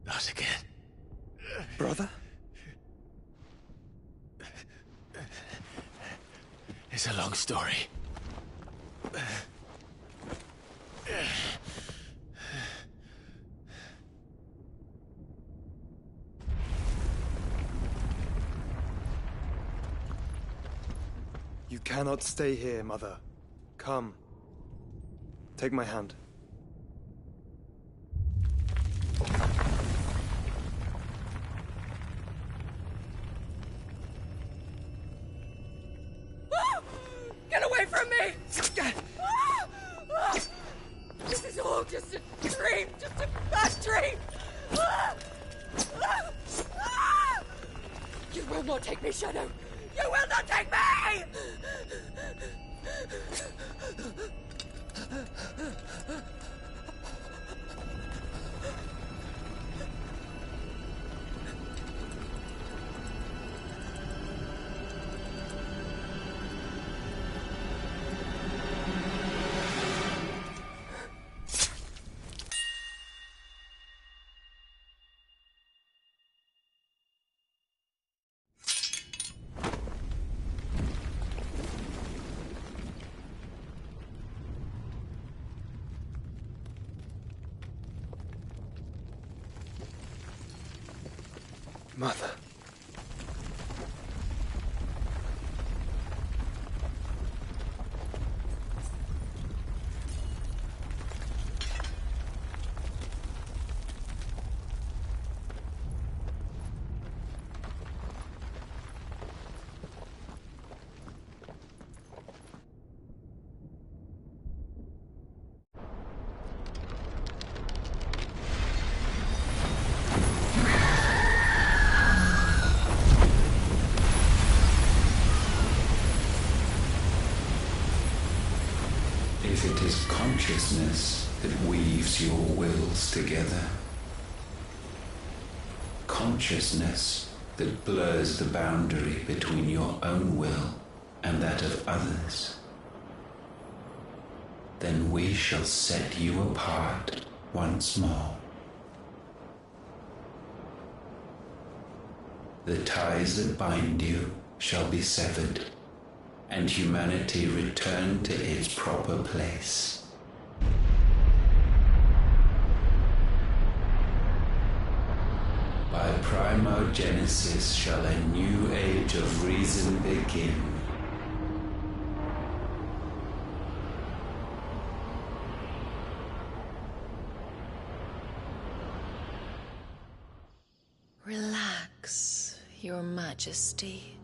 [SPEAKER 3] Not again.
[SPEAKER 11] Brother?
[SPEAKER 3] It's a long story.
[SPEAKER 11] You cannot stay here, Mother. Come. Take my hand.
[SPEAKER 1] Get away from me! This is all just a dream, just a bad dream! You will not take me, Shadow! You will not take me!
[SPEAKER 16] Mother.
[SPEAKER 8] If it is consciousness that weaves your wills together, consciousness that blurs the boundary between your own will and that of others, then we shall set you apart once more. The ties that bind you shall be severed, and humanity return to its proper place. By primogenesis shall a new age of reason begin.
[SPEAKER 4] Relax, Your Majesty.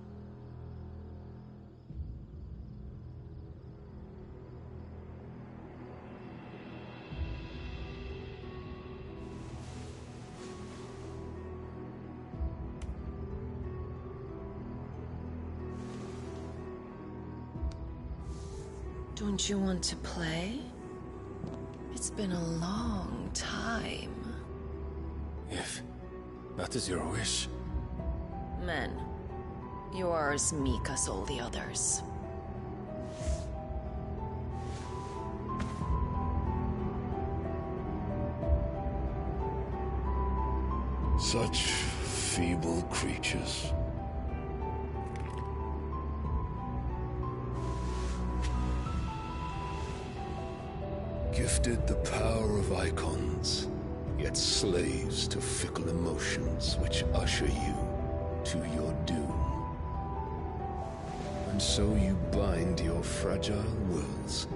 [SPEAKER 4] Don't you want to play? It's been a long time.
[SPEAKER 14] If that is your wish.
[SPEAKER 4] Men, you are as meek as all the others.
[SPEAKER 10] Such feeble creatures. Gifted the power of icons, yet slaves to fickle emotions which usher you to your doom. And so you bind your fragile wills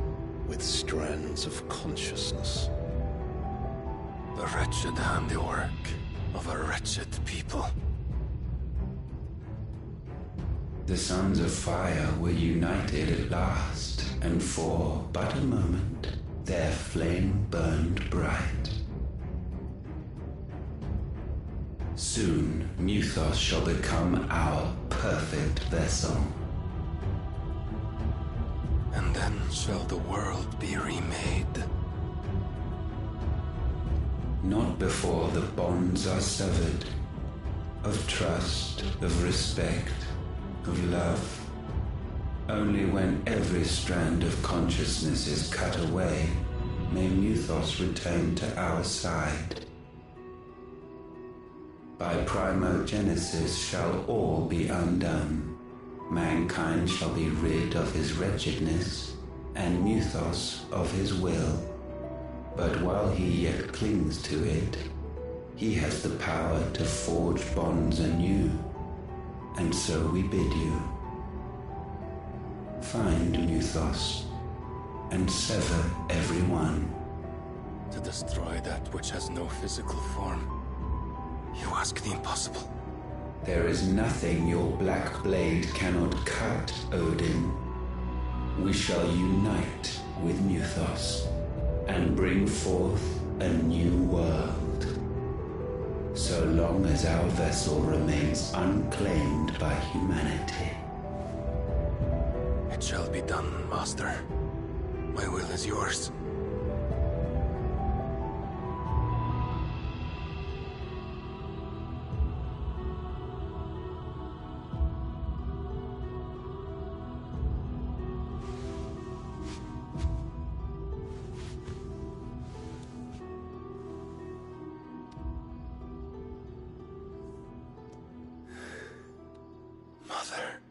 [SPEAKER 10] with strands of consciousness.
[SPEAKER 14] The wretched handiwork of a wretched people.
[SPEAKER 8] The Sons of Fire were united at last, and for but a moment, their flame burned bright. Soon, Muthos shall become our perfect vessel.
[SPEAKER 14] And then shall the world be remade.
[SPEAKER 8] Not before the bonds are severed, of trust, of respect, of love. Only when every strand of consciousness is cut away, may Muthos return to our side. By primogenesis shall all be undone. Mankind shall be rid of his wretchedness, and Muthos of his will. But while he yet clings to it, he has the power to forge bonds anew. And so we bid you, find Muthos, and sever everyone.
[SPEAKER 14] To destroy that which has no physical form. You ask the impossible.
[SPEAKER 8] There is nothing your black blade cannot cut, Odin. We shall unite with Muthos, and bring forth a new world. So long as our vessel remains unclaimed by humanity.
[SPEAKER 14] It shall be done, Master. My will is yours. Mother.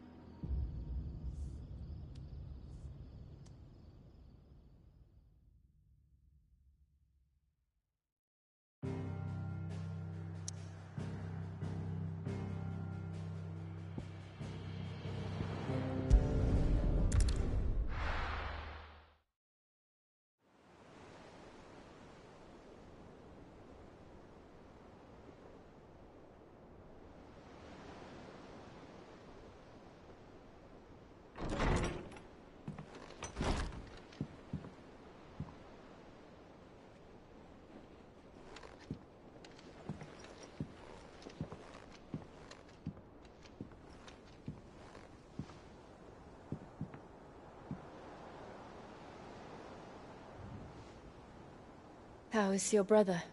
[SPEAKER 21] How is your brother?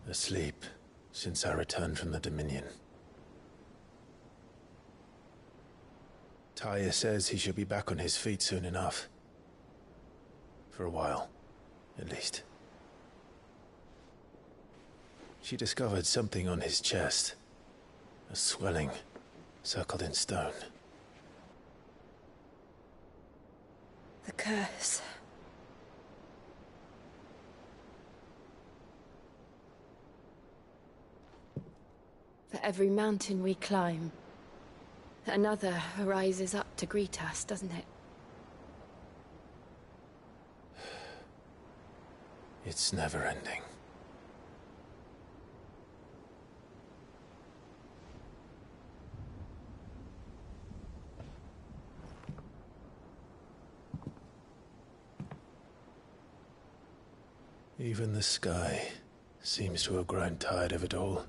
[SPEAKER 20] Asleep since I returned from the Dominion. Taya says he should be back on his feet soon enough. For a while, at least. She discovered something on his chest. A swelling, circled in stone.
[SPEAKER 21] The curse. For every mountain we climb, another rises up to greet us, doesn't it?
[SPEAKER 20] It's never ending. Even the sky seems to have grown tired of it all.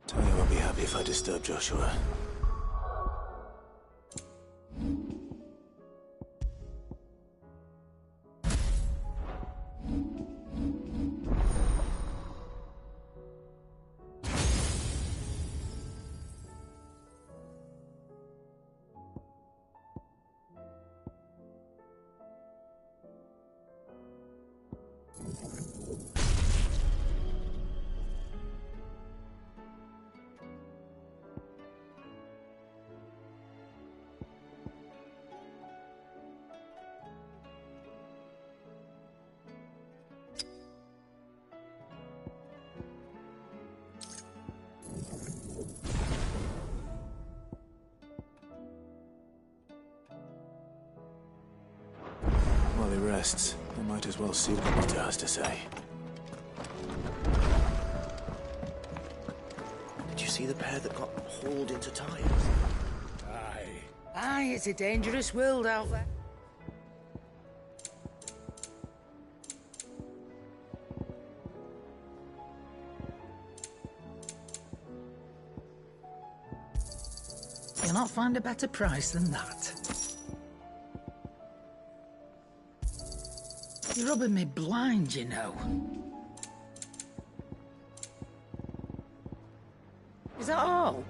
[SPEAKER 20] Tony won't be happy if I disturb Joshua. While he rests, I might as well see what the Potter has to say.
[SPEAKER 2] Did you see the pair that got hauled into tires?
[SPEAKER 12] Aye, it's a dangerous world out there. You'll not find a better price than that. You're rubbing me blind, you know. Is that all?